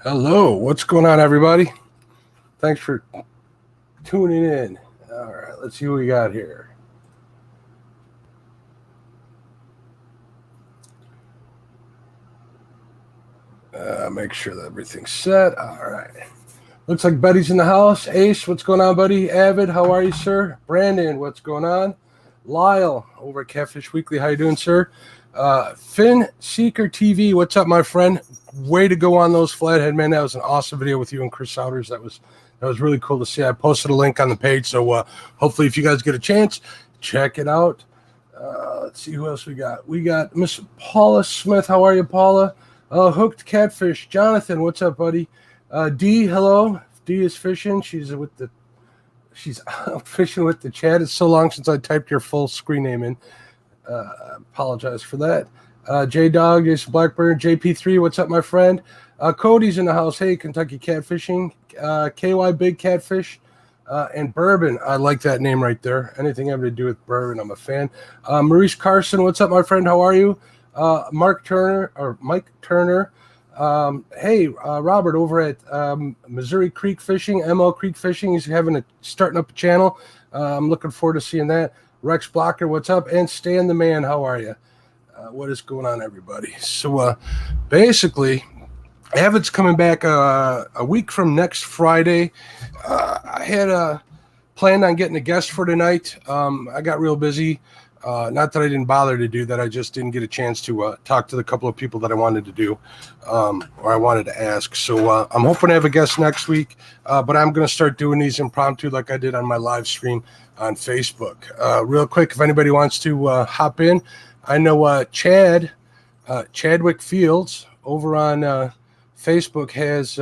Hello, what's going on, everybody? Thanks for tuning in. All right, let's see what we got here. Make sure that everything's set. All right. Looks like Buddy's in the house. Ace, what's going on, buddy? Avid, how are you, sir? Brandon, what's going on? Lyle, over at Catfish Weekly, how you doing, sir? Finn Seeker TV, what's up, my friend? Way to go on those Flathead, man. That was an awesome video with you and Chris Souders. That was really cool to see. I posted a link on the page, so hopefully if you guys get a chance, check it out. Let's see who else we got. We got Miss Paula Smith. How are you, Paula? Hooked Catfish. Jonathan, what's up, buddy? D, hello. D is fishing. She's out fishing with the chat. It's so long since I typed your full screen name in. Apologize for that. J-Dog, Jason Blackburn, JP3, what's up, my friend? Cody's in the house. Hey, Kentucky Catfishing. KY Big Catfish. And Bourbon. I like that name right there. Anything having to do with bourbon, I'm a fan. Maurice Carson, what's up, my friend? How are you? Mike Turner. Hey, Robert over at Missouri Creek Fishing, ML Creek Fishing. He's starting up a channel. I'm looking forward to seeing that. Rex Blocker, what's up? And Stan the Man, how are you? What is going on, everybody? So basically, Avid's coming back a week from next Friday. I had planned on getting a guest for tonight. I got real busy. Not that I didn't bother to do that. I just didn't get a chance to talk to the couple of people that I wanted to do or I wanted to ask. So I'm hoping to have a guest next week, but I'm going to start doing these impromptu like I did on my live stream on Facebook. Real quick, if anybody wants to hop in, I know Chadwick Fields over on Facebook has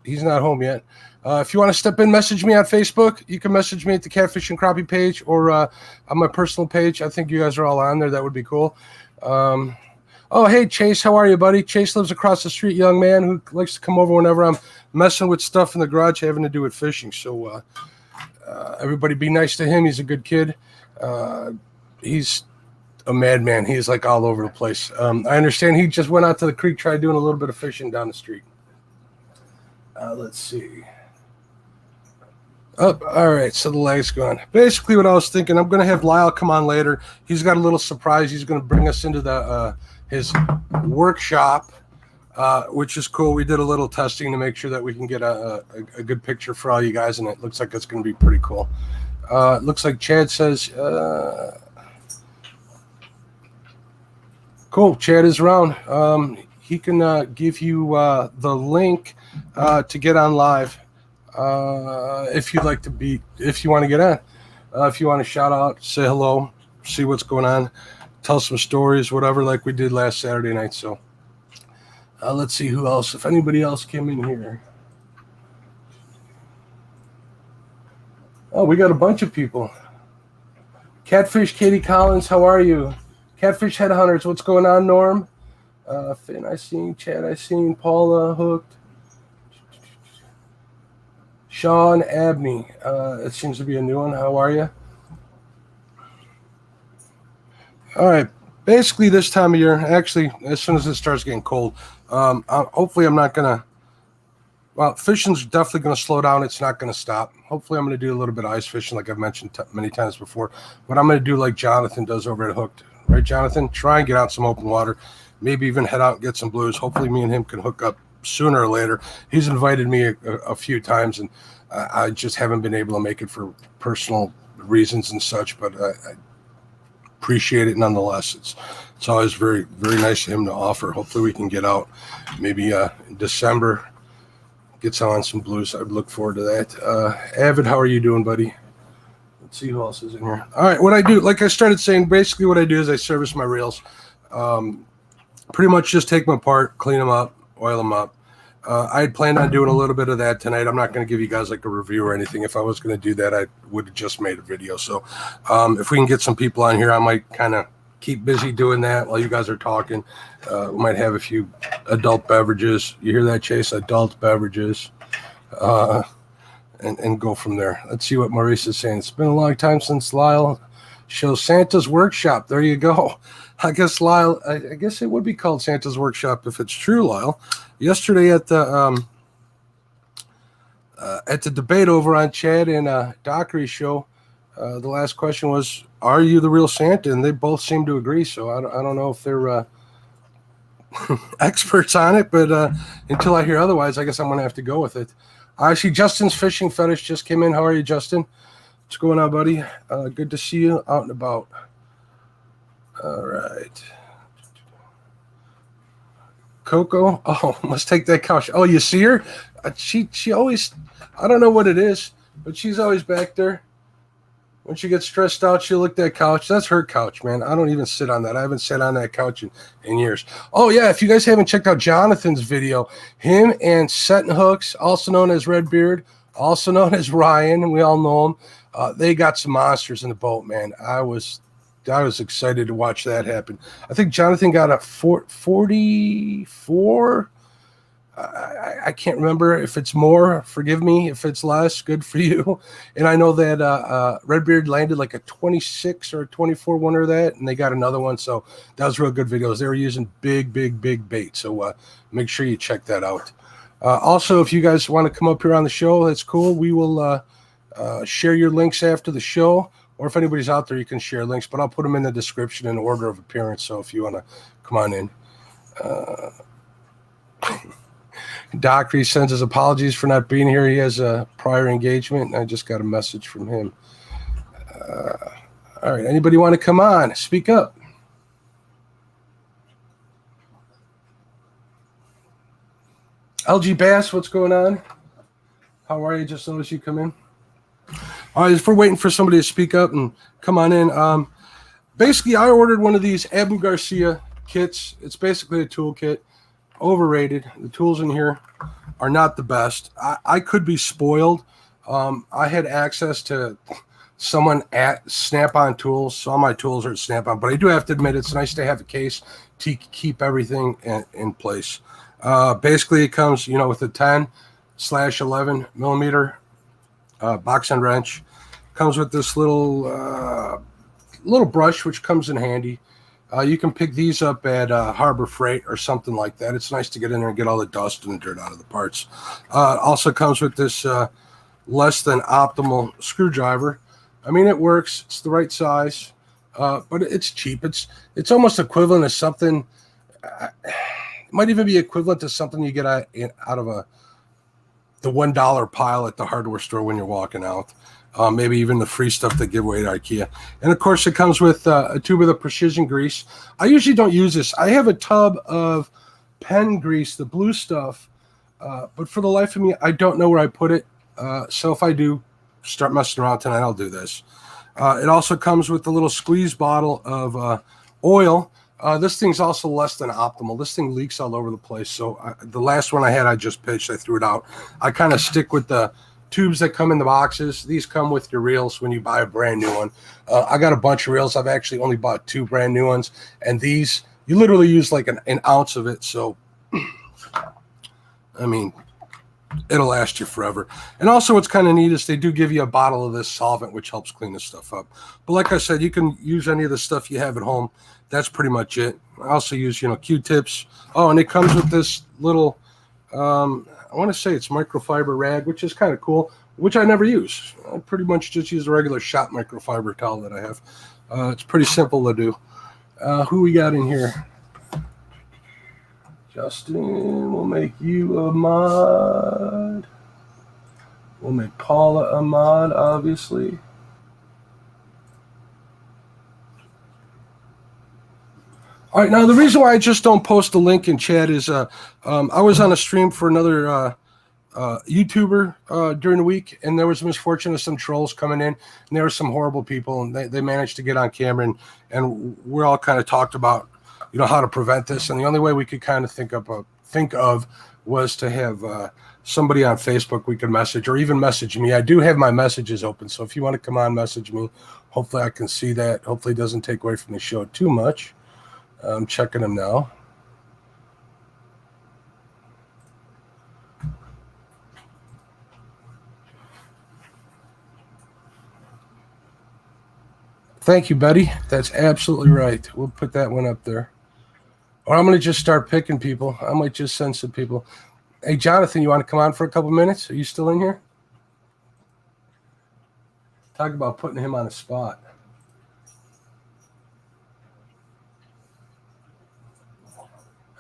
he's not home yet. If you want to step in, message me on Facebook. You can message me at the Catfish and Crappie page or on my personal page. I think you guys are all on there. That would be cool. Oh, hey, Chase. How are you, buddy? Chase lives across the street, young man who likes to come over whenever I'm messing with stuff in the garage having to do with fishing. So everybody be nice to him. He's a good kid. He's a madman. He's like all over the place. I understand he just went out to the creek, tried doing a little bit of fishing down the street. Let's see. Oh, all right, so the lag's gone. Basically, what I was thinking, I'm going to have Lyle come on later. He's got a little surprise. He's going to bring us into the his workshop, which is cool. We did a little testing to make sure that we can get a good picture for all you guys, and it looks like it's going to be pretty cool. It looks like Chad says, cool, Chad is around. He can give you the link to get on live. If you'd like to if you want to get on, if you want to shout out, say hello, see what's going on, tell some stories, whatever, like we did last Saturday night. So let's see who else, if anybody else came in here. Oh, we got a bunch of people. Catfish, Katie Collins, how are you? Catfish Headhunters, what's going on, Norm? Finn, I seen. Chad, I seen. Paula, Hooked. Sean Abney, it seems to be a new one. How are you? All right. Basically, this time of year, actually, as soon as it starts getting cold, hopefully I'm not going to, well, fishing's definitely going to slow down. It's not going to stop. Hopefully I'm going to do a little bit of ice fishing like I've mentioned many times before. But I'm going to do like Jonathan does over at Hooked. Right, Jonathan? Try and get out some open water. Maybe even head out and get some blues. Hopefully me and him can hook up sooner or later. He's invited me a few times, and I just haven't been able to make it for personal reasons and such, but I appreciate it nonetheless. It's always very, very nice of him to offer. Hopefully we can get out maybe in December, get on some blues. I'd look forward to that. Avid, how are you doing, buddy? Let's see who else is in here. All right, what I do, like I started saying, basically what I do is I service my reels. Pretty much just take them apart, clean them up, oil them up. I had planned on doing a little bit of that tonight. I'm not going to give you guys like a review or anything. If I was going to do that, I would have just made a video. So if we can get some people on here, I might kind of keep busy doing that while you guys are talking. We might have a few adult beverages. You hear that, Chase? Adult beverages. And go from there. Let's see what Maurice is saying. It's been a long time since Lyle shows Santa's Workshop. There you go. I guess Lyle. I guess it would be called Santa's Workshop if it's true, Lyle. Yesterday at the debate over on Chad and Dockery's show, the last question was, "Are you the real Santa?" And they both seem to agree. So I don't know if they're experts on it, but until I hear otherwise, I guess I'm going to have to go with it. I see Justin's fishing fetish just came in. How are you, Justin? What's going on, buddy? Good to see you out and about. All right. Coco. Oh, must take that couch. Oh, you see her? She always, I don't know what it is, but she's always back there. When she gets stressed out, she'll look at that couch. That's her couch, man. I don't even sit on that. I haven't sat on that couch in years. Oh, yeah, if you guys haven't checked out Jonathan's video, him and Setting Hooks, also known as Redbeard, also known as Ryan, and we all know him, they got some monsters in the boat, man. I was excited to watch that happen. I think Jonathan got a 44. I can't remember if it's more. Forgive me if it's less. Good for you. And I know that Redbeard landed like a 26 or a 24 winner of that, and they got another one. So that was real good videos. They were using big bait. So make sure you check that out. Also, if you guys want to come up here on the show, that's cool. We will share your links after the show. Or if anybody's out there, you can share links. But I'll put them in the description in order of appearance. So if you want to come on in. Dockery sends his apologies for not being here. He has a prior engagement, and I just got a message from him. All right. Anybody want to come on? Speak up. LG Bass, what's going on? How are you? Just noticed you come in. All right. If we're waiting for somebody to speak up and come on in. Basically, I ordered one of these Abu Garcia kits. It's basically a tool kit. Overrated. The tools in here are not the best. I could be spoiled. I had access to someone at Snap-on Tools, so all my tools are at Snap-on, but I do have to admit it's nice to have a case to keep everything in place. Basically, it comes, with a 10/11 millimeter box end wrench. Comes with this little brush, which comes in handy. You can pick these up at Harbor Freight or something like that. It's nice to get in there and get all the dust and the dirt out of the parts. Also comes with this less than optimal screwdriver. I mean, it works. It's the right size, but it's cheap. It's almost equivalent to something. It might even be equivalent to something you get out of the $1 pile at the hardware store when you're walking out. Maybe even the free stuff they give away at IKEA. And, of course, it comes with a tube of the precision grease. I usually don't use this. I have a tub of pen grease, the blue stuff, but for the life of me, I don't know where I put it. So if I do start messing around tonight, I'll do this. It also comes with a little squeeze bottle of oil. This thing's also less than optimal. This thing leaks all over the place. So the last one I had, I just pitched. I threw it out. I kind of stick with the tubes that come in the boxes. These come with your reels when you buy a brand new one. I got a bunch of reels. I've actually only bought 2 brand new ones, and these you literally use like an ounce of it. So I mean, it'll last you forever. And also what's kind of neat is they do give you a bottle of this solvent, which helps clean this stuff up. But like I said, you can use any of the stuff you have at home. That's pretty much it. I also use Q-tips. Oh, and it comes with this little I want to say it's microfiber rag, which is kind of cool, which I never use. I pretty much just use a regular shop microfiber towel that I have. It's pretty simple to do. Who we got in here? Justin, we'll make you a mod. We'll make Paula a mod, obviously. All right, now the reason why I just don't post the link in chat is I was on a stream for another YouTuber during the week, and there was a misfortune of some trolls coming in, and there were some horrible people, and they managed to get on camera, and we're all kind of talked about, how to prevent this, and the only way we could kind of think of was to have somebody on Facebook we could message, or even message me. I do have my messages open, so if you want to come on, message me. Hopefully I can see that. Hopefully it doesn't take away from the show too much. I'm checking them now. Thank you, Betty. That's absolutely right. We'll put that one up there. Or I'm going to just start picking people. I might just send some people. Hey, Jonathan, you want to come on for a couple minutes? Are you still in here? Talk about putting him on a spot.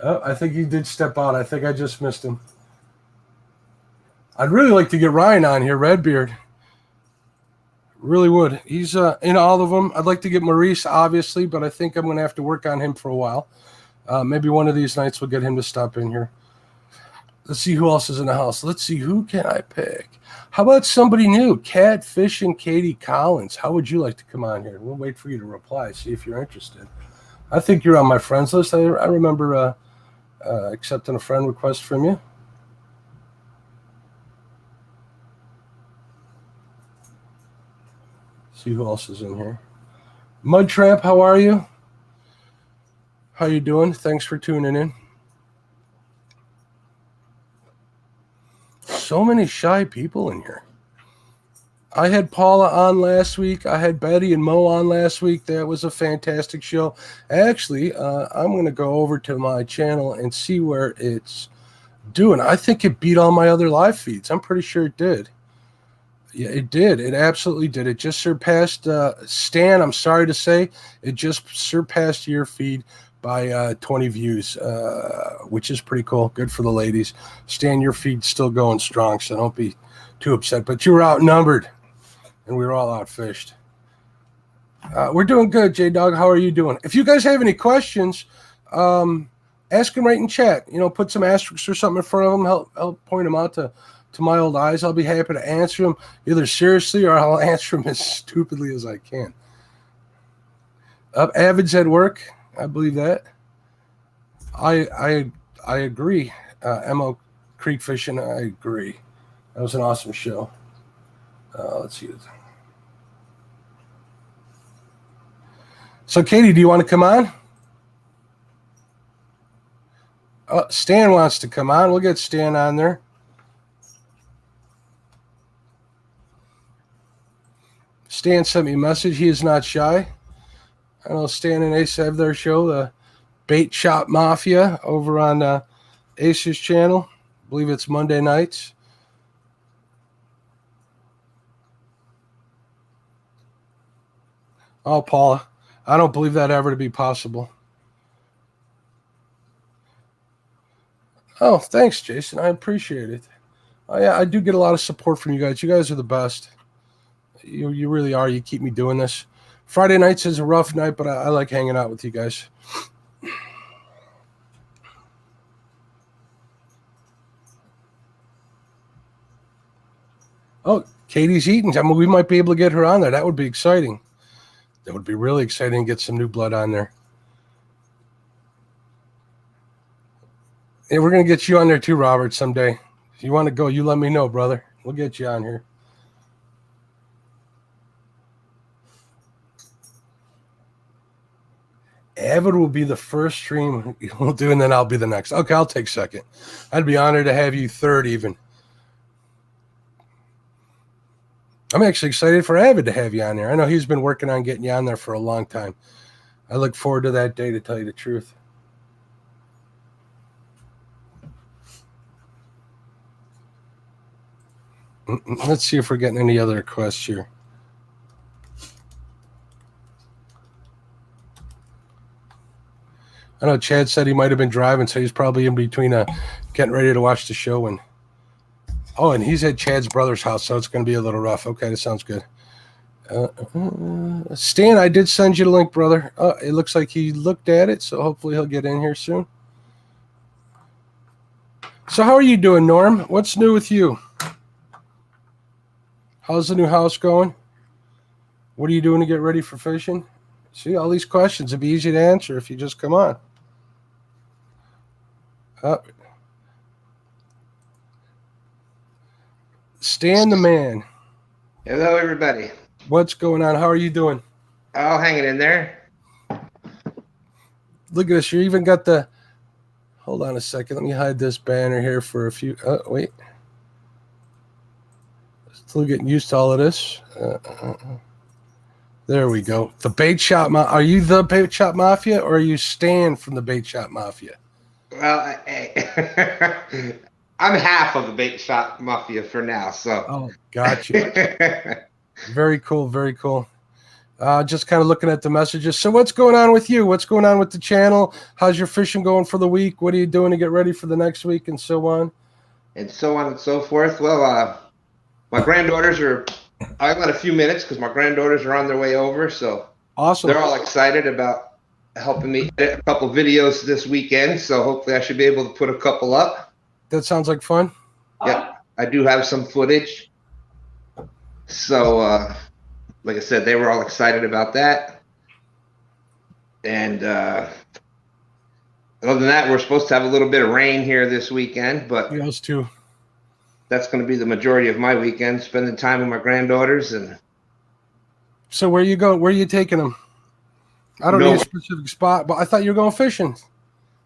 Oh, I think he did step out. I think I just missed him. I'd really like to get Ryan on here, Redbeard. Really would. He's in all of them. I'd like to get Maurice, obviously, but I think I'm going to have to work on him for a while. Maybe one of these nights we'll get him to stop in here. Let's see who else is in the house. Let's see, who can I pick? How about somebody new? Catfish and Katie Collins. How would you like to come on here? We'll wait for you to reply, see if you're interested. I think you're on my friends list. I remember accepting a friend request from you. See who else is in here. Mud Tramp, how are you? How you doing? Thanks for tuning in. So many shy people in here. I had Paula on last week. I had Betty and Mo on last week. That was a fantastic show. Actually, I'm going to go over to my channel and see where it's doing. I think it beat all my other live feeds. I'm pretty sure it did. Yeah, it did. It absolutely did. It just surpassed Stan. I'm sorry to say, it just surpassed your feed by 20 views, which is pretty cool. Good for the ladies. Stan, your feed's still going strong, so don't be too upset. But you were outnumbered, and we were all outfished. We're doing good, J-Dog. How are you doing? If you guys have any questions, ask them right in chat. You know, put some asterisks or something in front of them. Help point them out to my old eyes. I'll be happy to answer them either seriously or I'll answer them as stupidly as I can. Avid's at work. I believe that. I agree. MO Creek Fishing, I agree. That was an awesome show. Let's see. So, Katie, do you want to come on? Stan wants to come on. We'll get Stan on there. Stan sent me a message. He is not shy. I know Stan and Ace have their show, the Bait Shop Mafia, over on Ace's channel. I believe it's Monday nights. Oh, Paula, I don't believe that ever to be possible. Oh, thanks, Jason. I appreciate it. Oh, yeah, I do get a lot of support from you guys. You guys are the best. You really are. You keep me doing this. Friday nights is a rough night, but I like hanging out with you guys. Oh, Katie's eating. I mean, we might be able to get her on there. That would be exciting. That would be really exciting to get some new blood on there. Hey, we're going to get you on there too, Robert, someday. If you want to go, you let me know, brother. We'll get you on here. Avid will be the first stream we'll do, and then I'll be the next. Okay, I'll take second. I'd be honored to have you third even. I'm actually excited for Avid to have you on there. I know he's been working on getting you on there for a long time. I look forward to that day, to tell you the truth. Let's see if we're getting any other requests here. I know Chad said he might have been driving, so he's probably in between getting ready to watch the show. And he's at Chad's brother's house, so it's going to be a little rough. Okay, that sounds good. Stan, I did send you the link, brother. It looks like he looked at it, so hopefully he'll get in here soon. So how are you doing, Norm? What's new with you? How's the new house going? What are you doing to get ready for fishing? See, all these questions would be easy to answer if you just come on. Stan the man. Hello, everybody. What's going on? How are you doing? Oh, hanging in there. Look at this. You even got the... Hold on a second. Let me hide this banner here for a few... wait. Still getting used to all of this. There we go. The bait shop. Are you the bait shop mafia, or are you Stan from the bait shop mafia? Well, I'm half of the bait shop mafia for now. So. Oh, gotcha. Very cool. Very cool. Just kind of looking at the messages. So what's going on with you? What's going on with the channel? How's your fishing going for the week? What are you doing to get ready for the next week, and so on? And so on and so forth. Well, my granddaughters are. I've got a few minutes because my granddaughters are on their way over. So Awesome. they're all excited about helping me edit a couple videos this weekend. So hopefully I should be able to put a couple up. That sounds like fun. Yeah, I do have some footage. So, like I said, they were all excited about that. And other than that, we're supposed to have a little bit of rain here this weekend, but Yeah, us too. that's going to be the majority of my weekend, spending time with my granddaughters. And So where you go? Where are you taking them? I don't No. need a specific spot, but I thought you were going fishing.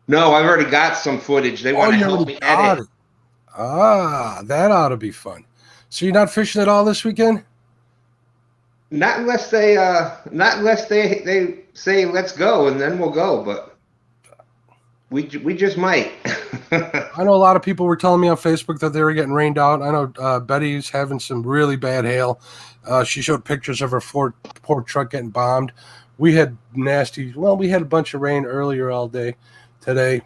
no, I've already got some footage. They want to you help already me got edit. it. Ah, that ought to be fun. So you're not fishing at all this weekend? Not unless they say let's go, and then we'll go. But we just might. I know a lot of people were telling me on Facebook that they were getting rained out. I know Betty's having some really bad hail. She showed pictures of her Ford truck getting bombed. We had we had a bunch of rain earlier all day today.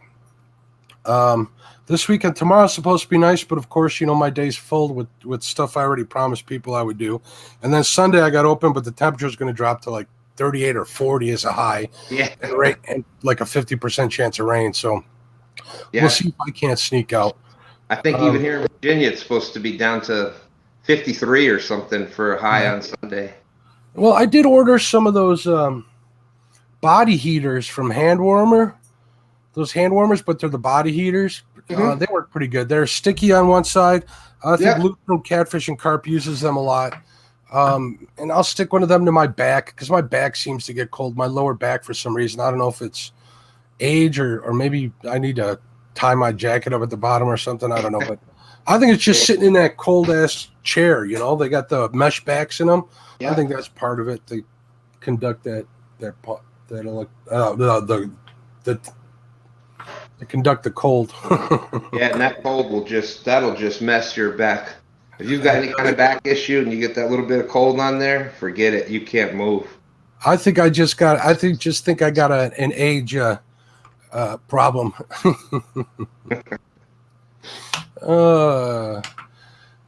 This weekend, tomorrow's supposed to be nice, but of course, my day's full with stuff I already promised people I would do. And then Sunday I got open, but the temperature is going to drop to like 38 or 40 as a high. Yeah. And like a 50% chance of rain. So Yeah. we'll see if I can't sneak out. I think even here in Virginia, it's supposed to be down to 53 or something for a high on Sunday. Well, I did order some of those body heaters from Hand Warmer. Those hand warmers, but they're the body heaters. They work pretty good. They're sticky on one side. I think Luke from Catfish and Carp uses them a lot. And I'll stick one of them to my back because my back seems to get cold. My lower back for some reason. I don't know if it's age or maybe I need to tie my jacket up at the bottom or something. I don't know, but I think it's just sitting in that cold ass chair. They got the mesh backs in them. Yeah. I think that's part of it. They conduct to conduct the cold. Yeah, and that cold that'll just mess your back. If you've got any kind of back issue and you get that little bit of cold on there, forget it. You can't move. I think I got an age problem. It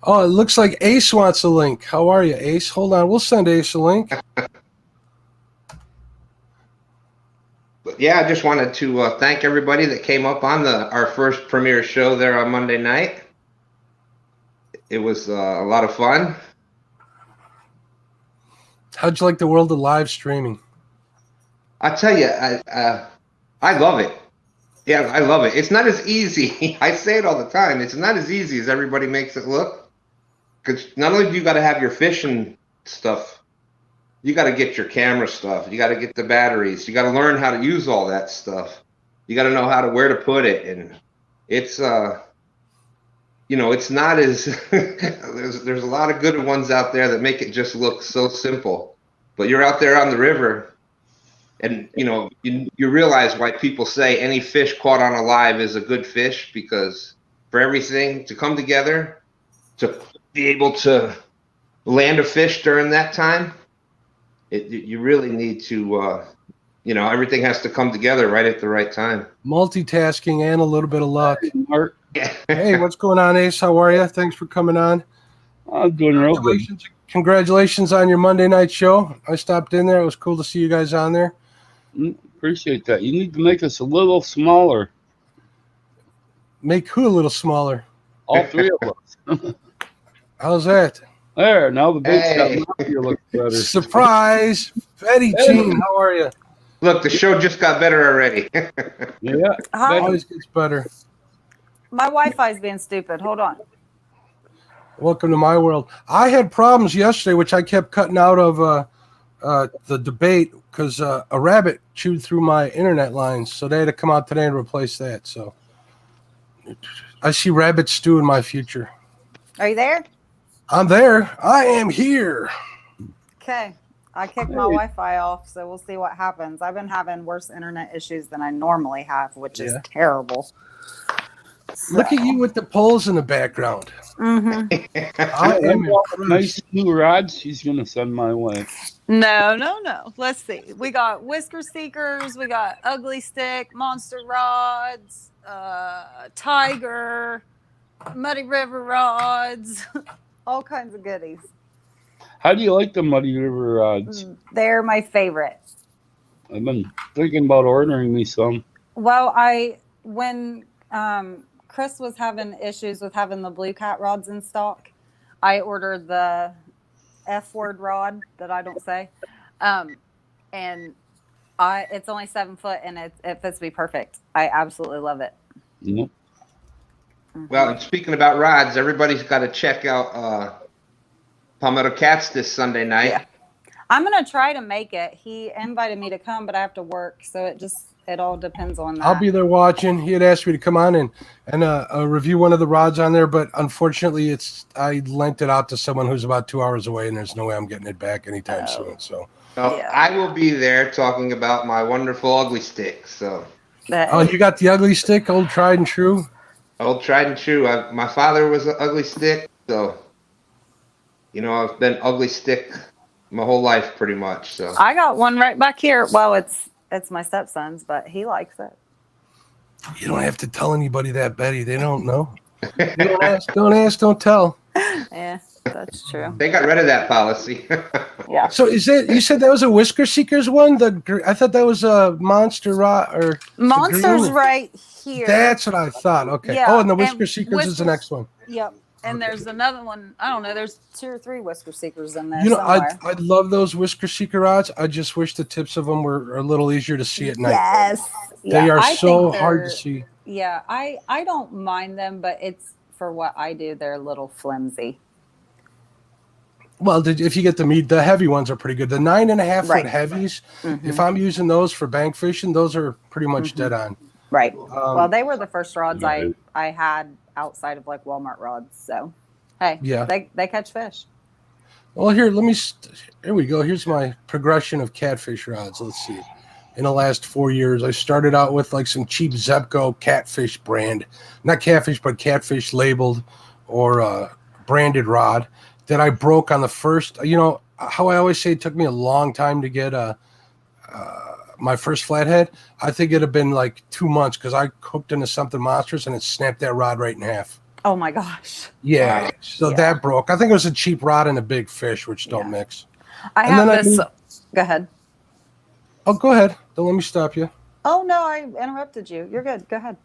looks like Ace wants a link. How are you, Ace? Hold on, we'll send Ace a link. But yeah, I just wanted to thank everybody that came up on our first premiere show there on Monday night. It was a lot of fun. How'd you like the world of live streaming? I tell you, I love it. Yeah, I love it. It's not as easy. I say it all the time. It's not as easy as everybody makes it look. Because not only do you got to have your fishing stuff, you got to get your camera stuff. You got to get the batteries. You got to learn how to use all that stuff. You got to know where to put it. And it's, it's not as, there's a lot of good ones out there that make it just look so simple. But you're out there on the river and, you realize why people say any fish caught on a live is a good fish, because for everything to come together, to be able to land a fish during that time, you really need to, everything has to come together right at the right time. Multitasking and a little bit of luck. Mark. Hey, what's going on, Ace? How are you? Thanks for coming on. I'm doing real good. Congratulations on your Monday night show. I stopped in there. It was cool to see you guys on there. Appreciate that. You need to make us a little smaller. Make who a little smaller? All three of us. How's that? There, now the big stuff looks better. Surprise! Betty Jean, how are you? Look, the show just got better already. Yeah. Hi. Always gets better. My Wi-Fi's being stupid. Hold on. Welcome to my world. I had problems yesterday, which I kept cutting out of the debate because a rabbit chewed through my internet lines. So they had to come out today and replace that. So I see rabbit stew in my future. Are you there? I'm there. I am here. Okay. I kicked my Wi-Fi off, so we'll see what happens. I've been having worse internet issues than I normally have, which is terrible. Look at you with the poles in the background. Mm-hmm. I am impressed. Nice new rods she's going to send my way. No. Let's see. We got Whisker Seekers. We got Ugly Stick, Monster Rods, Tiger, Muddy River Rods, all kinds of goodies. How do you like the Muddy River rods? They're my favorite. I've been thinking about ordering me some. Well, when Chris was having issues with having the Blue Cat rods in stock, I ordered the F-word rod that I don't say, and it's only 7 foot and it fits me perfect. I absolutely love it. Yep. Well, and speaking about rods, everybody's got to check out Palmetto Cats this Sunday night. Yeah. I'm gonna try to make it. He invited me to come, but I have to work, so it all depends on that. I'll be there watching. He had asked me to come on and review one of the rods on there, but unfortunately, I lent it out to someone who's about 2 hours away, and there's no way I'm getting it back anytime soon. So I will be there talking about my wonderful ugly stick. So you got the ugly stick, old tried and true. Old tried and true. My father was an ugly stick, so I've been ugly stick my whole life pretty much. So I got one right back here. Well, it's my stepson's, but he likes it. You don't have to tell anybody that, Betty. They don't know. Don't ask, don't tell. Yeah, that's true. They got rid of that policy. Yeah. So you said that was a Whisker Seekers one? I thought that was a Monster Rod or Monster's right here. That's what I thought. Okay. Yeah, Oh, and the Whisker Seekers is the next one. Yep. And there's another one. I don't know. There's 2 or 3 Whisker Seekers in there. I love those Whisker Seeker rods. I just wish the tips of them were a little easier to see at night. Yes. They are so hard to see. Yeah, I don't mind them, but it's for what I do. They're a little flimsy. Well, if you get the heavy ones are pretty good. The 9.5 foot heavies, if I'm using those for bank fishing, those are pretty much dead on. Right. Well, they were the first rods I had outside of like Walmart rods. So, hey, they catch fish. Well, here we go. Here's my progression of catfish rods. Let's see. In the last 4 years, I started out with like some cheap Zebco Catfish brand, not catfish, but catfish labeled or branded rod that I broke on the first. How I always say it took me a long time to get my first flathead. I think it'd have been like 2 months because I hooked into something monstrous and it snapped that rod right in half. Oh my gosh. Yeah. So that broke. I think it was a cheap rod and a big fish, which don't mix. I have this. Go ahead. Oh, go ahead. Don't let me stop you. Oh no, I interrupted you. You're good. Go ahead.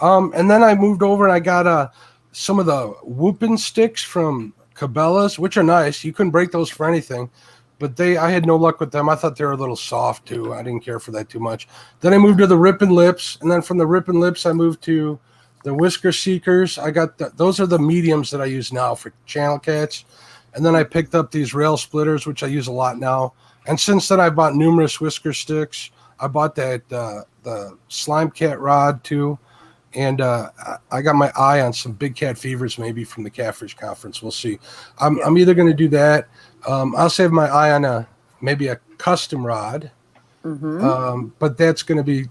And then I moved over and I got some of the whooping sticks from Cabela's, which are nice. You couldn't break those for anything. But I had no luck with them. I thought they were a little soft too. I didn't care for that too much. Then I moved to the Rippin' Lips, and then from the Rippin' Lips, I moved to the Whisker Seekers. I got those are the mediums that I use now for channel cats. And then I picked up these rail splitters, which I use a lot now. And since then, I bought numerous Whisker sticks. I bought the Slime Cat rod too, and I got my eye on some big cat fevers maybe from the Catfish Conference. We'll see. I'm either going to do that. I'll save my eye on maybe a custom rod, but that's going to be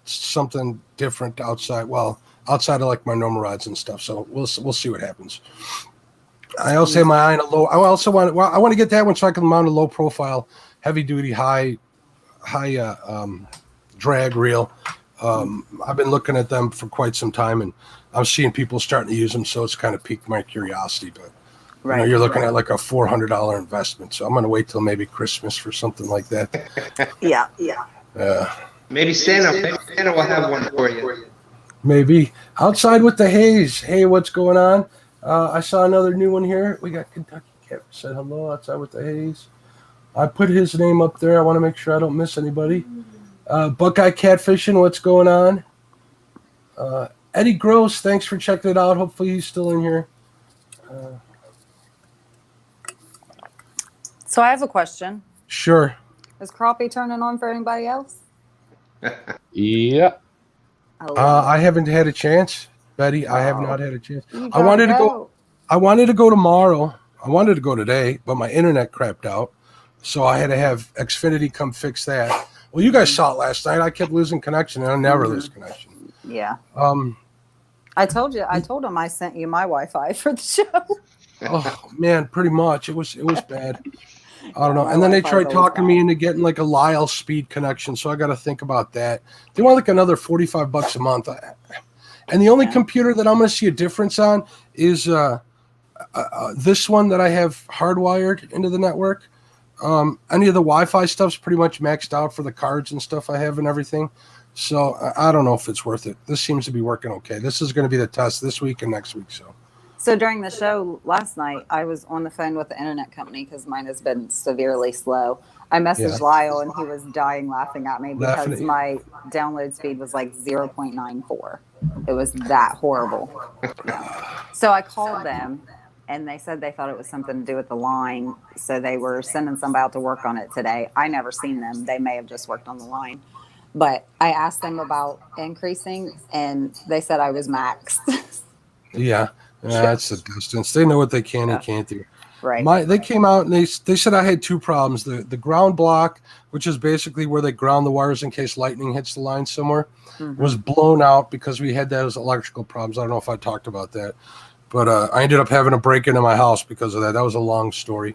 something different outside. Well, outside of like my normal rods and stuff. So we'll see what happens. I also have my eye on a low. I want to get that one so I can mount a low profile, heavy duty, high drag reel. I've been looking at them for quite some time, and I'm seeing people starting to use them. So it's kind of piqued my curiosity, but. Right, you're looking at like a $400 investment, so I'm going to wait till maybe Christmas for something like that. Yeah. Maybe Santa will have one for you. Maybe. Outside with the haze. Hey, what's going on? I saw another new one here. We got Kentucky Cat said hello outside with the haze. I put his name up there. I want to make sure I don't miss anybody. Buckeye Catfishing, what's going on? Eddie Gross, thanks for checking it out. Hopefully he's still in here. So I have a question. Sure. Is crappie turning on for anybody else? Yeah. I haven't had a chance, Betty. I have not had a chance. I wanted to go tomorrow. I wanted to go today, but my internet crapped out. So I had to have Xfinity come fix that. Well, you guys saw it last night. I kept losing connection, and I never lose connection. Yeah. I told him I sent you my Wi-Fi for the show. Oh man, pretty much. It was bad. I don't know. My And then they Wi-Fi's tried always talking me bad. into getting like a Lyle speed connection, so I got to think about that. They want like another $45 a month. And the only computer that I'm going to see a difference on is this one that I have hardwired into the network. Any of the Wi-Fi stuff's pretty much maxed out for the cards and stuff I have and everything. So I don't know if it's worth it. This seems to be working okay. This is going to be the test this week and next week. So during the show last night, I was on the phone with the internet company because mine has been severely slow. I messaged Lyle and he was dying laughing at me because my download speed was like 0.94. It was that horrible. Yeah. So I called them and they said they thought it was something to do with the line. So they were sending somebody out to work on it today. I never seen them. They may have just worked on the line. But I asked them about increasing and they said I was maxed. Yeah. That's the distance. They know what they can and can't do. Right. They came out and they said I had two problems. The ground block, which is basically where they ground the wires in case lightning hits the line somewhere, was blown out because we had those electrical problems. I don't know if I talked about that, but I ended up having to break into my house because of that. That was a long story.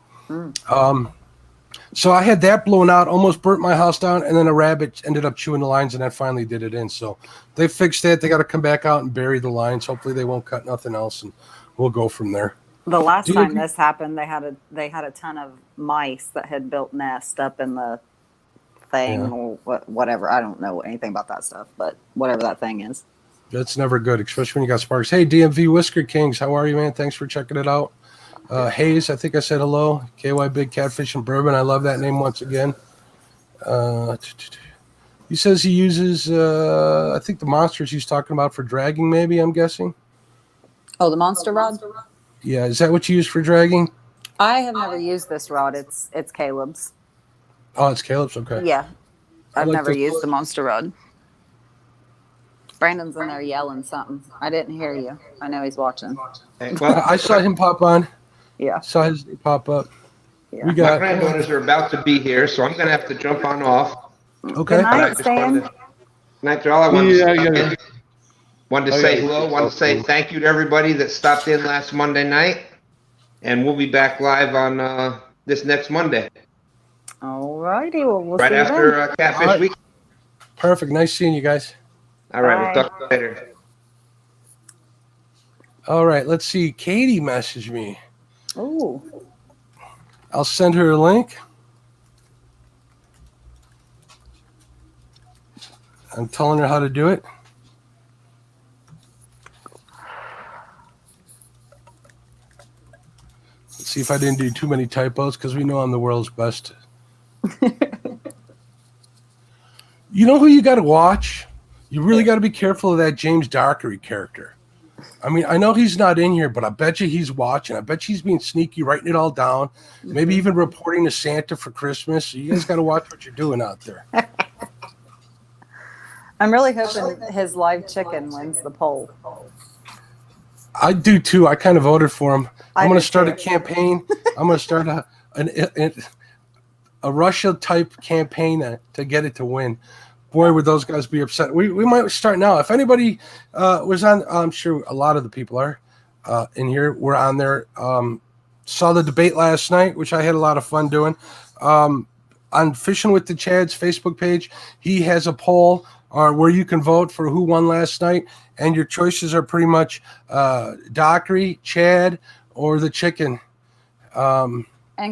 So I had that blown out, almost burnt my house down, and then a rabbit ended up chewing the lines, and that finally did it in. So they fixed that. They got to come back out and bury the lines. Hopefully they won't cut nothing else, and we'll go from there. The last time this happened, they had a ton of mice that had built nests up in the thing or whatever. I don't know anything about that stuff, but whatever that thing is. That's never good, especially when you got sparks. Hey, DMV Whisker Kings, how are you, man? Thanks for checking it out. Hayes, I think I said hello. KY Big Catfish and Bourbon. I love that name once again. He says he uses, I think the monsters he's talking about for dragging, maybe, I'm guessing. Oh, the monster rod? Yeah, is that what you use for dragging? I have never used this rod. It's Caleb's. Oh, it's Caleb's? Okay. Yeah. I've like never this used one. the monster rod. Brandon's in there yelling something. I didn't hear you. I know he's watching. Hey, well, I saw him pop on. Yeah. Saw his pop up. Yeah. We my got granddaughters are about to be here, so I'm going to have to jump on off. okay. Good night, But I just wanted Stan. Night to all. I wanted to say yeah. hello. Wanted to say thank you to everybody that stopped in last Monday night. And we'll be back live on this next Monday. All righty. Well, we'll Right see you after then. Catfish Week. Perfect. Nice seeing you guys. All right, Bye. we'll talk later. All right. Let's see. Katie messaged me. Ooh. I'll send her a link. I'm telling her how to do it. Let's see if I didn't do too many typos because we know I'm the world's best. You know who you got to watch? You really got to be careful of that James Dockery character. I mean, I know he's not in here, but I bet you he's watching. I bet you he's being sneaky, writing it all down, maybe even reporting to Santa for Christmas. So you guys got to watch what you're doing out there. I'm really hoping his live chicken wins the poll. I do too. I kind of voted for him. I'm going do to start too. a campaign. I'm going to start a Russia type campaign to get it to win. Boy, would those guys be upset. We might start now. If anybody was on, I'm sure a lot of the people are in here. Were on there. Saw the debate last night, which I had a lot of fun doing. On Fishing with the Chads Facebook page, he has a poll where you can vote for who won last night, and your choices are pretty much Dockery, Chad, or the chicken. And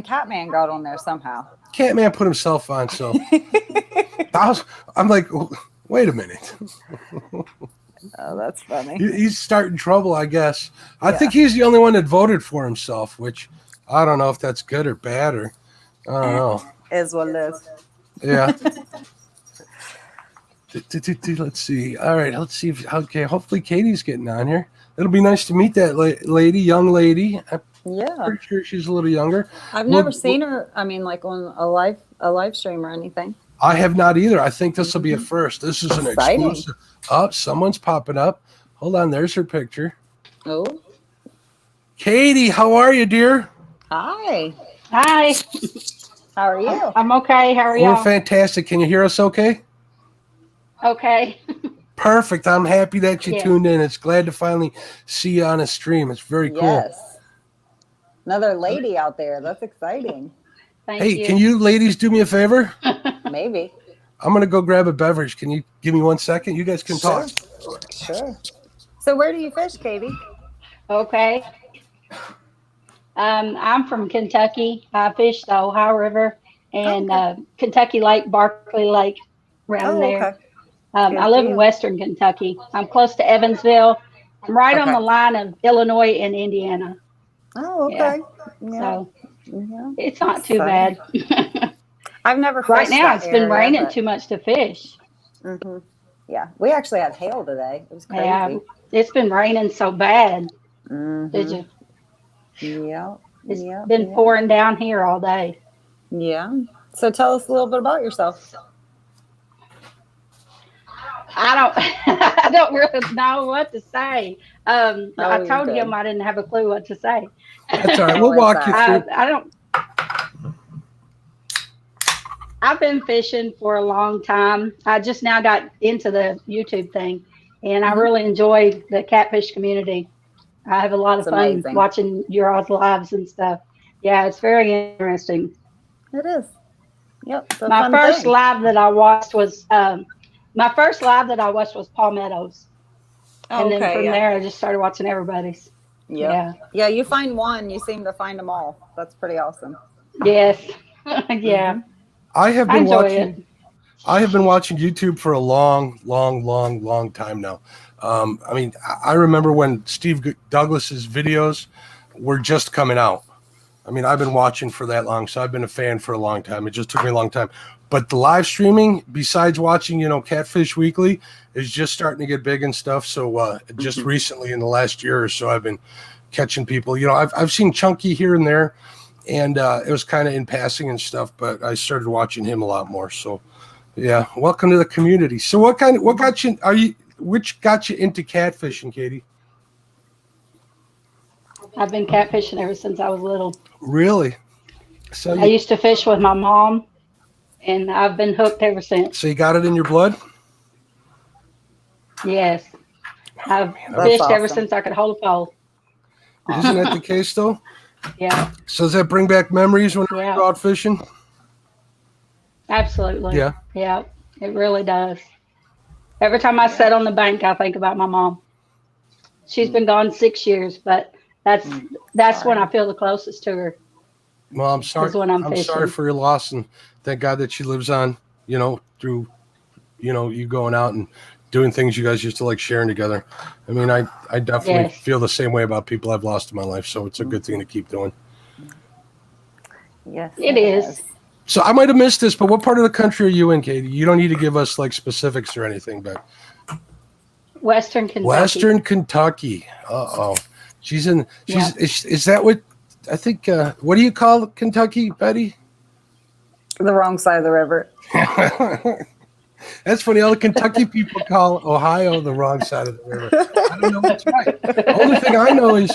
Catman got on there somehow. Catman put himself on, so I'm like, wait a minute. Oh, that's funny. He's starting trouble, I guess. I think he's the only one that voted for himself, which I don't know if that's good or bad, or I don't know. Is what it is. Yeah. Let's see. All right, let's see. Okay, hopefully Katie's getting on here. It'll be nice to meet that lady, young lady. Yeah. I'm pretty sure she's a little younger. I've never seen her. I mean, like on a live stream or anything. I have not either. I think this will be a first. This is an Exciting. exclusive. Oh, someone's popping up. Hold on. There's her picture. Oh. Katie, how are you, dear? Hi. Hi. How are you? I'm okay. How are We're y'all? fantastic. Can you hear us okay? Okay. Perfect. I'm happy that you Yeah. tuned in. It's glad to finally see you on a stream. It's very cool. Yes. Another lady out there. That's exciting. Thank Hey, you. can you ladies do me a favor? Maybe. I'm going to go grab a beverage. Can you give me 1 second? You guys can Sure. talk. Sure. So where do you fish, Katie? Okay. I'm from Kentucky. I fish the Ohio River and Okay. Kentucky Lake, Barkley Lake, around Oh, there. okay. I Good live in deal. Western Kentucky. I'm close to Evansville. I'm right on Okay. the line of Illinois and Indiana. Oh, Yeah. okay. Yeah. So Yeah. it's not too bad. I've never fished Right now, that it's been area, raining but- too much to fish. Mhm. Yeah, we actually had hail today. It was crazy. Yeah, it's been raining so bad. Mhm. Did you? Yeah. It's Yeah. been pouring down here all day. Yeah. So tell us a little bit about yourself. I don't I don't really know what to say. I you're told good. him I didn't have a clue what to say. That's all right. Oh, We'll it's walk you all through. I don't. I've been fishing for a long time. I just now got into the YouTube thing, and I really enjoy the catfish community. I have a lot of It's fun amazing. watching your all's lives and stuff. Yeah, it's very interesting. It is. Yep. It's a My fun first thing. live that I watched was Paul Meadows, Oh, and then okay, from yeah. there I just started watching everybody's. Yep. Yeah. Yeah. You find one, you seem to find them all. That's pretty awesome. Yes. Yeah. I have I been enjoy watching. it. I have been watching YouTube for a long time now. I mean, I remember when Steve Douglas's videos were just coming out. I mean, I've been watching for that long, so I've been a fan for a long time. It just took me a long time. But the live streaming, besides watching, Catfish Weekly, is just starting to get big and stuff. So just recently, in the last year or so, I've been catching people. I've seen Chunky here and there, and it was kind of in passing and stuff. But I started watching him a lot more. So, yeah, welcome to the community. So, what got you? Which got you into catfishing, Katie? I've been catfishing ever since I was little. Really? So I used to fish with my mom, and I've been hooked ever since. So you got it in your blood? Yes. I've That's fished ever awesome. since I could hold a pole. Isn't that the case, though? Yeah, So does that bring back memories when Yeah. you go out fishing? absolutely. Yeah. Yeah, it really does. Every time I sit on the bank, I think about my mom. She's been gone 6 years, but that's when I feel the closest to her. Well, I'm sorry. Is when I'm sorry fishing. for your loss, and thank God that she lives on. Through you going out and doing things you guys used to like sharing together. I mean, I definitely Yes. feel the same way about people I've lost in my life. So it's a good thing to keep doing. Yes. It is. So I might have missed this, but what part of the country are you in, Katie? You don't need to give us like specifics or anything, but Western Kentucky. Western Kentucky. Uh-oh. She's is that what I think what do you call Kentucky, Betty? The wrong side of the river. That's funny. All the Kentucky people call Ohio the wrong side of the river. I don't know what's right. The only thing I know is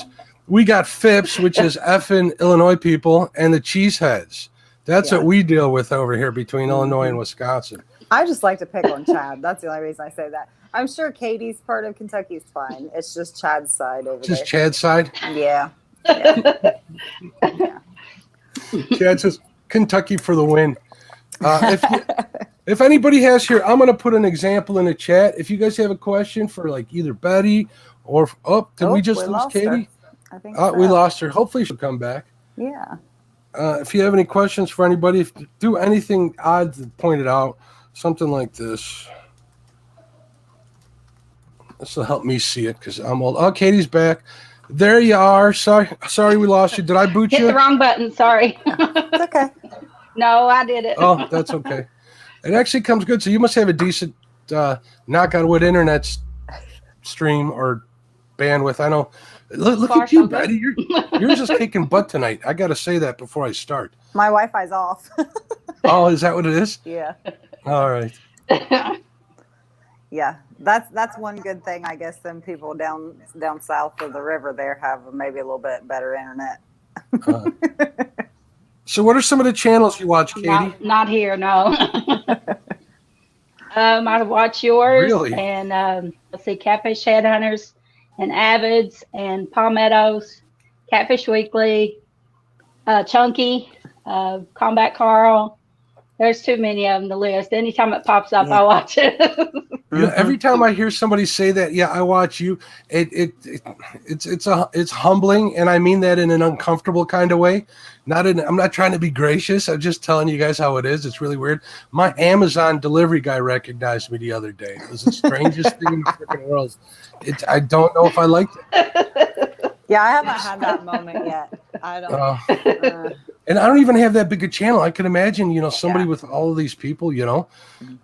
we got FIPS, which is effing Illinois people, and the cheeseheads. That's what we deal with over here between Illinois and Wisconsin. I just like to pick on Chad. That's the only reason I say that. I'm sure Katie's part of Kentucky is fine. It's just Chad's side over Just Chad's side. there. Yeah. Chad says Kentucky for the win. If anybody has here, I'm going to put an example in the chat. If you guys have a question for like either Betty or did we just lose Katie? Her. I think We lost her. Hopefully she'll come back. Yeah. If you have any questions for anybody, if you do anything odd to point it out, something like this. This will help me see it because I'm old. Oh, Katie's back. There you are. Sorry we lost you. Did I boot Hit you? the wrong button. Sorry. It's okay. No, I did it. Oh, that's okay. It actually comes good. So you must have a decent knock on wood internet stream or bandwidth. I know. Look Far at you, from good. Betty. You're just kicking butt tonight. I got to say that before I start. My Wi-Fi's off. Oh, is that what it is? Yeah. All right. Yeah. That's one good thing, I guess. Them people down south of the river there have maybe a little bit better internet. So what are some of the channels you watch, Katie? Not here, no. I watch yours Really? and let's see, Catfish Headhunters and Avids and Palmettos, Catfish Weekly, Chunky, Combat Carl. There's too many of them to list. Anytime it pops up, I watch it. Every time I hear somebody say that, yeah, I watch you. It's humbling, and I mean that in an uncomfortable kind of way. I'm not trying to be gracious. I'm just telling you guys how it is. It's really weird. My Amazon delivery guy recognized me the other day. It was the strangest thing in the freaking world. I don't know if I liked it. Yeah, I haven't had that moment yet. I don't. And I don't even have that big a channel. I can imagine, somebody with all of these people,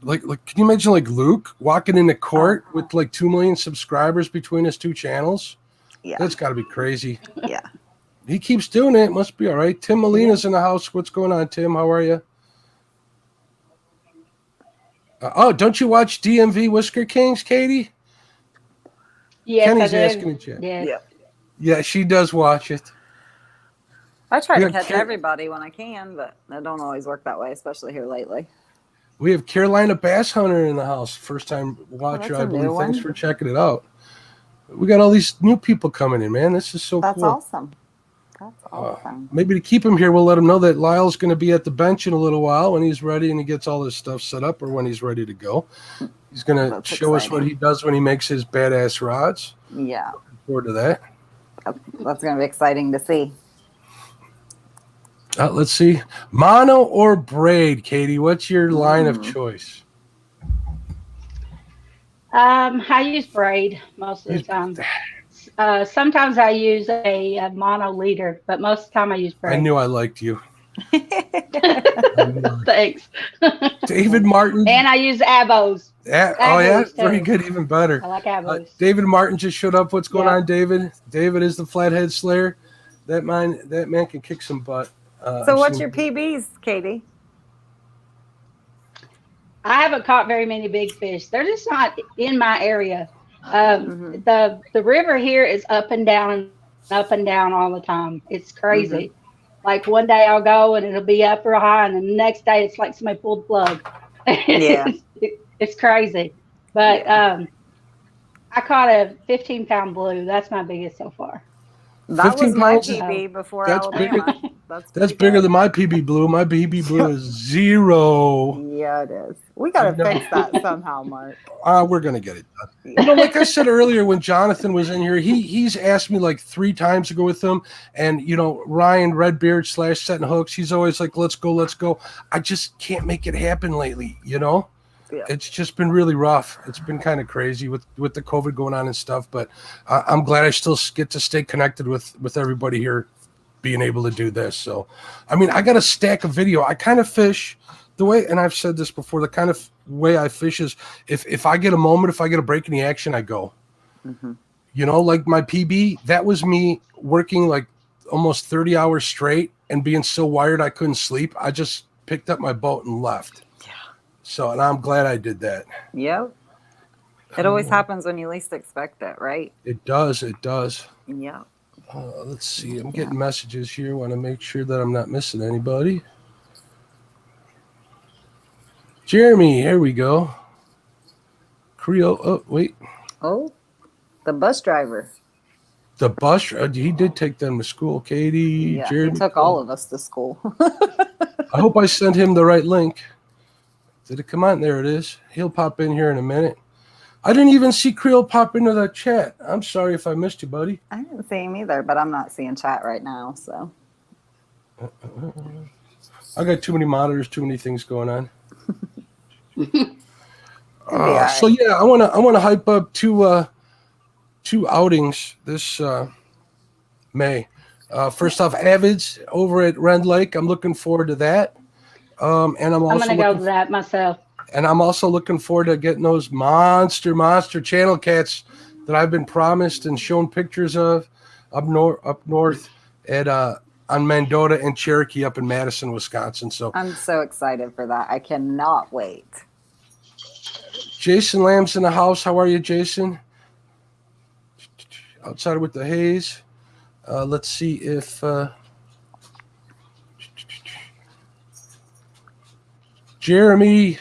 like can you imagine like Luke walking into court with like 2 million subscribers between his two channels? Yeah, that's got to be crazy. Yeah, he keeps doing it. Must be all right. Tim Molina's in the house. What's going on, Tim? How are you? Don't you watch DMV Whisker Kings, Katie? Yes, Kenny's I do. asking in chat. Yes. Yeah, she does watch it. I try to catch everybody when I can, but I don't always work that way, especially here lately. We have Carolina Bass Hunter in the house. First time watcher, I believe. Thanks for checking it out. We got all these new people coming in, man. This is so cool. That's awesome. That's awesome. Maybe to keep him here, we'll let him know that Lyle's going to be at the bench in a little while when he's ready and he gets all his stuff set up, or when he's ready to go. He's going to show us what he does when he makes his badass rods. Yeah. Looking forward to that. That's going to be exciting to see. Let's see. Mono or braid, Katie? What's your line of choice? I use braid most of the time. Sometimes I use a mono leader, but most of the time I use braid. I knew I liked you. Thanks. David Martin. And I use abos. Abos very good, even better. I like abos. David Martin just showed up. What's going on, David? David is the Flathead Slayer. That man can kick some butt. So what's your PBs, Katie? I haven't caught very many big fish. They're just not in my area. The river here is up and down all the time. It's crazy. Like one day I'll go and it'll be up real high, and the next day it's like somebody pulled the plug. Yeah, it's crazy. But I caught a 15-pound blue. That's my biggest so far. That was my PB before Alabama. That's bigger than my PB blue. My PB blue is 0. Yeah, it is. We got to fix that somehow, Mark. We're going to get it done. Like I said earlier, when Jonathan was in here, he's asked me like 3 times to go with him. And, Ryan Redbeard / Setting Hooks, he's always like, let's go. I just can't make it happen lately, Yeah. It's just been really rough. It's been kind of crazy with the COVID going on and stuff. But I'm glad I still get to stay connected with everybody here being able to do this. So, I mean, I got a stack of video. I kind of fish the way, and I've said this before, the kind of way I fish is if I get a moment, if I get a break in the action, I go. Like my PB, that was me working like almost 30 hours straight and being so wired I couldn't sleep. I just picked up my boat and left. So, and I'm glad I did that. Yep. It always happens when you least expect it, right? It does. Yeah. Let's see. I'm getting messages here. Want to make sure that I'm not missing anybody. Jeremy, here we go. Creole. Oh, wait. Oh, the bus driver. The bus. He did take them to school, Katie. Yeah, Jeremy. He took all of us to school. I hope I sent him the right link. Did it come on? There it is. He'll pop in here in a minute. I didn't even see Creole pop into the chat. I'm sorry if I missed you, buddy. I didn't see him either, but I'm not seeing chat right now. So I got too many monitors, too many things going on. Right. So yeah, I want to hype up two outings this May. First off, Avids over at Rend Lake. I'm looking forward to that. And I'm going to go to that myself. And I'm also looking forward to getting those monster channel cats that I've been promised and shown pictures of up north at on Mendota and Cherokee up in Madison, Wisconsin. So I'm so excited for that. I cannot wait. Jason Lamb's in the house. How are you, Jason? Outside with the haze. Let's see if Jeremy,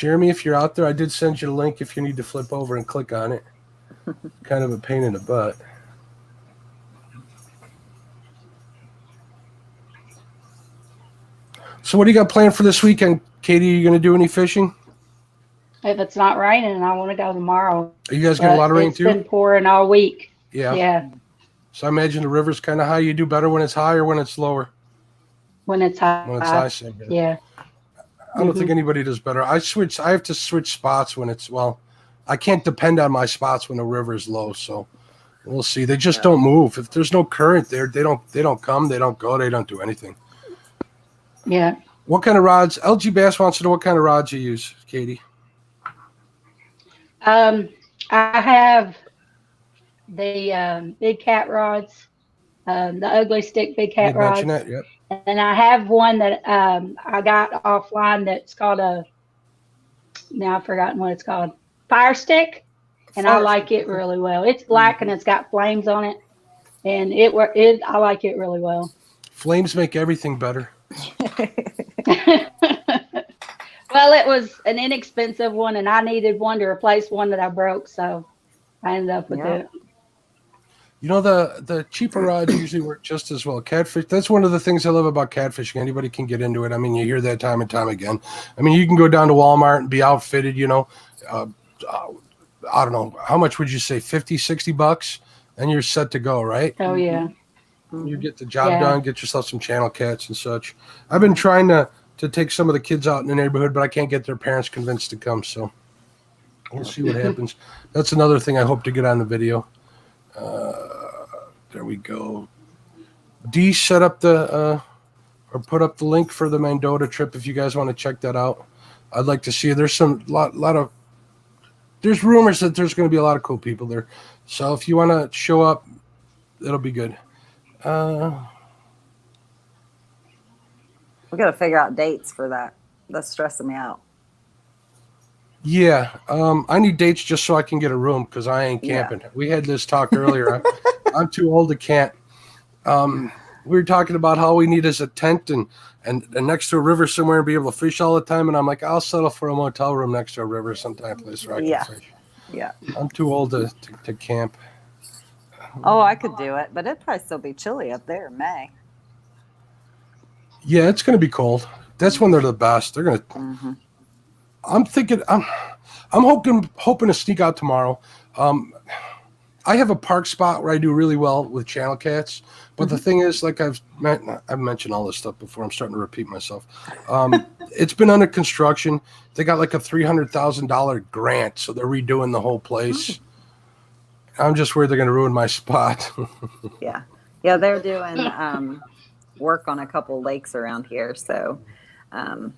if you're out there, I did send you the link if you need to flip over and click on it. Kind of a pain in the butt. So what do you got planned for this weekend, Katie? Are you going to do any fishing? If it's not raining, I want to go tomorrow. Are you guys getting a lot of rain too? It's been pouring all week. Yeah. Yeah. So I imagine the river's kind of high. You do better when it's high or when it's lower? When it's high. When it's high, same here. Yeah. I don't think anybody does better. I have to switch spots when it's, well, I can't depend on my spots when the river is low. So we'll see. They just don't move. If there's no current there, they don't come, they don't go, they don't do anything. Yeah. What kind of rods? LG Bass wants to know what kind of rods you use, Katie. I have the big cat rods, the ugly stick big cat rods. Mention that, yep. And I have one that I got offline that's called now I've forgotten what it's called, fire stick. And I like it really well. It's black and it's got flames on it. And I like it really well. Flames make everything better. Well, it was an inexpensive one, and I needed one to replace one that I broke, so I ended up with it. You know, the cheaper rods usually work just as well. Catfish, that's one of the things I love about catfishing. Anybody can get into it. I mean, you hear that time and time again. I mean, you can go down to Walmart and be outfitted, you know. I don't know. How much would you say? 50, 60 bucks? And you're set to go, right? Oh, yeah. You get the job done, get yourself some channel cats and such. I've been trying to take some of the kids out in the neighborhood, but I can't get their parents convinced to come. So we'll see what happens. That's another thing I hope to get on the video. There we go. D set up or put up the link for the Mendota trip if you guys want to check that out. I'd like to see it. There's there's rumors that there's going to be a lot of cool people there. So if you want to show up, it'll be good. We got to figure out dates for that. That's stressing me out. Yeah, I need dates just so I can get a room because I ain't camping. Yeah. We had this talk earlier. I'm too old to camp. We were talking about how we need is a tent and next to a river somewhere and be able to fish all the time. And I'm like, I'll settle for a motel room next to a river sometime place where I can fish. Yeah. I'm too old to camp. Oh, I could do it, but it'd probably still be chilly up there in May. Yeah, it's going to be cold. That's when they're the best. They're going to. Mm-hmm. I'm thinking. I'm hoping to sneak out tomorrow. I have a park spot where I do really well with channel cats, but the thing is, like I've mentioned all this stuff before. I'm starting to repeat myself. It's been under construction. They got like a $300,000 grant, so they're redoing the whole place. I'm just worried they're going to ruin my spot. Yeah, they're doing work on a couple lakes around here, so I'm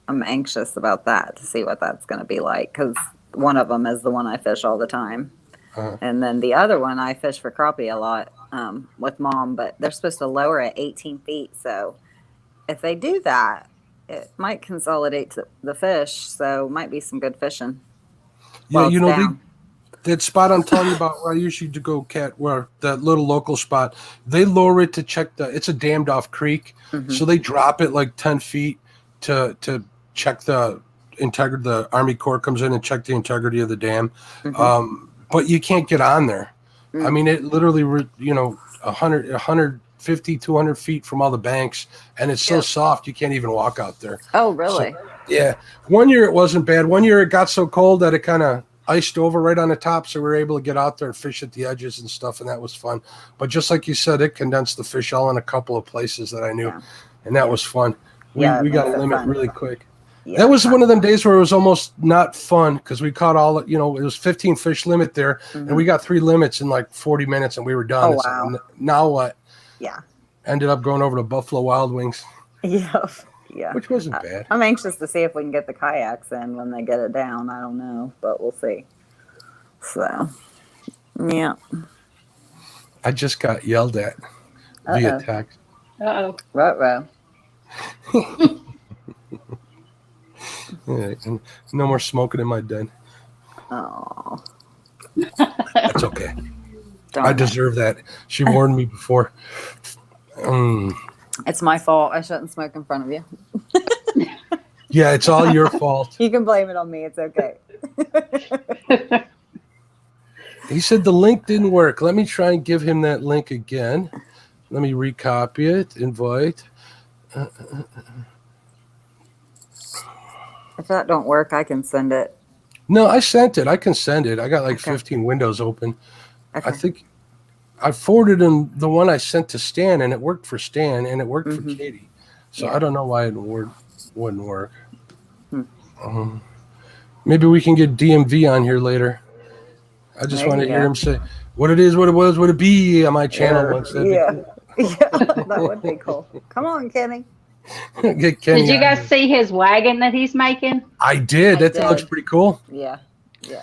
anxious about that to see what that's going to be like because one of them is the one I fish all the time, and then the other one I fish for crappie a lot with Mom, but they're supposed to lower it 18 feet. So if they do that, it might consolidate the fish, so might be some good fishing. Yeah, you know. That spot I'm telling you about where I usually to go where that little local spot, they lower it to check it's a dammed off creek. Mm-hmm. So they drop it like 10 feet to check the integrity. The Army Corps comes in and check the integrity of the dam. Mm-hmm. But you can't get on there. Mm-hmm. I mean, it literally, 150, 200 feet from all the banks. And it's so soft, you can't even walk out there. Oh, really? So, yeah. One year it wasn't bad. One year it got so cold that it kind of iced over right on the top, so we were able to get out there and fish at the edges and stuff, and that was fun. But just like you said, it condensed the fish all in a couple of places that I knew, and that was fun. We got a limit really quick. Yeah, that was one of them days where it was almost not fun because we caught all, it was 15 fish limit there, and we got 3 limits in like 40 minutes, and we were done. Oh, wow. Now what? Yeah. Ended up going over to Buffalo Wild Wings. Yeah. Yeah. Which wasn't bad. I'm anxious to see if we can get the kayaks in when they get it down. I don't know, but we'll see. So, yeah. I just got yelled at via text. Uh-oh. Ruh-roh. Yeah, no more smoking in my den. Oh. That's okay. I deserve that. She warned me before. It's my fault. I shouldn't smoke in front of you. Yeah, it's all your fault. You can blame it on me. It's okay. He said the link didn't work. Let me try and give him that link again. Let me recopy it. Invite. If that don't work, I can send it. No, I sent it. I can send it. I got like Okay. 15 windows open. Okay. I think I forwarded him the one I sent to Stan, and it worked for Stan, and it worked for Katie. So Yeah. I don't know why it wouldn't work. Hmm. Maybe we can get DMV on here later. I just There want to you hear go. him say what it is, what it was, what it be on my channel once. That'd be Yeah. cool. Yeah, that would be cool. Come on, Kenny. Get Kenny Did you on guys here. see his wagon that he's making? I did. I That thing looks did. pretty cool. Yeah. Yeah.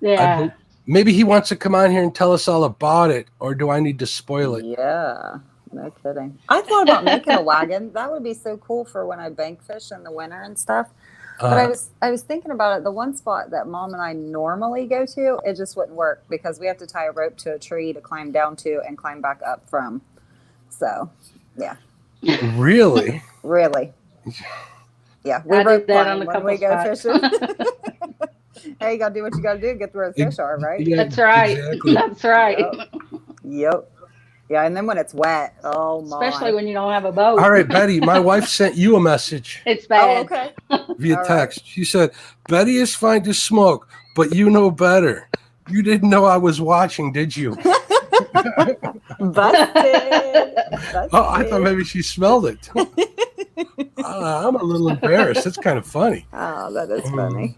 Yeah. Maybe he wants to come on here and tell us all about it, or do I need to spoil it? Yeah. No kidding. I thought about making a wagon. That would be so cool for when I bank fish in the winter and stuff. But I was thinking about it. The one spot that Mom and I normally go to, it just wouldn't work because we have to tie a rope to a tree to climb down to and climb back up from. So, yeah, Really? really, yeah. We I did rope that on climb a when we couple go spots. fishing. Hey, you gotta do what you gotta do. Get to where the fish are, right? Yeah, That's right. exactly. That's right. Yep. Yeah, and then when it's wet, oh my. Especially when you don't have a boat. All right, Betty, my wife sent you a message It's Oh, bad. okay. via All right. text. She said, Betty is fine to smoke, but you know better. You didn't know I was watching, did you? Busted. Oh, I thought maybe she smelled it. I'm a little embarrassed. It's kind of funny. Oh, that is funny.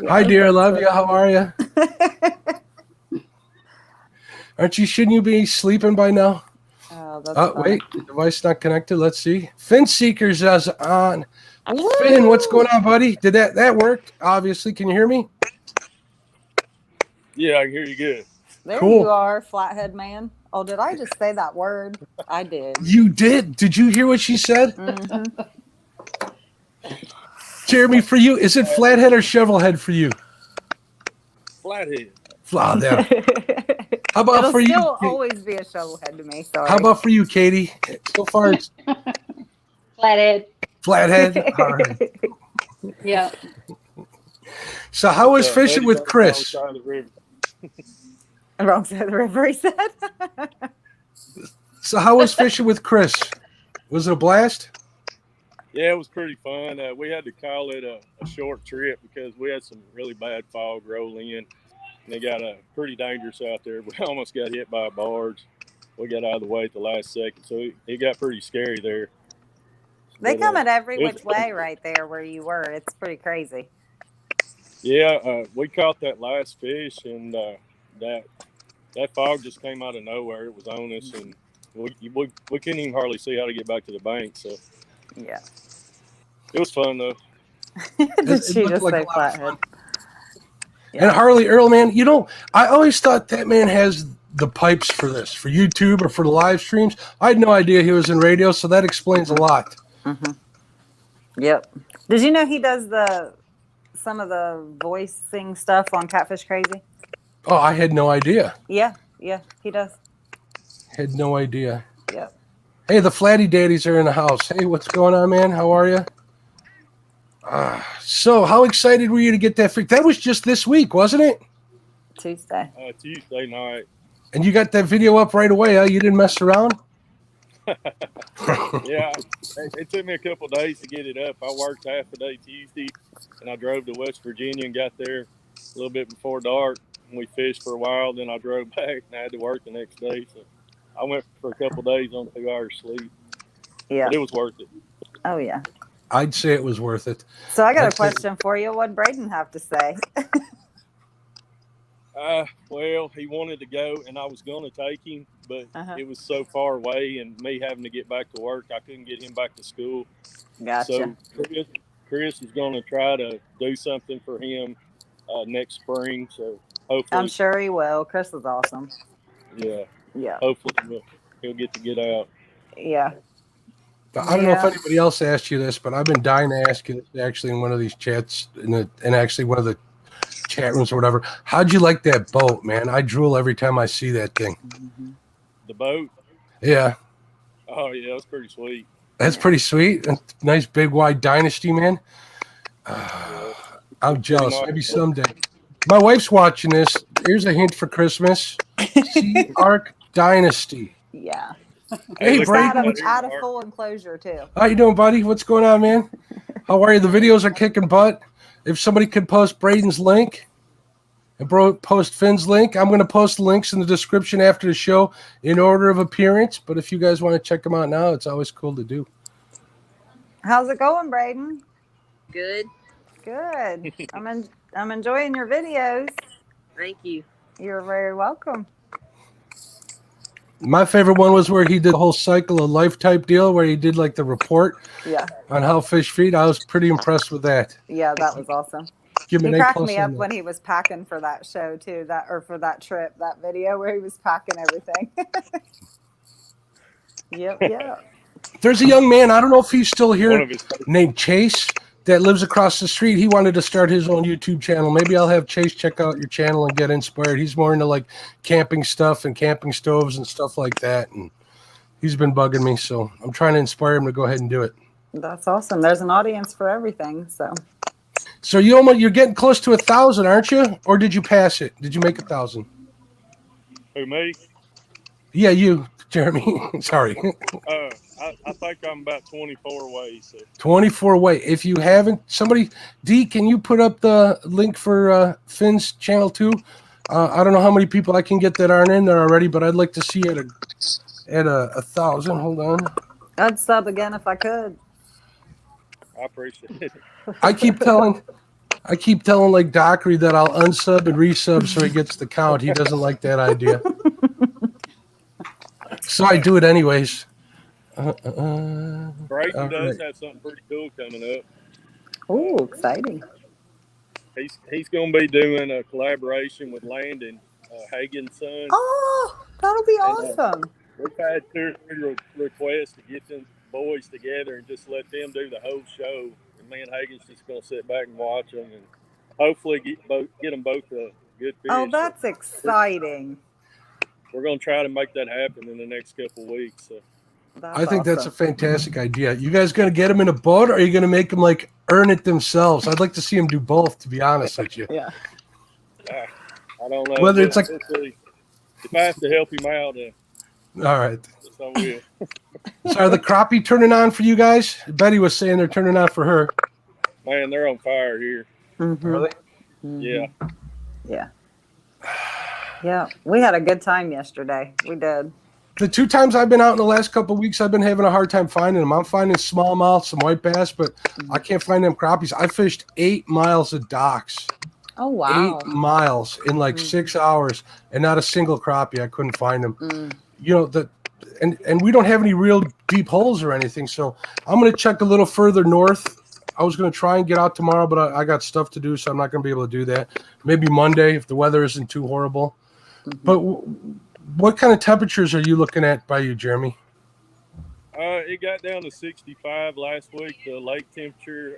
Hi, dear. I love you. funny. How are you? Shouldn't you be sleeping by now? Oh, that's Oh, funny. wait. The device not connected. Let's see. Fin Seekers is on. Finn, what's going on, buddy? Did that work? Obviously. Can you hear me? Yeah, I can hear you good. There Cool. you are, flathead man. Oh, did I just say that word? I did. You did. Did you hear what she said? Mm-hmm. Jeremy, for you, is it flathead or shovelhead for you? Flathead. Oh, there. How about It'll for you? still always be a shovelhead to me. Sorry. How about for you, Katie? So far, it's Flathead. flathead. All right. Yeah. So, how was Yeah, fishing Betty's with on the Chris? wrong side of the river. Wrong side of the river, he said. So, how was fishing with Chris? Was it a blast? Yeah, it was pretty fun. We had to call it a short trip because we had some really bad fog roll in. And it got pretty dangerous out there. We almost got hit by a barge. We got out of the way at the last second. So it got pretty scary there. They But, come at every it was which way right there where you were. It's pretty crazy. Yeah, we caught that last fish, and that fog just came out of nowhere. It was on us, and we couldn't even hardly see how to get back to the bank. So Yeah. it was fun, though. Did It she looked just like say a lot of flathead? And Harley Earl, man, I always thought that man has the pipes for this, for YouTube or for the live streams. I had no idea he was in radio, so that explains a lot. Mm-hmm. Yep. Did you know he does some of the voicing stuff on Catfish Crazy? Oh, I had no idea. Yeah, he does. Had no idea. Yep. Hey, the Flatty Daddies are in the house. Hey, what's going on, man? How are you? So, how excited were you to get that fix? That was just this week, wasn't it? Tuesday. Tuesday night. And you got that video up right away, huh? You didn't mess around? Yeah, it took me a couple of days to get it up. I worked half a day Tuesday, and I drove to West Virginia and got there a little bit before dark. And we fished for a while. Then I drove back, and I had to work the next day. So I went for a couple of days on 2 hours sleep. Yeah. But it was worth it. Oh, yeah. I'd say it was worth it. So I got That's a question for you. What'd Braden have to say? Well, he wanted to go, and I was going to take him, but Uh-huh. it was so far away, and me having to get back to work, I couldn't get him back to school. Gotcha. So Chris is going to try to do something for him next spring. So hopefully, I'm sure he will. Chris is awesome. yeah, Yeah. hopefully he'll get to get out. Yeah. I don't know if Yeah. anybody else asked you this, but I've been dying to ask you this actually in one of these chats, and actually one of the chat rooms or whatever. How'd you like that boat, man? I drool every time I see that thing. The boat, Yeah. oh yeah, it was pretty sweet. That's pretty sweet. Nice big wide dynasty, man. I'm jealous. Maybe someday. My wife's watching this. Here's a hint for Christmas. Sea Arc Dynasty. Yeah. Hey, look Braden. Add a full enclosure too. How you doing, buddy? What's going on, man? How are you? The videos are kicking butt. If somebody could post Braden's link and post Finn's link, I'm going to post the links in the description after the show in order of appearance. But if you guys want to check them out now, it's always cool to do. How's it going, Braden? Good. Good. I'm enjoying your videos. Thank you. You're very welcome. My favorite one was where he did the whole cycle of life type deal where he did like the report on how fish feed. I was pretty impressed with that. Yeah, that was awesome. Give He me cracked me up when he was packing for that show too, for that trip, that video where he was packing everything. Yep. There's a young man, I don't know if he's still here, named Chase, that lives across the street. He wanted to start his own YouTube channel. Maybe I'll have Chase check out your channel and get inspired. He's more into like camping stuff and camping stoves and stuff like that. And he's been bugging me, so I'm trying to inspire him to go ahead and do it. That's awesome. There's an audience for everything. So you're getting close to 1,000, aren't you? Or did you pass it? Did you make 1,000? Who, me? Yeah, you, Jeremy. Sorry. I think I'm about 24 away. So. 24 away. If you haven't, somebody, D, can you put up the link for Finn's channel too? I don't know how many people I can get that aren't in there already, but I'd like to see it at 1,000. Hold on. I'd sub again if I could. I appreciate it. I keep telling like Dockery that I'll unsub and resub so he gets the count. He doesn't like that idea. So I do it anyways. Brayton does have something pretty cool coming up. Oh, exciting. He's going to be doing a collaboration with Landon, Hagen's son. Oh, that'll be awesome. We've had 2 or 3 requests to get them boys together and just let them do the whole show. And me and Hagen's just going to sit back and watch them and hopefully get them both a good fish. Oh, that's exciting. We're going to try to make that happen in the next couple of weeks. So. I think that's a fantastic idea. You guys going to get them in a boat, or are you going to make them like earn it themselves? I'd like to see them do both, to be honest with you. Yeah. I don't know. Whether it's like, if I have to help him out, all right. I will. So are the crappie turning on for you guys? Betty was saying they're turning on for her. Man, they're on fire here. Mm-hmm. Really? Mm-hmm. Yeah. Yeah. We had a good time yesterday. We did. The 2 times I've been out in the last couple of weeks, I've been having a hard time finding them. I'm finding smallmouth, some white bass, but I can't find them crappies. I fished 8 miles of docks. Oh, wow. 8 miles in like 6 hours, and not a single crappie. I couldn't find them. You know, and we don't have any real deep holes or anything, so I'm going to check a little further north. I was going to try and get out tomorrow, but I got stuff to do, so I'm not going to be able to do that. Maybe Monday if the weather isn't too horrible. But what kind of temperatures are you looking at by you, Jeremy? It got down to 65 last week. The lake temperature,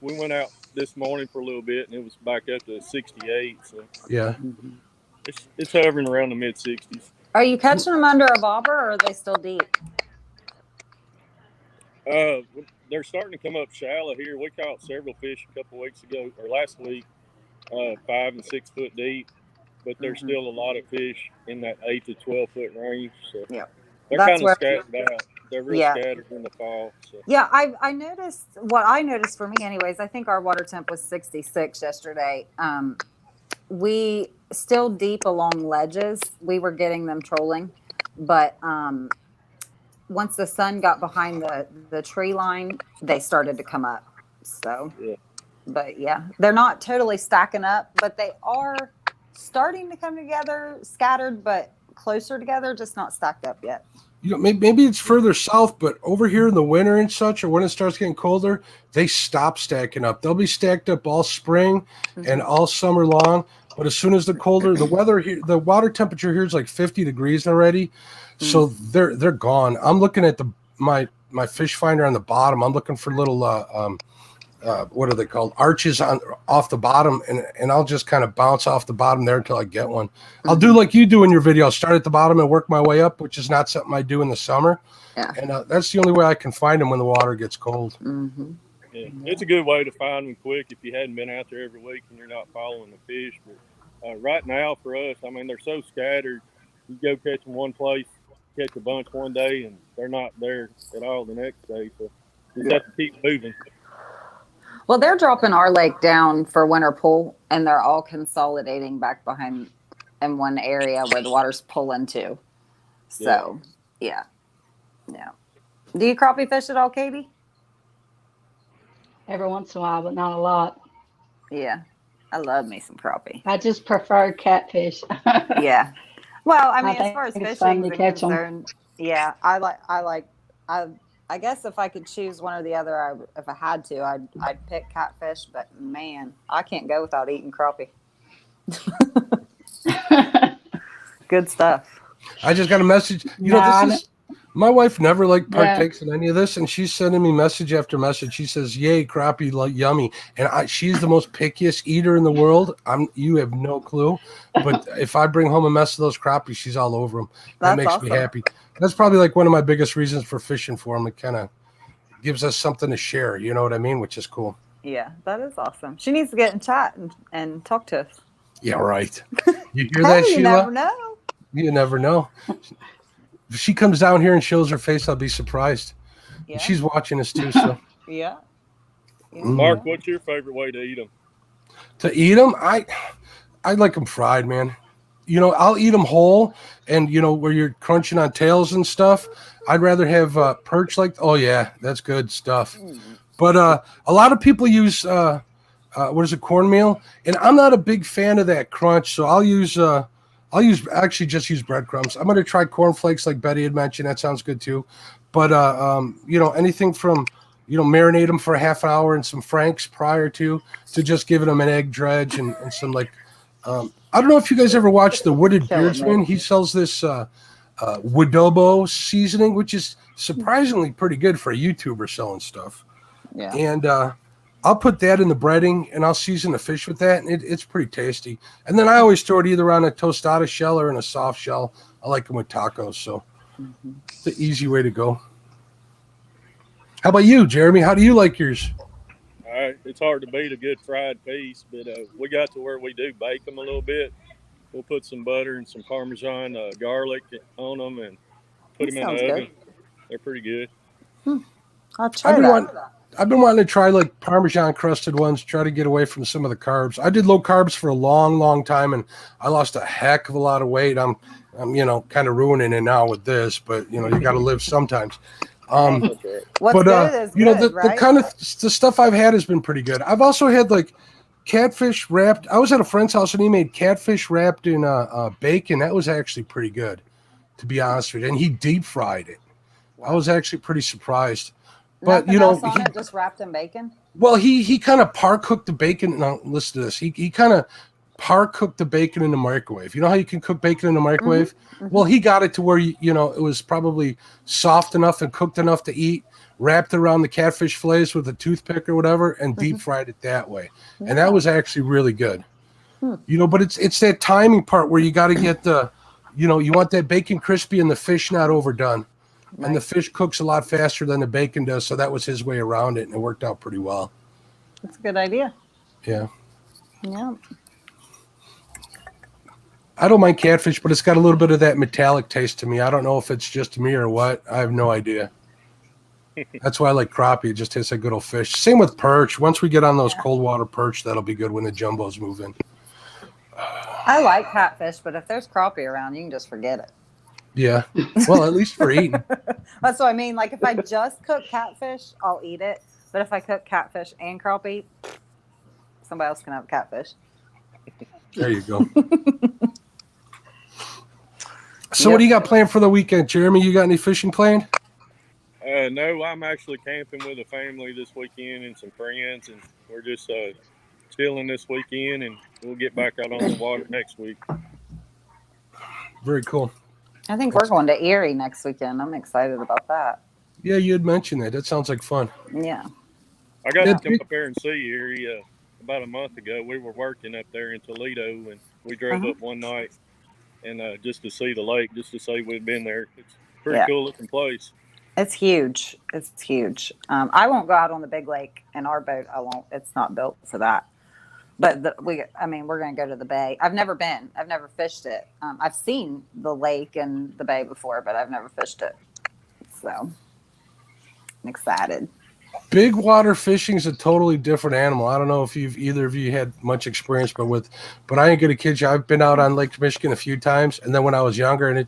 we went out this morning for a little bit, and it was back up to 68. So yeah, it's hovering around the mid 60s. Are you catching them under a bobber, or are they still deep? They're starting to come up shallow here. We caught several fish a couple weeks ago or last week, 5 and 6 foot deep, but there's still a lot of fish in that 8 to 12 foot range. So yeah, they're kind of scattered out. They're real scattered in the fall. So. Yeah, I noticed what I noticed for me, anyways. I think our water temp was 66 yesterday. We still deep along ledges. We were getting them trolling, but once the sun got behind the tree line, they started to come up. So, but yeah, they're not totally stacking up, but they are starting to come together, scattered, but closer together, just not stacked up yet. You know, maybe it's further south, but over here in the winter and such, or when it starts getting colder, they stop stacking up. They'll be stacked up all spring and all summer long. But as soon as the weather here, the water temperature here is like 50 degrees already, so they're gone. I'm looking at my fish finder on the bottom. I'm looking for little what are they called? Arches off the bottom, and I'll just kind of bounce off the bottom there until I get one. I'll do like you do in your video. I'll start at the bottom and work my way up, which is not something I do in the summer. Yeah. And that's the only way I can find them when the water gets cold. Mm-hmm. Yeah, it's a good way to find them quick if you hadn't been out there every week and you're not following the fish. But right now for us, I mean, they're so scattered. You go catch them one place, catch a bunch one day, and they're not there at all the next day. So you just have to keep moving. Well, they're dropping our lake down for winter pool, and they're all consolidating back behind in one area where the water's pulling to. So, yeah. Do you crappie fish at all, Katie? Every once in a while, but not a lot. Yeah, I love me some crappie. I just prefer catfish. Yeah. Well, I mean, I as far as think it's fun fishing to is catch 'em. concerned, yeah, I guess if I could choose one or the other, if I had to, I'd pick catfish. But man, I can't go without eating crappie. Good stuff. I just got a message. My wife never partakes in any of this, and she's sending me message after message. She says, "Yay, crappie, yummy!" And she's the most pickiest eater in the world. You have no clue, but if I bring home a mess of those crappies, she's all over them. That makes me happy. That's probably like one of my biggest reasons for fishing for them. It kind of gives us something to share. You know what I mean? Which is cool. Yeah, that is awesome. She needs to get in chat and talk to us. Yeah, right. You hear that, Sheila? You never know. You never know. If she comes down here and shows her face, I'll be surprised. Yeah. She's watching us too, so. Yeah. Mark, what's your favorite way to eat them? To eat them, I like them fried, man. I'll eat them whole, and where you're crunching on tails and stuff. I'd rather have perch oh yeah, that's good stuff. But a lot of people use cornmeal, and I'm not a big fan of that crunch, so I'll use just use breadcrumbs. I'm going to try cornflakes like Betty had mentioned. That sounds good too. But, anything from, marinate them for a half hour in some Franks prior to just giving them an egg dredge and some I don't know if you guys ever watched the Wooded Beardsman. He sells this Woodobo seasoning, which is surprisingly pretty good for a YouTuber selling stuff. Yeah. And I'll put that in the breading, and I'll season the fish with that, and it's pretty tasty. And then I always throw it either on a tostada shell or in a soft shell. I like them with tacos, so it's the easy way to go. How about you, Jeremy? How do you like yours? It's hard to beat a good fried piece, but we got to where we do bake them a little bit. We'll put some butter and some Parmesan garlic on them and put them in the oven. They're pretty good. I'll try that. I've been wanting to try Parmesan crusted ones, try to get away from some of the carbs. I did low carbs for a long, long time, and I lost a heck of a lot of weight. I'm kind of ruining it now with this, but you got to live sometimes. What's good is good, right? The kind of the stuff I've had has been pretty good. I've also had catfish wrapped. I was at a friend's house and he made catfish wrapped in bacon. That was actually pretty good, to be honest with you. And he deep fried it. Wow. I was actually pretty surprised. But Nothing else on it, just wrapped in bacon. Well, he kind of par cooked the bacon. Now listen to this. He kind of par cooked the bacon in the microwave. You know how you can cook bacon in the microwave? Mm-hmm. Well, he got it to where it was probably soft enough and cooked enough to eat. Wrapped around the catfish fillets with a toothpick or whatever, and deep fried it that way. Yeah. And that was actually really good. But it's that timing part where you got to get you want that bacon crispy and the fish not overdone. Right. And the fish cooks a lot faster than the bacon does, so that was his way around it, and it worked out pretty well. That's a good idea. Yeah. Yeah. I don't mind catfish, but it's got a little bit of that metallic taste to me. I don't know if it's just me or what. I have no idea. That's why I like crappie. It just tastes like good old fish. Same with perch. Once we get on those cold water perch, that'll be good when the jumbos move in. I like catfish, but if there's crappie around, you can just forget it. Yeah. Well, at least for eating. That's what I mean. If I just cook catfish, I'll eat it. But if I cook catfish and crappie, somebody else can have catfish. There you go. So what do you got planned for the weekend, Jeremy? You got any fishing planned? No, I'm actually camping with a family this weekend and some friends, and we're just chilling this weekend, and we'll get back out on the water next week. Very cool. I think we're going to Erie next weekend. I'm excited about that. Yeah, you had mentioned that. That sounds like fun. Yeah. I got Yeah, to come up there and see you about a month ago. We were working up there in Toledo, and we drove up one night and just to see the lake, just to say we'd been there. It's a pretty cool looking place. It's huge. It's huge. I won't go out on the big lake in our boat. I won't. It's not built for that. But we're going to go to the bay. I've never been. I've never fished it. I've seen the lake and the bay before, but I've never fished it. So I'm excited. Big water fishing is a totally different animal. I don't know if either of you had much experience, but I ain't gonna kid you. I've been out on Lake Michigan a few times, and then when I was younger, and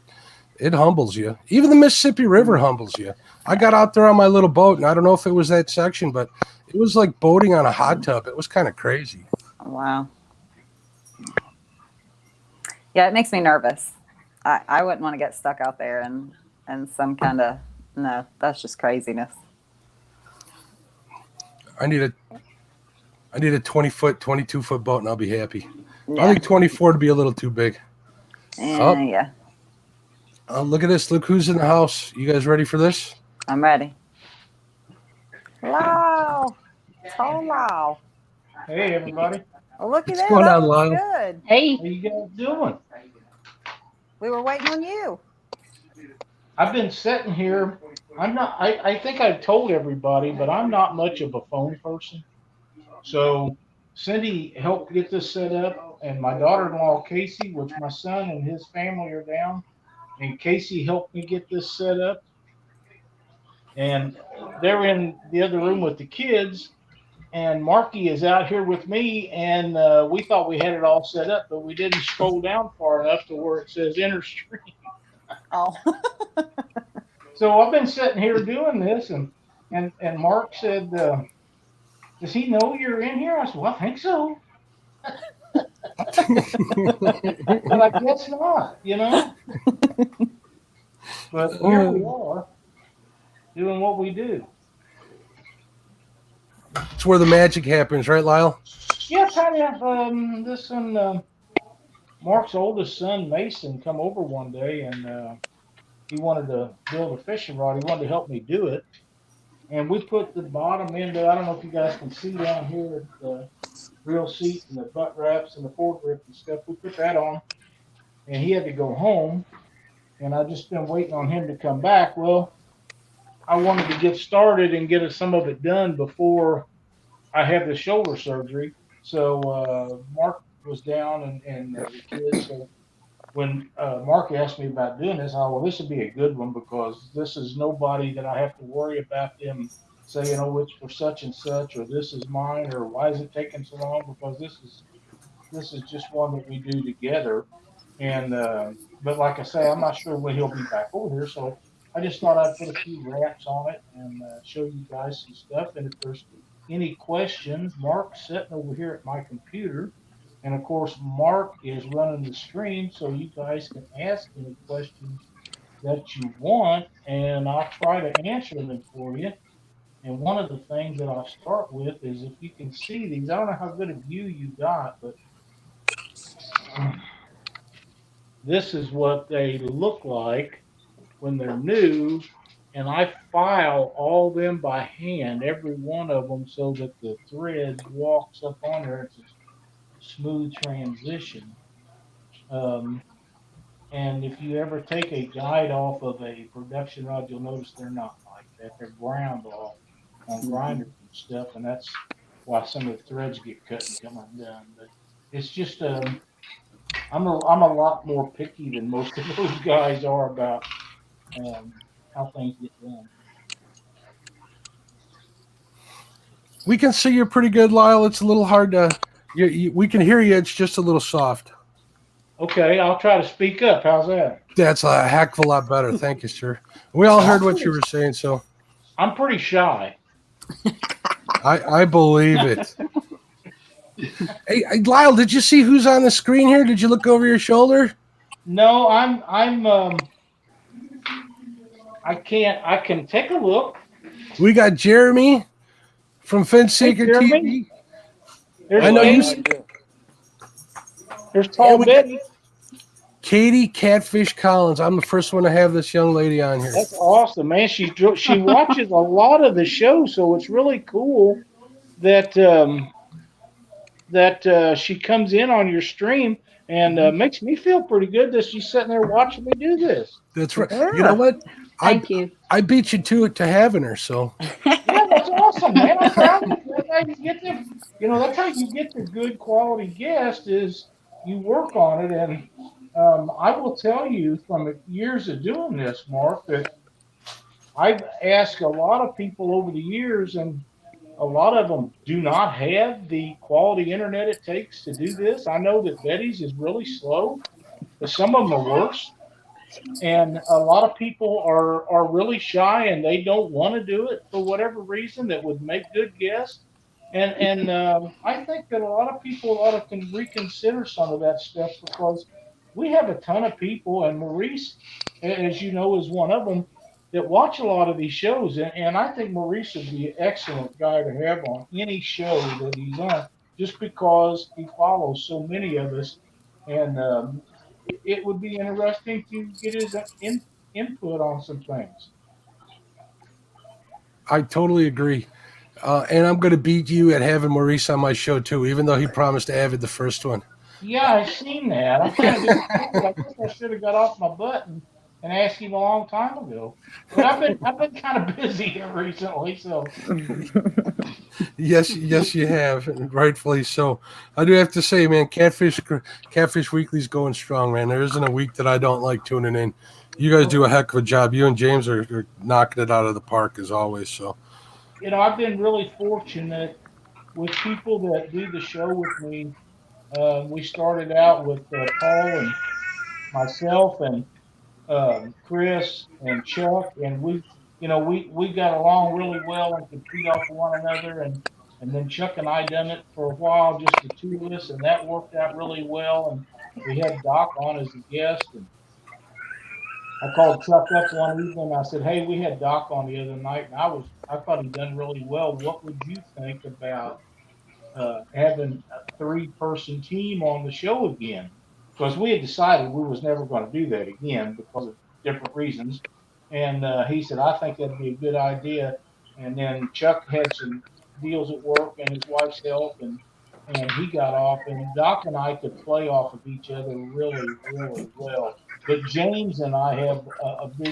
it humbles you. Even the Mississippi River humbles you. I got out there on my little boat, and I don't know if it was that section, but it was like boating on a hot tub. It was kind of crazy. Wow. Yeah, it makes me nervous. I wouldn't want to get stuck out there and some kind of no. That's just craziness. I need a 20-foot, 22-foot boat, and I'll be happy. Yeah. I think 24 to be a little too big. Yeah. Oh, look at this. Look who's in the house. You guys ready for this? I'm ready. Lyle. Oh, Lyle. Hey, everybody. Oh, look at What's that. going That on, looks Lyle? good. Hey, How you guys doing? We were waiting on you. I've been sitting here. I think I've told everybody, but I'm not much of a phone person. So Cindy helped get this set up, and my daughter-in-law, Casey, which my son and his family are down, and Casey helped me get this set up. And they're in the other room with the kids, and Marky is out here with me, and we thought we had it all set up, but we didn't scroll down far enough to where it says enter stream. Oh. So I've been sitting here doing this, and Mark said, does he know you're in here? I said, well, I think so. But I guess not, you know? But here we are, doing what we do. It's where the magic happens, right, Lyle? Yeah, kind of. This one, Mark's oldest son, Mason, come over one day, and he wanted to build a fishing rod. He wanted to help me do it. And we put the bottom end, I don't know if you guys can see down here, the reel seat and the butt wraps and the forward grip and stuff. We put that on, and he had to go home. And I've just been waiting on him to come back. Well, I wanted to get started and get some of it done before I had the shoulder surgery. So Mark was down and the kids. So when Mark asked me about doing this, I thought, well, this would be a good one because this is nobody that I have to worry about them saying, oh, it's for such and such, or this is mine, or why is it taking so long? Because this is just one that we do together. And but like I say, I'm not sure when he'll be back over here, so I just thought I'd put a few wraps on it and show you guys some stuff. And if there's any questions, Mark's sitting over here at my computer. And of course, Mark is running the stream, so you guys can ask any questions that you want, and I'll try to answer them for you. And one of the things that I'll start with is if you can see these, I don't know how good a view you got, but this is what they look like when they're new. And I file all them by hand, every one of them, so that the thread walks up on there. It's a smooth transition. And if you ever take a guide off of a production rod, you'll notice they're not like that. They're ground off on grinders and stuff, and that's why some of the threads get cut and come undone. But it's just I'm a lot more picky than most of those guys are about how things get done. We can see you pretty good, Lyle. It's a little hard to. We can hear you. It's just a little soft. Okay, I'll try to speak up. How's that? That's a heck of a lot better. Thank you, sir. We all heard what you were saying, so. I'm pretty shy. I believe it. Hey, Lyle, did you see who's on the screen here? Did you look over your shoulder? No, I can take a look. We got Jeremy from FinSeeker Hey, Jeremy. TV. There's I know you. There's Tall we Betty. Katie Catfish Collins. I'm the first one to have this young lady on here. That's awesome, man. She watches a lot of the show, so it's really cool that she comes in on your stream and makes me feel pretty good that she's sitting there watching me do this. That's right. Yeah. You know what? Thank you. I beat you to it to having her. So Yeah, that's awesome, man. I'm proud of you. That's how you get them. That's how you get the good quality guest is you work on it. And I will tell you from years of doing this, Mark, that I've asked a lot of people over the years, and a lot of them do not have the quality internet it takes to do this. I know that Betty's is really slow, but some of them are worse. And a lot of people are really shy and they don't want to do it for whatever reason that would make good guests. And I think that a lot of people ought to reconsider some of that stuff because we have a ton of people, and Maurice, as you know, is one of them that watch a lot of these shows. And I think Maurice would be an excellent guy to have on any show that he's on, just because he follows so many of us. And it would be interesting to get his input on some things. I totally agree. And I'm going to beat you at having Maurice on my show too, even though he promised Avid the first one. Yeah, I've seen that. I'm kind of disappointed. I guess I should have got off my butt and asked him a long time ago. But I've been kind of busy here recently, so. Yes, you have, and rightfully so. I do have to say, man, Catfish Weekly's going strong, man. There isn't a week that I don't like tuning in. You guys do a heck of a job. You and James are knocking it out of the park as always. So, I've been really fortunate with people that do the show with me. We started out with Paul and myself and Chris and Chuck, and we got along really well and could feed off of one another, and then Chuck and I done it for a while, just the two of us, and that worked out really well. And we had Doc on as a guest, and I called Chuck up one evening. I said, "Hey, we had Doc on the other night, and I thought he done really well. What would you think about having a three-person team on the show again?" Because we had decided we was never going to do that again because of different reasons. And he said, "I think that'd be a good idea." And then Chuck had some deals at work and his wife's health, and he got off. And Doc and I could play off of each other really, really well. But James and I have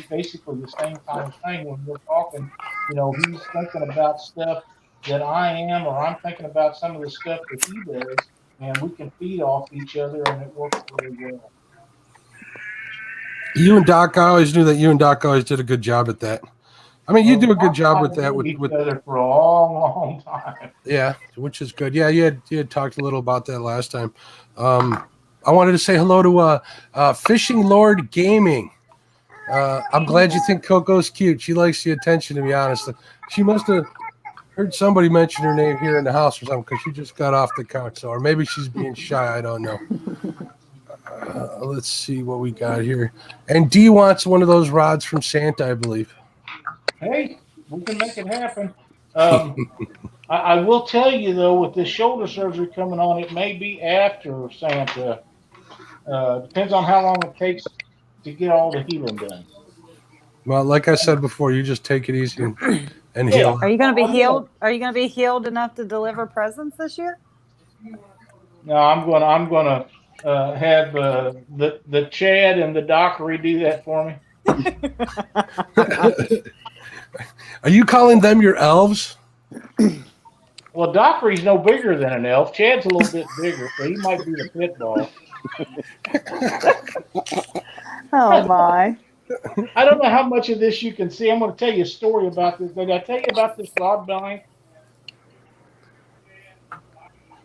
basically the same kind of thing when we're talking. He's thinking about stuff that I am, or I'm thinking about some of the stuff that he does, and we can feed off each other, and it works really well. you and Doc, I always knew that you and Doc always did a good job at that. I mean, you do a good job with that. With each other for a long, long time. Yeah, which is good. Yeah, you had talked a little about that last time. I wanted to say hello to Fishing Lord Gaming. I'm glad you think Coco's cute. She likes the attention, to be honest. She must have heard somebody mention her name here in the house or something because she just got off the couch. Or maybe she's being shy. I don't know. Let's see what we got here. And Dee wants one of those rods from Santa, I believe. Hey, we can make it happen. I will tell you, though, with this shoulder surgery coming on, it may be after Santa. Depends on how long it takes to get all the healing done. Well, like I said before, you just take it easy and heal. Are you going to be healed? Are you going to be healed enough to deliver presents this year? No, I'm gonna have the Chad and the Doc redo that for me. Are you calling them your elves? Well, Dockery's no bigger than an elf. Chad's a little bit bigger, so he might be the pit ball. Oh my! I don't know how much of this you can see. I'm going to tell you a story about this. Did I tell you about this rod blank?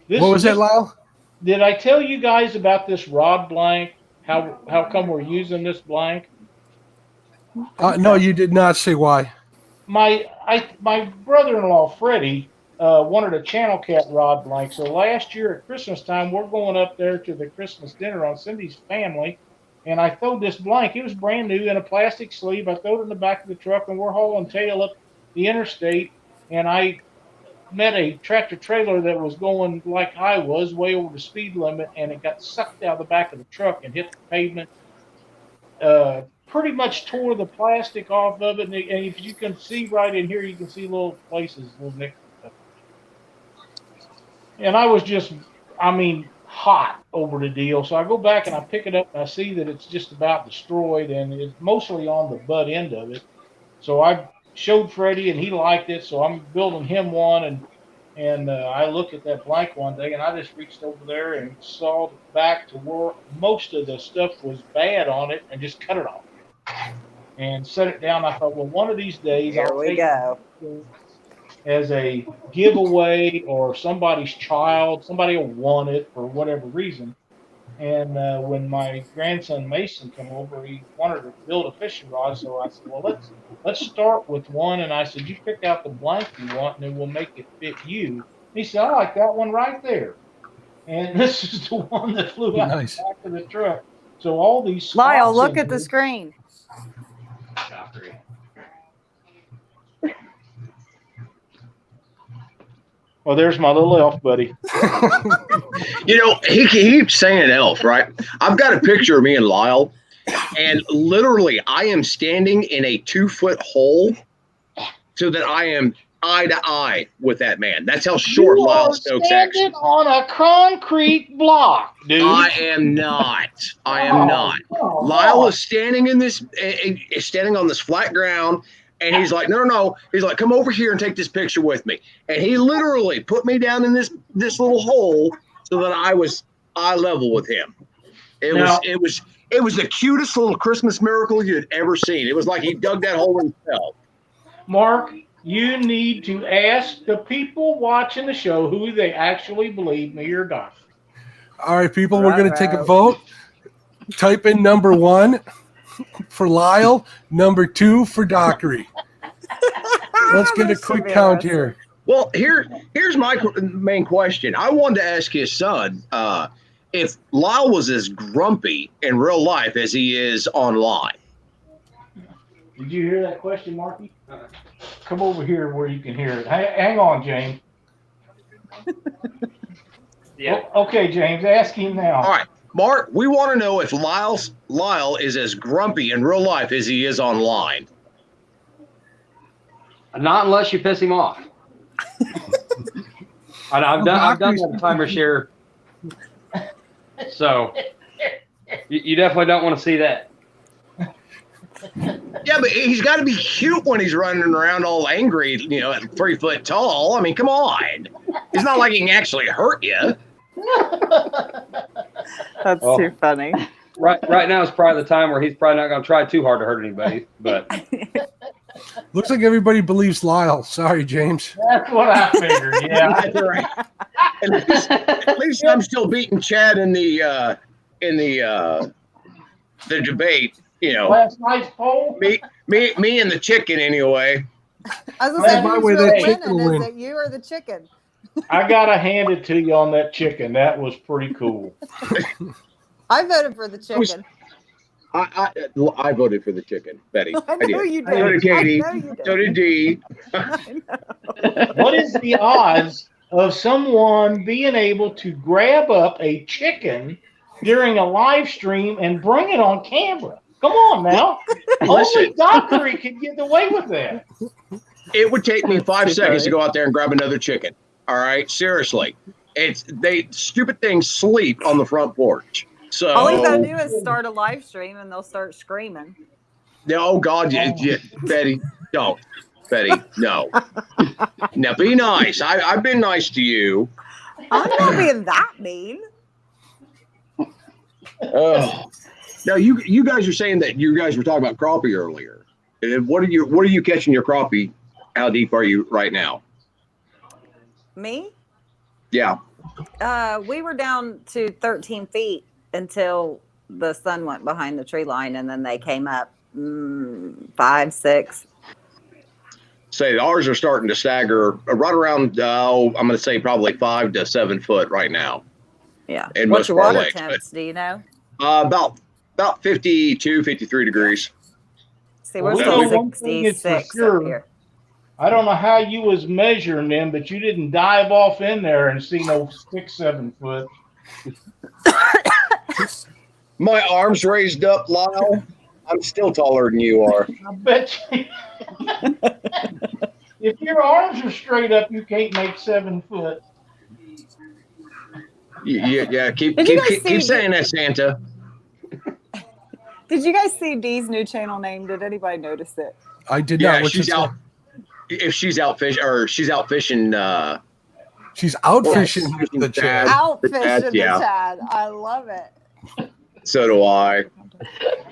What was that, Lyle? Did I tell you guys about this rod blank? How come we're using this blank? No, you did not say why. My brother-in-law Freddie wanted a channel cat rod blank. So last year at Christmas time, we're going up there to the Christmas dinner on Cindy's family, and I throwed this blank. It was brand new in a plastic sleeve. I threw it in the back of the truck, and we're hauling tail up the interstate, and I met a tractor trailer that was going like I was, way over the speed limit, and it got sucked out of the back of the truck and hit the pavement. Pretty much tore the plastic off of it, and if you can see right in here, you can see little places, little nicks. And I was just, I mean, hot over the deal. So I go back and I pick it up and I see that it's just about destroyed and it's mostly on the butt end of it. So I showed Freddie and he liked it. So I'm building him one and I look at that blank one day and I just reached over there and sawed back to where most of the stuff was bad on it and just cut it off and set it down. I thought, well, one of these days Here I'll we take go. it as a giveaway or somebody's child, somebody will want it for whatever reason. And when my grandson Mason came over, he wanted to build a fishing rod. So I said, well, let's start with one. And I said, you pick out the blank you want, and then we'll make it fit you. And he said, I like that one right there. And this is the one that flew out Nice. the back of the truck. So all these Lyle, spots look in at the here- screen. Well, there's my little elf buddy. You know, he keeps saying elf, right? I've got a picture of me and Lyle, and literally I am standing in a 2-foot hole so that I am eye to eye with that man. That's how short You Lyle are Stokes standing actually. on a concrete block, dude. I am not. I am not. Oh, Lyle is standing in this, is standing on this flat ground, and he's like, no. He's like, come over here and take this picture with me. And he literally put me down in this little hole so that I was eye level with him. It was the cutest little Christmas miracle you had ever seen. It was like he dug that hole himself. Mark, you need to ask the people watching the show who they actually believe, me or Doc. All right, people, we're going to take a vote. Type in number 1 for Lyle, number 2 for Dockery. Let's get a quick count here. Well, here's my main question. I wanted to ask his son if Lyle was as grumpy in real life as he is online. Did you hear that question, Marky? Come over here where you can hear it. Hang on, James. Yeah. Okay, James, ask him now. All right, Mark, we want to know if Lyle is as grumpy in real life as he is online. Not unless you piss him off. I've done that timer share. So you definitely don't want to see that. Yeah, but he's got to be cute when he's running around all angry, at 3 foot tall. I mean, come on. It's not like he can actually hurt you. That's too funny. Right now is probably the time where he's probably not going to try too hard to hurt anybody. But Looks like everybody believes Lyle. Sorry, James. That's what I figured. Yeah. That's right. At least I'm still beating Chad in the debate. Last night's poll. Me and the chicken anyway. I was going to say, That's my who's way that really chicken winning? win. Is it you or the chicken? I gotta hand it to you on that chicken. That was pretty cool. I voted for the chicken. I voted for the chicken, Betty. I know did. you So did did. Katie. I know you did. So did Dee. What is the odds of someone being able to grab up a chicken during a live stream and bring it on camera? Come on now. Only Dockery can get away with that. It would take me 5 seconds to go out there and grab another chicken. All right, seriously. Stupid things sleep on the front porch. So All you gotta do is start a live stream and they'll start screaming. Oh God, yeah, Betty, don't. Betty, no. Now be nice. I've been nice to you. I'm not being that mean. Oh. Now you guys are saying that you guys were talking about crappie earlier. What are you catching your crappie? How deep are you right now? Me? Yeah. We were down to 13 feet until the sun went behind the tree line, and then they came up 5, 6. Say ours are starting to stagger right around. I'm going to say probably 5 to 7 foot right now. Yeah. In What's most your of our water lakes, temps? Do you know? About 52, 53 degrees. See, we're Well, still one thing is for 66 sure. up here. I don't know how you was measuring them, but you didn't dive off in there and see no 6, 7 foot. My arms raised up, Lyle. I'm still taller than you are. I bet you. If your arms are straight up, you can't make 7 foot. Yeah. Keep Did you guys see- saying that, Santa. Did you guys see Dee's new channel name? Did anybody notice it? I did Yeah, not. What's she's it out. say? If she's out fishing, or she's out fishing. She's out fishing Yes. with the Chad. Out The fishing Chad, the yeah. Chad. I love it. So do I.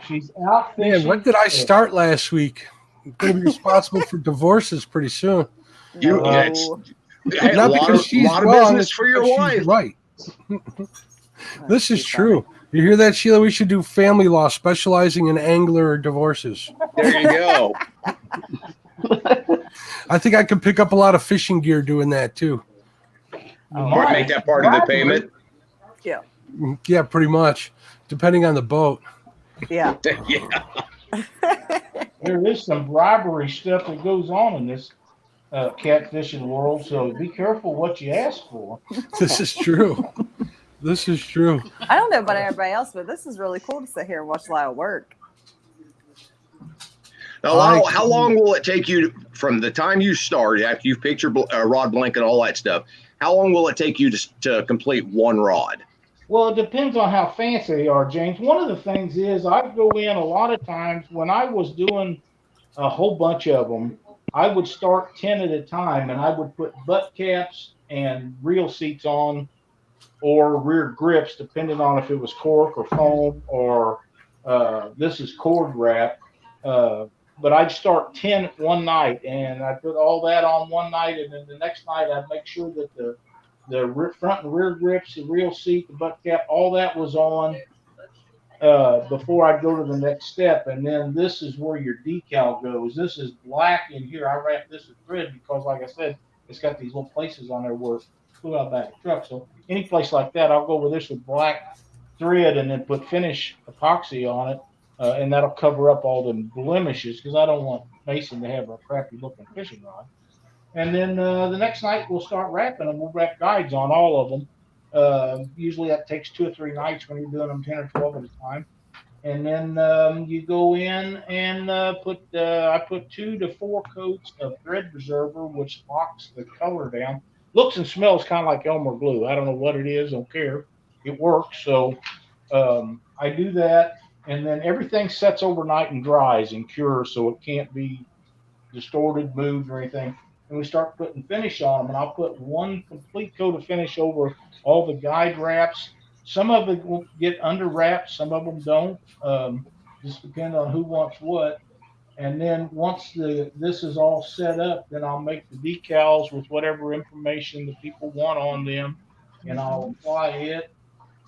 She's out Man, fishing. when did I start last week? I'm going to be responsible for divorces pretty soon. You, No. it's, hey, Not a lot because of, she's lot of wrong, business it's for your because wife. she's right. This is Too true. You hear that, Sheila? We should do family law specializing in angler divorces. There you go. I think I could pick up a lot of fishing gear doing that too. Might make that part of the payment. Yeah. Yeah, pretty much. Depending on the boat. Yeah. Yeah. There is some bribery stuff that goes on in this catfishing world, so be careful what you ask for. This is true. This is true. I don't know about everybody else, but this is really cool to sit here and watch Lyle work. Now, Lyle, how long will it take you from the time you start, after you've picked your rod blanket and all that stuff? How long will it take you to complete one rod? Well, it depends on how fancy they are, James. One of the things is I go in a lot of times when I was doing a whole bunch of them, I would start 10 at a time, and I would put butt caps and reel seats on, or rear grips, depending on if it was cork or foam or this is cord wrap. But I'd start 10 one night, and I'd put all that on one night, and then the next night I'd make sure that the front and rear grips, the reel seat, the butt cap, all that was on before I'd go to the next step. And then this is where your decal goes. This is black in here. I wrap this with thread because, like I said, it's got these little places on there where it's flew out back of the truck. So any place like that, I'll go with this with black thread and then put finish epoxy on it. And that'll cover up all the blemishes because I don't want Mason to have a crappy looking fishing rod. And then the next night we'll start wrapping them. We'll wrap guides on all of them. Usually that takes 2 or 3 nights when you're doing them 10 or 12 at a time. And then you go in and I put 2 to 4 coats of thread preserver, which locks the color down. Looks and smells kind of like Elmer glue. I don't know what it is. Don't care. It works. So I do that. And then everything sets overnight and dries and cures, so it can't be distorted, moved, or anything. And we start putting finish on them. And I'll put 1 complete coat of finish over all the guide wraps. Some of it will get under wraps, some of them don't. Just depends on who wants what. And then once this is all set up, then I'll make the decals with whatever information the people want on them, and I'll apply it.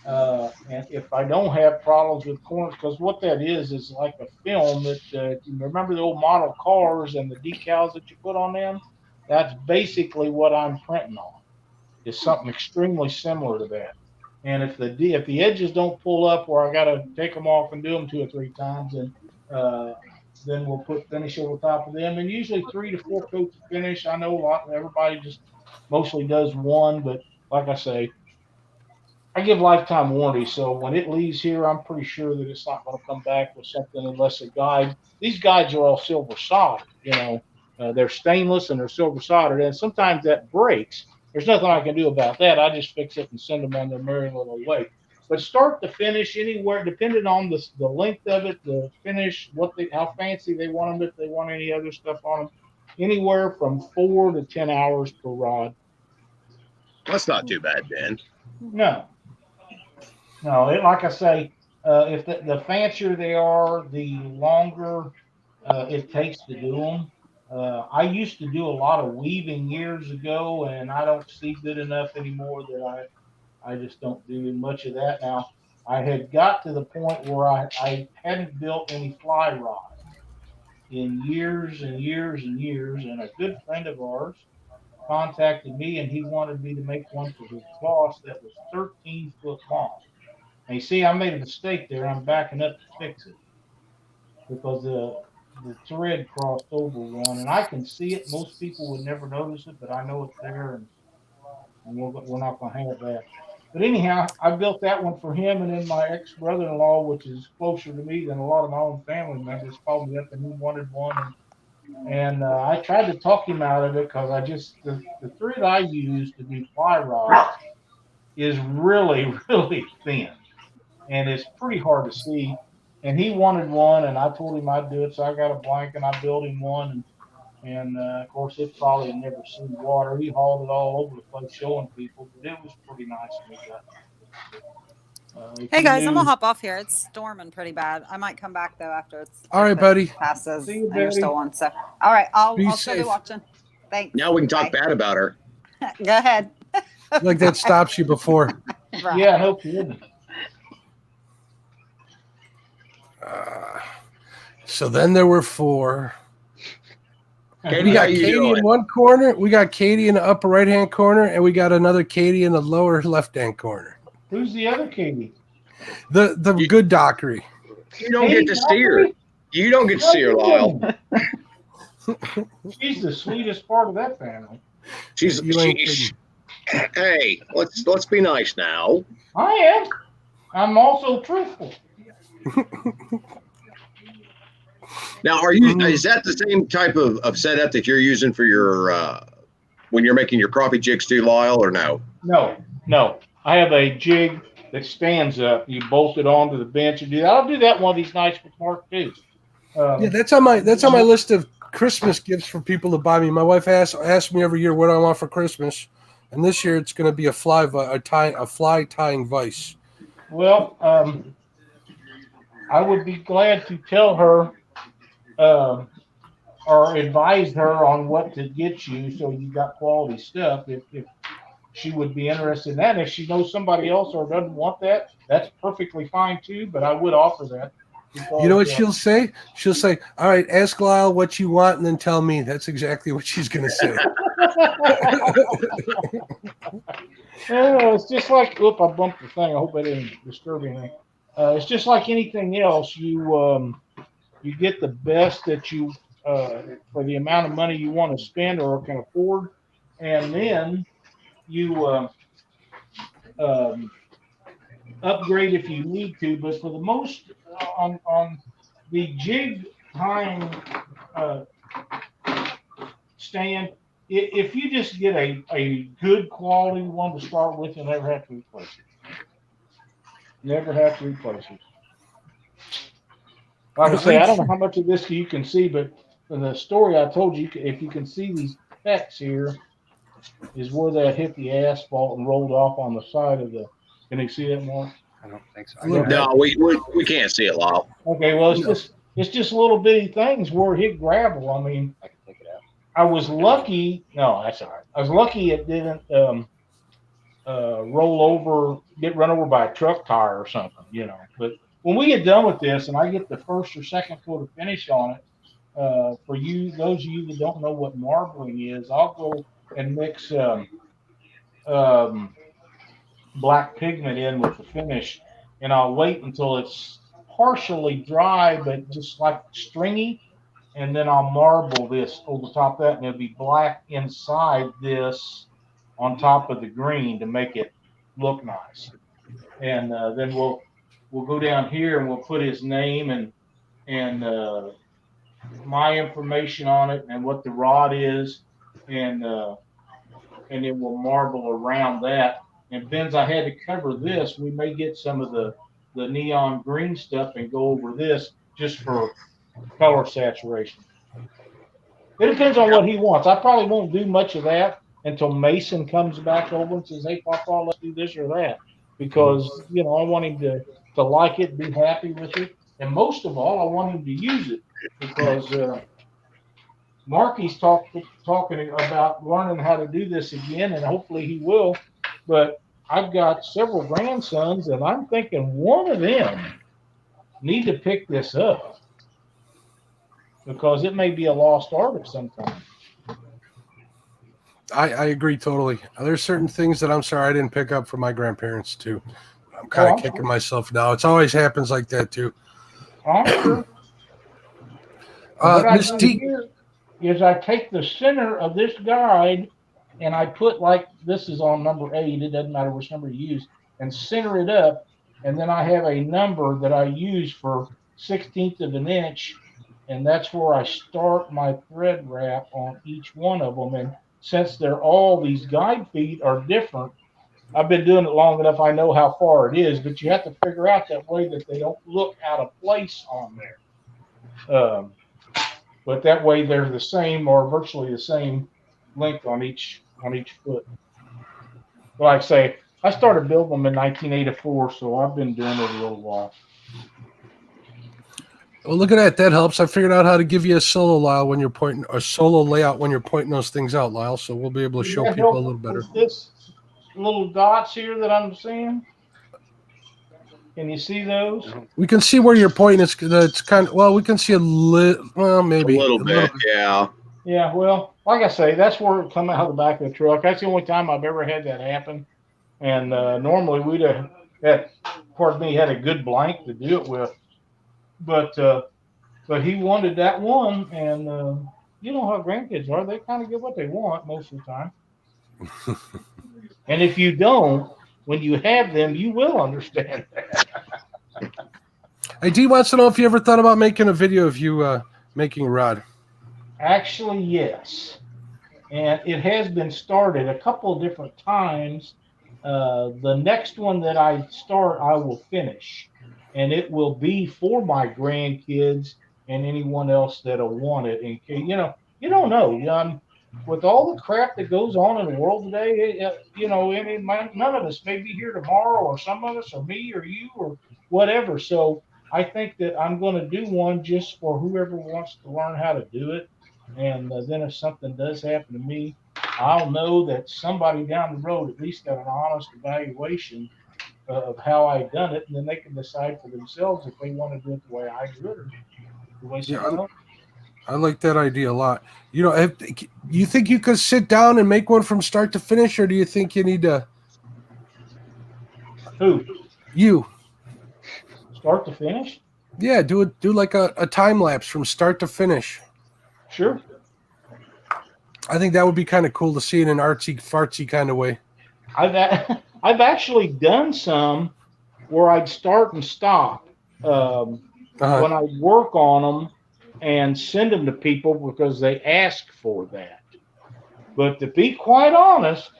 And if I don't have problems with corners, because what that is like a film that you remember the old model cars and the decals that you put on them. That's basically what I'm printing on. It's something extremely similar to that. And if the edges don't pull up where I got to take them off and do them 2 or 3 times, and then we'll put finish over top of them. And usually 3 to 4 coats of finish. I know everybody just mostly does 1, but like I say, I give lifetime warranty, so when it leaves here, I'm pretty sure that it's not going to come back with something unless a guide. These guides are all silver soldered, they're stainless and they're silver soldered, and sometimes that breaks. There's nothing I can do about that. I just fix it and send them on their merry little way. But start to finish anywhere, depending on the length of it, the finish, how fancy they want them, if they want any other stuff on them, anywhere from 4 to 10 hours per rod. That's not too bad, Dan. No, like I say, if the fancier they are, the longer it takes to do them. I used to do a lot of weaving years ago, and I don't see good enough anymore that I just don't do much of that now. I had got to the point where I hadn't built any fly rods in years and years and years, and a good friend of ours contacted me, and he wanted me to make one for his boss that was 13 foot long. And you see, I made a mistake there. I'm backing up to fix it because the thread crossed over one, and I can see it. Most people would never notice it, but I know it's there, and we're not going to have that. But anyhow, I built that one for him, and then my ex-brother-in-law, which is closer to me than a lot of my own family members, called me up and he wanted one. And I tried to talk him out of it because the thread I use to do fly rods is really, really thin, and it's pretty hard to see. And he wanted one, and I told him I'd do it, so I got a blanket and I built him one. And of course, it probably had never seen water. He hauled it all over the place showing people, but it was pretty nice when he got it. Hey guys, I'm gonna hop off here. It's storming pretty bad. I might come back though after it's all right, buddy. passes See you, and you're Betty. still on. So, all right, I'll still safe. be watching. Thanks. Now we can talk Bye. bad about her. Go ahead. Like that stops you before. Right. Yeah, no kidding. So then there were 4. Katie, We how got you Katie doing? in one corner. We got Katie in the upper right-hand corner, and we got another Katie in the lower left-hand corner. Who's the other Katie? The good dockery. You don't get to see her. You don't get to see her, Lyle. She's the sweetest part of that family. She's You ain't kidding. hey, let's be nice now. I am. I'm also truthful. Now, are you? Is that the same type of setup that you're using for your when you're making your crappie jigs too, Lyle, or no? No. I have a jig that stands up. You bolt it onto the bench and do that. I'll do that one of these nights with Mark too. Yeah, that's on my list of Christmas gifts for people to buy me. My wife asks me every year what I want for Christmas, and this year it's going to be a fly tying vise. Well, I would be glad to tell her or advise her on what to get you so you got quality stuff if she would be interested in that. If she knows somebody else or doesn't want that, that's perfectly fine too, but I would offer that. Because, You know what she'll say? She'll say, all right, ask Lyle what you want and then tell me. That's exactly what she's going to say. It's just like, I bumped the thing. I hope I didn't disturb anything. It's just like anything else. You get the best that you for the amount of money you want to spend or can afford, and then you upgrade if you need to. But for the most on the jig tying stand, if you just get a good quality one to start with, you'll never have to replace it. Never have to replace it. Like I say, I don't know how much of this you can see, but in the story I told you, if you can see these specks here, is where that hit the asphalt and rolled off on the side of the. Can you see that more? I don't think so. No, we can't see it, Lyle. Okay, well it's just little bitty things where it hit gravel. I mean, I can take it out. I was lucky. No, that's all right. I was lucky it didn't get run over by a truck tire or something, But when we get done with this and I get the first or second coat of finish on it, for those of you that don't know what marbling is, I'll go and mix black pigment in with the finish, and I'll wait until it's partially dry but just like stringy, and then I'll marble this over top of that, and it'll be black inside this on top of the green to make it look nice. And then we'll go down here and we'll put his name and my information on it and what the rod is, and then we'll marble around that. And since I had to cover this, we may get some of the neon green stuff and go over this just for color saturation. It depends on what he wants. I probably won't do much of that until Mason comes back over and says, hey, Papa, let's do this or that. Because, I want him to like it, be happy with it. And most of all, I want him to use it because Marky's talking about learning how to do this again, and hopefully he will. But I've got several grandsons, and I'm thinking one of them need to pick this up because it may be a lost art at some time. I agree totally. There's certain things that I'm sorry I didn't pick up from my grandparents too. I'm kind of kicking myself now. It always happens like that too. Sure. What I do here is I take the center of this guide and I put, like, this is on number 8. It doesn't matter which number you use, and center it up. And then I have a number that I use for 1/16 of an inch, and that's where I start my thread wrap on each one of them. And since they're all, these guide feet are different, I've been doing it long enough. I know how far it is, but you have to figure out that way that they don't look out of place on there. But that way they're the same or virtually the same length on each foot. Like I say, I started building them in 1984, so I've been doing it a little while. Well, look at that. That helps. I figured out how to give you a solo Lyle when you're pointing, or solo layout when you're pointing those things out, Lyle. So we'll be able to show people a little better. This little dots here that I'm seeing. Can you see those? We can see where you're pointing. It's kind of, well, we can see a little, well, maybe a little bit. Yeah. Yeah, well, like I say, that's where it come out of the back of the truck. That's the only time I've ever had that happen. And normally we'd have had, pardon me, had a good blank to do it with. But he wanted that one, and you know how grandkids are. They kind of get what they want most of the time. And if you don't, when you have them, you will understand that. Hey, D wants to know if you ever thought about making a video of you making a rod. Actually, yes. And it has been started a couple of different times. The next one that I start, I will finish. And it will be for my grandkids and anyone else that'll want it. And, you know, you don't know. With all the crap that goes on in the world today, you know, none of us may be here tomorrow, or some of us, or me, or you, or whatever. So I think that I'm going to do one just for whoever wants to learn how to do it. And then if something does happen to me, I'll know that somebody down the road at least got an honest evaluation of how I done it, and then they can decide for themselves if they want to do it the way I do it or the way someone else. I like that idea a lot. You know, you think you could sit down and make one from start to finish, or do you think you need to? Who? You. Start to finish? Yeah, do like a time lapse from start to finish. Sure. I think that would be kind of cool to see in an artsy fartsy kind of way. I've actually done some where I'd start and stop when I work on them and send them to people because they ask for that. But to be quite honest,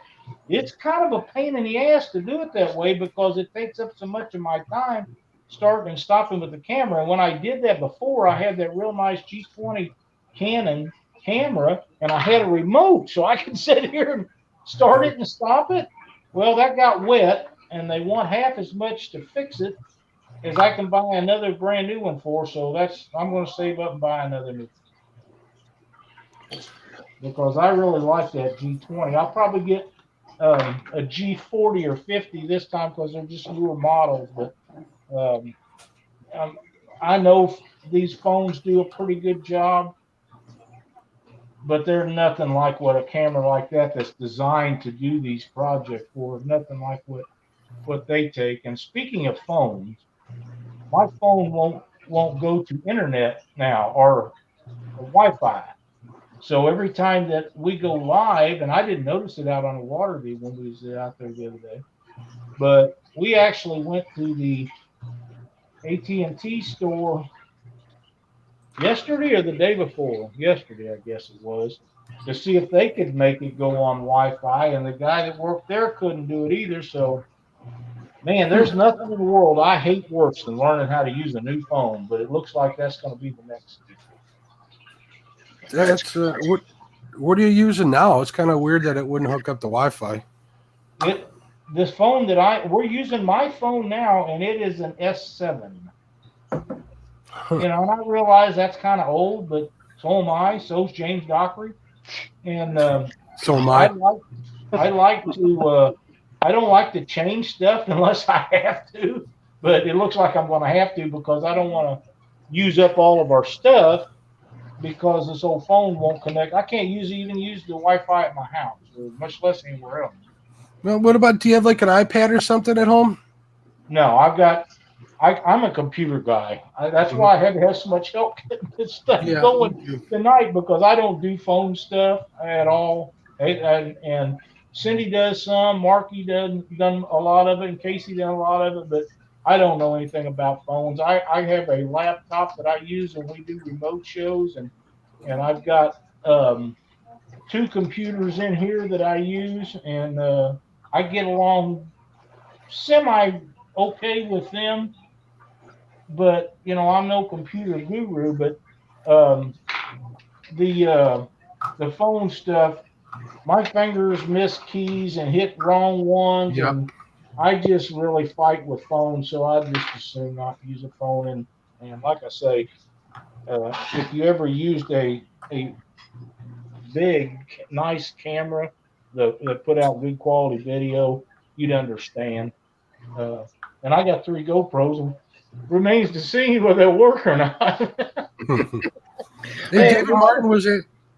it's kind of a pain in the ass to do it that way because it takes up so much of my time starting and stopping with the camera. And when I did that before, I had that real nice G20 Canon camera and I had a remote so I could sit here and start it and stop it. Well, that got wet and they want half as much to fix it as I can buy another brand new one for. So I'm going to save up and buy another new one because I really like that G20. I'll probably get a G40 or 50 this time because they're just newer models. But I know these phones do a pretty good job, but they're nothing like what a camera like that's designed to do these projects for. Nothing like what they take. And speaking of phones, my phone won't go to internet now or Wi-Fi. So every time that we go live, and I didn't notice it out on the water when we was out there the other day, but we actually went to the AT&T store yesterday or the day before. Yesterday, I guess it was, to see if they could make it go on Wi-Fi, and the guy that worked there couldn't do it either. So, man, there's nothing in the world I hate worse than learning how to use a new phone, but it looks like that's going to be the next. That's what are you using now? It's kind of weird that it wouldn't hook up to Wi-Fi. This phone that we're using my phone now, and it is an S7. You know, and I realize that's kind of old, but so am I. So's James Dockery, and so am I. I like to. I don't like to change stuff unless I have to, but it looks like I'm going to have to because I don't want to use up all of our stuff because this old phone won't connect. I can't even use the Wi-Fi at my house, or much less anywhere else. Well, what about, do you have like an iPad or something at home? No, I'm a computer guy. That's why I had to have so much help getting this stuff going tonight because I don't do phone stuff at all. And Cindy does some, Marky done a lot of it, and Casey done a lot of it, but I don't know anything about phones. I have a laptop that I use when we do remote shows, and I've got 2 computers in here that I use, and I get along semi okay with them, but I'm no computer guru. But um, the phone stuff, my fingers miss keys and hit wrong ones, Yep. and I just really fight with phones, so I just assume not use a phone. And like I say, if you ever used a big, nice camera that put out good quality video, you'd understand. Uh, and I got 3 GoPros, and remains to see whether they'll work or not. Hey,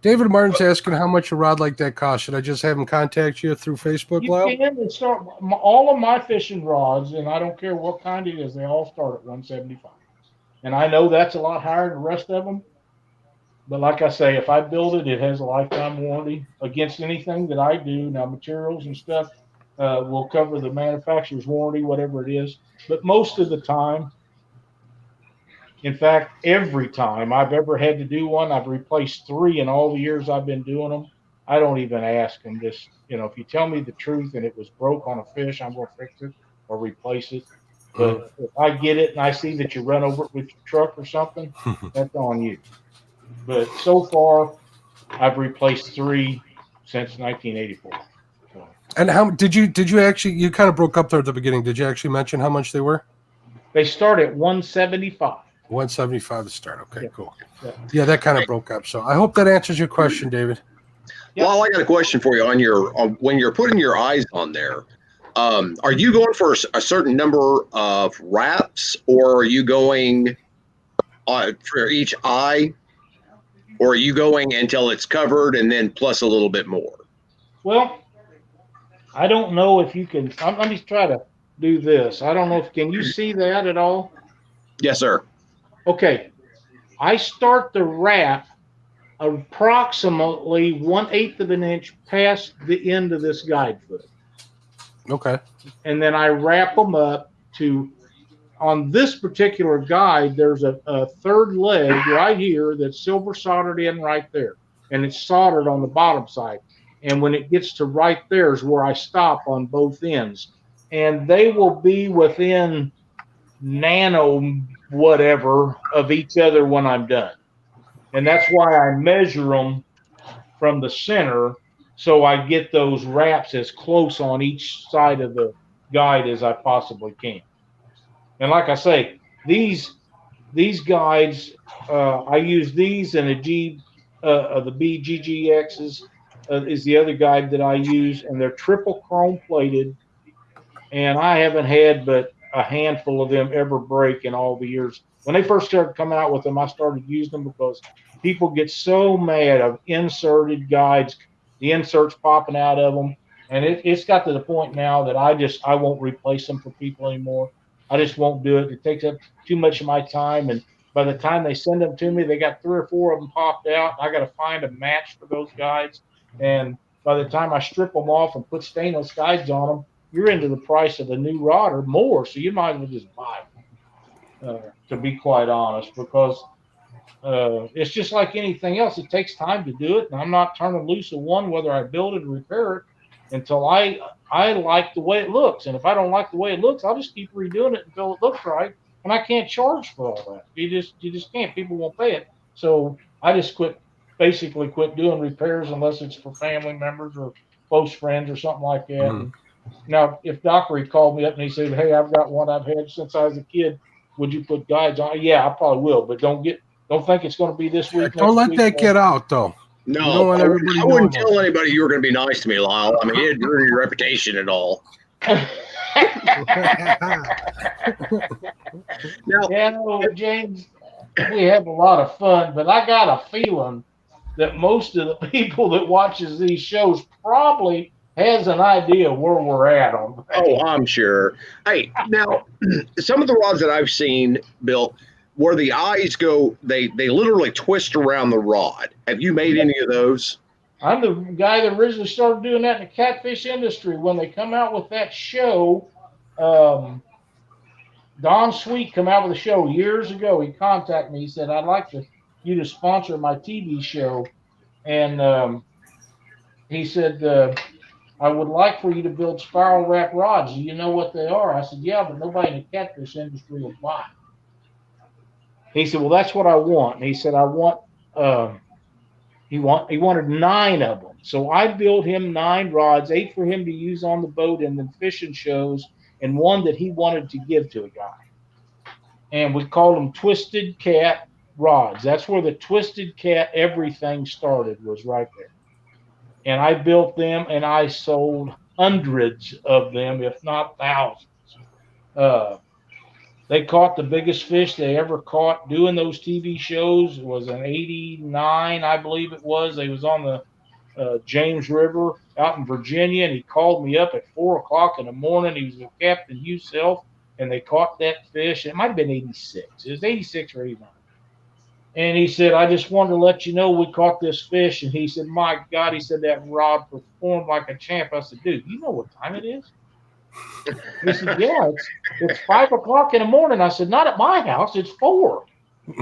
David Martin's asking how much a rod like that costs. Should I just have him contact you through Facebook, You Lyle? can start all of my fishing rods, and I don't care what kind it is. They all start at 175, and I know that's a lot higher than the rest of them. But like I say, if I build it, it has a lifetime warranty against anything that I do. Now, materials and stuff will cover the manufacturer's warranty, whatever it is. But most of the time, in fact, every time I've ever had to do one, I've replaced 3 in all the years I've been doing them. I don't even ask them. Just, if you tell me the truth and it was broke on a fish, I'm going to fix it or replace it. But if I get it and I see that you run over it with your truck or something, that's on you. But so far, I've replaced 3 since 1984. So. And how did you actually? You kind of broke up there at the beginning. Did you actually mention how much they were? They start at 175. 175 to start. Okay, cool. Yeah. Yeah, that kind of broke up. So I hope that answers your question, David. Yep. Well, I got a question for you on when you're putting your eyes on there. Are you going for a certain number of wraps, or are you going for each eye, or are you going until it's covered and then plus a little bit more? Well, I don't know if you can. Let me try to do this. I don't know if can you see that at all? Yes, sir. Okay, I start the wrap approximately 1/8 of an inch past the end of this guide foot. Okay. And then I wrap them up to, on this particular guide, there's a third leg right here that's silver soldered in right there. And it's soldered on the bottom side. And when it gets to right there is where I stop on both ends. And they will be within nano whatever of each other when I'm done. And that's why I measure them from the center, so I get those wraps as close on each side of the guide as I possibly can. And like I say, these guides, I use these, and the BGGXs is the other guide that I use, and they're triple chrome plated, and I haven't had but a handful of them ever break in all the years. When they first started coming out with them, I started using them because people get so mad of inserted guides, the inserts popping out of them. And it's got to the point now that I won't replace them for people anymore. I just won't do it. It takes up too much of my time. And by the time they send them to me, they got 3 or 4 of them popped out. I got to find a match for those guides. And by the time I strip them off and put stainless guides on them, you're into the price of a new rod or more. So you might as well just buy them, to be quite honest, because it's just like anything else. It takes time to do it. And I'm not turning loose of one, whether I build it or repair it, until I like the way it looks. And if I don't like the way it looks, I'll just keep redoing it until it looks right. And I can't charge for all that. You just can't. People won't pay it. So I just basically quit doing repairs unless it's for family members or close friends or something like that. Mm-hmm. Now, if Dockery called me up and he said, "Hey, I've got one I've had since I was a kid. Would you put guides on it?" Yeah, I probably will, but don't think it's going to be this week. Don't let that get out, though. No, I wouldn't tell anybody you were going to be nice to me, Lyle. I mean, it'd ruin your reputation and all. Now, James, we have a lot of fun, but I got a feeling that most of the people that watches these shows probably has an idea where we're at on that. Oh, I'm sure. Hey, now, some of the rods that I've seen, Bill, where the eyes go, they literally twist around the rod. Have you made any of those? I'm the guy that originally started doing that in the catfish industry. When they come out with that show, Don Sweet come out with a show years ago. He contacted me. He said, "I'd like you to sponsor my TV show." And he said, I would like for you to build spiral wrap rods. Do you know what they are? I said, yeah, but nobody in the catfish industry will buy. He said, well, that's what I want. And he said, I want, he wanted 9 of them. So I built him 9 rods, 8 for him to use on the boat and the fishing shows, and 1 that he wanted to give to a guy. And we called them Twisted Cat rods. That's where the Twisted Cat everything started, was right there. And I built them, and I sold hundreds of them, if not thousands. They caught the biggest fish they ever caught doing those TV shows. It was in '89, I believe it was. They was on the James River out in Virginia, and he called me up at 4 o'clock in the morning. He was with Captain Hugh, and they caught that fish. It might have been '86. It was '86 or '89. And he said, I just wanted to let you know we caught this fish. And he said, my God, he said, that rod performed like a champ. I said, dude, you know what time it is? He said, yeah, it's 5 o'clock in the morning. I said, not at my house. It's 4.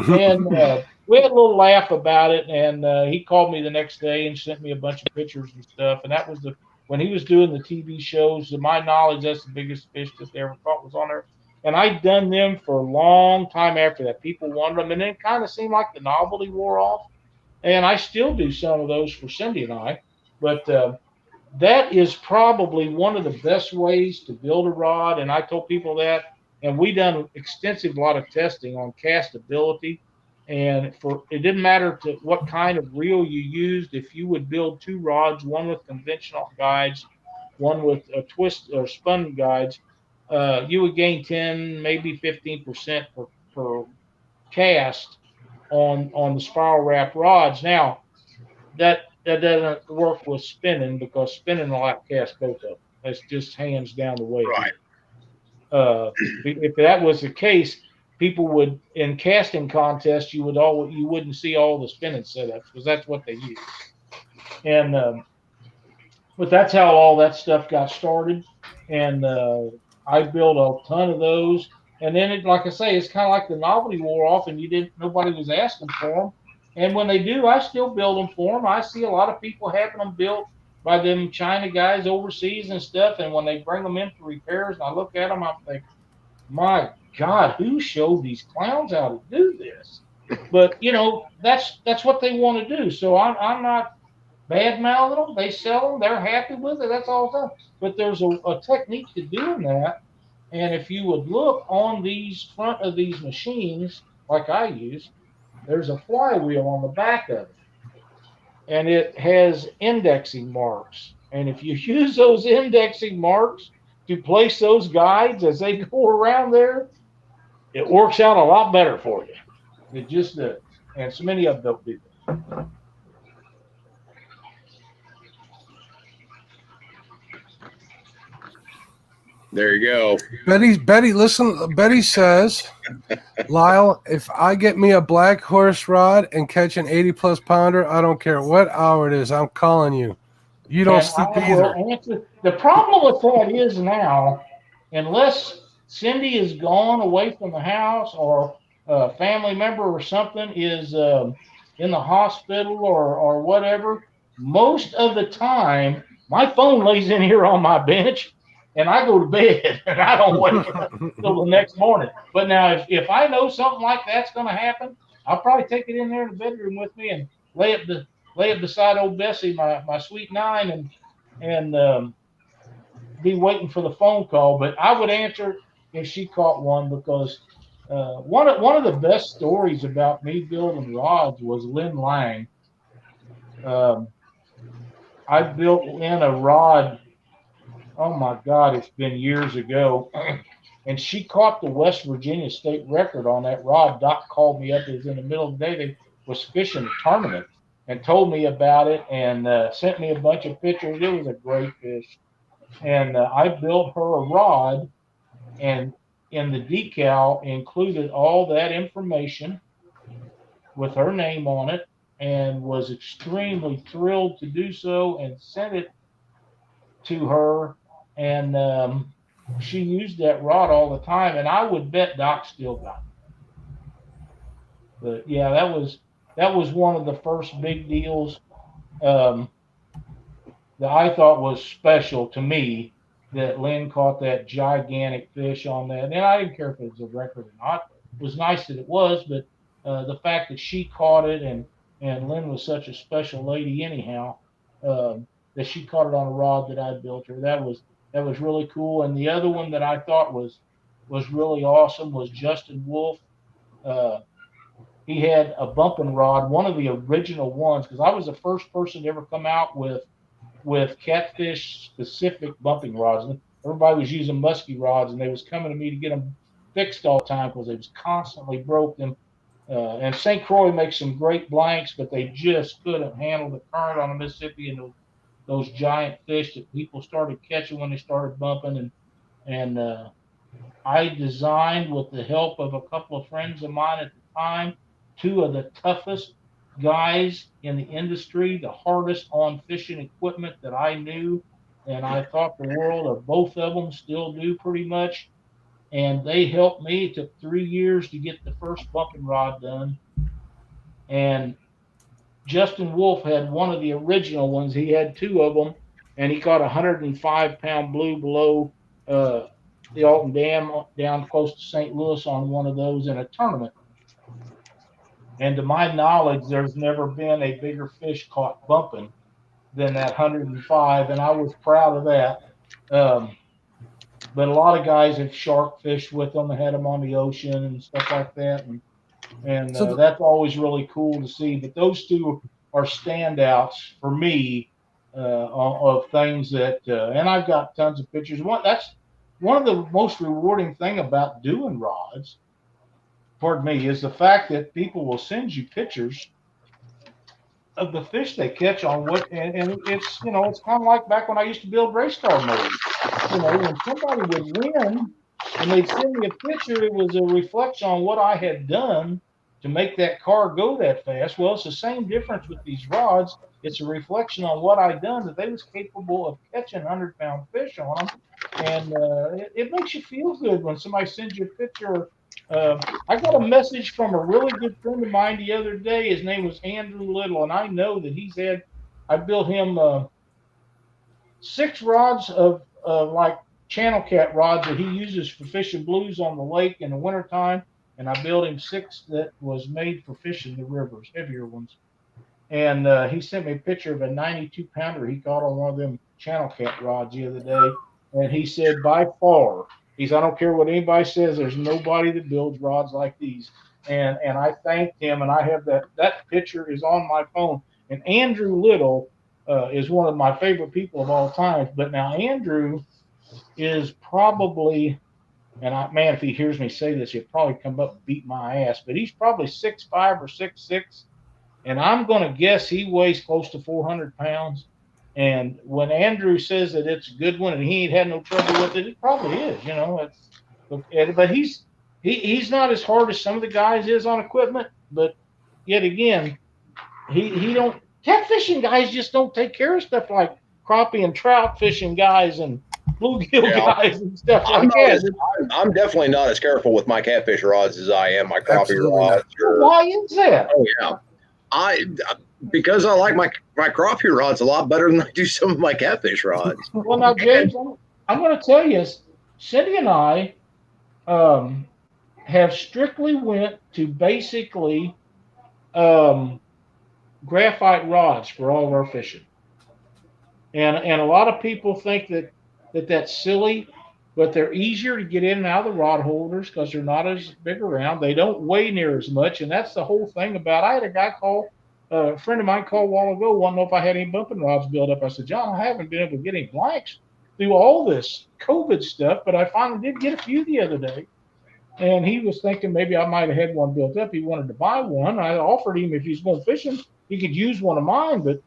And we had a little laugh about it. And he called me the next day and sent me a bunch of pictures and stuff. And that was when he was doing the TV shows, to my knowledge, that's the biggest fish that they ever caught was on there. And I'd done them for a long time after that. People wanted them. And then it kind of seemed like the novelty wore off. And I still do some of those for Cindy and I. But that is probably one of the best ways to build a rod. And I told people that. And we done extensive lot of testing on castability. And it didn't matter to what kind of reel you used. If you would build 2 rods, one with conventional guides, one with a twist or spun guides, you would gain 10, maybe 15% per cast on the spiral wrap rods. Now, that doesn't work with spinning, because spinning will outcast both of them. That's just hands down the way. Right. If that was the case, people would, in casting contests, you wouldn't see all the spinning setups, because that's what they use. And but that's how all that stuff got started. And I built a ton of those. And then, like I say, it's kind of like the novelty wore off, and nobody was asking for them. And when they do, I still build them for them. I see a lot of people having them built by them China guys overseas and stuff. And when they bring them in for repairs, and I look at them, I'm thinking, my God, who showed these clowns how to do this? But that's what they want to do. So I'm not bad mouthing them. They sell them. They're happy with it. That's all done. But there's a technique to doing that. And if you would look on these front of these machines, like I use, there's a flywheel on the back of it. And it has indexing marks. And if you use those indexing marks to place those guides as they go around there, it works out a lot better for you. It just does. And so many of them don't do that. There you go. Betty says, Lyle, if I get me a black horse rod and catch an 80-plus pounder, I don't care what hour it is. I'm calling you. You don't sleep either. The problem with that is now, unless Cindy is gone away from the house, or a family member or something is in the hospital or whatever, most of the time, my phone lays in here on my bench, and I go to bed, and I don't wake up until the next morning. But now, if I know something like that's going to happen, I'll probably take it in there in the bedroom with me and lay it beside old Bessie, my sweet 9, and be waiting for the phone call. But I would answer if she caught one, because one of the best stories about me building rods was Lynn Lang. I built Lynn a rod. Oh my God, it's been years ago. And she caught the West Virginia state record on that rod. Doc called me up. It was in the middle of the day. They was fishing a tournament and told me about it, and sent me a bunch of pictures. It was a great fish. And I built her a rod, and in the decal included all that information with her name on it, and was extremely thrilled to do so, and sent it to her. And she used that rod all the time, and I would bet Doc still got it. But yeah, that was one of the first big deals. that I thought was special to me, that Lynn caught that gigantic fish on that. And I didn't care if it was a record or not. It was nice that it was, but the fact that she caught it, and Lynn was such a special lady anyhow, that she caught it on a rod that I built her. That was really cool. And the other one that I thought was really awesome was Justin Wolf. Uh, he had a bumping rod, one of the original ones, because I was the first person to ever come out with Catfish specific bumping rods. And everybody was using musky rods, and they was coming to me to get them fixed all the time because they was constantly broke them. And St. Croix makes some great blanks, but they just couldn't handle the current on the Mississippi and those giant fish that people started catching when they started bumping. And I designed, with the help of a couple of friends of mine at the time, two of the toughest guys in the industry, the hardest on fishing equipment that I knew. And I thought the world of both of them, still do pretty much. And they helped me. It took 3 years to get the first bumping rod done. And Justin Wolf had one of the original ones. He had two of them, and he caught a 105-pound blue below the Alton Dam down close to St. Louis on one of those in a tournament. And to my knowledge, there's never been a bigger fish caught bumping than that 105, and I was proud of that. But a lot of guys have shark fished with them and had them on the ocean and stuff like that. And that's always really cool to see. But those two are standouts for me of things that, and I've got tons of pictures. That's one of the most rewarding thing about doing rods, pardon me, is the fact that people will send you pictures of the fish they catch on what, and it's, it's kind of like back when I used to build race car motors. When somebody would win and they'd send me a picture, it was a reflection on what I had done to make that car go that fast. Well, it's the same difference with these rods. It's a reflection on what I'd done, that they was capable of catching 100-pound fish on them. And it makes you feel good when somebody sends you a picture. I got a message from a really good friend of mine the other day. His name was Andrew Little, and I know that I built him 6 rods of like channel cat rods that he uses for fishing blues on the lake in the wintertime. And I built him 6 that was made for fishing the rivers, heavier ones. And he sent me a picture of a 92-pounder he caught on one of them channel cat rods the other day. And he said, by far, I don't care what anybody says, there's nobody that builds rods like these. And I thanked him, and I have that picture is on my phone. And Andrew Little is one of my favorite people of all time. But now Andrew is probably, and man, if he hears me say this, he'll probably come up and beat my ass. But he's probably 6'5" or 6'6", and I'm going to guess he weighs close to 400 pounds. And when Andrew says that it's a good one and he ain't had no trouble with it, it probably is. But he's not as hard as some of the guys is on equipment. But yet again, he don't. Catfishing guys just don't take care of stuff like crappie and trout fishing guys and bluegill guys and stuff like that. I'm definitely not as careful with my catfish rods as I am my crappie rods. Why is that? Oh yeah, because I like my crappie rods a lot better than I do some of my catfish rods. Well, now James, I'm going to tell you, Cindy and I have strictly went to basically graphite rods for all of our fishing, and a lot of people think that's silly, but they're easier to get in and out of the rod holders because they're not as big around. They don't weigh near as much, and that's the whole thing about. I had a guy a friend of mine called a while ago, wanted to know if I had any bumping rods built up. I said, John, I haven't been able to get any blanks through all this COVID stuff, but I finally did get a few the other day. And he was thinking maybe I might have had one built up. He wanted to buy one. I offered him, if he's going fishing, he could use one of mine, but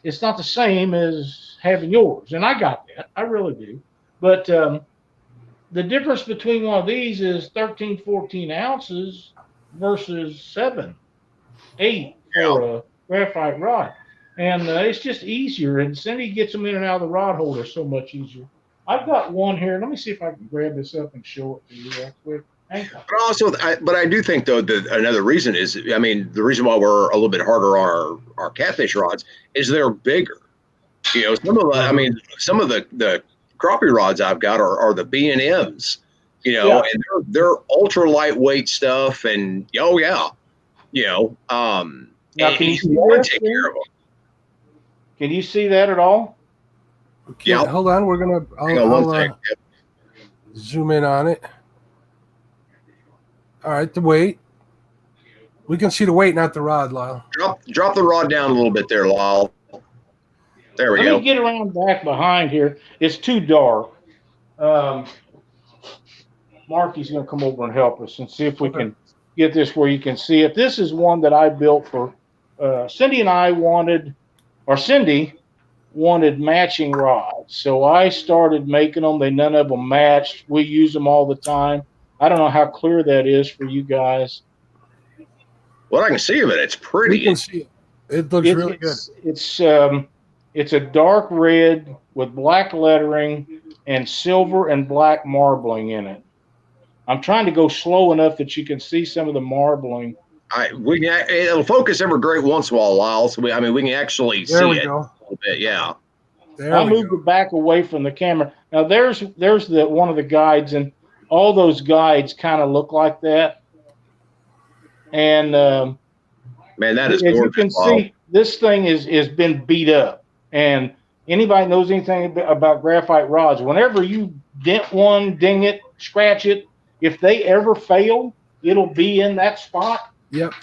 it's not the same as having yours. And I got that. I really do. But the difference between one of these is 13, 14 ounces versus 7, 8 for a graphite rod. And it's just easier. And Cindy gets them in and out of the rod holder so much easier. I've got one here. Let me see if I can grab this up and show it to you real quick. But I do think, though, that another reason is, the reason why we're a little bit harder on our catfish rods is they're bigger. You know, some of the crappie rods I've got are the B&Ms, you know, Yeah. and they're ultra lightweight stuff. And oh yeah, you know, Now, can you see want this? to take care of them. Can you see that at all? Okay, Yeah. hold on. Hang on one sec. Zoom in on it. All right, the weight. We can see the weight, not the rod, Lyle. Drop the rod down a little bit there, Lyle. There we Let go. me get around back behind here. It's too dark. Marky's going to come over and help us and see if we can get this where you can see it. This is one that I built for Cindy and I Cindy wanted matching rods. So I started making them. None of them matched. We use them all the time. I don't know how clear that is for you guys. What I can see of it, it's pretty. We can see it. It looks really good. It's a dark red with black lettering and silver and black marbling in it. I'm trying to go slow enough that you can see some of the marbling. It'll focus every great once in a while, Lyle. So we can actually see it a little bit. Yeah. I moved it back away from the camera. Now there's one of the guides, and all those guides kind of look like that. And man, that is as gorgeous. You can see, this thing is been beat up. And anybody knows anything about graphite rods, whenever you dent one, ding it, scratch it, if they ever fail, it'll be in that spot. Yep.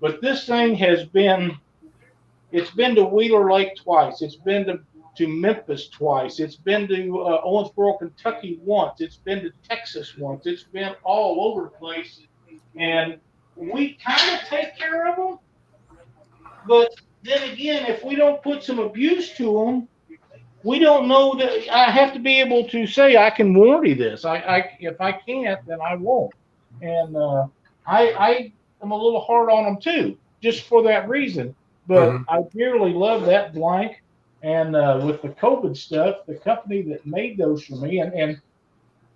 But this thing it's been to Wheeler Lake twice. It's been to Memphis twice. It's been to Owensboro, Kentucky once. It's been to Texas once. It's been all over the place. And we kind of take care of them. But then again, if we don't put some abuse to them, we don't know that. I have to be able to say I can warranty this. If I can't, then I won't. And I am a little hard on them too, just for that reason. But I dearly love that blank. And with the COVID stuff, the company that made those for me, and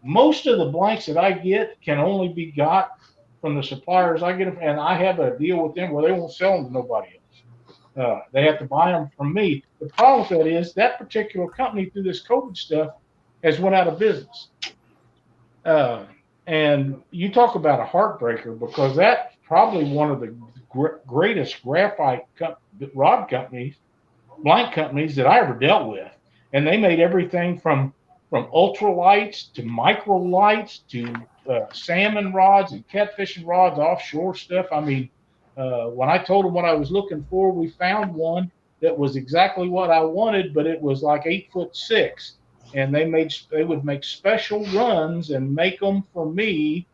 most of the blanks that I get can only be got from the suppliers I get them, and I have a deal with them where they won't sell them to nobody else. They have to buy them from me. The problem with that is that particular company, through this COVID stuff, has went out of business. And you talk about a heartbreaker, because that's probably one of the greatest graphite rod companies, blank companies that I ever dealt with. And they made everything from ultralights to micro lights to salmon rods and catfishing rods, offshore stuff. I mean, when I told them what I was looking for, we found one that was exactly what I wanted, but it was like 8'6", and they would make special runs and make them for me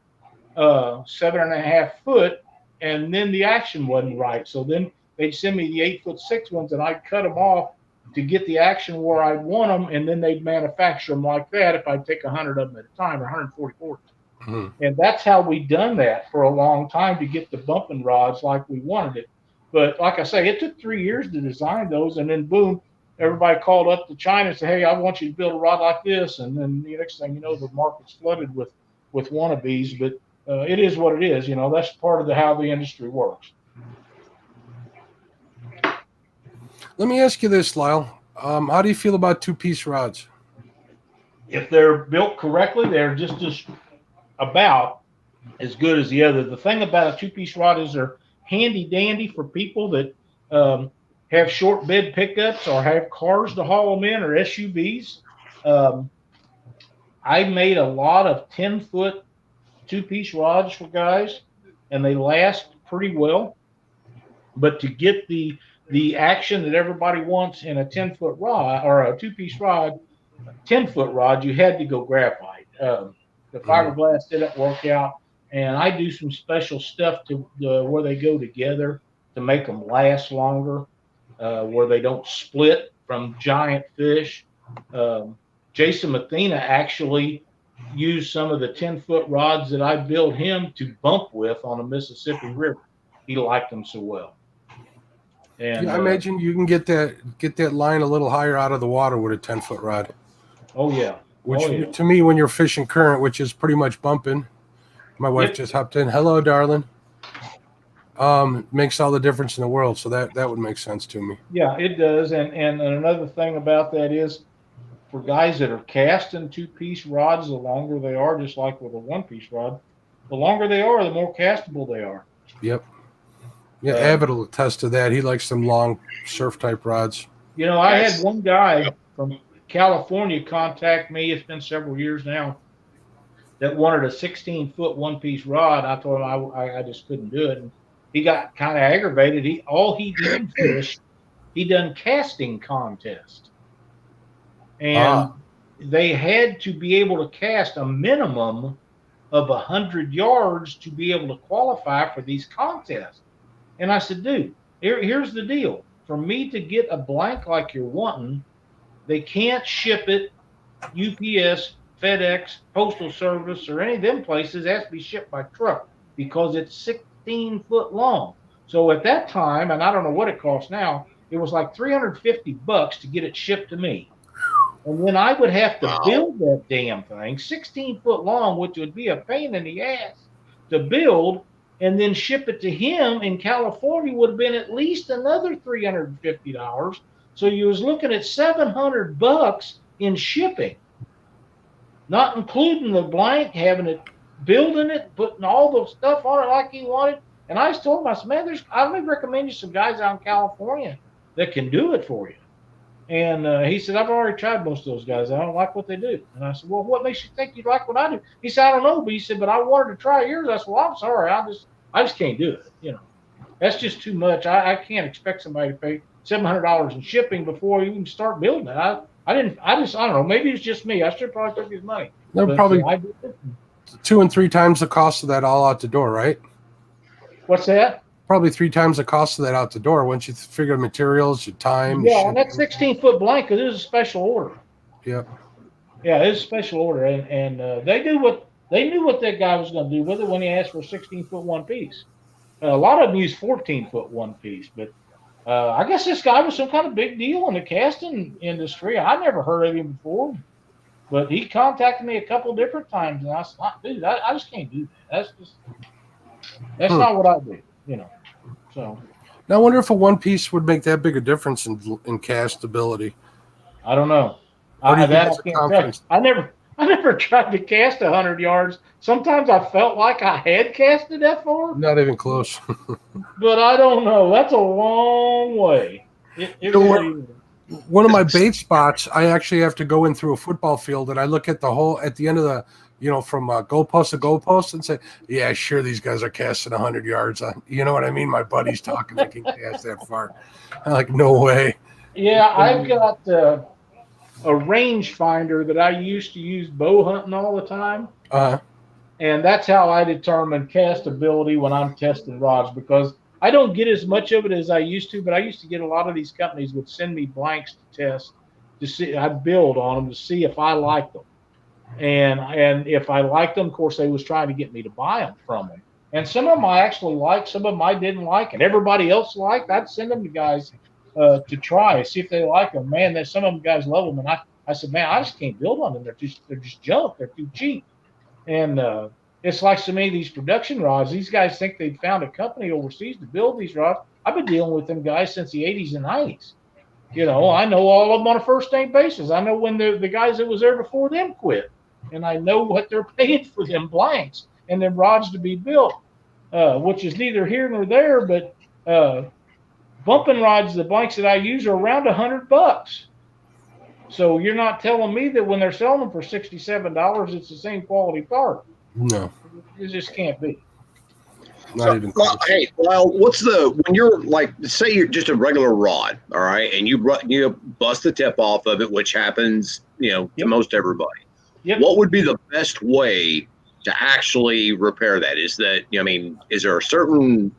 7.5 foot, and then the action wasn't right. So then they'd send me the 8'6" ones, and I'd cut them off to get the action where I'd want them, and then they'd manufacture them like that if I'd take 100 of them at a time, or 144. And that's how we done that for a long time to get the bumping rods like we wanted it. But like I say, it took 3 years to design those, and then boom, everybody called up to China and said, hey, I want you to build a rod like this. And then the next thing you know, the market's flooded with wannabes. But it is what it is. You know, that's part of how the industry works. Let me ask you this, Lyle. How do you feel about two-piece rods? If they're built correctly, they're just about as good as the other. The thing about a two-piece rod is they're handy dandy for people that have short bed pickups or have cars to haul them in, or SUVs. I made a lot of 10-foot two-piece rods for guys, and they last pretty well. But to get the action that everybody wants in a 10-foot rod or a two-piece rod, 10-foot rod, you had to go graphite. The fiberglass didn't work out, and I do some special stuff to where they go together to make them last longer, where they don't split from giant fish. Jason Mathena actually used some of the 10-foot rods that I built him to bump with on the Mississippi River. He liked them so well. And I imagine you can get that line a little higher out of the water with a 10-foot rod. Oh yeah. Which to me, when you're fishing current, which is pretty much bumping. My wife just hopped in. Hello, darling. makes all the difference in the world. So that would make sense to me. Yeah, it does. And another thing about that is for guys that are casting 2-piece rods, the longer they are, just like with a 1-piece rod, the longer they are, the more castable they are. Yep. Yeah, Avid will attest to that. He likes some long surf type rods. You know, I had one guy from California contact me. It's been several years now. That wanted a 16-foot 1-piece rod. I told him I just couldn't do it. And he got kind of aggravated. He didn't fish. He done casting contest, and they had to be able to cast a minimum of 100 yards to be able to qualify for these contests. And I said, dude, here's the deal. For me to get a blank like you're wanting, they can't ship it UPS, FedEx, Postal Service, or any of them places. It has to be shipped by truck because it's 16 foot long. So at that time, and I don't know what it costs now, it was like $350 to get it shipped to me. And then I would have to build that damn thing 16 foot long, which would be a pain in the ass to build, and then ship it to him in California would have been at least another $350. So you was looking at $700 in shipping, not including the blank, having it, building it, putting all the stuff on it like he wanted. And I just told him, I said, man, I may recommend you some guys out in California that can do it for you. And he said, I've already tried most of those guys. I don't like what they do. And I said, well, what makes you think you'd like what I do? He said, I don't know. But he said, but I wanted to try yours. I said, well, I'm sorry. I just can't do it. You know, that's just too much. I can't expect somebody to pay $700 in shipping before you even start building it. I don't know. Maybe it's just me. I should probably took his money. They're probably 2 and 3 times the cost of that all out the door, right? What's that? Probably 3 times the cost of that out the door once you figure materials, your time. Yeah, and that 16-foot blanket is a special order. Yep. Yeah, it's a special order, and they knew what that guy was going to do with it when he asked for a 16-foot 1-piece. A lot of them use 14-foot 1-piece, but I guess this guy was some kind of big deal in the casting industry. I never heard of him before, but he contacted me a couple different times, and I said, dude, I just can't do that. That's not what I do, you know. So now I wonder if a 1-piece would make that big a difference in cast ability. I don't know. I never tried to cast 100 yards. Sometimes I felt like I had casted that far. Not even close. But I don't know. That's a long way. One of my bait spots, I actually have to go in through a football field, and I look at the hole at the end of the, from goalpost to goalpost, and say, yeah, sure, these guys are casting 100 yards. You know what I mean? My buddy's talking, they can cast that far. I'm like, no way. Yeah, I've got a range finder that I used to use bow hunting all the time. And that's how I determine castability when I'm testing rods, because I don't get as much of it as I used to, but I used to get a lot of these companies would send me blanks to test to see. I'd build on them to see if I liked them. And if I liked them, of course, they was trying to get me to buy them from them. And some of them I actually liked, some of them I didn't like, and everybody else liked. I'd send them to guys to try, see if they like them. Man, some of them guys love them. And I said, man, I just can't build on them. They're just junk. They're too cheap. And it's like so many of these production rods. These guys think they found a company overseas to build these rods. I've been dealing with them guys since the 80s and 90s. I know all of them on a first name basis. I know when the guys that was there before them quit. And I know what they're paying for them blanks and them rods to be built, which is neither here nor there. But bumping rods, the blanks that I use are around $100. So you're not telling me that when they're selling them for $67, it's the same quality part. No. It just can't be. Not even close. Hey, Lyle, when you're like, say you're just a regular rod, all right, and you bust the tip off of it, which happens, to most everybody. Yep. What would be the best way to actually repair that? Is there a certain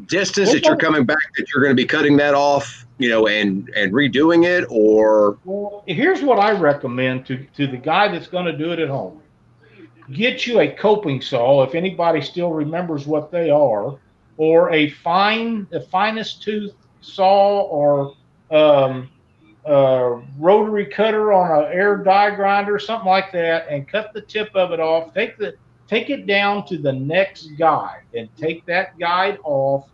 distance that you're coming back that you're going to be cutting that off, and redoing it? Or well, here's what I recommend to the guy that's going to do it at home. Get you a coping saw, if anybody still remembers what they are, or the finest tooth saw, or rotary cutter on an air die grinder, something like that, and cut the tip of it off. Take take it down to the next guide and take that guide off,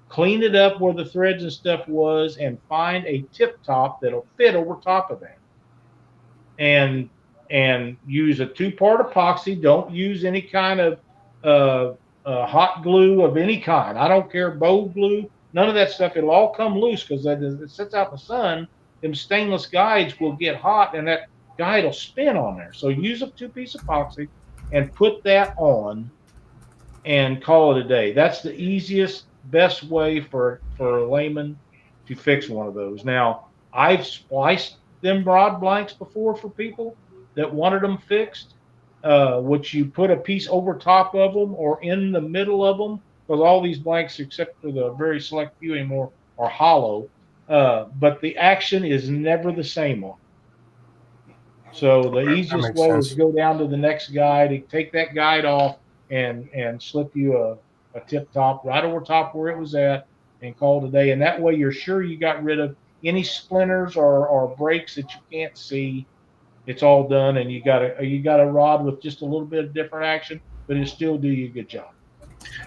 clean it up where the threads and stuff was, and find a tip top that'll fit over top of that. And use a 2-part epoxy. Don't use any kind of hot glue of any kind. I don't care, bow glue, none of that stuff. It'll all come loose because as it sits out in the sun, them stainless guides will get hot and that guide will spin on there. So use a 2-piece epoxy and put that on and call it a day. That's the easiest, best way for a layman to fix one of those. Now, I've spliced them rod blanks before for people that wanted them fixed, which you put a piece over top of them or in the middle of them, because all these blanks, except for the very select few anymore, are hollow. But the action is never the same on. So the easiest way is to go down to the next guide, take that guide off, and slip you a tip top right over top where it was at, and call it a day. And that way you're sure you got rid of any splinters or breaks that you can't see. It's all done, and you got a rod with just a little bit of different action, but it still do you a good job.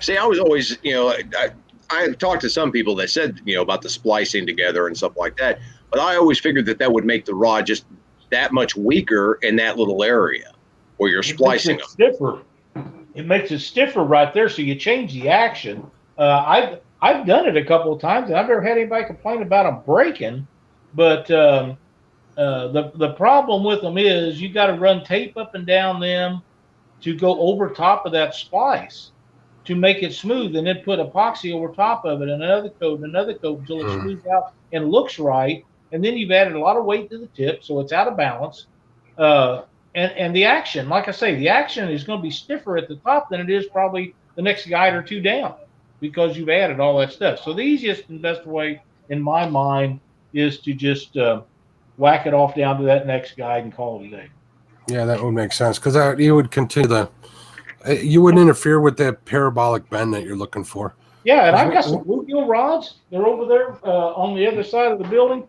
See, I was always, I had talked to some people that said, about the splicing together and stuff like that, but I always figured that would make the rod just that much weaker in that little area where you're splicing them. Stiffer. It makes it stiffer right there, so you change the action. I've done it a couple of times, and I've never had anybody complain about them breaking. But the problem with them is you got to run tape up and down them to go over top of that splice to make it smooth, and then put epoxy over top of it, and another coat until it smooths out and looks right. And then you've added a lot of weight to the tip, so it's out of balance. And the action, like I say, the action is going to be stiffer at the top than it is probably the next guide or two down, because you've added all that stuff. So the easiest and best way, in my mind, is to just whack it off down to that next guide and call it a day. Yeah, that would make sense, because you would continue you wouldn't interfere with that parabolic bend that you're looking for. Yeah, and I've got some bluegill rods. They're over there on the other side of the building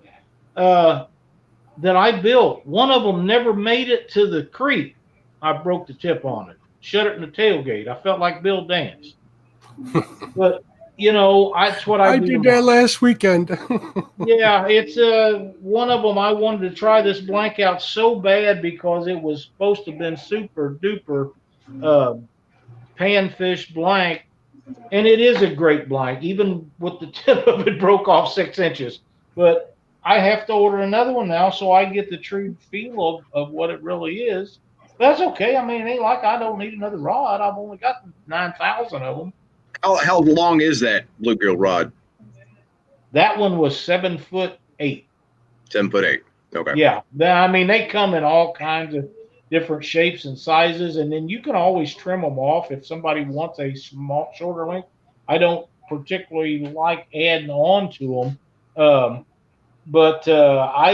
that I built. One of them never made it to the creek. I broke the tip on it, shut it in the tailgate. I felt like Bill Dance. But, that's what I did that last weekend. Yeah, it's one of them. I wanted to try this blank out so bad because it was supposed to have been super duper panfish blank, and it is a great blank, even with the tip of it broke off 6 inches. But I have to order another one now so I get the true feel of what it really is. That's okay. I mean, it ain't like I don't need another rod. I've only got 9,000 of them. How long is that bluegill rod? That one was 7'8". 7'8". Okay. Yeah. I mean, they come in all kinds of different shapes and sizes, and then you can always trim them off if somebody wants a shorter length. I don't particularly like adding on to them, but I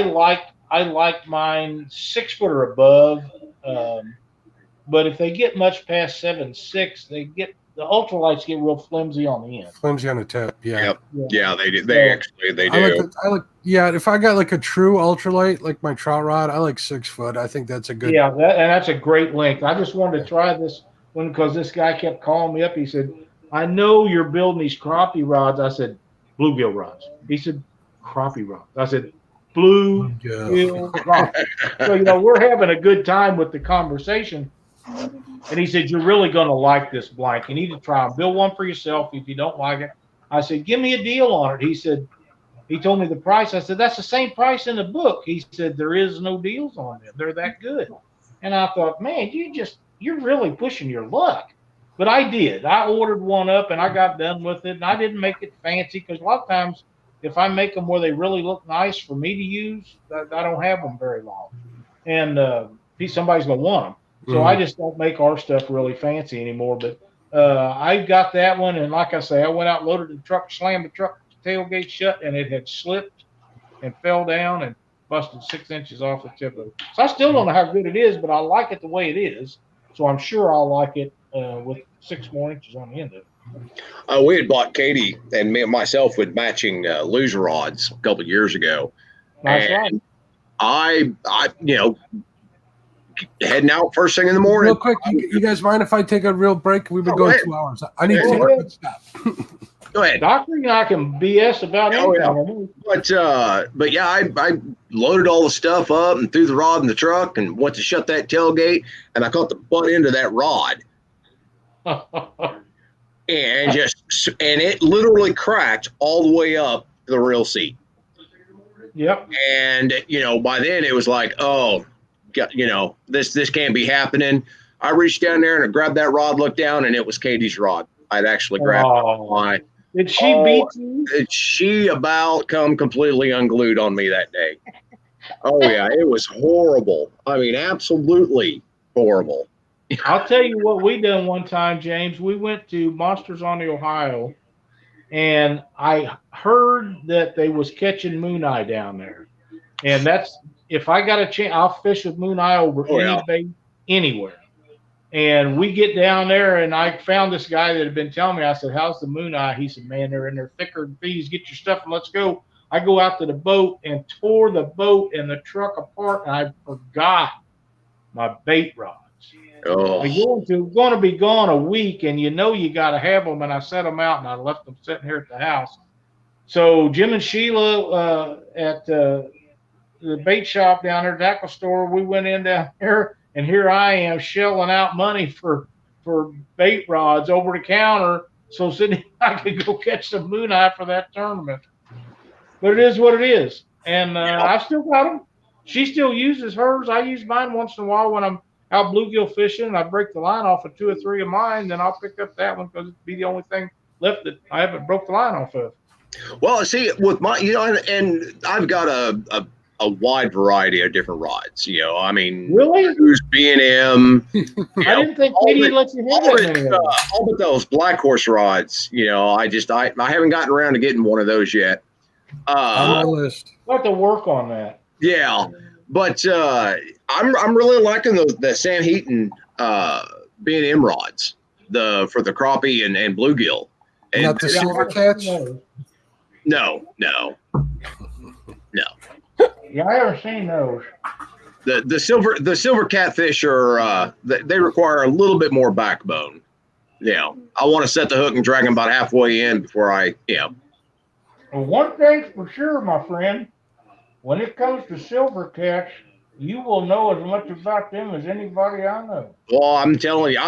like mine 6 foot or above. But if they get much past 7'6", the ultralights get real flimsy on the end. Flimsy on the tip, yeah. Yep. Yeah, they do. They do. If I got like a true ultralight, like my trout rod, I like 6 foot. I think that's a good. Yeah, and that's a great length. I just wanted to try this one because this guy kept calling me up. He said, "I know you're building these crappie rods." I said, "Bluegill rods." He said, "Crappie rods." I said, "Bluegill rods." So we're having a good time with the conversation. And he said, "You're really going to like this blank. You need to try them. Build one for yourself if you don't like it." I said, "Give me a deal on it." He told me the price. I said, "That's the same price in the book." He said, "There is no deals on them. They're that good." And I thought, man, you're really pushing your luck. But I did. I ordered one up and I got done with it. And I didn't make it fancy because a lot of times if I make them where they really look nice for me to use, I don't have them very long. And somebody's going to want them. So I just don't make our stuff really fancy anymore. But I got that one, and like I say, I went out, loaded the truck, slammed the truck tailgate shut, and it had slipped and fell down and busted 6 inches off the tip of it. So I still don't know how good it is, but I like it the way it is. So I'm sure I'll like it with 6 more inches on the end of it. We had bought Katie and myself with matching luge rods a couple of years ago. That's right. I heading out first thing in the morning. Real quick, you guys mind if I take a real break? We've been Oh, going go ahead. 2 hours. I need to Go take a ahead. quick stop. Go ahead. Doctor and I can BS about Oh, anything. yeah. But yeah, I loaded all the stuff up and threw the rod in the truck and went to shut that tailgate, and I caught the butt end of that rod and it literally cracked all the way up the rear seat. Yep. And by then it was like, oh, this can't be happening. I reached down there and I grabbed that rod, looked down, and it was Katie's rod. I'd actually grabbed it. Did she beat you? She about come completely unglued on me that day. Oh yeah, it was horrible. I mean, absolutely horrible. I'll tell you what we done one time, James. We went to Monsters on the Ohio, and I heard that they was catching moon eye down there. And that's, if I got a chance, I'll fish with moon eye over any bait anywhere. And we get down there, and I found this guy that had been telling me. I said, how's the moon eye? He said, man, they're in there thicker than thieves. Get your stuff and let's go. I go out to the boat and tore the boat and the truck apart, and I forgot my bait rods. Oh. They're going to be gone a week, and you got to have them, and I set them out, and I left them sitting here at the house. So Jim and Sheila at the bait shop down there, tackle store, we went in down there, and here I am shelling out money for bait rods over the counter so Sydney and I could go catch some moon eye for that tournament. But it is what it is. And I've still got them. She still uses hers. I use mine once in a while when I'm out bluegill fishing, and I break the line off of 2 or 3 of mine, then I'll pick up that one because it'd be the only thing left that I haven't broke the line off of. Well, see, with my, and I've got a wide variety of different rods. I mean, really, who's B&M. I didn't think Katie let you have that many. All but those Black Horse rods. I haven't gotten around to getting one of those yet. On my list. We'll have to work on that. Yeah, but I'm really liking the Sam Heaton B&M rods, for the crappie and bluegill. And not the silver catch. No. Yeah, I haven't seen those. The silver catfish are they require a little bit more backbone. I want to set the hook and drag them about halfway in before I. Well, one thing's for sure, my friend. When it comes to silver catch, you will know as much about them as anybody I know. Well, I'm telling you,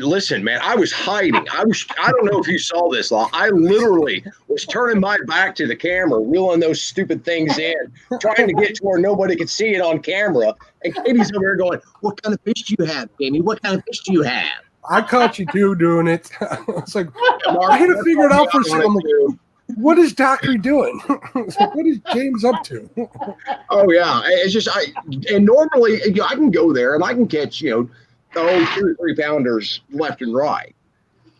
listen, man, I was hiding. I don't know if you saw this, Lyle. I literally was turning my back to the camera, reeling those stupid things in, trying to get to where nobody could see it on camera. And Katie's over there going, what kind of fish do you have, Jamie? What kind of fish do you have? I caught you too doing it. It's like, I had to figure it out for a second. What is Dockery doing? What is James up to? Oh yeah, it's just and normally I can go there and I can catch 2 or 3 pounders left and right.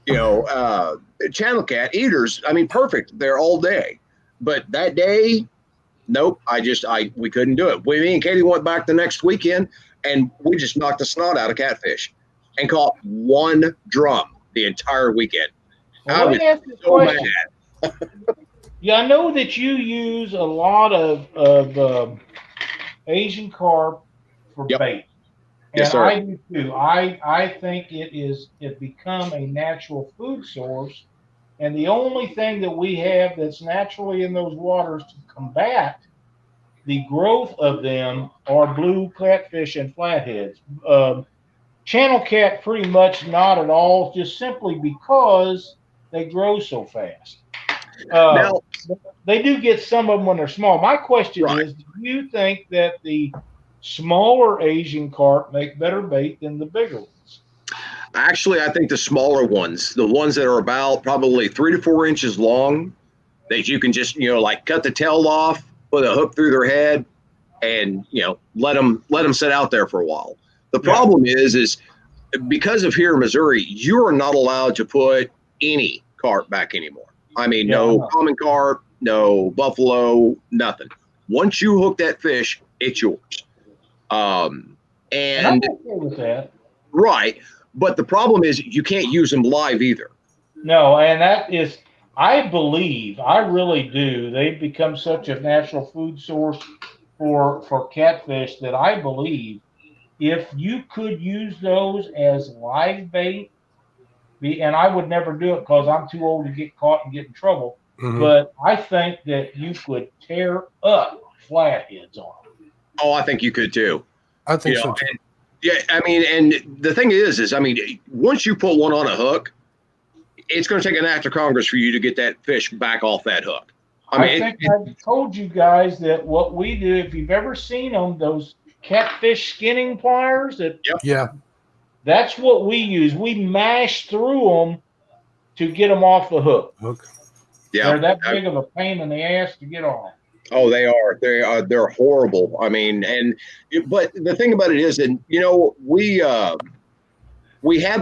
Channel cat eaters. I mean, perfect. They're all day, but that day, nope. We couldn't do it. Me and Katie went back the next weekend and we just knocked the snot out of catfish and caught 1 drum the entire weekend. I was so mad. Yeah, I know that you use a lot of Asian carp for bait. And yes, sir. I do too. I think it become a natural food source. And the only thing that we have that's naturally in those waters to combat the growth of them are blue catfish and flatheads. Channel cat pretty much not at all, just simply because they grow so fast. Now, they do get some of them when they're small. My question is, do you think that the smaller Asian carp make better bait than the bigger ones? Actually, I think the smaller ones, the ones that are about probably 3 to 4 inches long, that you can just, like cut the tail off, put a hook through their head, and, let them sit out there for a while. The problem is because of here in Missouri, you are not allowed to put any carp back anymore. I mean, no common carp, no buffalo, nothing. Once you hook that fish, it's yours. And I'm okay with that. Right. But the problem is you can't use them live either. No, and that is, I really do. They've become such a natural food source for catfish that I believe if you could use those as live bait, and I would never do it because I'm too old to get caught and get in trouble. Mhm. But I think that you could tear up flatheads on them. Oh, I think you could too. I think You so know, too. and, yeah, I mean, and the thing is, I mean, once you put one on a hook, it's going to take an act of Congress for you to get that fish back off that hook. I think I've told you guys that what we do, if you've ever seen them, those catfish skinning pliers, Yeah. that's what we use. We mash through them to get them off the hook. Yeah, They're that big of a pain in the ass to get off. Oh, they are. They're horrible. I mean, but the thing about it is, and you know, we have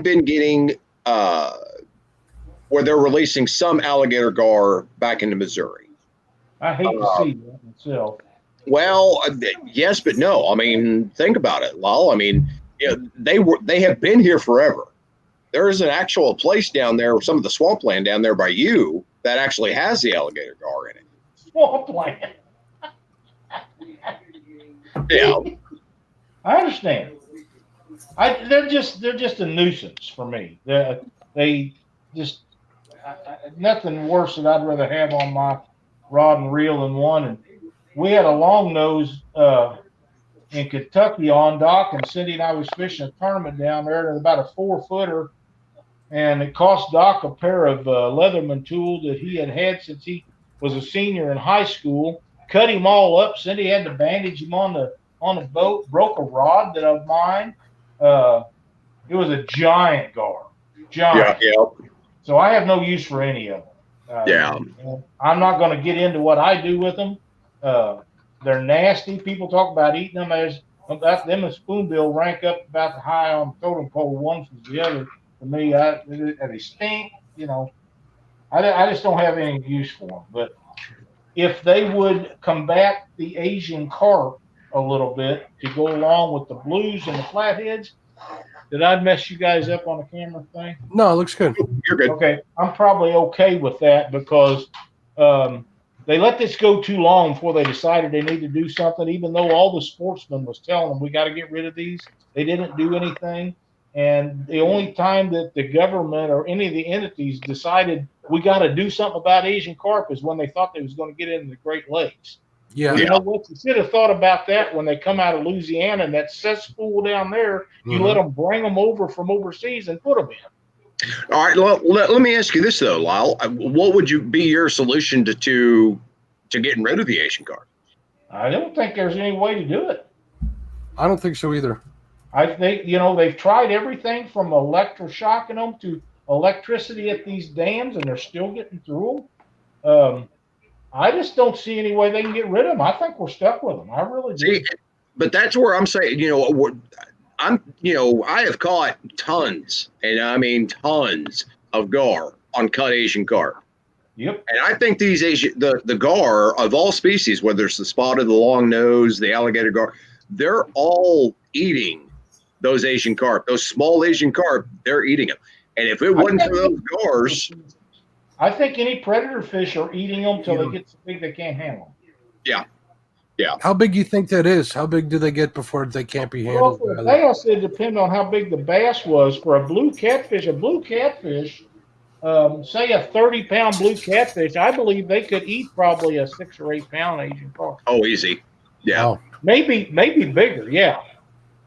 been getting where they're releasing some alligator gar back into Missouri. I hate to see that myself. Well, yes, but no. I mean, think about it, Lyle. I mean, they have been here forever. There is an actual place down there, some of the swampland down there by you, that actually has the alligator gar in it. Swampland. Yeah, I understand. They're just a nuisance for me. They just nothing worse that I'd rather have on my rod and reel than one. And we had a long nose in Kentucky on dock, and Cindy and I was fishing a tournament down there, and about a 4-footer, and it cost Doc a pair of Leatherman tools that he had since he was a senior in high school. Cut him all up. Cindy had to bandage him on the boat. Broke a rod of mine. It was a giant gar. Giant. yeah. So I have no use for any of them. I'm not going to get into what I do with them. They're nasty. People talk about eating them as about them and spoonbill rank up about the high on the totem pole. One from the other. For me, they stink. You know, I just don't have any use for them. But if they would combat the Asian carp a little bit to go along with the blues and the flatheads, did I mess you guys up on the camera thing? No, it looks good. You're good. Okay, I'm probably okay with that because they let this go too long before they decided they need to do something, even though all the sportsmen was telling them we got to get rid of these. They didn't do anything. And the only time that the government or any of the entities decided we got to do something about Asian carp is when they thought they was going to get into the Great Lakes. Yeah. You know what? You should have thought about that when they come out of Louisiana and that cesspool down there. You let them bring them over from overseas and put them in. All right. Let me ask you this though, Lyle. What would be your solution to getting rid of the Asian carp? I don't think there's any way to do it. I don't think so either. I think, they've tried everything from electroshocking them to electricity at these dams, and they're still getting through them. I just don't see any way they can get rid of them. I think we're stuck with them. I really do. See, but that's where I'm saying, I have caught tons, and I mean tons of gar on cut Asian carp. Yep. And I think these the gar of all species, whether it's the spotted, the long nose, the alligator gar, they're all eating those Asian carp, those small Asian carp. They're eating them. And if it wasn't for those gars, I think any predator fish are eating them till they get so big they can't handle them. Yeah. How big do you think that is? How big do they get before they can't be handled? Well, for a bass, it depends on how big the bass was. For a blue catfish, say a 30-pound blue catfish, I believe they could eat probably a 6 or 8 pound Asian carp. oh, easy. Yeah. Wow. Maybe bigger. Yeah.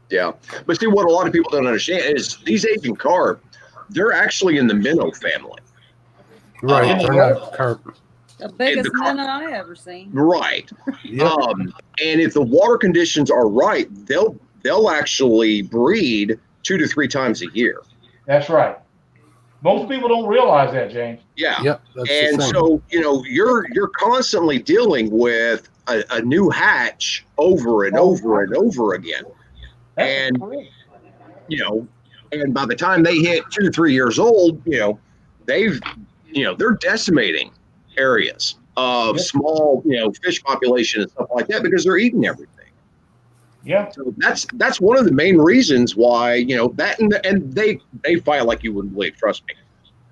Yeah. But see, what a lot of people don't understand is these Asian carp, they're actually in the minnow family. Right. They're not carp. The biggest minnow I ever seen. Right. Yep. And if the water conditions are right, they'll actually breed 2 to 3 times a year. That's right. Most people don't realize that, James. Yeah. Yep. That's And the thing. so, you're constantly dealing with a new hatch over and over and over again. That's And, correct. and by the time they hit 2 to 3 years old, they're decimating areas of small, fish population and stuff like that because they're eating everything. Yeah. So that's one of the main reasons why, that and they fight like you wouldn't believe. Trust me.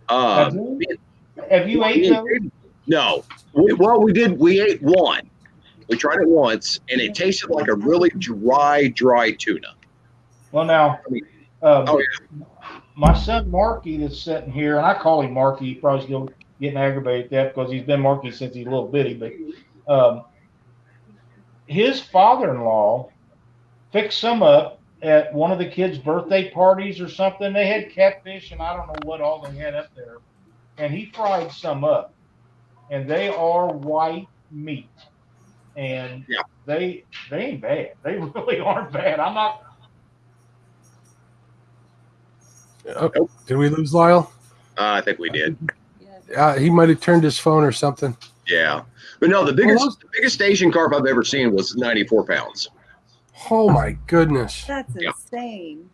Have you ate those? No. We did. We ate one. We tried it once, and it tasted like a really dry tuna. Well, now, Oh yeah. my son Marky that's sitting here, and I call him Marky. He probably still getting aggravated at that because he's been Marky since he's a little bitty. But his father-in-law fixed some up at one of the kids' birthday parties or something. They had catfish, and I don't know what all they had up there. And he fried some up, and they are white meat, and Yeah. they ain't bad. They really aren't bad. I'm not. Okay. Did we lose Lyle? I think we did. He might have turned his phone or something. Yeah. But no, the biggest Asian carp I've ever seen was 94 pounds. Oh my goodness! That's Yeah. insane.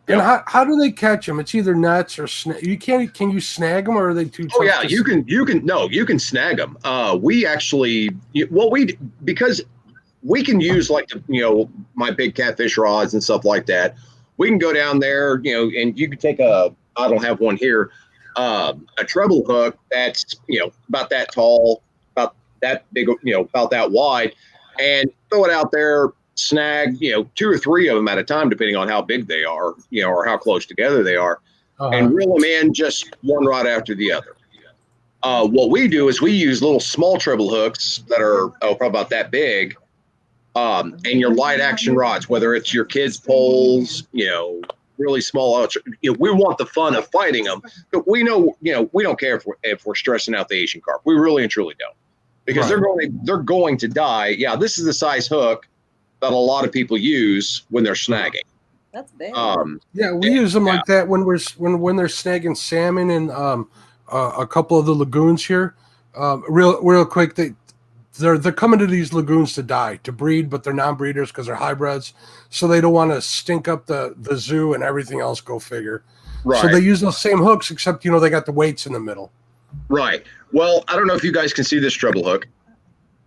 And how do they catch them? It's either nets or you can't. Can you snag them, or are they too tough? Oh yeah, you can snag them. We actually, because we can use like my big catfish rods and stuff like that. We can go down there, and you can take I don't have one here, a treble hook that's about that tall, about that big, about that wide, and throw it out there. Snag 2 or 3 of them at a time, depending on how big they are, or how close together they are, and reel them in just one rod after the other. What we do is we use little small treble hooks that are probably about that big, and your light action rods, whether it's your kids' poles, really small. We want the fun of fighting them, but we know, we don't care if we're stressing out the Asian carp. We really and truly don't, because they're going to die. Yeah, this is the size hook that a lot of people use when they're snagging. That's big. Yeah, we use them like that when they're snagging salmon in a couple of the lagoons here. Real quick, they're coming to these lagoons to die, to breed, but they're non-breeders because they're hybrids, so they don't want to stink up the zoo and everything else. Go figure. Right. So they use those same hooks, except they got the weights in the middle. Right. Well, I don't know if you guys can see this treble hook.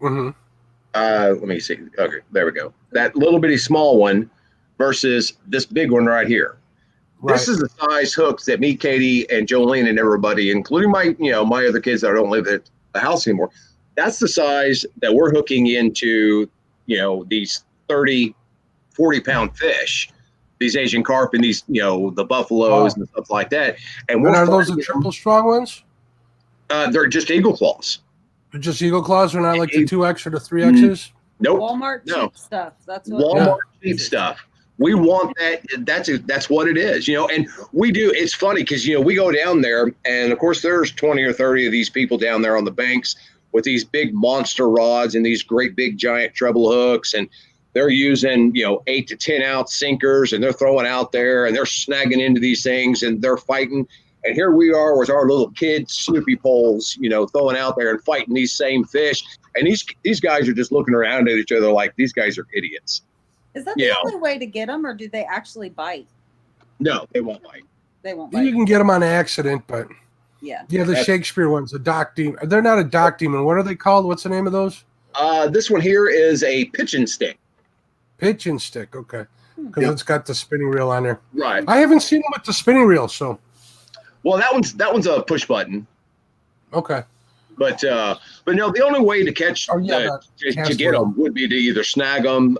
Mm-hmm. Let me see. Okay, there we go. That little bitty small one versus this big one right here. Right. This is the size hooks that me, Katie, and Jolene, and everybody, including my other kids that don't live at the house anymore. That's the size that we're hooking into, these 30, 40-pound fish, these Asian carp and these, the buffaloes and stuff like that. And are those the triple strong ones? They're just eagle claws. They're just eagle claws. They're not like the 2X or the 3Xs. Nope. Walmart cheap stuff. That's what Walmart cheap stuff. We want that. That's what it is, and we do. It's funny because, we go down there, and of course there's 20 or 30 of these people down there on the banks with these big monster rods and these great big giant treble hooks, and they're using, 8 to 10 ounce sinkers, and they're throwing out there and they're snagging into these things and they're fighting. And here we are with our little kid Snoopy poles, throwing out there and fighting these same fish. And these guys are just looking around at each other like these guys are idiots. Is that the only way to get them, or do they actually bite? No, they won't bite. They won't bite. You can get them on accident, but yeah, the Shakespeare ones, the dock demon. They're not a dock demon. What are they called? What's the name of those? This one here is a pitch and stick. Pitch and stick, okay, because it's got the spinning reel on there. Right. I haven't seen them with the spinning reel, so. Well, that one's a push button. Okay. But no, the only way to catch to get them would be to either snag them,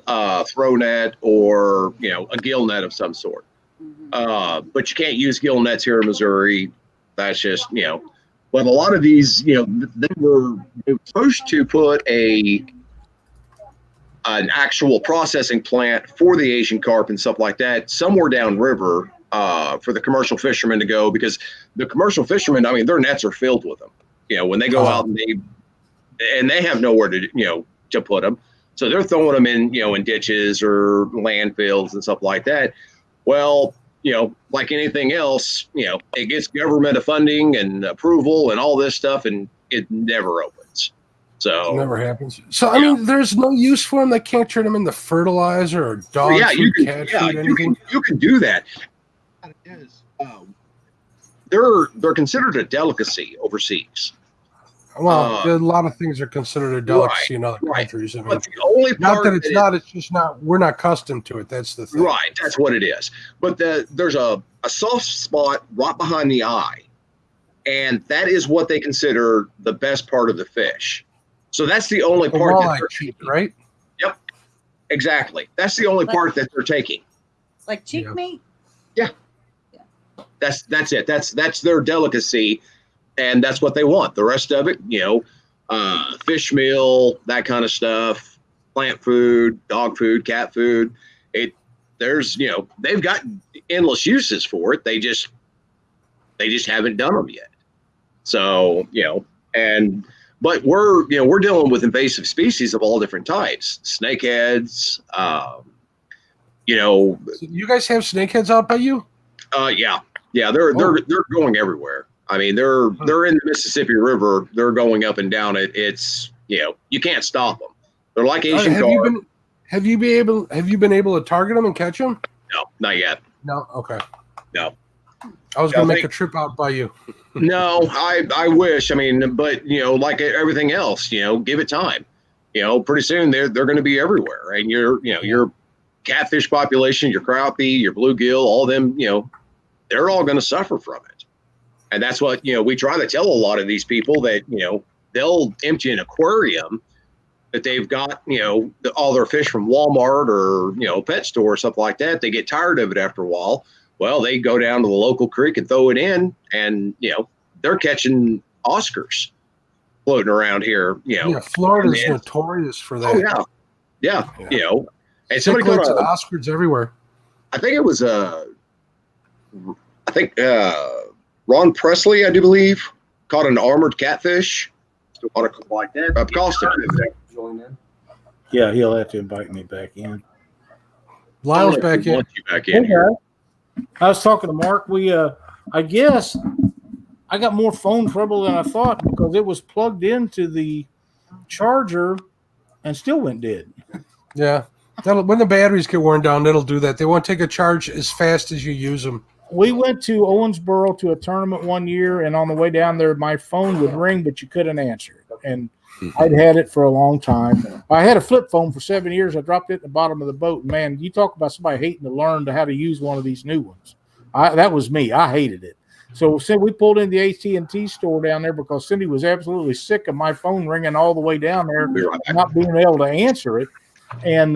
throw net, or a gill net of some sort. Mm-hmm. But you can't use gill nets here in Missouri. That's just But a lot of these, they were supposed to put an actual processing plant for the Asian carp and stuff like that somewhere downriver for the commercial fishermen to go, because the commercial fishermen, their nets are filled with them. When they go out and they have nowhere to put them, so they're throwing them in ditches or landfills and stuff like that. Well, like anything else, it gets government funding and approval and all this stuff, and it never opens. So it never happens. So I mean, there's no use for them. They can't turn them into fertilizer or dog food, cat food, anything. You can do that. It is. They're considered a delicacy overseas. Well, a lot of things are considered a delicacy in other countries. I mean, but the only not that it's not. It's just not. We're not accustomed to it. That's the thing. Right. That's what it is. But there's a soft spot right behind the eye, and that is what they consider the best part of the fish. So that's the only part that they're taking, right? Yep. Exactly. That's the only part that they're taking. Like cheek Yeah. meat? That's it. That's their delicacy, and that's what they want. The rest of it, fish meal, that kind of stuff, plant food, dog food, cat food. They've got endless uses for it. They just haven't done them yet. So, but we're dealing with invasive species of all different types, snakeheads. So you guys have snakeheads out by you? Yeah, they're going everywhere. I mean, they're in the Mississippi River. They're going up and down it. It's you can't stop them. They're like Asian carp. Have you been able to target them and catch them? No, not yet. No. Okay. No. I was gonna make a trip out by you. No, I wish. I mean, but like everything else, give it time. Pretty soon they're going to be everywhere, and your catfish population, your crappie, your bluegill, all them, they're all going to suffer from it. And that's what we try to tell a lot of these people that they'll empty an aquarium that they've got all their fish from Walmart or pet store or something like that. They get tired of it after a while. Well, they go down to the local creek and throw it in, and they're catching Oscars floating around here. Yeah, Florida's notorious for that. Oh yeah. And somebody cichlids and Oscars everywhere. I think it was Ron Presley, I do believe, caught an armored catfish. Like that. Up Costa. Yeah, he'll have to invite me back in. Lyle's back in. Back in here. I was talking to Mark. I guess I got more phone trouble than I thought because it was plugged into the charger and still went dead. Yeah. When the batteries get worn down, it'll do that. They won't take a charge as fast as you use them. We went to Owensboro to a tournament one year, and on the way down there, my phone would ring, but you couldn't answer it. And I'd had it for a long time. I had a flip phone for 7 years. I dropped it at the bottom of the boat. Man, you talk about somebody hating to learn how to use one of these new ones. That was me. I hated it. So we pulled in the AT&T store down there because Cindy was absolutely sick of my phone ringing all the way down there, not being able to answer it. And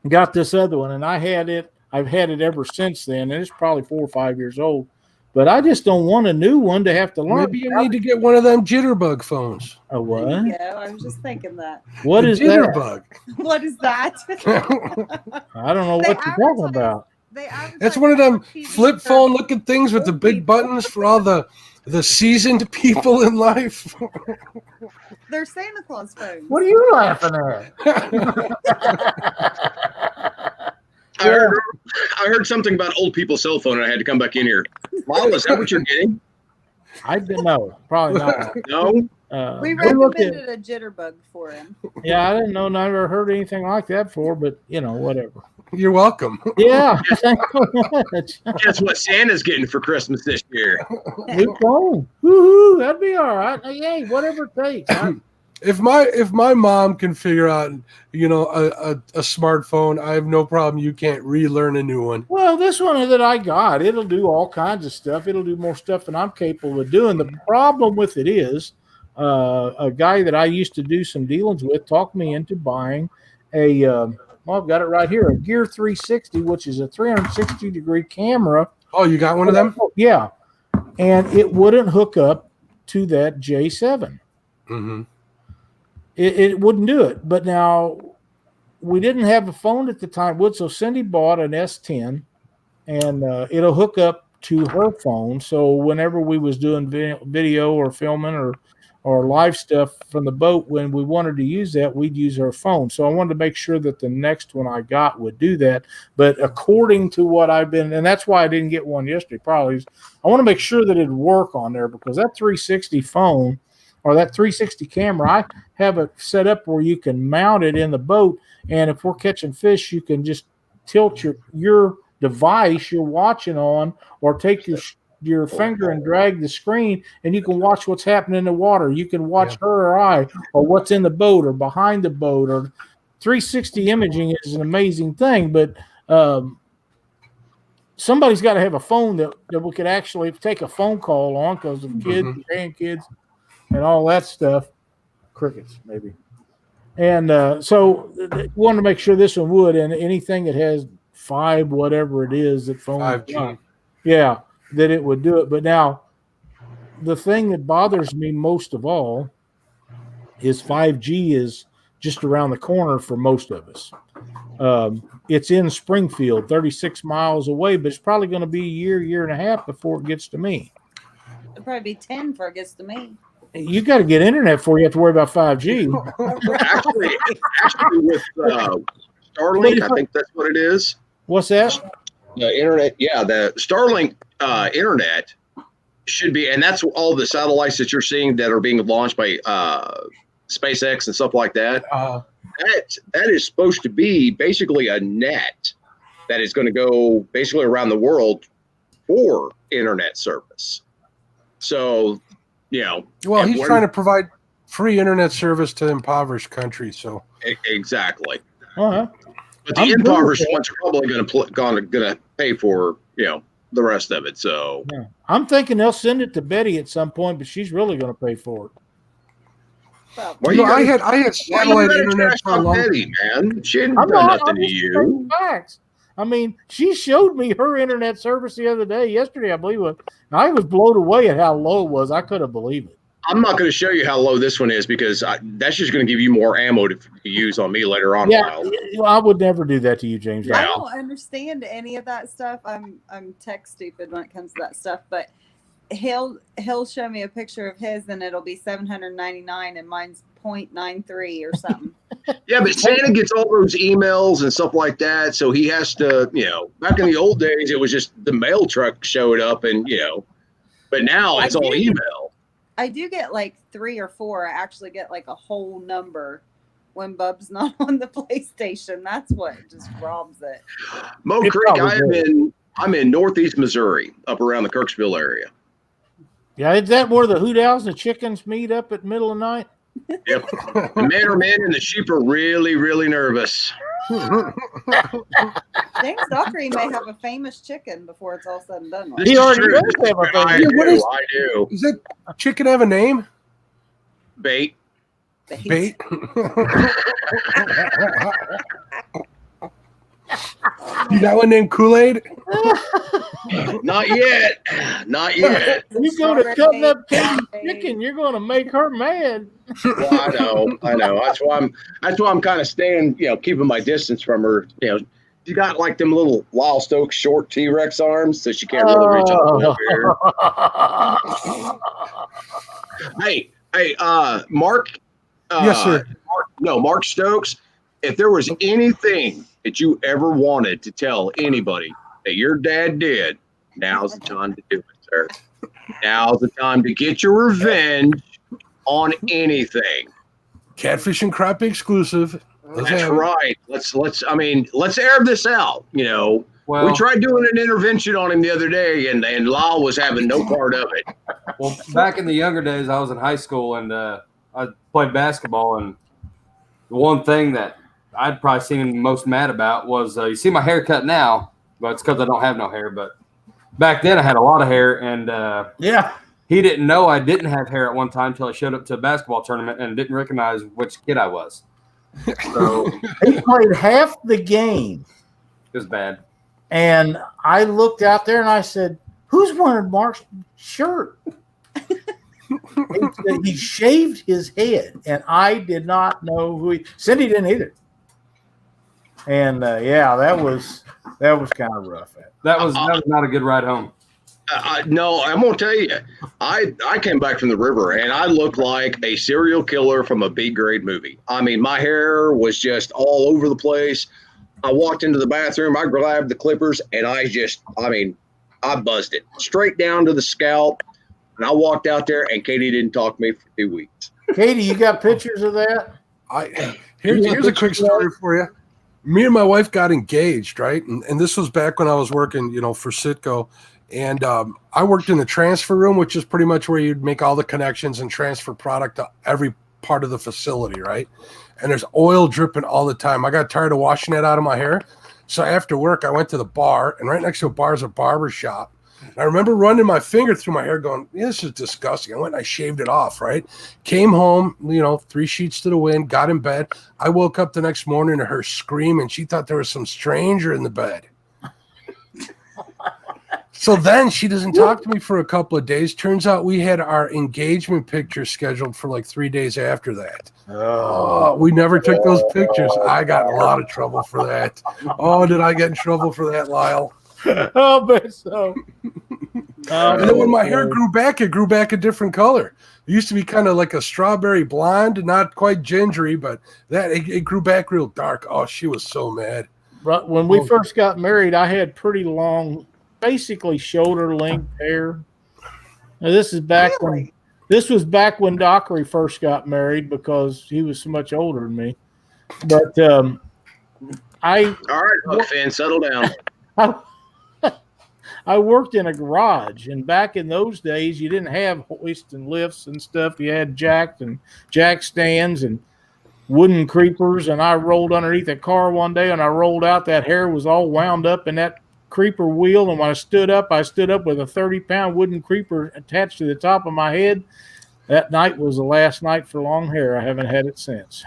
got this other one, and I've had it ever since then, and it's probably 4 or 5 years old. But I just don't want a new one to have to learn. Maybe you need to get one of them jitterbug phones. A what? Yeah, I was just thinking that. What is jitterbug? What is that? I don't know what you're talking about. That's one of them flip phone looking things with the big buttons for all the seasoned people in life. They're Santa Claus phones. What are you laughing at? I heard something about old people's cell phone, and I had to come back in here. Lyle, is that what you're getting? I didn't know. Probably not. No. We recommended a jitterbug for him. Yeah, I didn't know. Never heard anything like that before, but whatever. You're welcome. Yeah. Thank you much. Guess what Santa's getting for Christmas this year? New phone. Woohoo! That'd be all right. Yay! Whatever it takes. If my mom can figure out, a smartphone, I have no problem. You can't relearn a new one. Well, this one that I got, it'll do all kinds of stuff. It'll do more stuff than I'm capable of doing. The problem with it is, a guy that I used to do some dealings with talked me into buying I've got it right here, a Gear 360, which is a 360-degree camera. Oh, you got one of them? Yeah, and it wouldn't hook up to that J7. Mm-hmm. It wouldn't do it. But now we didn't have a phone at the time. So Cindy bought an S10, and it'll hook up to her phone. So whenever we was doing video or filming or live stuff from the boat, when we wanted to use that, we'd use her phone. So I wanted to make sure that the next one I got would do that. But according to what and that's why I didn't get one yesterday, probably, I want to make sure that it'd work on there, because that 360 phone or that 360 camera, I have it set up where you can mount it in the boat, and if we're catching fish, you can just tilt your device you're watching on, or take your finger and drag the screen, and you can watch what's happening in the water. You can watch her or I, or what's in the boat or behind the boat. Or 360 imaging is an amazing thing, but somebody's got to have a phone that we could actually take a phone call on, because of kids, grandkids, and all that stuff. Crickets, maybe. And so wanted to make sure this one would, and anything that has 5 whatever it is that phone 5G. Yeah, that it would do it. But now the thing that bothers me most of all is 5G is just around the corner for most of us. It's in Springfield, 36 miles away, but it's probably going to be a year and a half before it gets to me. It'll probably be 10 before it gets to me. You got to get internet before you have to worry about 5G. Actually with Starlink, I think that's what it is. What's that? The internet, yeah, the Starlink internet should be, and that's all the satellites that you're seeing that are being launched by SpaceX and stuff like that. That is supposed to be basically a net that is going to go basically around the world for internet service. So, well, he's trying to provide free internet service to impoverished countries. So exactly. Uh-huh. But the impoverished ones are probably going to pay for the rest of it. So yeah. I'm thinking they'll send it to Betty at some point, but she's really going to pay for it. Well, I had satellite internet for a long Betty, man. She didn't do nothing to you. Facts. I mean, she showed me her internet service the other day, yesterday, I believe it was. I was blown away at how low it was. I couldn't believe it. I'm not going to show you how low this one is because that's just going to give you more ammo to use on me later on. Yeah, I would never do that to you, James. I don't understand any of that stuff. I'm tech stupid when it comes to that stuff, but he'll show me a picture of his and it'll be 799 and mine's 0.93 or something. Yeah, but Santa gets all those emails and stuff like that, so he has to, back in the old days, it was just the mail truck showed up and, but now it's all email. I do get like 3 or 4. I actually get like a whole number when Bub's not on the PlayStation. That's what just robs it. Mo Creek, I'm in northeast Missouri, up around the Kirksville area. Yeah, is that where the hoot owls and the chickens meet up at middle of the night? Yep. The men are men and the sheep are really, really nervous. James Dockery may have a famous chicken before it's all said and done. He already does have a famous. I do. Is that chicken have a name? Bait. Bait? You got one named Kool-Aid? Not yet. Not yet. You go to cutting up Katie's chicken, you're going to make her mad. Well, I know. That's why I'm kind of staying, keeping my distance from her. She got like them little Lyle Stokes short T-Rex arms, so she can't really reach up here. Hey, Mark. Yes, sir. Mark Stokes. If there was anything that you ever wanted to tell anybody that your dad did, now's the time to do it, sir. Now's the time to get your revenge on anything. Catfish and Crappie exclusive. That's right. Let's air this out. Well, we tried doing an intervention on him the other day, and Lyle was having no part of it. Well, back in the younger days, I was in high school and I played basketball, and the one thing that I'd probably seen him most mad about was you see my haircut now, but it's because I don't have no hair. But back then I had a lot of hair, and he didn't know I didn't have hair at one time until I showed up to a basketball tournament and didn't recognize which kid I was. So he played half the game. It was bad. And I looked out there and I said, "Who's wearing Mark's shirt?" He shaved his head, and I did not know who he. Cindy didn't either. And that was kind of rough. That was not a good ride home. No, I'm gonna tell you, I came back from the river and I looked like a serial killer from a B grade movie. I mean, my hair was just all over the place. I walked into the bathroom, I grabbed the clippers, and I buzzed it straight down to the scalp. And I walked out there, and Katie didn't talk to me for 2 weeks. Katie, you got pictures of that? Here's a quick story for you. Me and my wife got engaged, right? And this was back when I was working, for Citgo. And I worked in the transfer room, which is pretty much where you'd make all the connections and transfer product to every part of the facility, right? And there's oil dripping all the time. I got tired of washing that out of my hair. So after work, I went to the bar, and right next to a bar is a barber shop. I remember running my finger through my hair going, this is disgusting. I went and I shaved it off, right? Came home, 3 sheets to the wind, got in bed. I woke up the next morning to her screaming. She thought there was some stranger in the bed. So then she doesn't talk to me for a couple of days. Turns out we had our engagement picture scheduled for like 3 days after that. Oh, we never took those pictures. I got in a lot of trouble for that. Oh, did I get in trouble for that, Lyle? I'll bet so. And then when my hair grew back, it grew back a different color. It used to be kind of like a strawberry blonde, not quite gingery, but it grew back real dark. Oh, she was so mad. Right when we first got married, I had pretty long, basically shoulder length hair. Now, this was back when Dockery first got married because he was so much older than me. But all right, Hook fan, settle down. I worked in a garage, and back in those days, you didn't have hoist and lifts and stuff. You had jack stands and wooden creepers, and I rolled underneath a car one day, and I rolled out. That hair was all wound up in that creeper wheel, and when I stood up with a 30-pound wooden creeper attached to the top of my head. That night was the last night for long hair. I haven't had it since.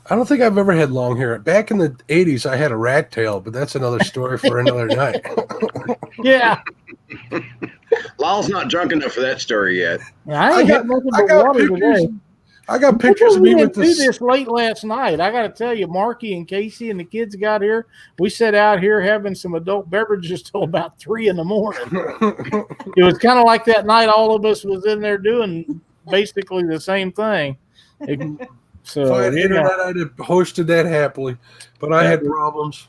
I don't think I've ever had long hair. Back in the 80s, I had a rat tail, but that's another story for another night. Yeah. Lyle's not drunk enough for that story yet. I got nothing but water today. I got pictures of me with this late last night. I got to tell you, Marky and Casey and the kids got here. We sat out here having some adult beverages till about 3 a.m. It was kind of like that night. All of us was in there doing basically the same thing. So if I had internet, I'd have hosted that happily, but I had problems.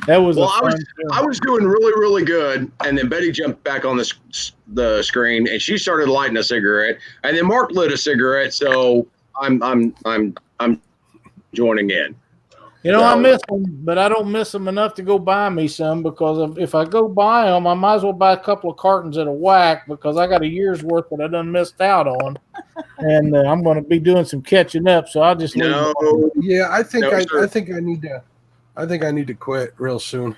That was I was doing really, really good, and then Betty jumped back on the screen, and she started lighting a cigarette, and then Mark lit a cigarette. So I'm joining in. You know, I miss them, but I don't miss them enough to go buy me some, because if I go buy them, I might as well buy a couple of cartons at a whack, because I got a year's worth that I done missed out on, and I'm going to be doing some catching up. So I'll just leave it. Yeah, I think I need to quit real soon.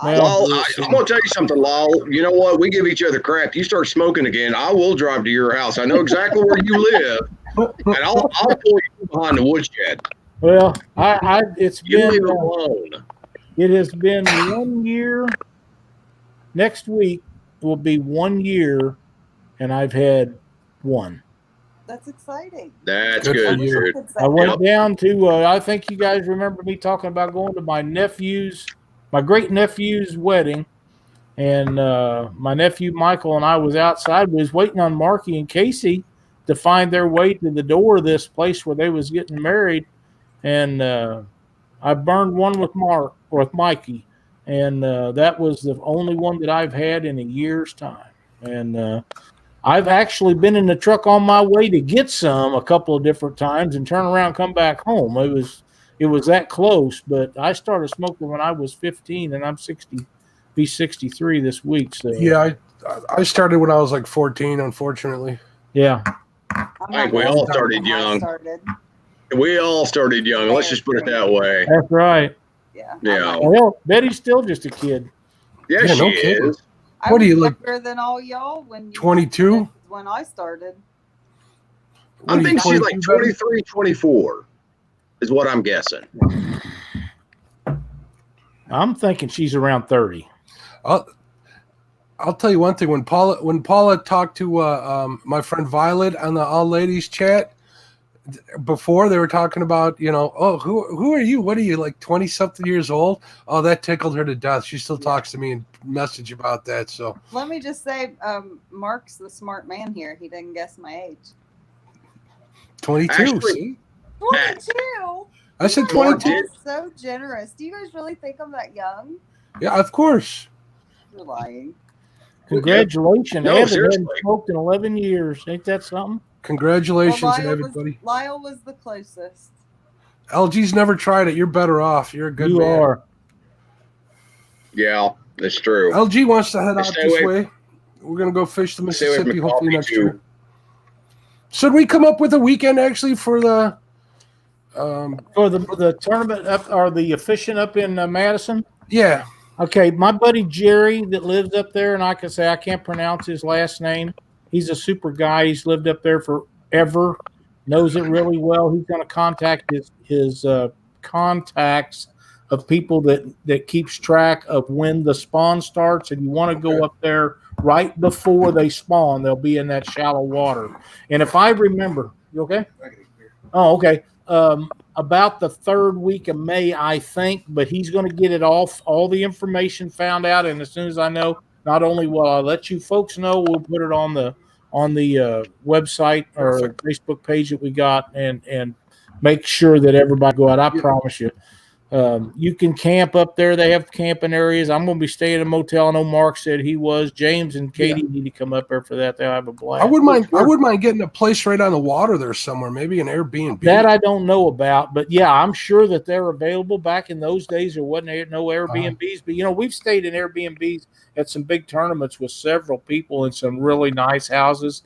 Lyle, I'm going to tell you something, Lyle. You know what? We give each other crap. You start smoking again, I will drive to your house. I know exactly where you live, and I'll pull you behind the woodshed. Well, it's Leave been me alone. It has been 1 year. Next week will be 1 year, and I've had one. That's exciting. That's good, dude. I went down to, I think you guys remember me talking about going to my great nephew's wedding. And my nephew Michael and I was outside. We was waiting on Marky and Casey to find their way to the door of this place where they was getting married. And I burned one with Mikey. And that was the only one that I've had in a year's time. And I've actually been in the truck on my way to get some a couple of different times and turn around and come back home. It was that close, but I started smoking when I was 15, and I'm 63 this week. So yeah, I started when I was like 14, unfortunately. Yeah. I think we all started young. We all started young. Let's just put it that way. That's right. Yeah. Yeah. Well, Betty's still just a kid. Yeah, she is. What are you, like, younger than all y'all when 22? When I started. I think she's like 23, 24 is what I'm guessing. I'm thinking she's around 30. I'll tell you one thing. When Paula talked to my friend Violet on the all ladies chat before, they were talking about, oh, who are you? What are you, like 20 something years old? Oh, that tickled her to death. She still talks to me and message about that. So let me just say, Mark's the smart man here. He didn't guess my age. 22. Actually, see? 22. I said 22. You're so generous. Do you guys really think I'm that young? Yeah, of course. You're lying. Congratulations. No, Evan seriously. hadn't smoked in 11 years. Ain't that something? Congratulations, Lyle everybody. Lyle was the closest. LG's never tried it. You're better off. You're a good You man. are. Yeah, that's true. LG wants to head out Stay this away- way. We're going to go fish the Stay away from Mississippi hopefully coffee, next too. year. Should we come up with a weekend actually for the For the tournament up, or the fishing up in Madison? yeah. Okay, my buddy Jerry that lives up there, and like I say, I can't pronounce his last name. He's a super guy. He's lived up there forever, knows it really well. He's going to contact his contacts of people that keeps track of when the spawn starts, and you want to go up there right before they spawn. They'll be in that shallow water. And if I remember, you okay? Oh, okay. About the third week of May, I think, but he's going to get it all the information found out. And as soon as I know, not only will I let you folks know, we'll put it on the website or Facebook page that we got, and make sure that everybody go out. I promise you. You can camp up there. They have camping areas. I'm going to be staying at a motel. I know Mark said he was. James and Katie need to come up there for that. They'll have a blast. I wouldn't mind getting a place right on the water there somewhere. Maybe an Airbnb. That I don't know about, but yeah, I'm sure that they're available. Back in those days, there wasn't no Airbnbs, but we've stayed in Airbnbs at some big tournaments with several people in some really nice houses.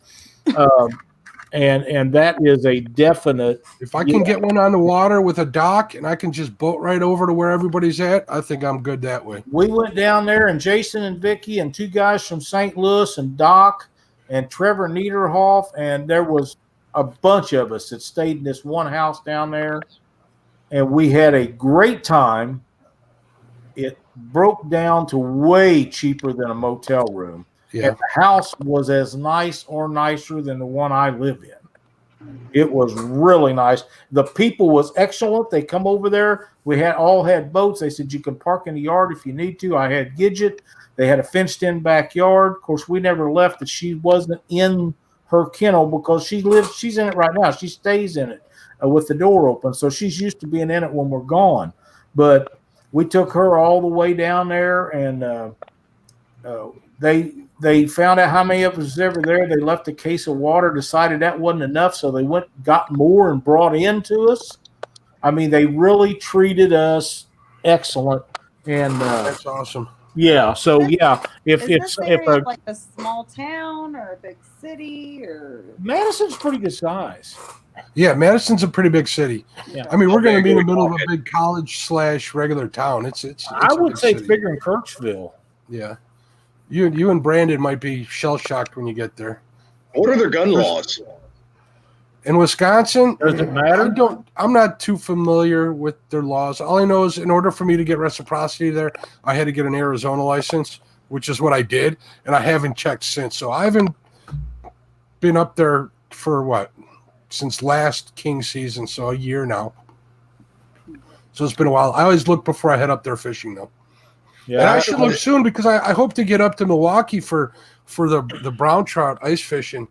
And that is a definite. If I can get one on the water with a dock and I can just boat right over to where everybody's at, I think I'm good that way. We went down there, and Jason and Vicky and two guys from St. Louis and Doc and Trevor Niederhoff, and there was a bunch of us that stayed in this one house down there, and we had a great time. It broke down to way cheaper than a motel room. Yeah. And the house was as nice or nicer than the one I live in. It was really nice. The people was excellent. They come over there. We all had boats. They said you can park in the yard if you need to. I had Gidget. They had a fenced-in backyard. Of course, we never left that she wasn't in her kennel because she's in it right now. She stays in it with the door open. So she's used to being in it when we're gone. But we took her all the way down there, and they found out how many of us was ever there. They left a case of water, decided that wasn't enough, so they got more and brought in to us. I mean, they really treated us excellent, and that's awesome. Yeah, so yeah, if like a small town or a big city, or Madison's pretty good size. Yeah, Madison's a pretty big city. Yeah. I mean, we're going to be in the middle of a big college/regular town. It's I would say it's bigger than Kirksville. Yeah. You and Brandon might be shell-shocked when you get there. What are their gun laws? In Wisconsin, does it matter? I'm not too familiar with their laws. All I know is in order for me to get reciprocity there, I had to get an Arizona license, which is what I did, and I haven't checked since. So I haven't been up there for since last King season, so a year now. So it's been a while. I always look before I head up there fishing, though. Yeah, and I should look soon because I hope to get up to Milwaukee for the brown trout ice fishing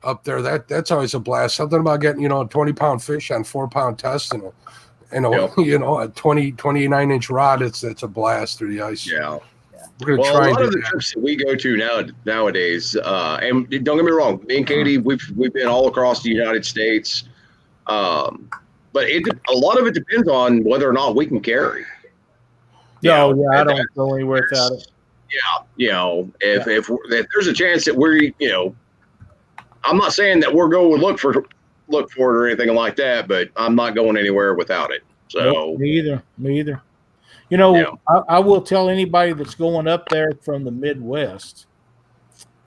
up there. That's always a blast. Something about getting a 20-pound fish on 4-pound test and a 29-inch rod. It's a blast through the ice. Yeah. We're gonna try a lot of the trips that we go to nowadays, and don't get me wrong, me and Katie, we've been all across the United States, but a lot of it depends on whether or not we can carry. I don't go anywhere without it. Yeah, if there's a chance that we're, I'm not saying that we're going to look for it or anything like that, but I'm not going anywhere without it. So nope, me either. I will tell anybody that's going up there from the Midwest,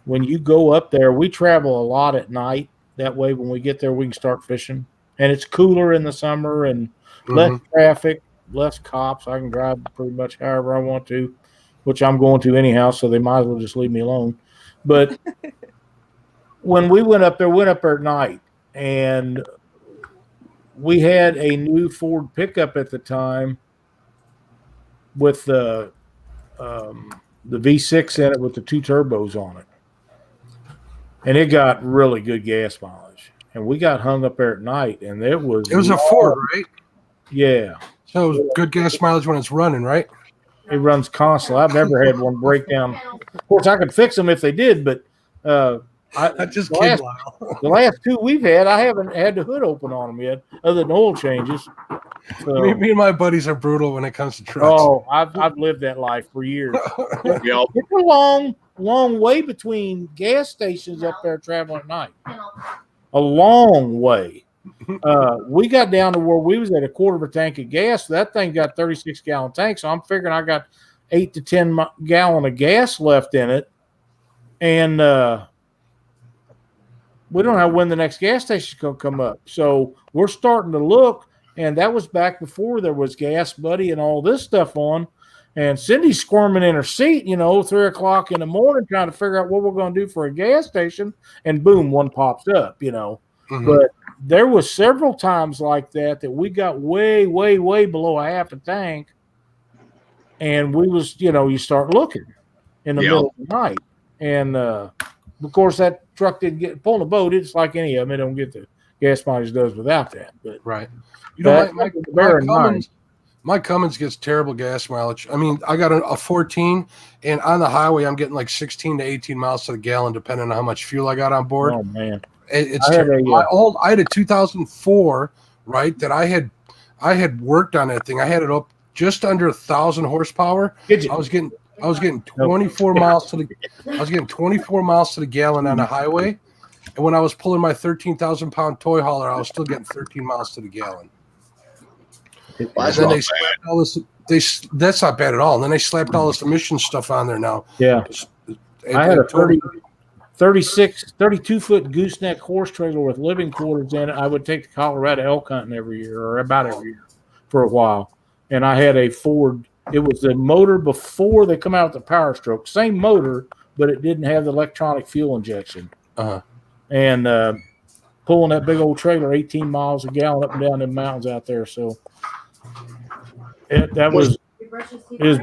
when you go up there, we travel a lot at night. That way, when we get there, we can start fishing, and it's cooler in the summer and less traffic. Less cops. I can drive pretty much however I want to, which I'm going to anyhow, so they might as well just leave me alone. But when we went up there at night, and we had a new Ford pickup at the time with the V6 in it with the 2 turbos on it. And it got really good gas mileage. And we got hung up there at night, and it was a Ford, right? Yeah. So good gas mileage when it's running, right? It runs constantly. I've never had one break down. Of course, I could fix them if they did, but the last 2 we've had, I haven't had the hood open on them yet, other than oil changes. So, me and my buddies are brutal when it comes to trucks. Oh, I've lived that life for years. It's a long way between gas stations up there traveling at night. A long way. We got down to where we was at a quarter of a tank of gas. So that thing got 36-gallon tank. So I'm figuring I got 8 to 10 gallon of gas left in it. And we don't know when the next gas station is going to come up. So we're starting to look, And that was back before there was Gas Buddy and all this stuff on. And Cindy's squirming in her seat, 3:00 in the morning, trying to figure out what we're going to do for a gas station. And boom, one pops up, Mhm. But there was several times like that we got way, way, way below a half a tank. And we was, you start looking in the middle of the night. And, of course, that truck didn't get pulling a boat. It's like any of them. It don't get the gas mileage does without that. But Right. My Cummins gets terrible gas mileage. I mean, I got a 14, and on the highway, I'm getting like 16 to 18 miles to the gallon, depending on how much fuel I got on board. Oh, man. It's terrible. I had a 2004, right, that I had worked on that thing. I had it up just under 1,000 horsepower. I was getting 24 miles to the gallon on the highway. And when I was pulling my 13,000-pound toy hauler, I was still getting 13 miles to the gallon. And then they slapped all this. That's not bad at all. And then they slapped all this emission stuff on there now. Yeah. I had a 32-foot gooseneck horse trailer with living quarters in it. I would take the Colorado elk hunting every year, or about every year, for a while. And I had a Ford. It was the motor before they come out with the Power Stroke. Same motor, but it didn't have the electronic fuel injection. And pulling that big old trailer 18 miles a gallon up and down the mountains out there. So it was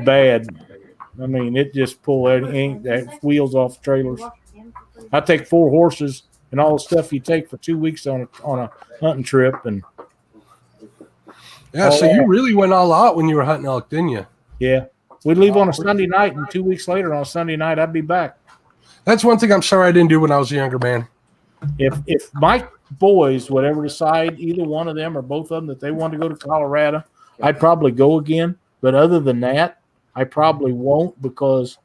bad. I mean, it just pulled that wheels off trailers. I take 4 horses and all the stuff you take for 2 weeks on a hunting trip. And yeah, so you really went all out when you were hunting elk, didn't you? Yeah. We'd leave on a Sunday night, and 2 weeks later on a Sunday night, I'd be back. That's one thing I'm sorry I didn't do when I was a younger man. If my boys would ever decide, either one of them or both of them, that they want to go to Colorado, I'd probably go again. But other than that, I probably won't, because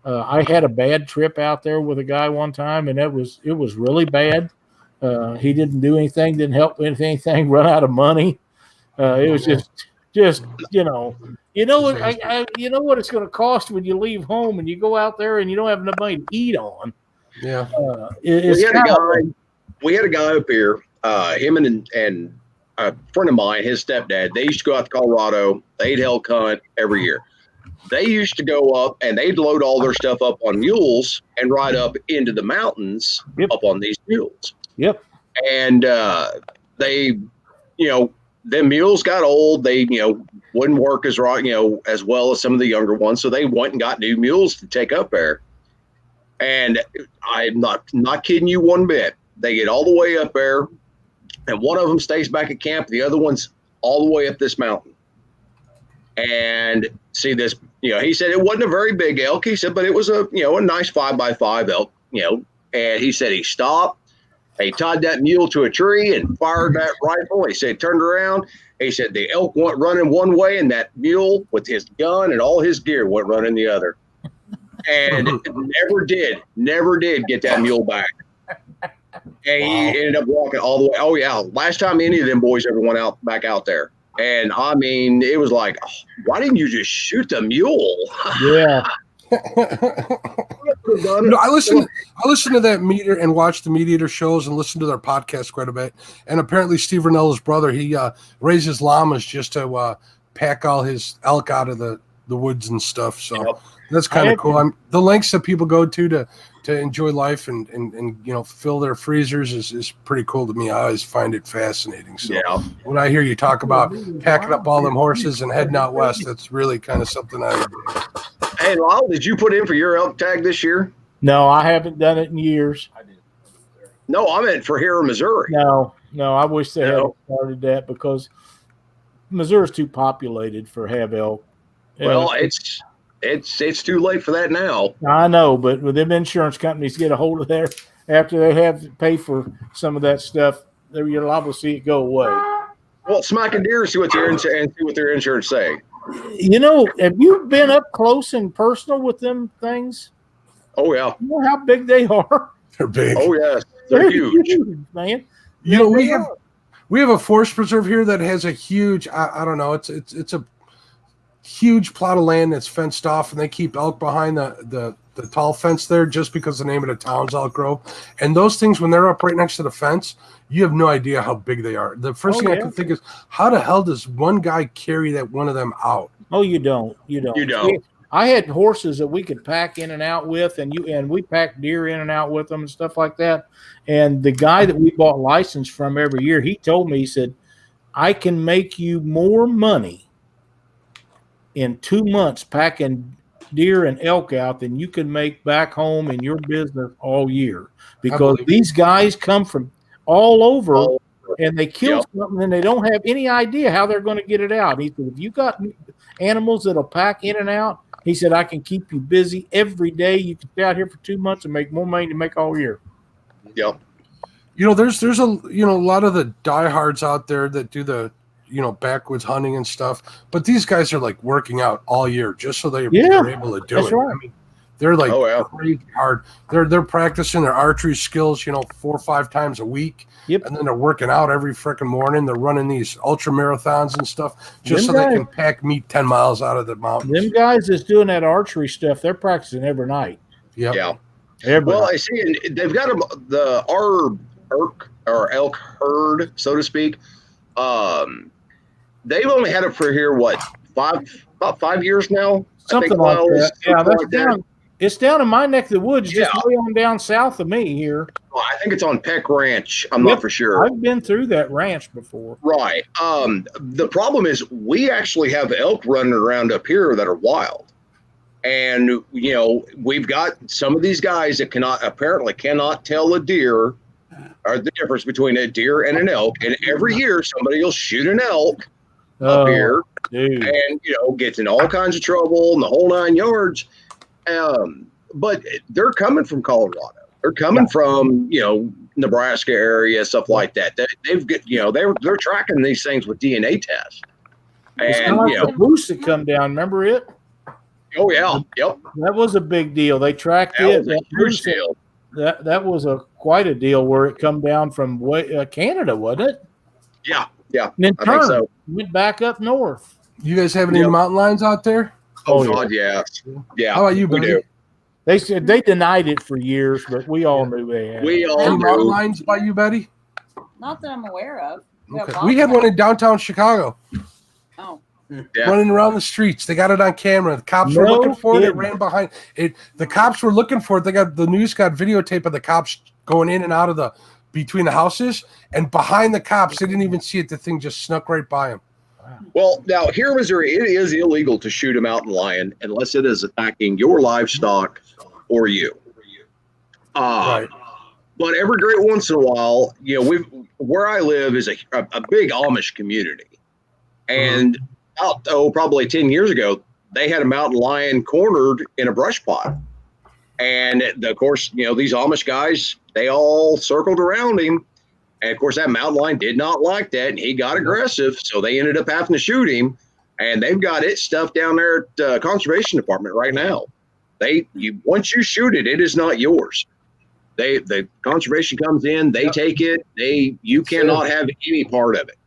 I had a bad trip out there with a guy one time, and it was really bad. He didn't do anything, didn't help with anything, run out of money. It was just what it's going to cost when you leave home and you go out there and you don't have enough money to eat on. Yeah. We had a guy up here, him and a friend of mine, his stepdad. They used to go out to Colorado. They'd elk hunt every year. They used to go up and they'd load all their stuff up on mules and ride up into the mountains up on these mules. Yep. And they, them mules got old. They, wouldn't work as well as some of the younger ones. So they went and got new mules to take up there. And I'm not kidding you one bit. They get all the way up there, and one of them stays back at camp. The other one's all the way up this mountain. And see this, he said it wasn't a very big elk. He said, but it was a nice 5x5 elk, and he said he stopped. He tied that mule to a tree and fired that rifle. He said, turned around. He said the elk went running one way, and that mule with his gun and all his gear went running the other. And never did get that mule back. And he ended up walking all the way. Oh, yeah. Last time any of them boys ever went back out there. And I mean, it was like, why didn't you just shoot the mule? Yeah. I listen to that Meat Eater and watch the Meat Eater shows and listen to their podcast quite a bit. And apparently Steve Rinnella's brother, he raises llamas just to pack all his elk out of the woods and stuff. So that's kind of cool. The lengths that people go to enjoy life and fill their freezers is pretty cool to me. I always find it fascinating. So when I hear you talk about packing up all them horses and heading out west, that's really kind of something I do. Hey, Lyle, did you put in for your elk tag this year? No, I haven't done it in years. I did. No, I meant for here in Missouri. No, I wish they had started that, because Missouri's too populated for have elk. Well, it's too late for that now. I know, but with them insurance companies get a hold of there after they have to pay for some of that stuff, you're liable to see it go away. Well, smack a deer and see what their insurance say. Have you been up close and personal with them things? Oh yeah. You know how big they are? They're big. Oh yes, they're huge, man. We have a forest preserve here that has a huge. I don't know. It's a huge plot of land that's fenced off, and they keep elk behind the the tall fence there just because the name of the town's Elk Grove. And those things, when they're up right next to the fence, you have no idea how big they are. The first thing I could think is, how the hell does one guy carry that one of them out? Oh, you don't. You don't. You don't. I had horses that we could pack in and out with, and we packed deer in and out with them and stuff like that. And the guy that we bought license from every year, he told me, he said, I can make you more money in 2 months packing deer and elk out than you can make back home in your business all year, because these guys come from all over and they kill something and they don't have any idea how they're going to get it out. He said, if you got animals that'll pack in and out, he said, I can keep you busy every day. You can stay out here for 2 months and make more money to make all year. Yep. You know, there's a lot of the diehards out there that do the backwoods hunting and stuff, but these guys are like working out all year just so they're able to do it. Right. I mean, they're like crazy hard. They're practicing their archery skills, 4 or 5 times a week. Yep. And then they're working out every freaking morning. They're running these ultra marathons and stuff just so they can pack meat 10 miles out of the mountains. Them guys that's doing that archery stuff, they're practicing every night. Yep. Yeah. Every night. I see they've got our elk herd, so to speak. They've only had it for here, about 5 years now? Something like that. Yeah, that's down. It's down in my neck of the woods, just way on down south of me here. Well, I think it's on Peck Ranch. I'm not for sure. I've been through that ranch before. Right. The problem is we actually have elk running around up here that are wild. And, we've got some of these guys that apparently cannot tell a deer or the difference between a deer and an elk. And every year somebody will shoot an elk up here and, gets in all kinds of trouble and the whole 9 yards. But they're coming from Colorado. They're coming from, Nebraska area, stuff like that. They're tracking these things with DNA tests. And, the moose that come down, remember it? Oh yeah. Yep. That was a big deal. They tracked it. Was a huge deal. That was quite a deal where it come down from Canada, wasn't it? Yeah. Yeah. And then I think so. Went back up north. You guys have any mountain lions out there? Oh God, yeah. Yeah. How about you, buddy? They said they denied it for years, but we all knew they had. We all any knew. mountain lions by you, Betty? Not that I'm aware of. Okay. We had one in downtown Chicago. Oh. Yeah. Running around the streets. They got it on camera. The cops were looking for it. It ran behind it. The cops were looking for it. The news got videotape of the cops going in and out of between the houses, and behind the cops, they didn't even see it. The thing just snuck right by them. Well, now here in Missouri, it is illegal to shoot a mountain lion unless it is attacking your livestock or you. Right. But every great once in a while, where I live is a big Amish community, and probably 10 years ago, they had a mountain lion cornered in a brush pile. And of course, these Amish guys, they all circled around him. And of course, that mountain lion did not like that. And he got aggressive. So they ended up having to shoot him. And they've got it stuffed down there at the conservation department right now. Once you shoot it, it is not yours. The conservation comes in, they take it. You cannot have any part of it.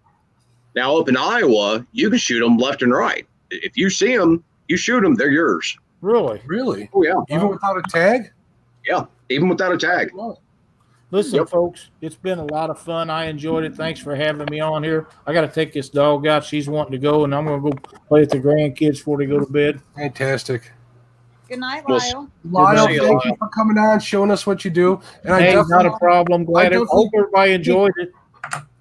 Now, up in Iowa, you can shoot them left and right. If you see them, you shoot them, they're yours. Really? Really? Oh, yeah. Even without a tag? Yeah, even without a tag. Listen, folks, it's been a lot of fun. I enjoyed it. Thanks for having me on here. I got to take this dog out. She's wanting to go, and I'm going to go play with the grandkids before they go to bed. Fantastic. Good night, Lyle. Lyle, thank you for coming on, showing us what you do. And not a problem. Glad I hope everybody enjoyed it.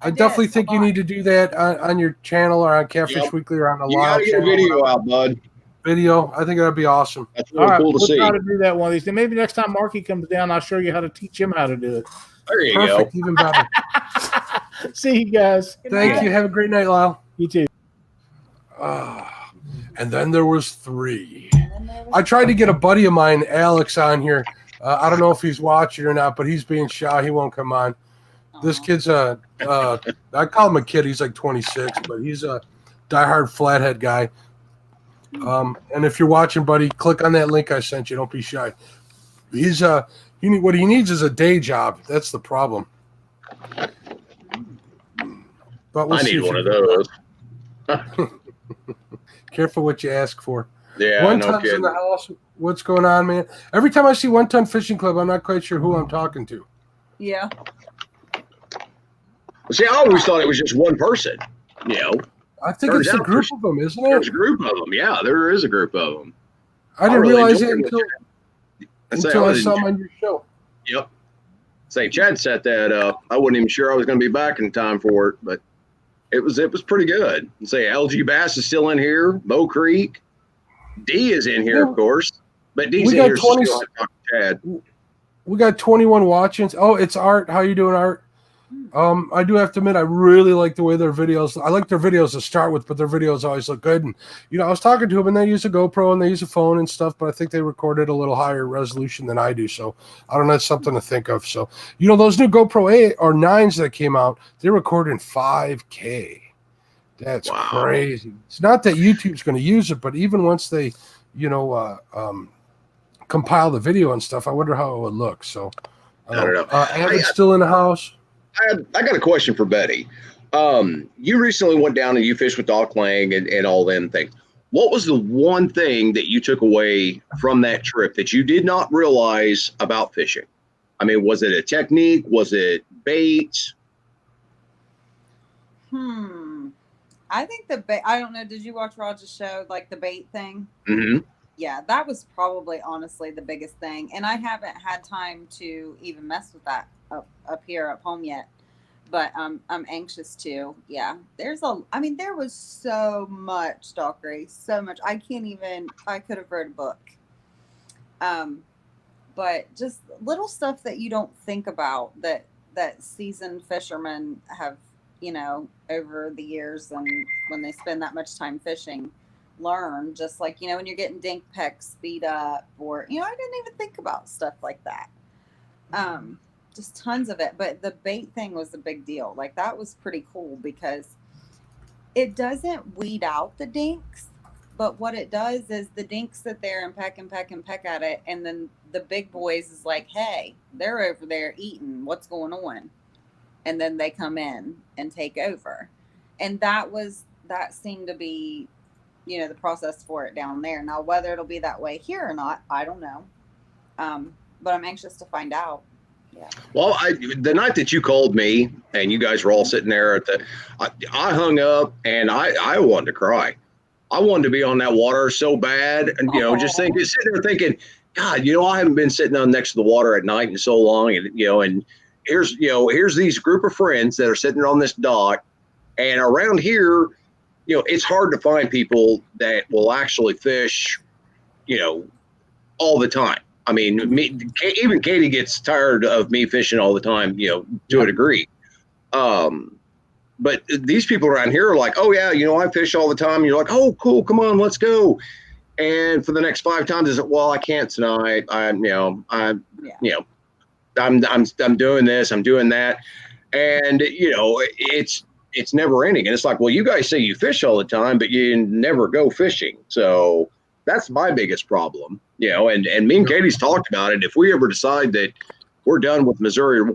I definitely think you need to do that on your channel or on Catfish Weekly or on the Lyle channel. You got to get a video out, bud. Video. I think that'd be awesome. That's really cool to see. We'll try to do that one of these days. Maybe next time Marky comes down, I'll show you how to teach him how to do it. There you Perfect. go. Even better. See you guys. Thank you. Have a great night, Lyle. You too. And then there was 3. I tried to get a buddy of mine, Alex, on here. I don't know if he's watching or not, but he's being shy. He won't come on. This kid's I call him a kid. He's like 26, but he's a diehard flathead guy. And if you're watching, buddy, click on that link I sent you. Don't be shy. He's what he needs is a day job. That's the problem. But we'll I need one of those. Careful what you ask for. Yeah, One no time's kidding. in the house. What's going on, man? Every time I see One Ton Fishing Club, I'm not quite sure who I'm talking to. Yeah. See, I always thought it was just one person. You know, I think Turns it's a out group of them, isn't there's it? a group of them. Yeah, there is a group of them. I didn't really realize it enjoyed until, I I saw them on your show. Yep. Say Chad set that up. I wasn't even sure I was going to be back in time for it, but it was pretty good. Say LG Bass is still in here. Bow Creek. D is in here, of course, but D's in here. So still have to talk to Chad. We got 21 watchings. Oh, it's Art. How you doing, Art? I do have to admit, I really like the way their videos. I like their videos to start with, but their videos always look good. And I was talking to them, and they use a GoPro and they use a phone and stuff, but I think they recorded a little higher resolution than I do. So I don't know. It's something to think of. So those new GoPro 8 or 9s that came out, they record in 5K. That's crazy. It's not that YouTube's going to use it, but even once they, compile the video and stuff, I wonder how it would look. So I don't know. Avid's still in the house. I got a question for Betty. You recently went down and you fished with Doc Lang and all them things. What was the one thing that you took away from that trip that you did not realize about fishing? I mean, was it a technique? Was it bait? I think the bait, I don't know. Did you watch Roger's show, like the bait thing? Mm-hmm. Yeah, that was probably honestly the biggest thing. And I haven't had time to even mess with that up here at home yet. But I'm anxious to. Yeah. There was so much stalkery, so much. I could have wrote a book. But just little stuff that you don't think about that seasoned fishermen have, over the years and when they spend that much time fishing, learn. Just like, when you're getting dink pecks speed up, or, I didn't even think about stuff like that. Just tons of it. But the bait thing was a big deal. Like, that was pretty cool because it doesn't weed out the dinks, but what it does is the dinks sit there and peck at it, and then the big boys is like, hey, they're over there eating, what's going on? And then they come in and take over. And that seemed to be, the process for it down there. Now, whether it'll be that way here or not, I don't know. But I'm anxious to find out. Yeah. Well, the night that you called me and you guys were all sitting there I hung up and I wanted to cry. I wanted to be on that water so bad, and just sitting there thinking, God, I haven't been sitting on next to the water at night in so long, and and here's these group of friends that are sitting on this dock, and around here, it's hard to find people that will actually fish, all the time. I mean, even Katie gets tired of me fishing all the time, to a degree. But these people around here are like, oh yeah, I fish all the time. And you're like, oh cool, come on, let's go. And for the next 5 times, is well, I can't tonight. I'm doing this, I'm doing that, and it's never ending. And it's like, well, you guys say you fish all the time, but you never go fishing. So that's my biggest problem, and me and Katie's talked about it. If we ever decide that we're done with Missouri,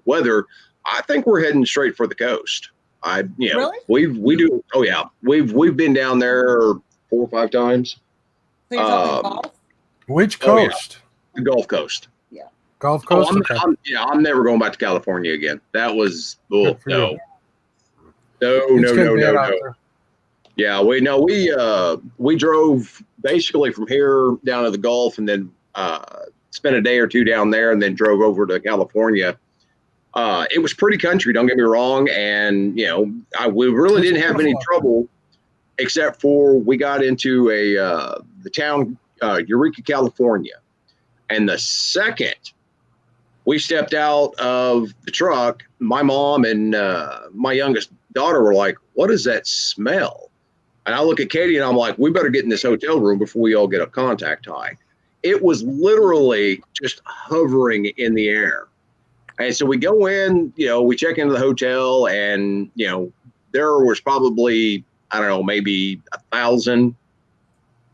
weather, I think we're heading straight for the coast. Really? we do. Oh yeah. We've been down there 4 or 5 times. So you're talking golf? Which coast? The Gulf Coast. Yeah. Gulf Coast. I'm never going back to California again. That was no. Yeah, we drove basically from here down to the Gulf, and then spent a day or 2 down there, and then drove over to California. It was pretty country, don't get me wrong, and we really didn't have any trouble, except for we got into the town Eureka, California, and the second we stepped out of the truck, my mom and my youngest daughter were like, "What is that smell?" And I look at Katie and I'm like, "We better get in this hotel room before we all get a contact high." It was literally just hovering in the air. And so we go in, we check into the hotel, and, there was probably, I don't know, maybe 1,000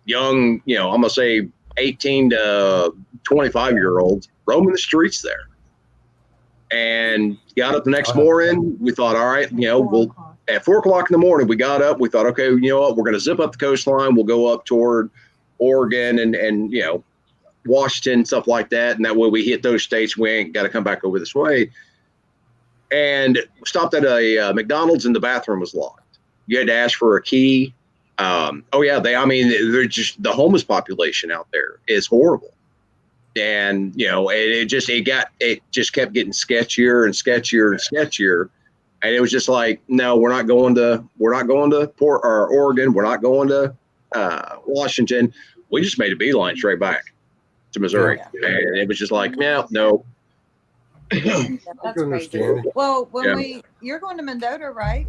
young, I'm going to say 18 to 25-year-olds roaming the streets there. And got up the next morning. We thought, all right, we'll at 4 o'clock in the morning, we got up. We thought, okay, you know what? We're going to zip up the coastline. We'll go up toward Oregon and Washington, stuff like that. And that way we hit those states. We ain't got to come back over this way. And stopped at a McDonald's and the bathroom was locked. You had to ask for a key. They're just, the homeless population out there is horrible. And, it just kept getting sketchier and sketchier and sketchier. And it was just like, no, we're not going to Oregon. We're not going to Washington. We just made a beeline straight back to Missouri. Yeah. And it was just like, no. Yeah, I that's can crazy. understand it. Well, you're going to Mendota, right?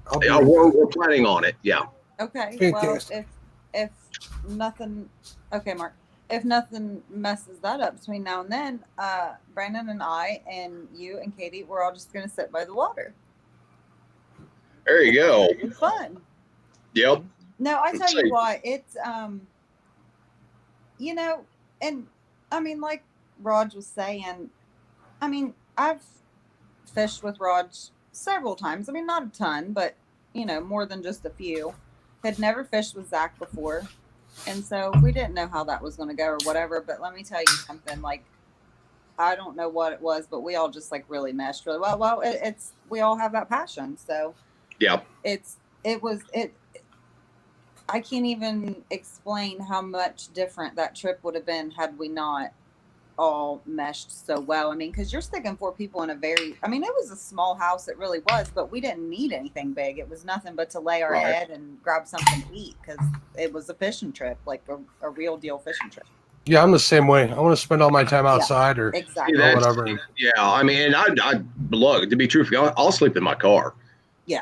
I'll be Yeah, we're planning on it. Yeah. Okay. Fantastic. Well, if nothing, okay, Mark. If nothing messes that up between now and then, Brandon and I and you and Katie, we're all just going to sit by the water. There you go. It's fun. Yep. No, I tell Let's you see. what, it's and I mean, like Raj was saying, I mean, I've fished with Raj several times. I mean, not a ton, but more than just a few. Had never fished with Zach before, and so we didn't know how that was going to go or whatever. But let me tell you something. Like, I don't know what it was, but we all just like really meshed really well. Well, it's we all have that passion, so Yeah. I can't even explain how much different that trip would have been had we not all meshed so well. I mean, because you're sticking 4 people in it was a small house, it really was, but we didn't need anything big. It was nothing but to lay our head and grab something to eat because it was a fishing trip, like a real deal fishing trip. Yeah, I'm the same way. I want to spend all my time outside or Exactly. whatever. Yeah, I mean, I look, to be truthful, I'll sleep in my car. Yeah.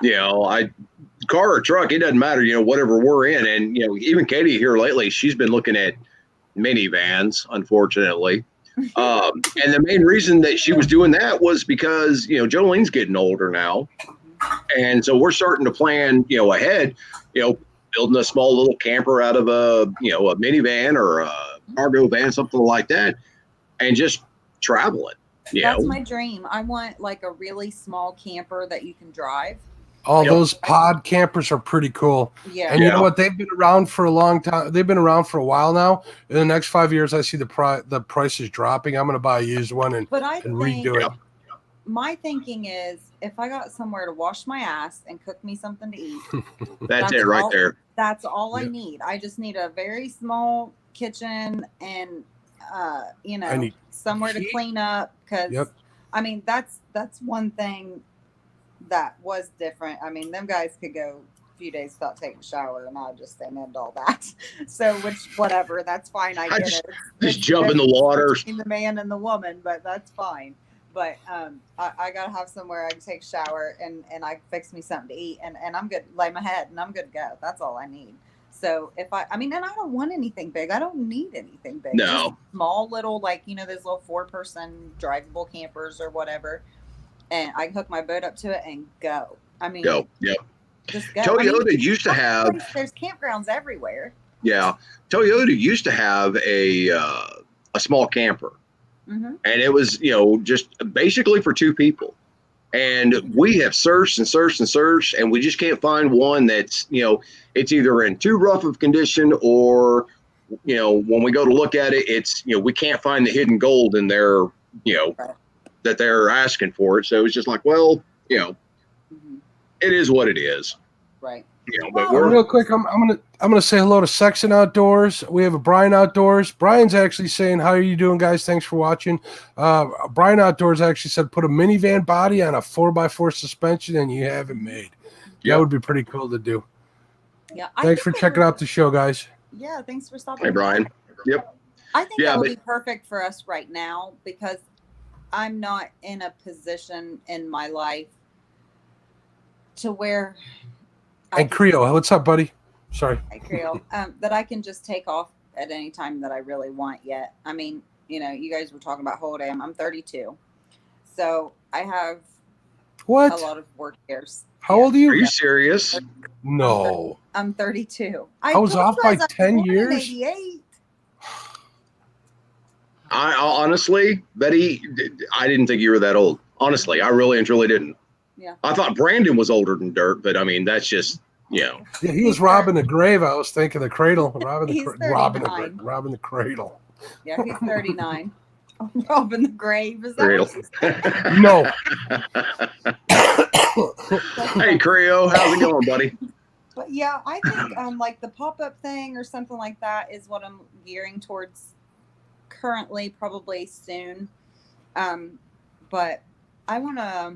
Car or truck, it doesn't matter, whatever we're in. And, even Katie here lately, she's been looking at minivans, unfortunately. And the main reason that she was doing that was because, Jolene's getting older now. And so we're starting to plan, ahead, building a small little camper out of a minivan or a cargo van, something like that, and just traveling. That's my dream. I want like a really small camper that you can drive. All those pod campers are pretty cool. Yeah. And you know what? They've been around for a long time. They've been around for a while now. In the next 5 years, I see the prices dropping. I'm going to buy a used one and redo it. My thinking is if I got somewhere to wash my ass and cook me something to eat. That's it right there. That's all I need. I just need a very small kitchen and, somewhere to clean up. Because, I mean, that's one thing that was different. I mean, them guys could go a few days without taking a shower, and I just ain't into all that. So, whatever, that's fine. I get it. Just jump in the water. Between the man and the woman, but that's fine. But I gotta have somewhere I can take a shower and I can fix me something to eat and I'm good. Lay my head and I'm good to go. That's all I need. So and I don't want anything big. I don't need anything big. No. Just small little those little 4-person drivable campers or whatever. And I can hook my boat up to it and go. I mean, go. Yep. Just go. Toyota used to have. There's campgrounds everywhere. Yeah, Toyota used to have a small camper, and it was just basically for 2 people. And we have searched and searched and searched, and we just can't find one that's it's either in too rough of condition or when we go to look at it, it's we can't find the hidden gold in there that they're asking for it. So it's just like, well, it is what it is. Right. But real quick, I'm gonna say hello to Sexton Outdoors. We have a Brian Outdoors. Brian's actually saying, "How are you doing, guys? Thanks for watching." Brian Outdoors actually said, "Put a minivan body on a 4x4 suspension, and you have it made." That would be pretty cool to do. Yeah. Thanks for checking out the show, guys. Yeah. Thanks for stopping. Hey, Brian. Yep. I think that would be perfect for us right now because I'm not in a position in my life to where. And Creo, what's up, buddy? Sorry. Hey, Creo. That I can just take off at any time that I really want yet. I mean, you guys were talking about holiday. I'm 32. So I have a lot of work years. How old are you? Are you serious? No. I'm 32. I was off by 10 years. 88. I honestly, Betty, I didn't think you were that old. Honestly, I really and truly didn't. Yeah. I thought Brandon was older than Dirk, but I mean, that's just, Yeah, he was robbing the grave. I was thinking the cradle, He's robbing 39. robbing the cradle. Yeah, he's 39. Robbing the grave. Is that Cradle. what you said? No. Hey, Creo, how's it going, buddy? But yeah, I think like the pop-up thing or something like that is what I'm gearing towards currently, probably soon. But I want to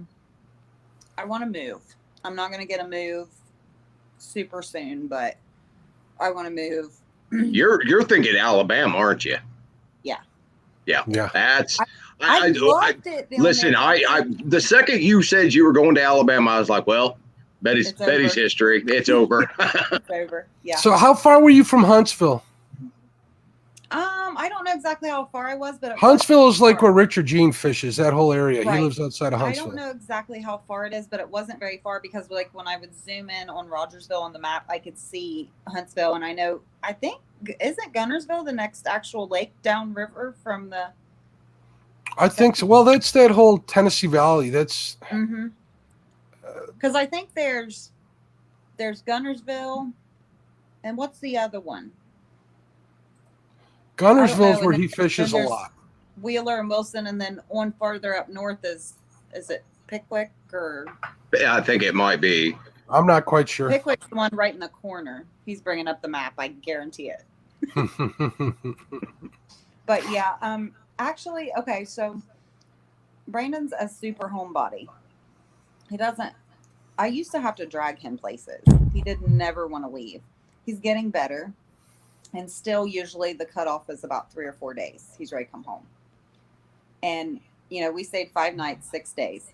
move. I'm not going to get a move super soon, but I want to move. You're thinking Alabama, aren't you? Yeah. That's. I loved it. down Listen, there. I the second you said you were going to Alabama, I was like, well, Betty's It's over. history. It's over. It's over. Yeah. So how far were you from Huntsville? I don't know exactly how far I was, but it Huntsville wasn't is like far. where Richard Gene fishes, that whole area. He Right. lives outside of I Huntsville. don't know exactly how far it is, but it wasn't very far because like when I would zoom in on Rogersville on the map, I could see Huntsville, and I think isn't Gunnersville the next actual lake downriver from the I think so. Well, that's that whole Tennessee Valley. That's because I think there's Gunnersville, and what's the other one? Gunnersville's know, where and he fishes a then there's lot. Wheeler and Wilson, and then on farther up north is it Pickwick or Yeah, I think it might be. I'm not quite sure. Pickwick's the one right in the corner. He's bringing up the map. I guarantee it. But yeah, actually, okay, so Brandon's a super homebody. He doesn't. I used to have to drag him places. He did never want to leave. He's getting better, and still usually the cutoff is about 3 or 4 days. He's ready to come home. And we stayed 5 nights, 6 days,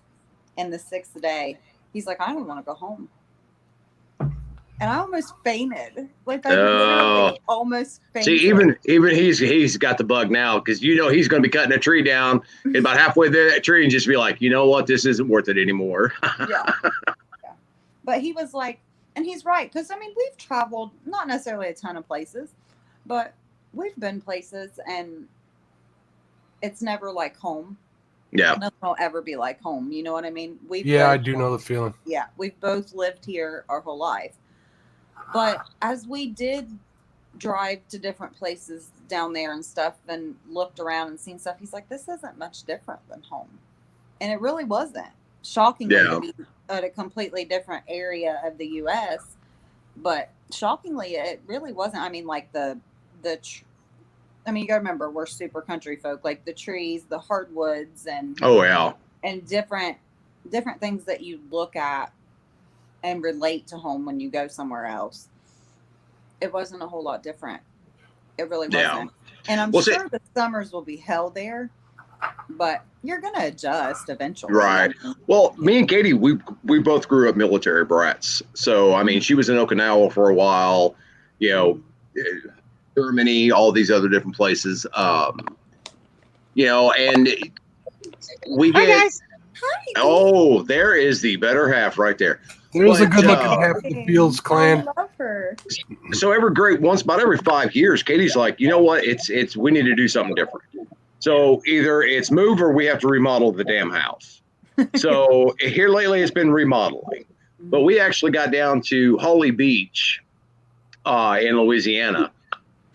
and the 6th day, he's like, I don't want to go home. And I almost fainted. Like I literally almost fainted. See, even he's got the bug now because he's going to be cutting a tree down and about halfway there that tree and just be like, you know what, this isn't worth it anymore. Yeah. But he was like, and he's right, because we've traveled not necessarily a ton of places, but we've been places and it's never like home. Yeah. Nothing will ever be like home. You know what I mean? I do know the feeling. Yeah, we've both lived here our whole life. But as we did drive to different places down there and stuff and looked around and seen stuff, he's like, this isn't much different than home. And it really wasn't. Shockingly, to be at a completely different area of the U.S., but shockingly, it really wasn't. You got to remember, we're super country folk, like the trees, the hardwoods, and and different things that you look at and relate to home when you go somewhere else. It wasn't a whole lot different. It really wasn't. And I'm sure the summers will be hell there, but you're going to adjust eventually. Right. Well, me and Katie, we both grew up military brats. So, she was in Okinawa for a while, Germany, all these other different places. And we get. Hi, guys. Hi. Oh, there is the better half right there. There's a good looking half of the Fields clan. I love her. So about every 5 years, Katie's like, you know what? It's we need to do something different. So either it's move or we have to remodel the damn house. So here lately it's been remodeling, but we actually got down to Holly Beach in Louisiana,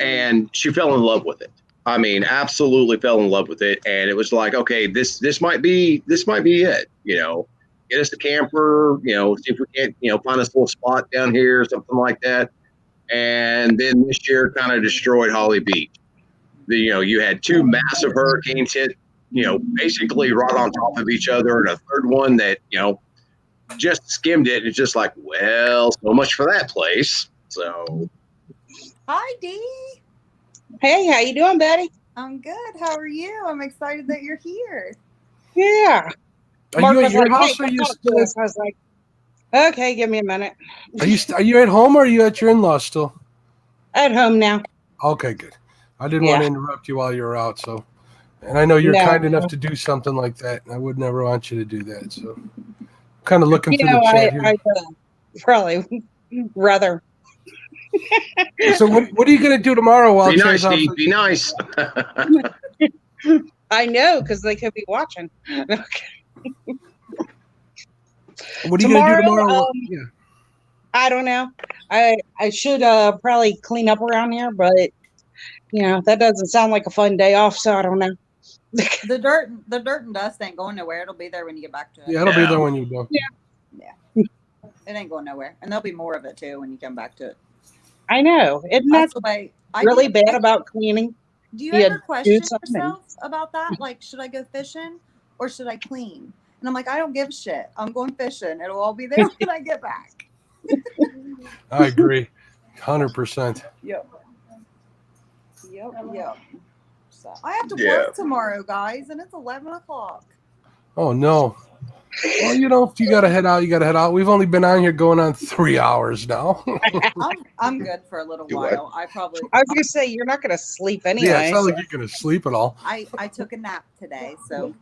and she fell in love with it. Absolutely fell in love with it, and it was like, okay, this might be it. Get us a camper, see if we can't, find us a little spot down here or something like that. And then this year kind of destroyed Holly Beach. You had 2 massive hurricanes hit, basically right on top of each other, and a third one that, just skimmed it. It's just like, well, so much for that place. So. Hi, Dee. Hey, how you doing, Betty? I'm good. How are you? I'm excited that you're here. Yeah. Are you at your house or are you still? I was like, okay, give me a minute. Are you at home or are you at your in-laws still? At home now. Okay, good. I didn't want to interrupt you while you were out, so. And I know you're kind enough to do something like that. And I would never want you to do that. So, I'm kind of looking through the chat here. I probably rather. So, what are you going to do tomorrow? While be nice, Steve. Be nice. I know, because they could be watching. Okay. What are you going to do tomorrow? I don't know. I should probably clean up around here, but that doesn't sound like a fun day off, so I don't know. The dirt and dust ain't going nowhere. It'll be there when you get back to it. Yeah, it'll be there when you go. Yeah. It ain't going nowhere. And there'll be more of it too when you come back to it. I know. Isn't That's that the way really bad about cleaning? Do you You ever question something. yourself about that? Like, should I go fishing or should I clean? And I'm like, I don't give a shit. I'm going fishing. It'll all be there when I get back. I agree, 100%. Yep. So I have to work tomorrow, guys, and it's 11 o'clock. Oh no. Well, if you gotta head out, you gotta head out. We've only been on here going on 3 hours now. I'm good for a little while. I was gonna say you're not gonna sleep anyway. Yeah, it's not like you're gonna sleep at all. I took a nap today, so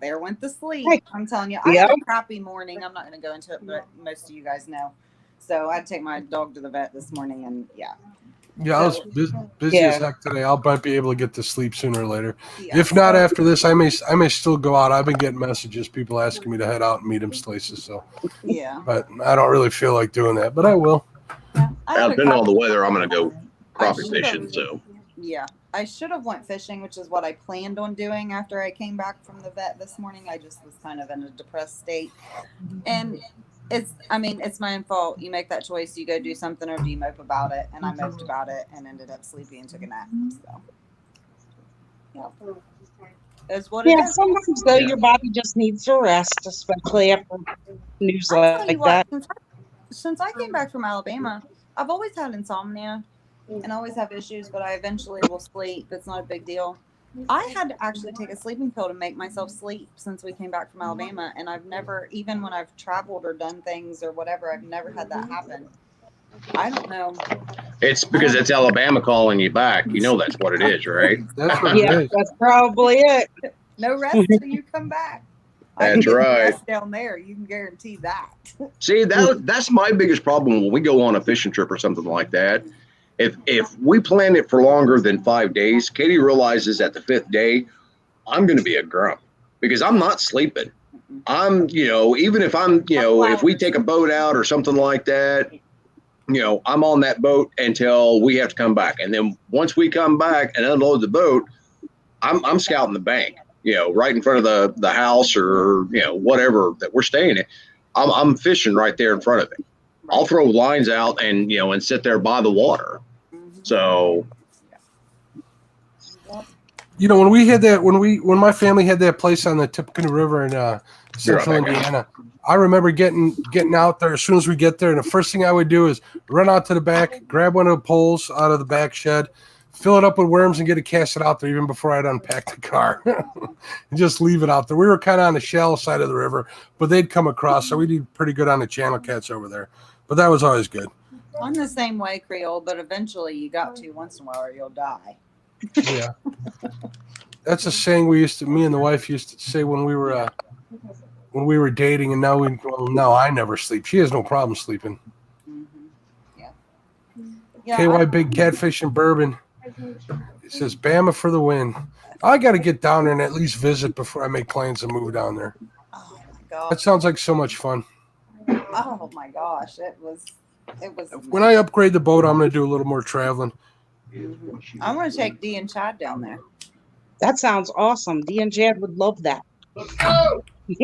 there went the sleep. Hey. I'm telling you, I had a crappy morning. I'm not gonna go into it, but most of you guys know. So I had to take my dog to the vet this morning, and yeah. Yeah, I was busy as heck today. I might be able to get to sleep sooner or later. Yeah. If not after this, I may still go out. I've been getting messages, people asking me to head out and meet them places. So yeah, but I don't really feel like doing that, but I will. Yeah. Depending on the weather, I'm going to go crappie fishing. So yeah, I should have went fishing, which is what I planned on doing after I came back from the vet this morning. I just was kind of in a depressed state, and it's my own fault. You make that choice, you go do something, or do you mope about it? And I moped about it and ended up sleepy and took a nap. So yeah, it's what it is. Sometimes though your body just needs to rest, especially after news like that. Since I came back from Alabama, I've always had insomnia and always have issues, but I eventually will sleep. It's not a big deal. I had to actually take a sleeping pill to make myself sleep since we came back from Alabama, and I've never, even when I've traveled or done things or whatever, I've never had that happen. I don't know. it's because it's Alabama calling you back. You know that's what it is, right? That's what it is. That's probably it. No rest till you come back. That's right. Rest down there, you can guarantee that. See, that's my biggest problem when we go on a fishing trip or something like that. If we plan it for longer than 5 days, Katie realizes at the 5th day, I'm going to be a grump because I'm not sleeping. I'm, even if I'm, if we take a boat out or something like that, I'm on that boat until we have to come back. And then once we come back and unload the boat, I'm scouting the bank, right in front of the house or, whatever that we're staying in. I'm fishing right there in front of it. I'll throw lines out and, and sit there by the water. So, when my family had that place on the Tippecanoe River in central Indiana, I remember getting out there as soon as we get there. And the first thing I would do is run out to the back, grab one of the poles out of the back shed, fill it up with worms and get it casted out there even before I'd unpack the car and just leave it out there. We were kind of on the shallow side of the river, but they'd come across. So we did pretty good on the channel cats over there, but that was always good. I'm the same way, Creole, but eventually you got to once in a while or you'll die. Yeah. That's a saying me and the wife used to say when we were dating, and now I never sleep. She has no problem sleeping. Yeah. KY Big Catfish and Bourbon. It says Bama for the win. I got to get down there and at least visit before I make plans to move down there. Oh my gosh. That sounds like so much fun. Oh my gosh. It was when I upgrade the boat, I'm going to do a little more traveling. I'm going to take Dee and Chad down there. That sounds awesome. Dee and Chad would love that. you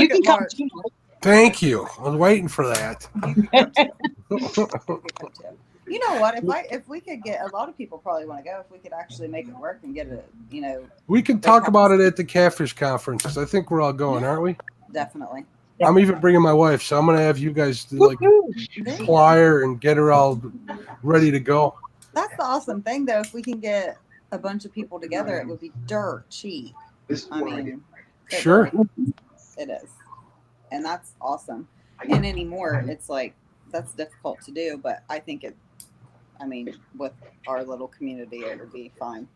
can come too. Thank you. I was waiting for that. You know what? If we could get, a lot of people probably want to go. If we could actually make it work and get it, we can talk about it at the Catfish conference because I think we're all going, aren't we? Definitely. I'm even bringing my wife, so I'm going to have you guys do flyer and get her all ready to go. That's the awesome thing, though. If we can get a bunch of people together, it would be dirt cheap. Sure. It is. And that's awesome. And anymore, it's like, that's difficult to do, but I think with our little community, it would be fine.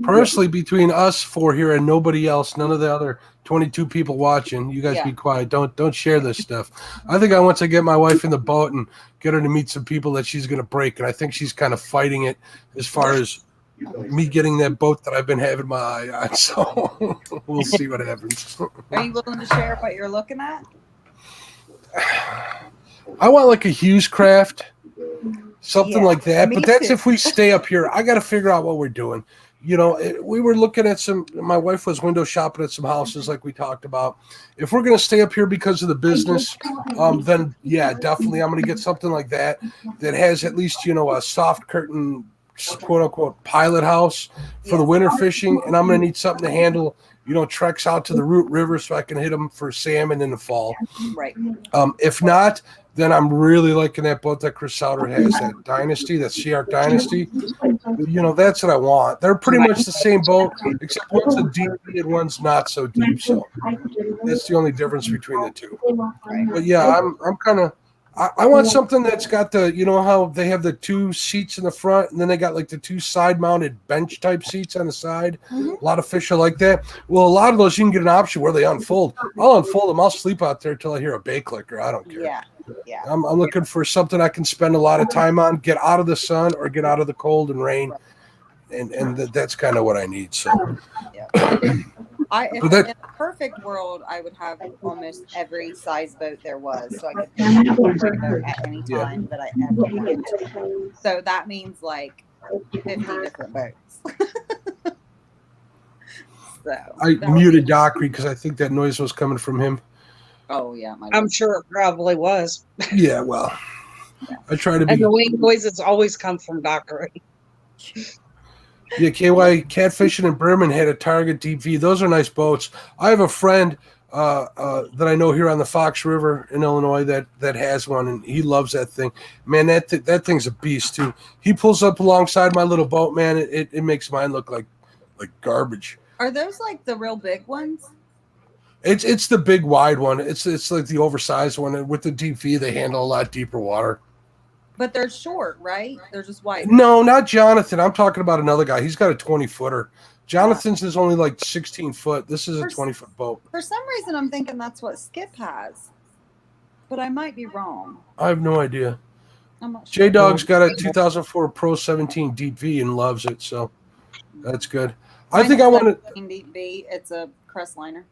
Personally, between us four here and nobody else, none of the other 22 people watching, you guys be quiet. Don't share this stuff. I think once I get my wife in the boat and get her to meet some people that she's going to break, and I think she's kind of fighting it as far as me getting that boat that I've been having my eye on. So we'll see what happens. Are you willing to share what you're looking at? I want like a Hughes craft, something Yeah, like that. me But that's too. if we stay up here. I got to figure out what we're doing. We were looking at my wife was window shopping at some houses like we talked about. If we're going to stay up here because of the business, then yeah, definitely I'm going to get something like that has at least, a soft curtain, quote unquote, pilot house for the winter fishing. And I'm going to need something to handle, treks out to the Root River so I can hit them for salmon in the fall. Right. If not, then I'm really liking that boat that Chris Souter has, that Dynasty, that Sea Arc Dynasty. That's what I want. They're pretty much the same boat, except one's a deep and one's not so deep. So that's the only difference between the two. But yeah, I'm kind of. I want something that's got the, how they have the 2 seats in the front, and then they got like the 2 side-mounted bench type seats on the side. A lot of fish are like that. Well, a lot of those you can get an option where they unfold. I'll unfold them. I'll sleep out there till I hear a bay clicker. I don't care. Yeah. I'm looking for something I can spend a lot of time on, get out of the sun or get out of the cold and rain, and that's kind of what I need. So, in a perfect world, I would have almost every size boat there was, so I could fish a boat at any time that I ever wanted to. So that means like 50 different boats. I muted Dockery because I think that noise was coming from him. Oh yeah, I'm sure it probably was. Yeah, well, I try to be. And the wing noises always come from Dockery. Yeah, KY Catfishing in Berman had a Target Deep V. Those are nice boats. I have a friend that I know here on the Fox River in Illinois that has one, and he loves that thing. Man, that thing's a beast too. He pulls up alongside my little boat, man. It makes mine look like garbage. Are those like the real big ones? It's the big wide one. It's like the oversized one. And with the Deep V, they handle a lot deeper water. But they're short, right? They're just wide. No, not Jonathan. I'm talking about another guy. He's got a 20-footer. Jonathan's is only like 16 foot. This is a 20-foot boat. For some reason, I'm thinking that's what Skip has, but I might be wrong. I have no idea. I'm not sure. J-Dog's got a 2004 Pro 17 Deep V and loves it, so that's good. I think I want to. Deep V. It's a Crestliner.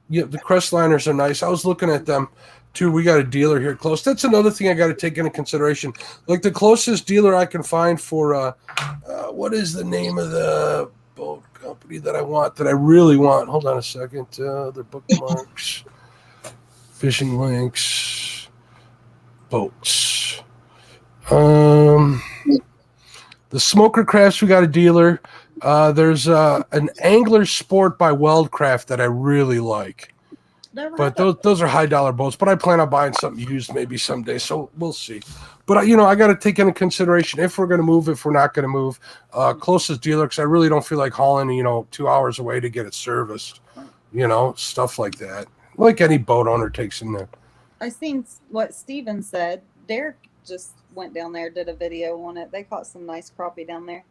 Yeah, the Crestliners are nice. I was looking at them too. We got a dealer here close. That's another thing I got to take into consideration. Like the closest dealer I can find for what is the name of the boat company that I want, that I really want? Hold on a second. Their bookmarks, fishing links, boats. The Smoker Crafts, we got a dealer. There's an Angler Sport by Weldcraft that I really like. But those are high dollar boats. But I plan on buying something used maybe someday, so we'll see. But I got to take into consideration if we're going to move, if we're not going to move. Closest dealer, because I really don't feel like hauling 2 hours away to get it serviced. Stuff like that. Like any boat owner takes in there. I seen what Steven said. Derek just went down there, did a video on it. They caught some nice crappie down there,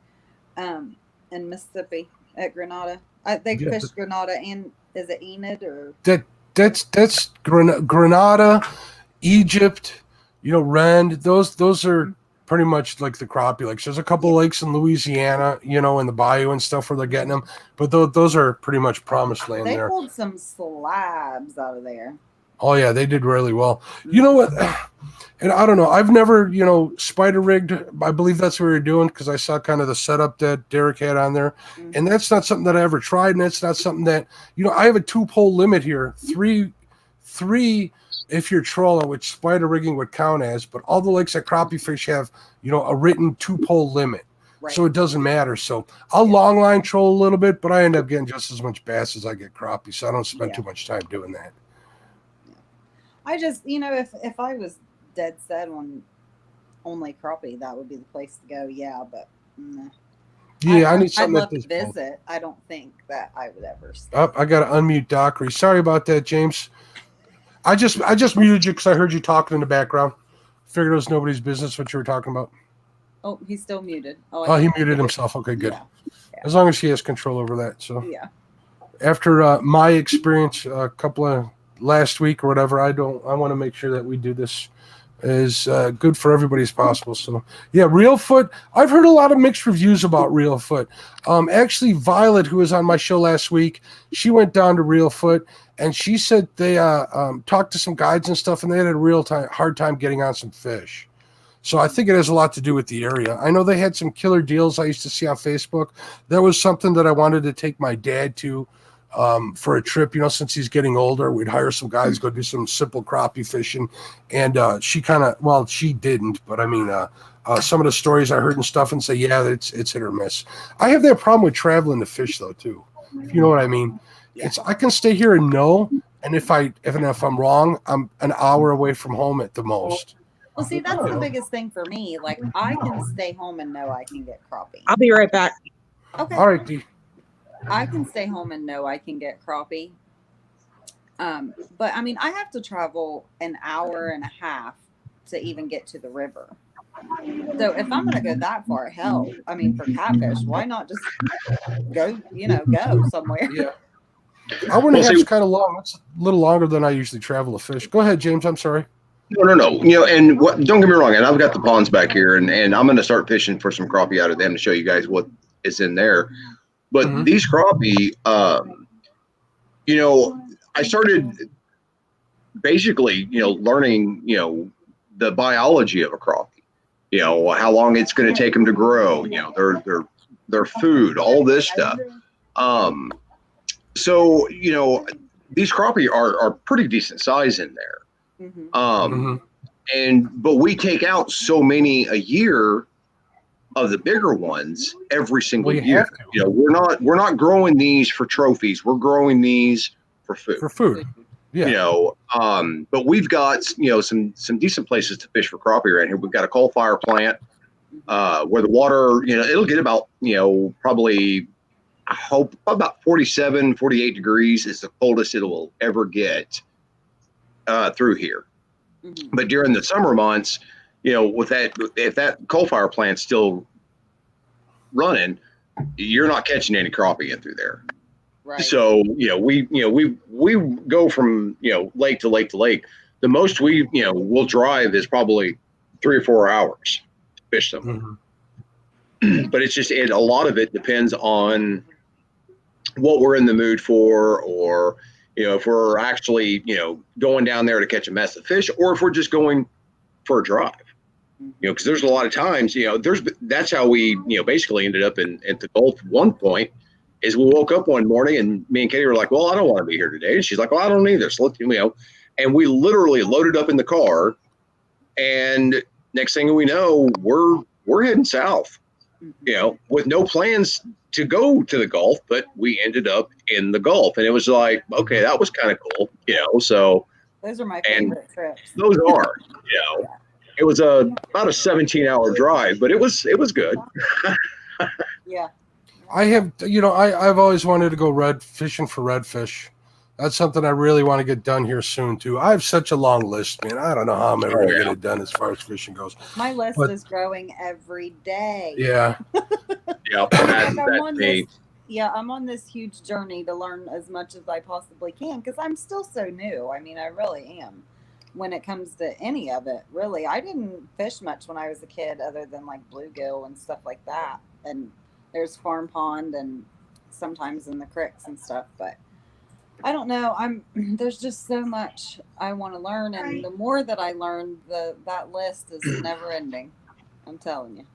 in Mississippi at Grenada. They fished Grenada, and is it Enid or that's Grenada, Egypt, Rend. Those are pretty much like the crappie lakes. There's a couple lakes in Louisiana, in the bayou and stuff where they're getting them, but those are pretty much promised land there. They pulled some slabs out of there. Oh yeah, they did really well. You know what? And I don't know. I've never, spider rigged. I believe that's what we were doing because I saw kind of the setup that Derek had on there, and that's not something that I ever tried, and that's not something that I have a 2-pole limit here, three if you're trolling, which spider rigging would count as, but all the lakes that crappie fish have, a written 2-pole limit. Right. So it doesn't matter. So I'll long line troll a little bit, but I end up getting just as much bass as I get crappie, so I don't spend too much time doing that. I just, if I was dead set on only crappie, that would be the place to go. Yeah, but yeah, I need something. I'd love to visit. I don't think that I would ever. I got to unmute Dockery. Sorry about that, James. I just muted you because I heard you talking in the background. Figured it was nobody's business what you were talking about. Oh, he's still muted. Oh, he muted himself. Okay, good. Yeah. As long as he has control over that. So yeah. After my experience, a couple of last week or whatever, I want to make sure that we do this is good for everybody as possible. So yeah, Real Foot. I've heard a lot of mixed reviews about Real Foot. Actually, Violet, who was on my show last week, she went down to Real Foot and she said they talked to some guides and stuff, and they had a hard time getting on some fish. So I think it has a lot to do with the area. I know they had some killer deals I used to see on Facebook. That was something that I wanted to take my dad to for a trip, since he's getting older. We'd hire some guys, go do some simple crappie fishing. And she didn't, but I mean, some of the stories I heard and stuff and say, yeah, it's hit or miss. I have that problem with traveling to fish though, too. If you know what I mean. I can stay here and know. And if I'm wrong, I'm an hour away from home at the most. Well, see, that's the biggest thing for me. Like, I can stay home and know I can get crappie. I'll be right back. Okay. All right, D. I can stay home and know I can get crappie. But I mean, I have to travel an hour and a half to even get to the river. So if I'm going to go that far, hell, I mean, for catfish, why not just go somewhere? Yeah. Hour and a half is kind of long. That's a little longer than I usually travel to fish. Go ahead, James. I'm sorry. No. And don't get me wrong. And I've got the ponds back here, and I'm going to start fishing for some crappie out of them to show you guys what is in there. But these crappie, I started basically, learning, the biology of a crappie. How long it's going to take them to grow. Their food, all this stuff. So these crappie are pretty decent size in there. But we take out so many a year of the bigger ones every single year. We're not growing these for trophies. We're growing these for food. Yeah. But we've got some decent places to fish for crappie around here. We've got a coal fire plant where the water, it'll get about probably, I hope about 47, 48 degrees is the coldest it will ever get through here. But during the summer months, with if that coal fire plant's still running, you're not catching any crappie in through there. Right. So we go from lake to lake to lake. The most we'll drive is probably 3 or 4 hours to fish them. But it's just a lot of it depends on what we're in the mood for, or if we're actually going down there to catch a mess of fish, or if we're just going for a drive. Because there's a lot of times that's how we basically ended up at the Gulf. One point is we woke up one morning and me and Katie were like, well, I don't want to be here today, and she's like, well, I don't either. So and we literally loaded up in the car, and next thing we know, we're heading south, with no plans to go to the Gulf, but we ended up in the Gulf, and it was like, okay, that was kind of cool, So those are my favorite trips. Those are, It was about a 17-hour drive, but it was good. Yeah. I have, I've always wanted to go fishing for redfish. That's something I really want to get done here soon too. I have such a long list, man. I don't know how I'm ever going to get it done as far as fishing goes. My list is growing every day. Yeah. I'm on this huge journey to learn as much as I possibly can, because I'm still so new. I mean, I really am. When it comes to any of it, really, I didn't fish much when I was a kid, other than like bluegill and stuff like that. And there's farm pond and sometimes in the creeks and stuff, but I don't know. There's just so much I want to learn, and the more that I learn, that list is never ending. I'm telling you.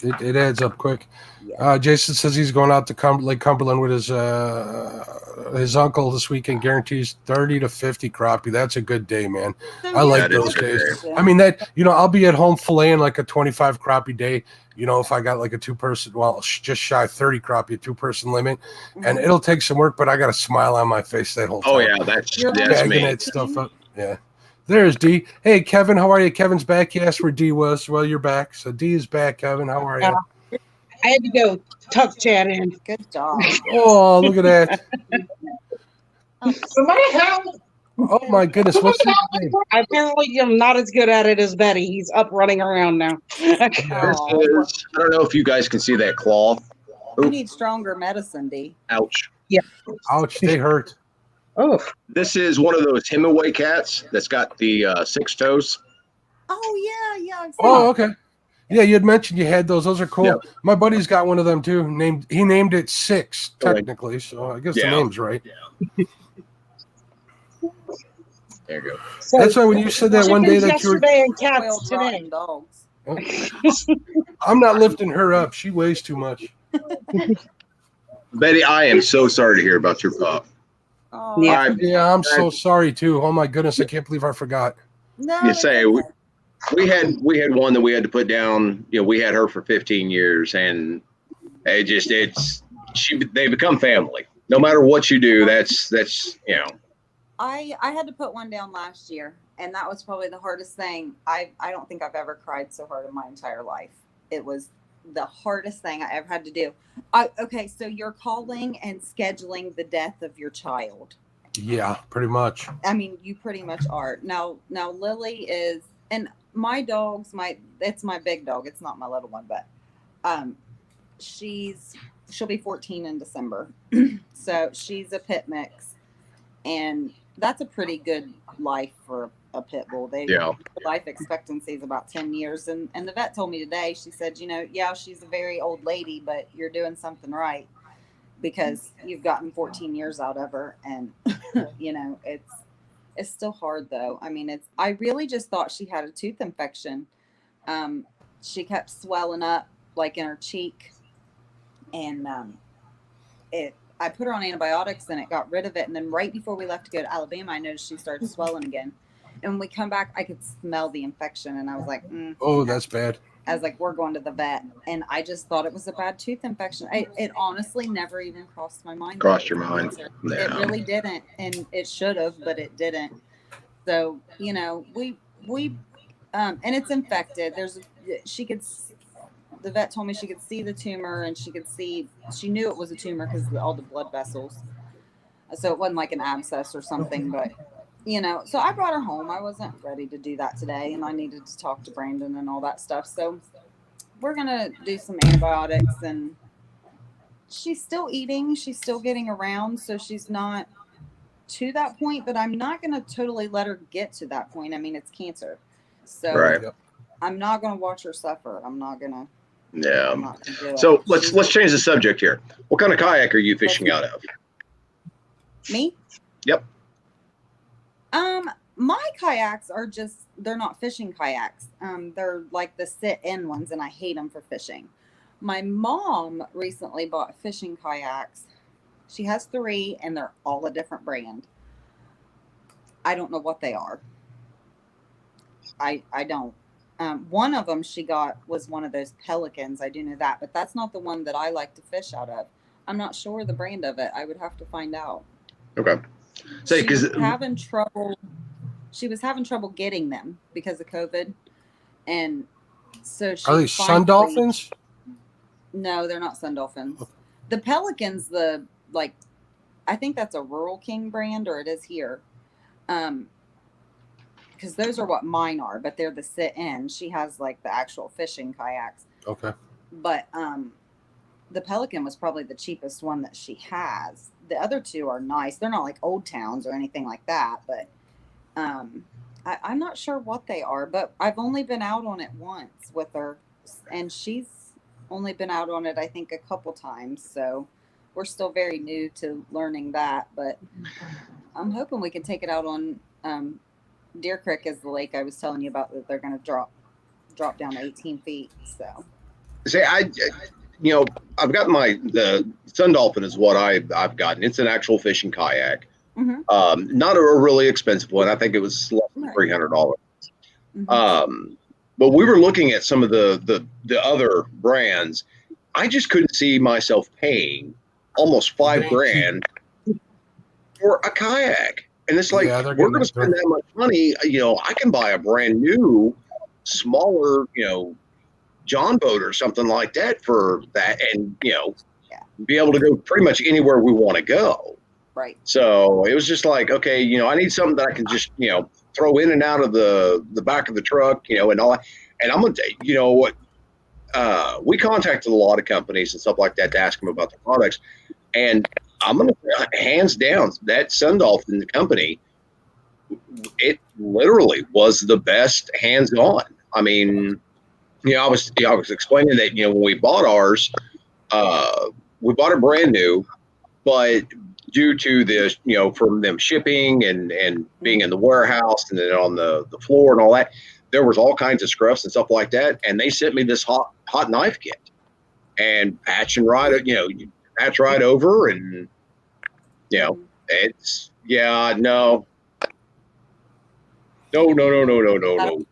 It adds up quick. Yeah. Jason says he's going out to Lake Cumberland with his uncle this weekend. Guarantees 30 to 50 crappie. That's a good day, man. I like those days. I mean, I'll be at home filleting like a 25 crappie day. If I got like a 2-person, just shy 30 crappie, a 2-person limit, and it'll take some work, but I got a smile on my face that whole time. Oh yeah, that's me. That stuff up. Yeah. There's D. Hey, Kevin, how are you? Kevin's back. He asked where D was. Well, you're back. So D is back, Kevin. How are you? I had to go tuck Chad in. Good job. Oh, look at that. Somebody help. Oh, my goodness. What's his name? Apparently, I'm not as good at it as Betty. He's up running around now. I don't know if you guys can see that cloth. You need stronger medicine, D. Ouch. Yeah. Ouch. They hurt. Oh. This is one of those Hemingway cats that's got the 6 toes. Oh yeah, I've seen Oh, it. okay. Yeah, you had mentioned you had those. Those are cool. Yep. My buddy's got one of them too. He named it Six Really? technically, so I guess the Yeah. name's right. There you go. So That's why when you said that one day chickens that you were, yesterday and cats Spoiled today. rotten dogs. I'm not lifting her up. She weighs too much. Betty, I am so sorry to hear about your pup. Oh, Yeah. Yeah, I'm so sorry too. Oh my goodness, I can't believe I forgot. no, You it's say okay. we had one that we had to put down. You know, we had her for 15 years, and they become family. No matter what you do, that's you know. I had to put one down last year, and that was probably the hardest thing. I don't think I've ever cried so hard in my entire life. It was the hardest thing I ever had to do. Okay, so you're calling and scheduling the death of your child. Yeah, pretty much. I mean, you pretty much are. Now Lily is, and my dog's it's my big dog. It's not my little one, but she'll be 14 in December. So she's a pit mix, and that's a pretty good life for a pit bull. Life expectancy is about 10 years. And the vet told me today, she said, yeah, she's a very old lady, but you're doing something right because you've gotten 14 years out of her. And, it's still hard though. I mean, I really just thought she had a tooth infection. She kept swelling up like in her cheek, and I put her on antibiotics and it got rid of it. And then right before we left to go to Alabama, I noticed she started swelling again. And when we come back, I could smell the infection, and I was like, Oh, that's bad. I was like, we're going to the vet. And I just thought it was a bad tooth infection. It honestly never even crossed my mind. Crossed your mind. Yeah. It really didn't. And it should have, but it didn't. So, we and it's infected. The vet told me she could see the tumor, and she knew it was a tumor because of all the blood vessels. So it wasn't like an abscess or something, but so I brought her home. I wasn't ready to do that today, and I needed to talk to Brandon and all that stuff. So we're going to do some antibiotics, and she's still eating. She's still getting around. So she's not to that point, but I'm not going to totally let her get to that point. I mean, it's cancer. So Right. I'm not going to watch her suffer. I'm not going to. Yeah. So let's change the subject here. What kind of kayak are you fishing out of? Me? Yep. My kayaks they're not fishing kayaks. They're like the sit-in ones, and I hate them for fishing. My mom recently bought fishing kayaks. She has 3, and they're all a different brand. I don't know what they are. I don't. One of them she got was one of those Pelicans. I do know that, but that's not the one that I like to fish out of. I'm not sure the brand of it. I would have to find out. Okay. Say, because she was having trouble getting them because of COVID, and so Are they sun dolphins? No, they're not sun dolphins. The Pelicans, I think that's a Rural King brand, or it is here. Because those are what mine are, but they're the sit-in. She has like the actual fishing kayaks. Okay. But the Pelican was probably the cheapest one that she has. The other 2 are nice. They're not like Old Towns or anything like that, but I'm not sure what they are. But I've only been out on it once with her, and she's only been out on it, I think, a couple times. So we're still very new to learning that, but I'm hoping we can take it out on Deer Creek is the lake I was telling you about that they're going to drop down to 18 feet. So, say I've got the Sun Dolphin is what I've gotten. It's an actual fishing kayak. Mm-hmm. Not a really expensive one. I think it was less than $300. Mm-hmm. But we were looking at some of the other brands. I just couldn't see myself paying almost $5,000 for a kayak. And it's like, we're going to spend that much money. I can buy a brand new, smaller, John boat or something like that for that, and be able to go pretty much anywhere we want to go. Right. So it was just like, okay, I need something that I can just throw in and out of the back of the truck, and all that. And I'm gonna tell you, what we contacted a lot of companies and stuff like that to ask them about their products, and I'm gonna hands down that Sun Dolphin company it literally was the best hands-on. I mean, I was explaining that, when we bought ours, we bought it brand new, but due to this, from them shipping and being in the warehouse and then on the floor and all that, there was all kinds of scruffs and stuff like that. And they sent me this hot knife kit and patch right over, and it's no.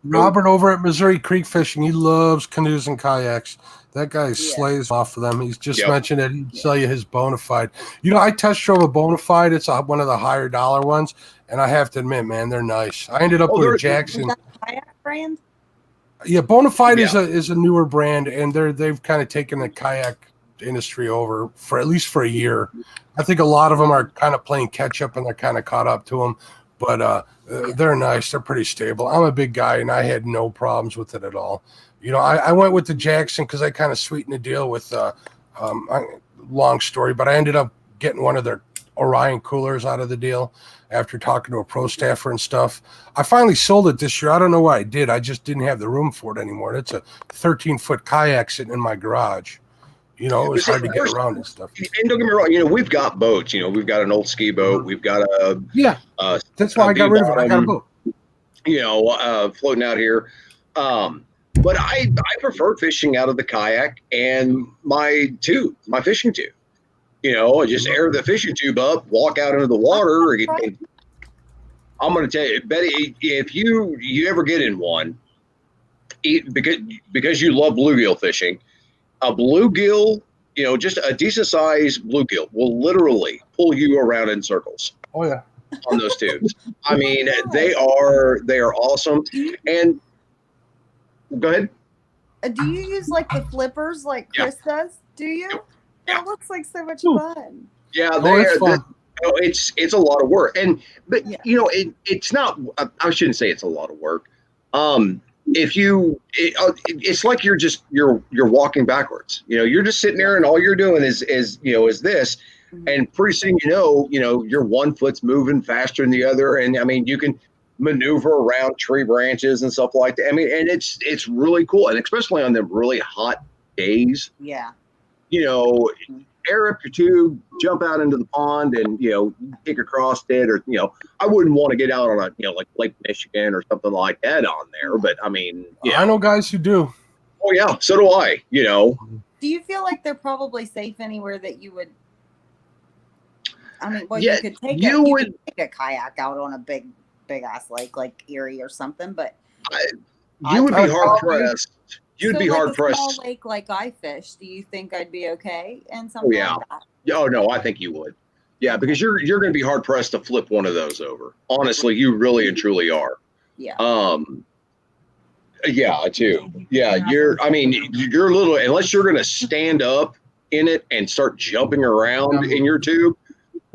Robert over at Missouri Creek Fishing, he loves canoes and kayaks. That guy slays off of them. He's just mentioned that he'd sell you his Bonafide. I test drove a Bonafide. It's one of the higher dollar ones, and I have to admit, man, they're nice. I ended up with a Jackson. Is that a kayak brand? Yeah, Bonafide is a newer brand, and they've kind of taken the kayak industry over for at least for a year. I think a lot of them are kind of playing catch up, and they're kind of caught up to them. But they're nice. They're pretty stable. I'm a big guy, and I had no problems with it at all. I went with the Jackson because I kind of sweetened the deal with long story, but I ended up getting one of their Orion coolers out of the deal after talking to a pro staffer and stuff. I finally sold it this year. I don't know why I did. I just didn't have the room for it anymore. It's a 13-foot kayak sitting in my garage. It was hard to get around and stuff. And don't get me wrong, we've got boats. We've got an old ski boat. We've got that's why I got rid of it. I got a boat. Floating out here. But I prefer fishing out of the kayak and my fishing tube. I just air the fishing tube up, walk out into the water. And I'm going to tell you, Betty, if you ever get in one, because you love bluegill fishing, a bluegill, just a decent sized bluegill will literally pull you around in circles. Oh yeah, on those tubes. I mean, they are awesome. And go ahead. Do you use like the flippers like Chris does? Do you? That looks like so much fun. Yeah, fun. It's a lot of work, but it's not. I shouldn't say it's a lot of work. It's like you're walking backwards. You're just sitting there, and all you're doing is this, and pretty soon your one foot's moving faster than the other, and I mean you can maneuver around tree branches and stuff like that. I mean, and it's really cool, and especially on the really hot days. Yeah. Air up your tube, jump out into the pond, and kick across it, or I wouldn't want to get out on a like Lake Michigan or something like that on there. But I mean, I know guys who do. Oh yeah, so do I. Do you feel like they're probably safe anywhere that you would? I mean, you could take a kayak out on a big ass lake like Erie or something, but you would be hard pressed. You'd be hard pressed. Small lake like I fish. Do you think I'd be okay in something like that? Oh no, I think you would. Yeah, because you're going to be hard pressed to flip one of those over. Honestly, you really and truly are. Yeah. Yeah, too. Yeah, you're little, unless you're going to stand up in it and start jumping around in your tube.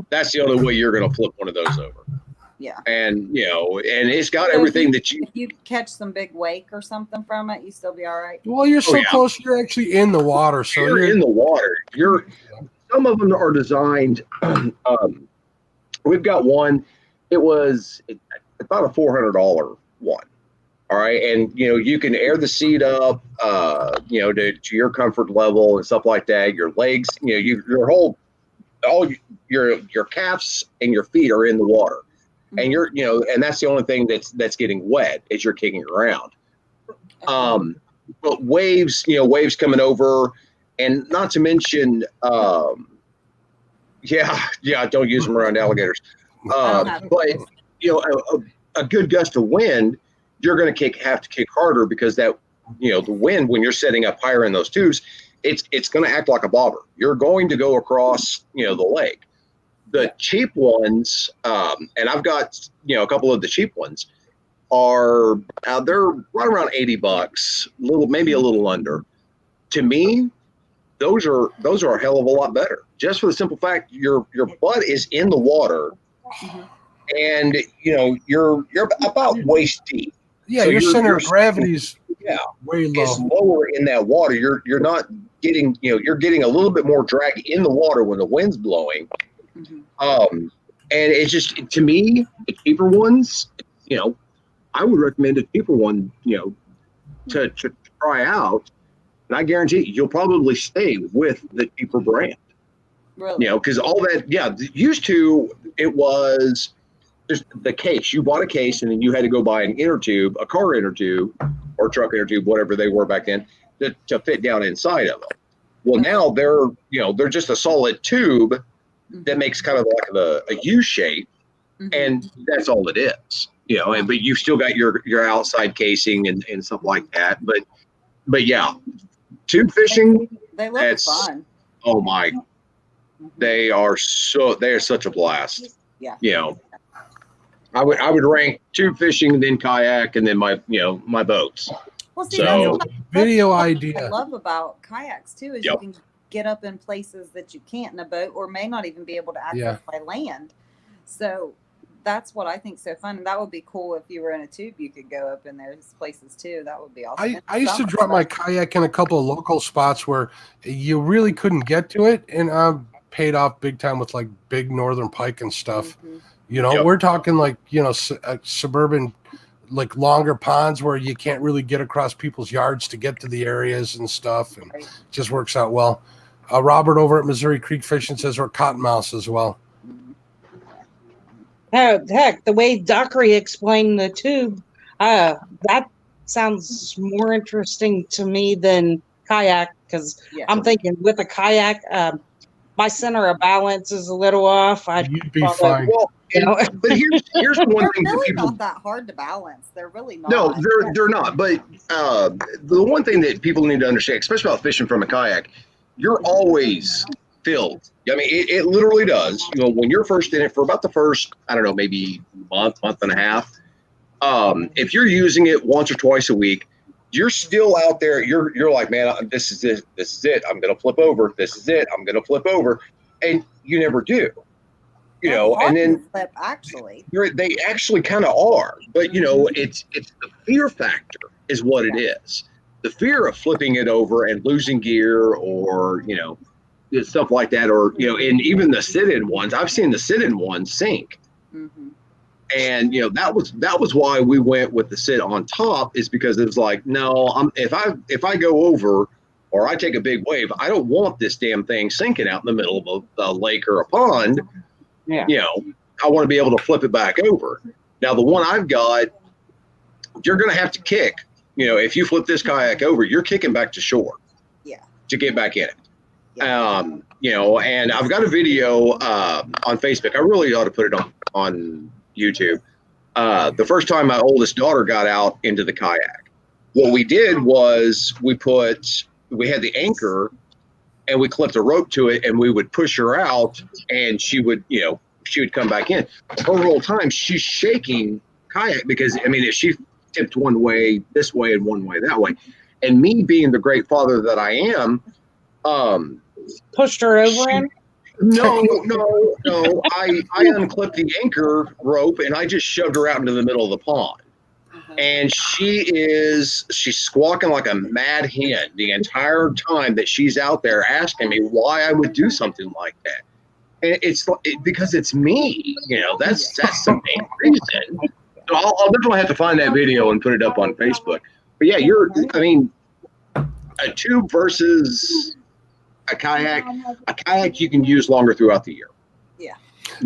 That's the only way you're going to flip one of those over. Yeah. And and it's got everything if you catch some big wake or something from it, you still be all right. Well, you're so close. You're actually in the water. So you're in the water. Some of them are designed. We've got one. It was about a $400 one. All right, and you can air the seat up, to your comfort level and stuff like that. Your legs, your whole, all your calves and your feet are in the water. And and that's the only thing that's getting wet as you're kicking around. But waves coming over, and not to mention, don't use them around alligators. But a good gust of wind, you're going to have to kick harder because that, the wind when you're setting up higher in those tubes, it's going to act like a bobber. You're going to go across, the lake. The cheap ones, and I've got a couple of the cheap ones, are they're right around $80, maybe a little under. To me, those are a hell of a lot better. Just for the simple fact your butt is in the water, and you're about waist deep. Yeah, so your center of gravity is way low. It's lower in that water. You're not getting you're getting a little bit more drag in the water when the wind's blowing. And it's just, to me, the cheaper ones, I would recommend a cheaper one, to try out. And I guarantee you'll probably stay with the cheaper brand. Really? Because all that, used to, it was just the case. You bought a case and then you had to go buy an inner tube, a car inner tube or truck inner tube, whatever they were back then, to fit down inside of them. Well, now they're just a solid tube that makes kind of like a U shape, and that's all it is. But you've still got your outside casing and stuff like that. But yeah, tube fishing, They look fun. Oh my, they are such a blast. Yeah. I would rank tube fishing, then kayak, and then my boats. Well, see, So that's video what idea. I love about kayaks too is you can get up in places that you can't in a boat, or may not even be able to access by land. So that's what I think so fun. And that would be cool if you were in a tube. You could go up in those places too. That would be awesome. I used to drop my kayak in a couple of local spots where you really couldn't get to it, and I paid off big time with like big northern pike and stuff. We're talking like suburban, like longer ponds where you can't really get across people's yards to get to the areas and stuff, and it just works out well. Robert over at Missouri Creek Fishing says we're cottonmouths as well. Heck, the way Dockery explained the tube, that sounds more interesting to me than kayak, because I'm thinking with a kayak, my center of balance is a little off. You'd be fine. Well, but here's the one thing they're that really people not that hard to balance. They're really not. No, they're not. But the one thing that people need to understand, especially about fishing from a kayak, you're always filled. I mean, it literally does. When you're first in it for about the first, I don't know, maybe month and a half. If you're using it once or twice a week, you're still out there. You're like, man, this is it. This is it. I'm gonna flip over. This is it. I'm gonna flip over, and you never do. And then flip, actually, they actually kind of are, but it's the fear factor is what it is. The fear of flipping it over and losing gear, or stuff like that, or and even the sit-in ones. I've seen the sit-in ones sink, and that was why we went with the sit on top, is because it was like, no, if I go over or I take a big wave, I don't want this damn thing sinking out in the middle of a lake or a pond. I want to be able to flip it back over. Now, the one I've got, you're going to have to kick. If you flip this kayak over, you're kicking back to shore. To get back in it. And I've got a video on Facebook. I really ought to put it on YouTube. The first time my oldest daughter got out into the kayak, what we did was we had the anchor, and we clipped a rope to it, and we would push her out, and she would come back in. Her whole time she's shaking kayak, because if she tipped one way this way and one way that way, and me being the great father that I am, pushed her over in? No. I unclipped the anchor rope and I just shoved her out into the middle of the pond. And she's squawking like a mad hen the entire time that she's out there, asking me why I would do something like that. And it's because it's me, that's the main reason. So I'll definitely have to find that video and put it up on Facebook. But yeah, a tube versus a kayak you can use longer throughout the year.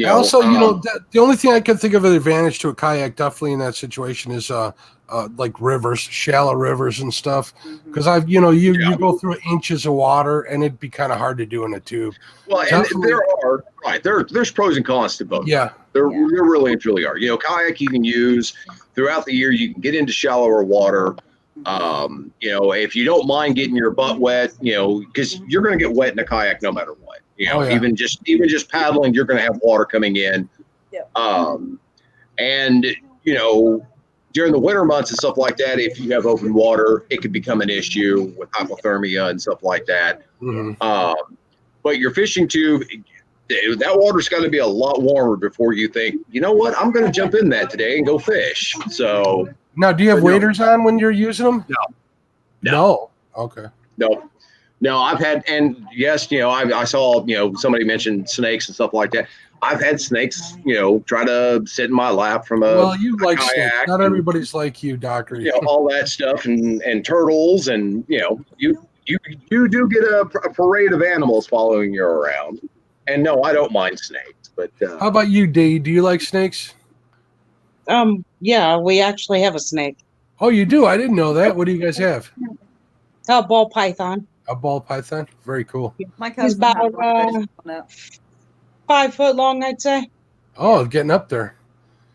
Also, the only thing I can think of an advantage to a kayak, definitely in that situation, is like rivers, shallow rivers and stuff. Because you go through inches of water, and it'd be kind of hard to do in a tube. Well, and there's pros and cons to both. There really and truly are. Kayak you can use throughout the year. You can get into shallower water. If you don't mind getting your butt wet, because you're going to get wet in a kayak no matter what. Even just paddling, you're going to have water coming in. And during the winter months and stuff like that, if you have open water, it could become an issue with hypothermia and stuff like that. But your fishing tube, that water's got to be a lot warmer before you think, you know what, I'm going to jump in that today and go fish. So now, do you have waders on when you're using them? No. Okay. No, I've had, and yes, I saw, somebody mentioned snakes and stuff like that. I've had snakes, try to sit in my lap from Well, you a like kayak snakes. Not and, everybody's like you, Dockery. all that stuff and turtles and you do get a parade of animals following you around. And no, I don't mind snakes, but How about you, Dee? Do you like snakes? Yeah, we actually have a snake. Oh, you do? I didn't know that. What do you guys have? A ball python. A ball python? Very cool. My He's cousin about had one fish on it. 5 foot long, I'd say. Oh, getting up there.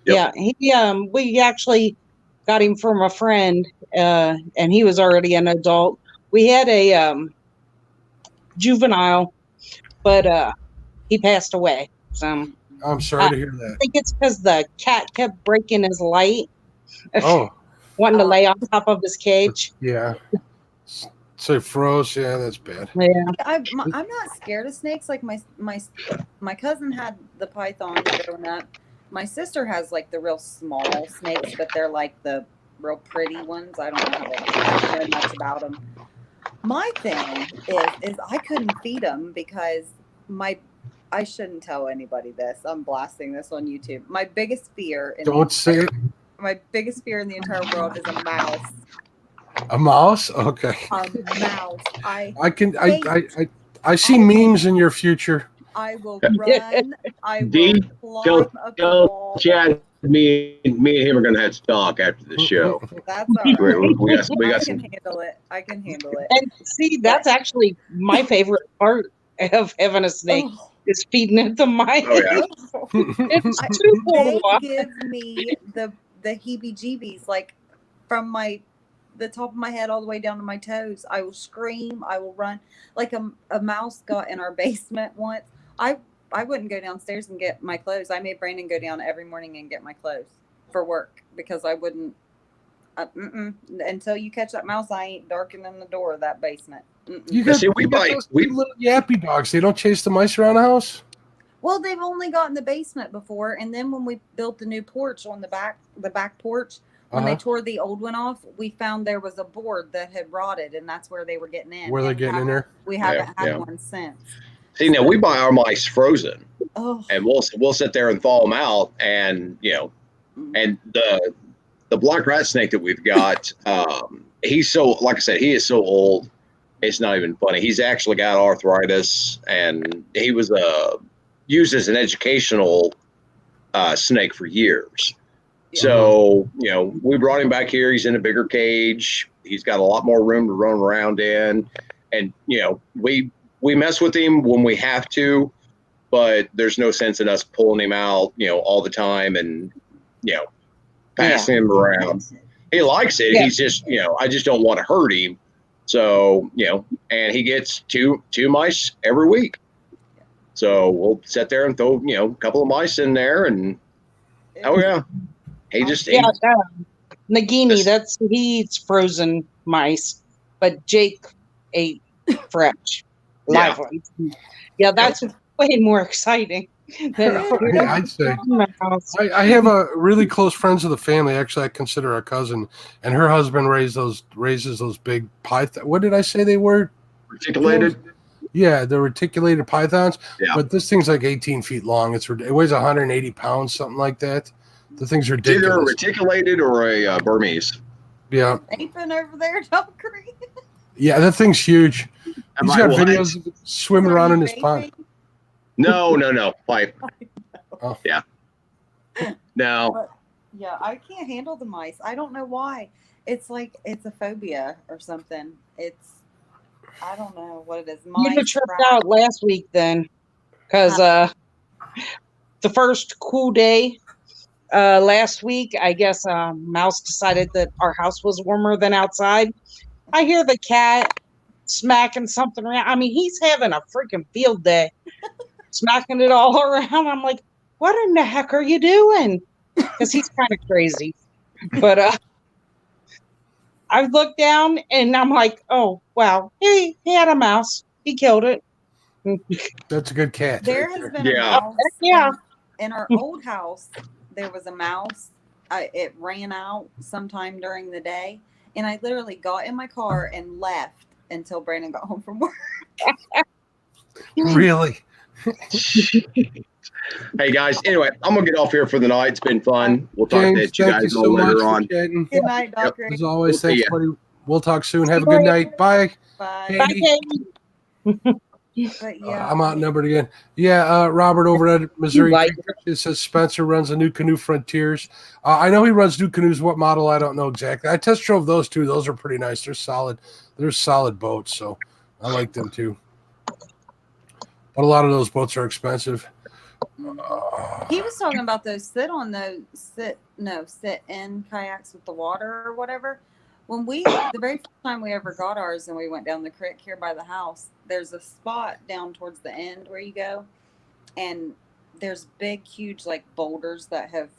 Yep. Yeah, we actually got him from a friend, and he was already an adult. We had a juvenile, but he passed away. So I'm sorry to hear I that. think it's because the cat kept breaking his light, Oh, wanting to lay on top of his cage. yeah. So froze. Yeah, that's bad. Yeah. I'm not scared of snakes. Like my cousin had the python growing up. My sister has like the real small snakes, but they're like the real pretty ones. I don't know how I don't know much about them. My thing is I couldn't feed them because I shouldn't tell anybody this. I'm blasting this on YouTube. My biggest fear Don't say it. my biggest fear in the entire world is a mouse. A mouse? Okay. A mouse. I see memes in your future. I will run. I will Dee, climb up the wall. Chad, me and him are gonna have to talk after the show. That's all right. We got I some. can handle it. I can handle it. And see, that's actually my favorite part of having a snake is feeding it the mice. Oh, yeah. It's too cool to They watch. give me the heebie-jeebies, like from the top of my head all the way down to my toes. I will scream. I will run. Like a mouse got in our basement once. I wouldn't go downstairs and get my clothes. I made Brandon go down every morning and get my clothes for work because I wouldn't. Until you catch that mouse, I ain't darkening the door of that basement. You got, See, we you got bite. those little yappy dogs. They don't chase the mice around the house? Well, they've only got in the basement before, and then when we built the new porch on the back porch, when they tore the old one off, we found there was a board that had rotted, and that's where they were getting in. Where they're getting in there? We haven't had one since. See, now we buy our mice frozen, Oh, and we'll sit there and thaw them out, and and the black rat snake that we've got, he's so, like I said, he is so old, it's not even funny. He's actually got arthritis, and he was used as an educational snake for years. Yeah. So, we brought him back here. He's in a bigger cage. He's got a lot more room to run around in. And, we mess with him when we have to, but there's no sense in us pulling him out, all the time and, passing him around. He likes it. Yeah. He's just, I just don't want to hurt him. So, and he gets two mice every week. So we'll sit there and throw, a couple of mice in there and, oh yeah. He just Nagini, he eats frozen mice, but Jake ate fresh, live ones. Yeah, that's way more exciting. I'd say. I have a really close friends of the family. Actually, I consider her a cousin, and her husband raises those big python. What did I say they were? Reticulated. Yeah, the reticulated pythons. Yeah. But this thing's like 18 feet long. It weighs 180 pounds, something like that. The thing's ridiculous. Either a reticulated or a Burmese. Yeah. Aping over there, Dockery. Yeah, that thing's huge. He's got videos of it swimming around in his pond. No, pipe. Oh. Yeah. No. But, yeah, I can't handle the mice. I don't know why. It's like it's a phobia or something. I don't know what it is. You tripped out last week then, because the first cool day last week, I guess Mouse decided that our house was warmer than outside. I hear the cat smacking something around. I mean, he's having a freaking field day, smacking it all around. I'm like, what in the heck are you doing? Because he's kind of crazy. But I looked down and I'm like, oh, wow. He had a mouse. He killed it. That's a good cat. There has been a mouse. Yeah. In our old house, there was a mouse. It ran out sometime during the day. And I literally got in my car and left until Brandon got home from work. Really? Hey guys, anyway, I'm gonna get off here for the night. It's been fun. We'll talk James, to you thank guys you all so much later for on. chatting. Good night, Doctor. As always, We'll see thanks, ya. buddy. We'll talk soon. Have a good night. Bye. Bye. Bye, Katie. Katie. But yeah, I'm outnumbered again. Yeah, Robert over at Missouri Like Creek Fishes says Spencer runs a New Canoe Frontiers. I know he runs new canoes. What model? I don't know exactly. I test drove those too. Those are pretty nice. They're solid. They're solid boats, so I like them too. But a lot of those boats are expensive. he was talking about those sit in kayaks with the water or whatever. When the very first time we ever got ours and we went down the creek here by the house, there's a spot down towards the end where you go, and there's big, huge like boulders that have,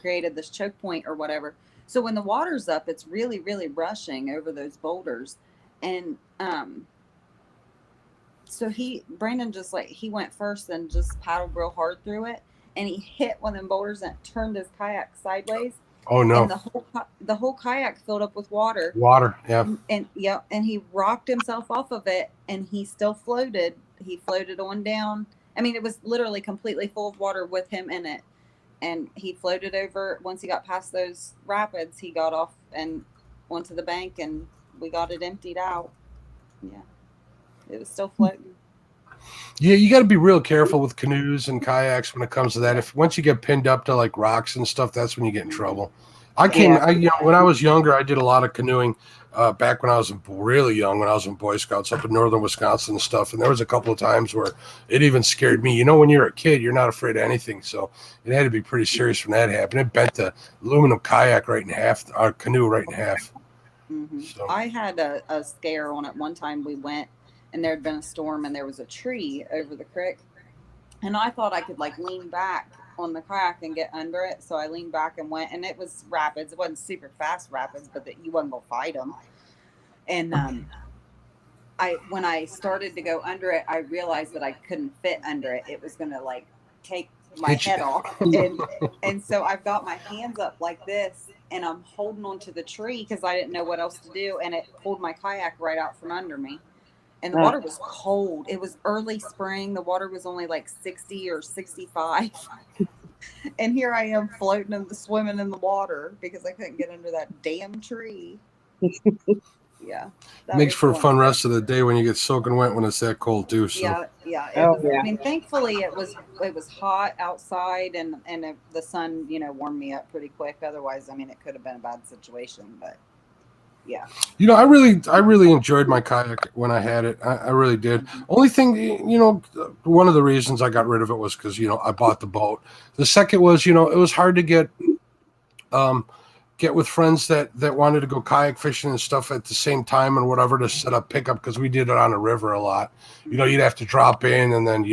created this choke point or whatever. So when the water's up, it's really, really rushing over those boulders. And, so Brandon just he went first and just paddled real hard through it, and he hit one of them boulders and turned his kayak sideways. Oh no! And the whole kayak filled up with water. Water, yeah. And he rocked himself off of it, and he still floated. He floated on down. I mean, it was literally completely full of water with him in it, and he floated over. Once he got past those rapids, he got off and went to the bank, and we got it emptied out. Yeah, it was still floating. Yeah, you got to be real careful with canoes and kayaks when it comes to that. If once you get pinned up to like rocks and stuff, that's when you get in trouble. When I was younger, I did a lot of canoeing back when I was really young, when I was in Boy Scouts up in northern Wisconsin and stuff. And there was a couple of times where it even scared me. When you're a kid, you're not afraid of anything. So it had to be pretty serious when that happened. It bent the aluminum kayak right in half, our canoe right in half. Mm-hmm. So. I had a scare on it one time. We went, and there had been a storm, and there was a tree over the creek, and I thought I could lean back on the kayak and get under it. So I leaned back and went, and it was rapids. It wasn't super fast rapids, but you wasn't gonna fight them. And when I started to go under it, I realized that I couldn't fit under it. It was gonna take my head off, and so I've got my hands up like this, and I'm holding onto the tree because I didn't know what else to do, and it pulled my kayak right out from under me. And the water was cold. It was early spring. The water was only 60 or 65. And here I am floating and swimming in the water because I couldn't get under that damn tree. Yeah. Makes for a fun rest of the day when you get soaking wet when it's that cold too. So. Yeah. I mean, thankfully it was hot outside, and the sun, warmed me up pretty quick. Otherwise, I mean, it could have been a bad situation, but. Yeah. I really enjoyed my kayak when I had it. I really did. Only thing, one of the reasons I got rid of it was because, I bought the boat. The second was, it was hard to get with friends that wanted to go kayak fishing and stuff at the same time and whatever to set up pickup, because we did it on a river a lot. You'd have to drop in and then,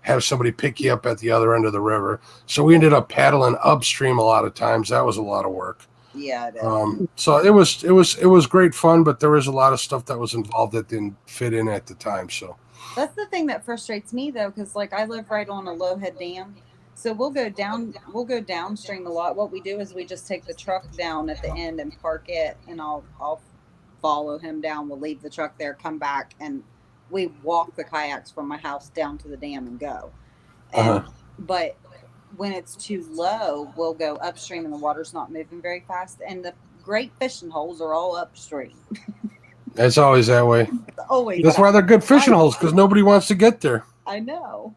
have somebody pick you up at the other end of the river. So we ended up paddling upstream a lot of times. That was a lot of work. Yeah, it is. So it was great fun, but there was a lot of stuff that was involved that didn't fit in at the time. So that's the thing that frustrates me though, because I live right on a low head dam, so we'll go downstream a lot. What we do is we just take the truck down at the end and park it, and I'll follow him down. We'll leave the truck there, come back, and we walk the kayaks from my house down to the dam and go. But when it's too low, we'll go upstream and the water's not moving very fast. And the great fishing holes are all upstream. It's always that way. Always. That's why they're good fishing holes, because nobody wants to get there. I know.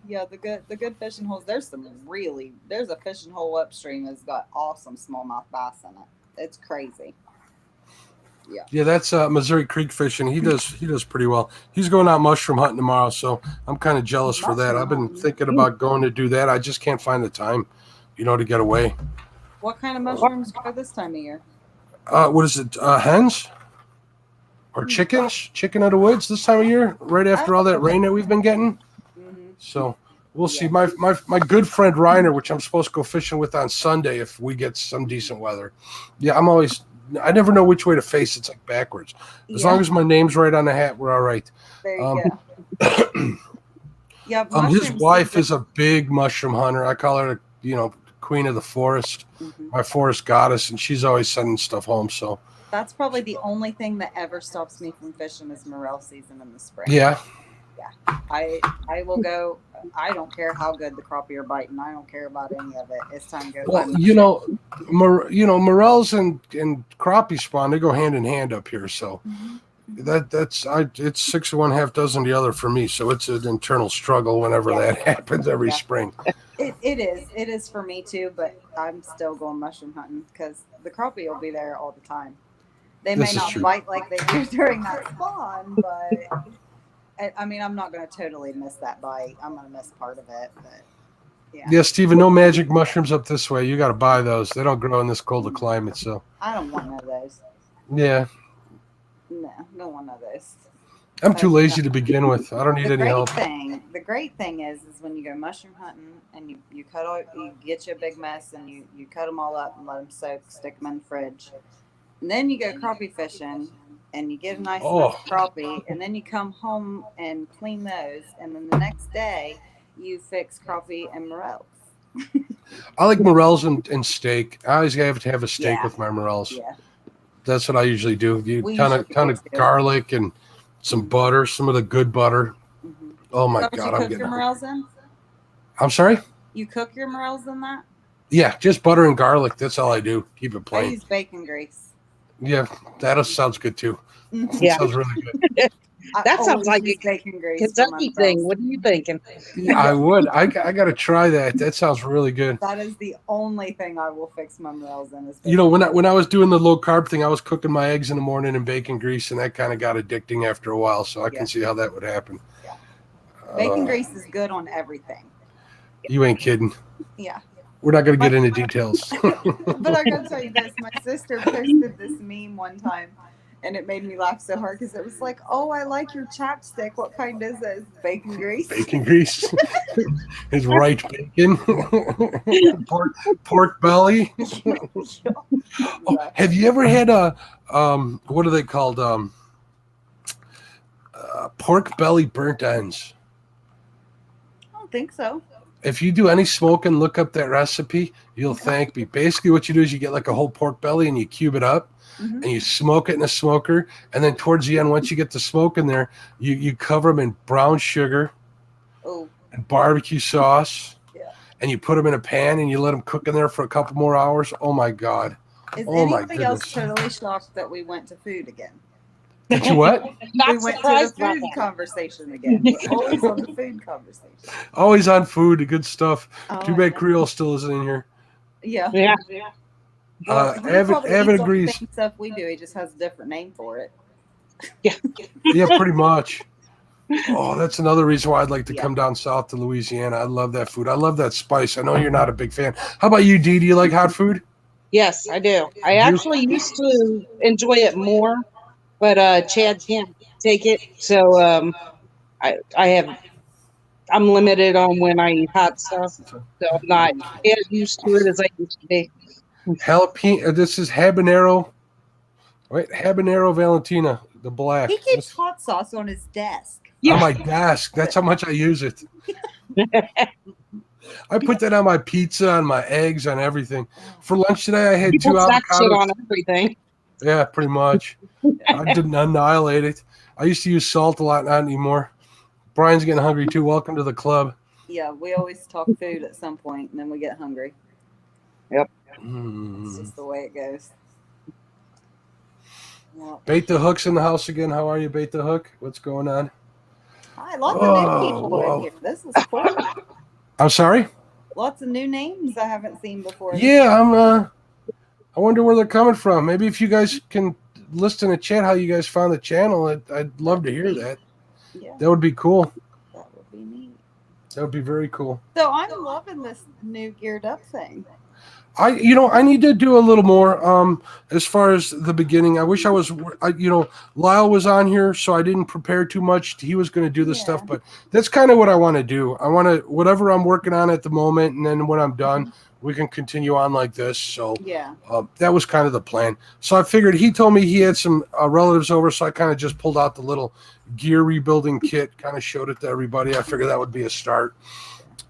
Yeah, the good fishing holes. There's a fishing hole upstream that's got awesome smallmouth bass in it. It's crazy. Yeah, that's Missouri Creek Fishing. He does pretty well. He's going out mushroom hunting tomorrow, so I'm kind of jealous for that. I've been thinking about going to do that. I just can't find the time, to get away. What kind of mushrooms go this time of year? What is it? Hens or chickens? Chicken of the woods this time of year, right after all that rain that we've been getting. So we'll see. My good friend Reiner, which I'm supposed to go fishing with on Sunday if we get some decent weather. Yeah, I never know which way to face. It's backwards. As long as my name's right on the hat, we're all right. There you go. Yeah. His wife is a big mushroom hunter. I call her, queen of the forest, my forest goddess, and she's always sending stuff home. So that's probably the only thing that ever stops me from fishing is morel season in the spring. Yeah. I will go. I don't care how good the crappie are biting. I don't care about any of it. It's time to go. Well, morels and crappie spawn, they go hand in hand up here. So it's 6 of one, half dozen the other for me. So it's an internal struggle whenever that happens every spring. It is for me too, but I'm still going mushroom hunting because the crappie will be there all the time. They may not bite like they do during that spawn, but I mean, I'm not going to totally miss that bite. I'm going to miss part of it, but yeah, Stephen, no magic mushrooms up this way. You got to buy those. They don't grow in this cold of climate, so. I don't want none of those. Yeah. No, don't want none of those. I'm too lazy to begin with. I don't need any help. The great thing is when you go mushroom hunting and you get you a big mess and you cut them all up and let them soak, stick them in the fridge. And then you go crappie fishing and you get a nice crappie, and then you come home and clean those, and then the next day you fix crappie and morels. I like morels and steak. I always have to have a steak with my morels. Yeah. That's what I usually do. Ton of garlic and some butter, some of the good butter. Mm-hmm. Oh my God, I'm getting. Your morels in? I'm sorry? You cook your morels in that? Yeah, just butter and garlic. That's all I do. Keep it plain. I use bacon grease. Yeah, that sounds good too. Yeah, sounds really good. That sounds like a Kentucky thing. What are you thinking? Yeah, I would. I got to try that. That sounds really good. That is the only thing I will fix my morels in. When I was doing the low carb thing, I was cooking my eggs in the morning in bacon grease, and that kind of got addicting after a while. So I can see how that would happen. Yeah. Bacon grease is good on everything. You ain't kidding. Yeah. We're not going to get into details. But I got to tell you this. My sister posted this meme one time, and it made me laugh so hard because it was like, oh, I like your chapstick. What kind is it? Bacon grease. Bacon grease. It's right bacon. pork belly. Have you ever had a, what are they called? Pork belly burnt ends. I don't think so. If you do any smoking, look up that recipe. You'll thank me. Basically, what you do is you get like a whole pork belly and you cube it up, and you smoke it in a smoker. And then towards the end, once you get the smoke in there, you cover them in brown sugar and barbecue sauce, and you put them in a pan and you let them cook in there for a couple more hours. Oh my God! Is anybody else totally shocked that we went to food again? Did you what? We went to the food conversation again. We're always on the food conversation. Always on food, good stuff. Too bad Creole still isn't in here. Yeah. Evan agrees. Same stuff we do. He just has a different name for it. Yeah, pretty much. Oh, that's another reason why I'd like to come down south to Louisiana. I love that food. I love that spice. I know you're not a big fan. How about you, Dee? Do you like hot food? Yes, I do. I actually used to enjoy it more. But Chad can't take it, so I'm limited on when I eat hot stuff. So I'm not as used to it as I used to be. Jalapeno. This is habanero. Wait, habanero Valentina, the black. He keeps hot sauce on his desk. On my desk. That's how much I use it. I put that on my pizza, on my eggs, on everything. For lunch today, I had 2 avocados. Shit on everything. Yeah, pretty much. I didn't annihilate it. I used to use salt a lot, not anymore. Brian's getting hungry too. Welcome to the club. Yeah, we always talk food at some point, and then we get hungry. Yep. It's just the way it goes. Yep. Bait the Hook's in the house again. How are you, Bait the Hook? What's going on? Hi, lots of new people in here. This is cool. I'm sorry? Lots of new names I haven't seen before. Yeah, I wonder where they're coming from. Maybe if you guys can list in the chat how you guys found the channel, I'd love to hear that. Yeah. That would be cool. That would be neat. That would be very cool. So I'm loving this new geared up thing. I need to do a little more as far as the beginning. I wish I was, Lyle was on here, so I didn't prepare too much. He was going to do this stuff, but that's kind of what I want to do. I want to, whatever I'm working on at the moment, and then when I'm done, we can continue on like this. So that was kind of the plan. So I figured he told me he had some relatives over, so I kind of just pulled out the little gear rebuilding kit, kind of showed it to everybody. I figured that would be a start.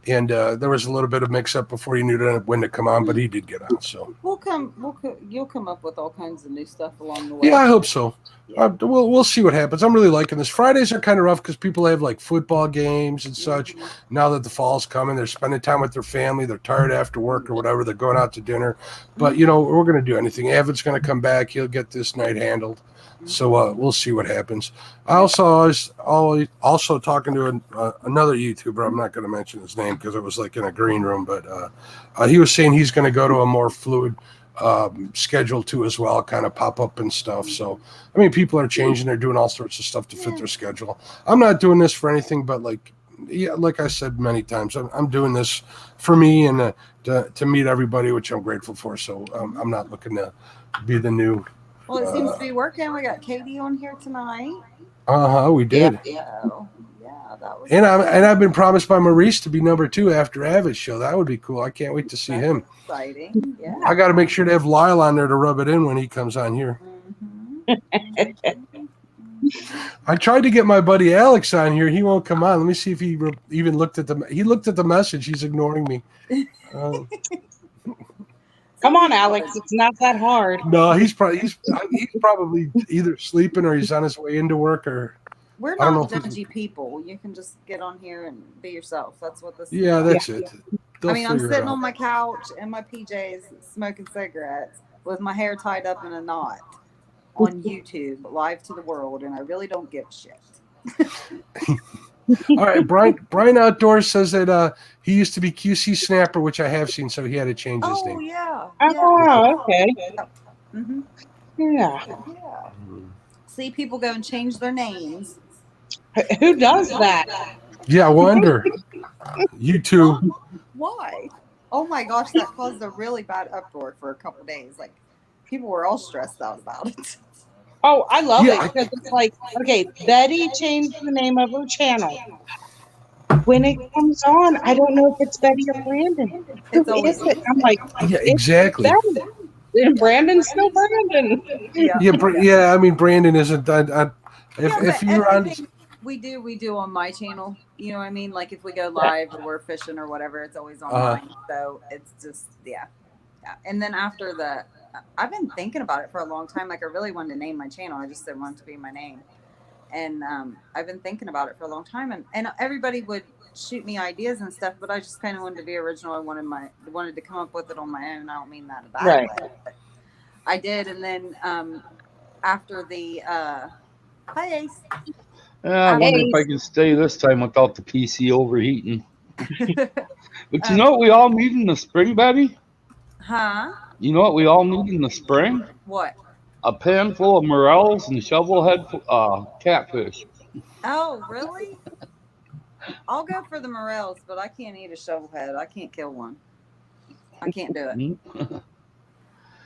And there was a little bit of mix-up before you knew when to come on, but he did get on. So you'll come up with all kinds of new stuff along the way. yeah, I hope so. Yeah. We'll see what happens. I'm really liking this. Fridays are kind of rough because people have like football games and such. Now that the fall's coming, they're spending time with their family. They're tired after work or whatever. They're going out to dinner. But, we're going to do anything. Avid's going to come back. He'll get this night handled. So we'll see what happens. I was also talking to another YouTuber. I'm not going to mention his name because it was like in a green room. But he was saying he's going to go to a more fluid schedule too as well, kind of pop up and stuff. So I mean, people are changing, they're doing all sorts of stuff to fit their schedule. I'm not doing this for anything but like I said many times, I'm doing this for me and to meet everybody, which I'm grateful for. So I'm not looking to be the new well, it seems to be working. We got Katie on here tonight. We did. That was and I've been promised by Maurice to be number 2 after Avid's show. That would be cool. I can't wait to see him. Exciting. Yeah. I got to make sure to have Lyle on there to rub it in when he comes on here. I tried to get my buddy Alex on here. He won't come on. Let me see if he even looked at the message. He's ignoring me. Come on, Alex. It's not that hard. No, he's probably either sleeping or he's on his way into work or. We're not judgy people. You can just get on here and be yourself. That's what this is. Yeah, that's it. I mean, I'm sitting on my couch in my PJs smoking cigarettes with my hair tied up in a knot on YouTube, live to the world, and I really don't give a shit. All right, Brian Outdoors says that he used to be QC Snapper, which I have seen, so he had to change his name. Yeah. Oh, okay. Mm-hmm. Yeah. See, people go and change their names. Who does that? Yeah, I wonder. You too. Why? Oh my gosh, that caused a really bad uproar for a couple of days. Like, people were all stressed out about it. Oh, I love it because it's like, okay, Betty changed the name of her channel. When it comes on, I don't know if it's Betty or Brandon. Who is it? I'm like, yeah, exactly. And Brandon's still Brandon. Yeah. I mean, Brandon isn't. If you're on. We do on my channel. You know what I mean? Like if we go live or we're fishing or whatever, it's always on mine. So it's just yeah. And then after I've been thinking about it for a long time. Like I really wanted to name my channel. I just didn't want it to be my name. And I've been thinking about it for a long time. And everybody would shoot me ideas and stuff, but I just kind of wanted to be original. I wanted to come up with it on my own. I don't mean that a bad way. But I did. And then after the hi Ace. I wonder if I can stay this time without the PC overheating. But you know what we all need in the spring, Betty? Huh? You know what we all need in the spring? What? A pan full of morels and shovelhead catfish. Oh, really? I'll go for the morels, but I can't eat a shovelhead. I can't kill one. I can't do it.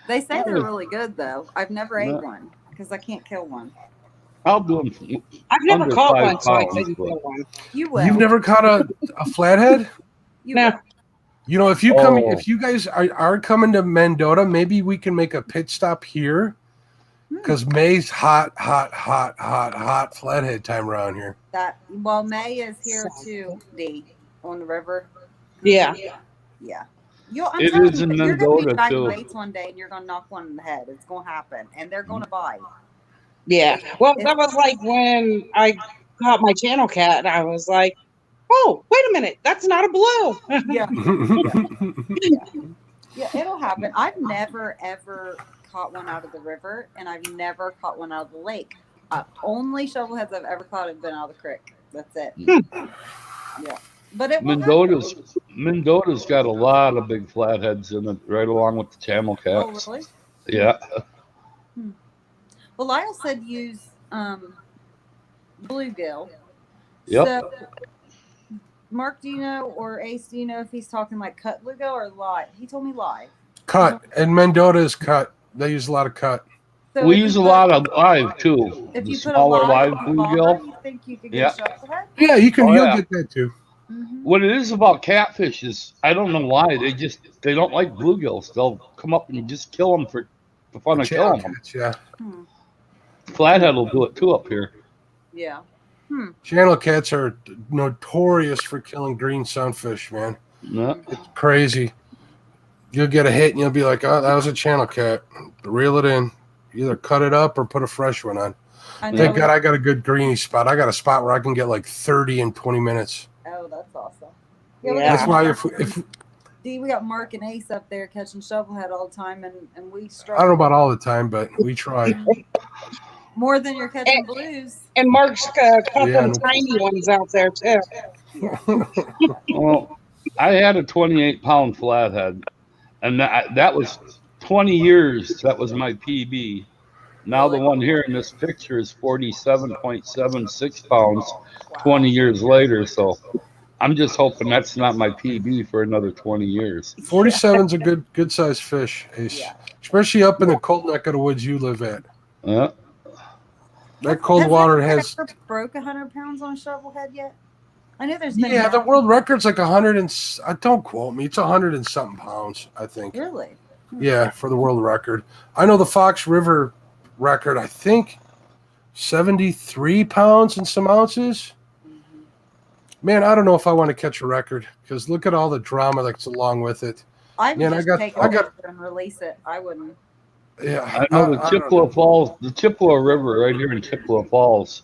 They say they're really good, though. I've never ate one because I can't kill one. I'll do them. I've never caught one, so I couldn't kill one. You will. You've never caught a flathead? No. You know, if you guys are coming to Mendota, maybe we can make a pit stop here because May's hot flathead time around here. May is here too, D, on the river. Yeah. Yeah. It is in Mendota, you're going to be too. baits one day and you're going to knock one in the head. It's going to happen. And they're going to bite. Yeah. Well, that was like when I caught my channel cat. I was like, oh, wait a minute. That's not a blow. Yeah. Yeah, it'll happen. I've never, ever caught one out of the river, and I've never caught one out of the lake. Only shovelheads I've ever caught have been out of the creek. That's it. Yeah. But it Mendota's got a lot of big flatheads in it, right along with the camel cats. Oh, really? Yeah. Well, Lyle said use bluegill. Yep. So, Mark, do you know, or Ace, do you know if he's talking like cut bluegill or live? He told me live. Cut. And Mendota is cut. They use a lot of cut. So we use a lot of live, too. If you the put a live bluegill. You think you could get a shovelhead? Yeah, you can. You'll get that, too. Mm-hmm. What it is about catfish is, I don't know why, they don't like bluegills. They'll come up and just kill them for the fun of killing them. Yeah. Flathead will do it too up here. Yeah. Channel cats are notorious for killing green sunfish, man. Yeah. It's crazy. You'll get a hit and you'll be like, oh, that was a channel cat. Reel it in. Either cut it up or put a fresh one on. Thank God I got a good greenie spot. I got a spot where I can get like 30 in 20 minutes. Oh, that's awesome. Yeah. That's why if we got Mark and Ace up there catching shovelhead all the time, and we I struggle. don't know about all the time, but we try. More than you're catching blues. And Mark's couple tiny ones out there too. Well, I had a 28-pound flathead, and that was 20 years. That was my PB. Now the one here in this picture is 47.76 pounds 20 years later. So I'm just hoping that's not my PB for another 20 years. 47's a good size fish, Ace. Yeah. Especially up in the cold neck of the woods you live at. Yeah. That cold water has broke 100 pounds on a shovelhead yet? I know there's been. Yeah, the world record's like 100 and don't quote me. It's 100 and something pounds, I think. Really? Yeah, for the world record. I know the Fox River record, I think 73 pounds and some ounces. Man, I don't know if I want to catch a record because look at all the drama that's along with it. I would take a picture and release it. I wouldn't. Yeah, I know the Chippewa Falls, the Chippewa River right here in Chippewa Falls.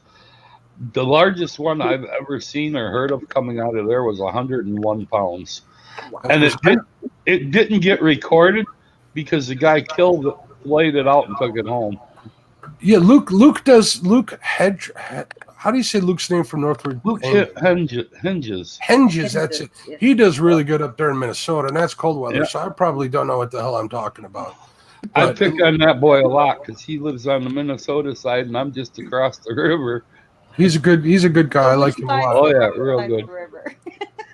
The largest one I've ever seen or heard of coming out of there was 101 pounds. Wow. And it didn't get recorded because the guy killed it, laid it out, and took it home. Yeah, Luke Hedge. How do you say Luke's name from Northwood? Luke Henges. Henges, that's it. He does really good up there in Minnesota, and that's cold weather, so I probably don't know what the hell I'm talking about. I pick on that boy a lot because he lives on the Minnesota side, and I'm just across the river. He's a good guy. I like him a lot. Oh yeah, real good.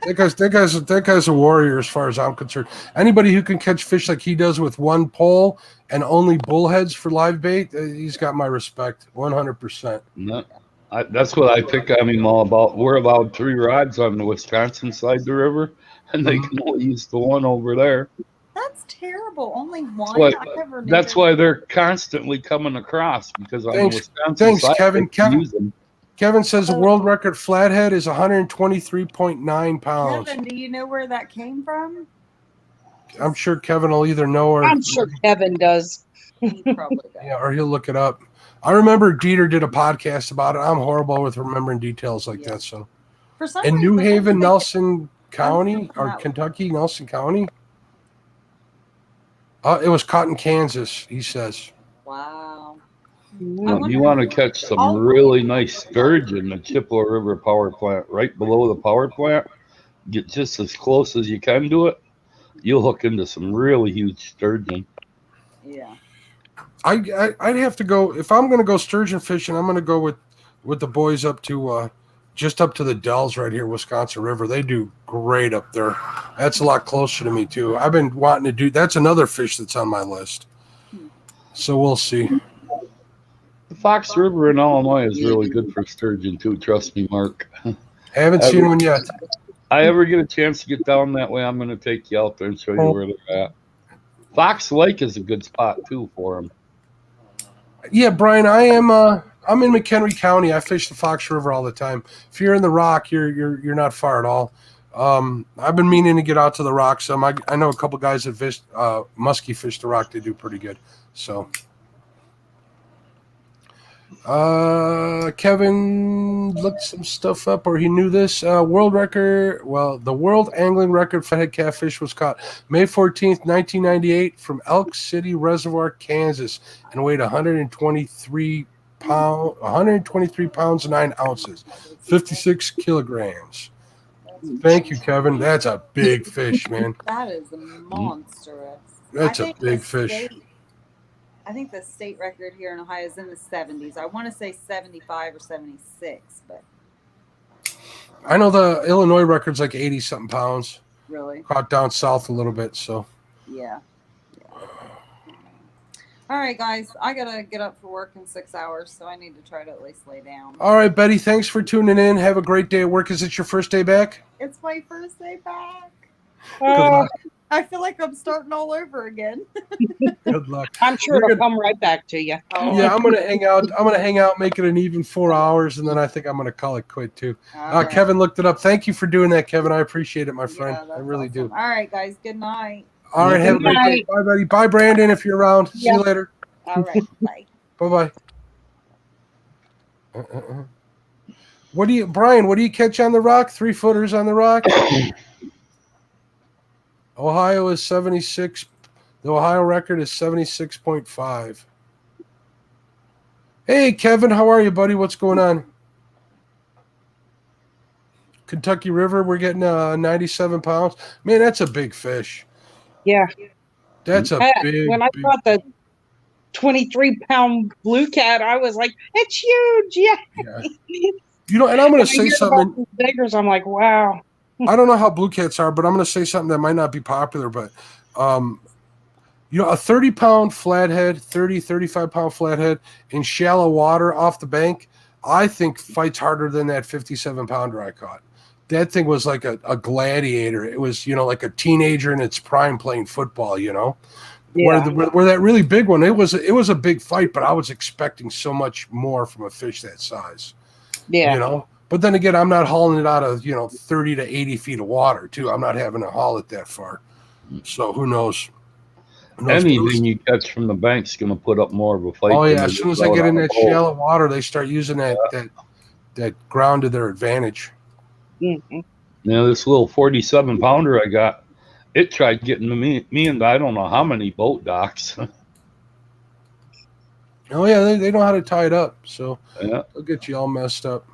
That guy's a warrior as far as I'm concerned. Anybody who can catch fish like he does with one pole and only bullheads for live bait, he's got my respect, 100%. No, that's what I pick on him all about. We're allowed 3 rods on the Wisconsin side of the river, and they can only use the one over there. That's terrible. Only one. That's why they're constantly coming across because on the Wisconsin side, Kevin. Kevin says the world record flathead is 123.9 pounds. Kevin, do you know where that came from? I'm sure Kevin will either know or I'm sure Kevin does. He probably does. Yeah, or he'll look it up. I remember Dieter did a podcast about it. I'm horrible with remembering details like that. So, for some in New Haven, Nelson County, or Kentucky, Nelson County. It was caught in Kansas, he says. Wow. You want to catch some really nice sturgeon, the Chippewa River Power Plant, right below the power plant. Get just as close as you can to it. You'll hook into some really huge sturgeon. Yeah. I'd have to go if I'm going to go sturgeon fishing. I'm going to go with the boys up to just up to the Dells right here, Wisconsin River. They do great up there. That's a lot closer to me too. I've been wanting to do. That's another fish that's on my list. So we'll see. The Fox River in Illinois is really good for sturgeon too. Trust me, Mark. Haven't seen one yet. I ever get a chance to get down that way, I'm going to take you out there and show you where they're at. Fox Lake is a good spot too for them. Yeah, Brian, I'm in McHenry County. I fish the Fox River all the time. If you're in the Rock, you're not far at all. I've been meaning to get out to the Rock some. I know a couple guys that fish muskie fish the Rock. They do pretty good. So. Kevin looked some stuff up, or he knew this. World record. Well, the world angling record for head catfish was caught May 14th, 1998, from Elk City Reservoir, Kansas, and weighed 123 pounds 9 ounces, 56 kilograms. Thank you, Kevin. That's a big fish, man. That is monstrous. That's a big fish. I think the state record here in Ohio is in the 70s. I want to say 75 or 76, but I know the Illinois record's like 80-something pounds. Really? Caught down south a little bit, so. Yeah. All right, guys. I got to get up for work in 6 hours, so I need to try to at least lay down. All right, Betty. Thanks for tuning in. Have a great day at work. Is it your first day back? It's my first day back. Good luck. I feel like I'm starting all over again. Good luck. I'm sure it'll come right back to you. Oh, Yeah, I'm gonna hang out. I'm gonna hang out, make it an even 4 hours, and then I think I'm gonna call it quit too. all right. Kevin looked it up. Thank you for doing that, Kevin. I appreciate it, my friend. Yeah, I that's really awesome. do. All right, guys. Good night. All right, have a Good great day. night. Bye, buddy. Bye, Brandon. If you're around, see you Yeah. later. All right. Bye. Bye, bye. What do you, Brian? What do you catch on the rock? 3-footers on the rock. Ohio is 76. The Ohio record is 76.5. Hey, Kevin, how are you, buddy? What's going on? Kentucky River, we're getting 97 pounds. Man, that's a big fish. Yeah. That's a big. When I big, caught the 23-pound blue cat, I was like, it's huge. Yeah. You know, and I'm going to I say hear something. about these beggars, I'm like, wow. I don't know how blue cats are, but I'm going to say something that might not be popular. But, you know, a 30-pound flathead, 35-pound flathead in shallow water off the bank, I think fights harder than that 57-pounder I caught. That thing was like a gladiator. It was, you know, like a teenager in its prime playing football, you know. Yeah. Where that really big one, it was a big fight, but I was expecting so much more from a fish that size. Yeah. You know, but then again, I'm not hauling it out of, you know, 30 to 80 feet of water too. I'm not having to haul it that far. So who knows? Anything you catch from the bank's going to put up more of a fight. Oh than yeah, they as soon as throw I it get on in a that boat. shallow water, they start using that ground to their advantage. Mm-hmm. Now this little 47-pounder I got, it tried getting me and I don't know how many boat docks. Oh yeah, they know how to tie it up, so Yeah. they'll get you all messed up.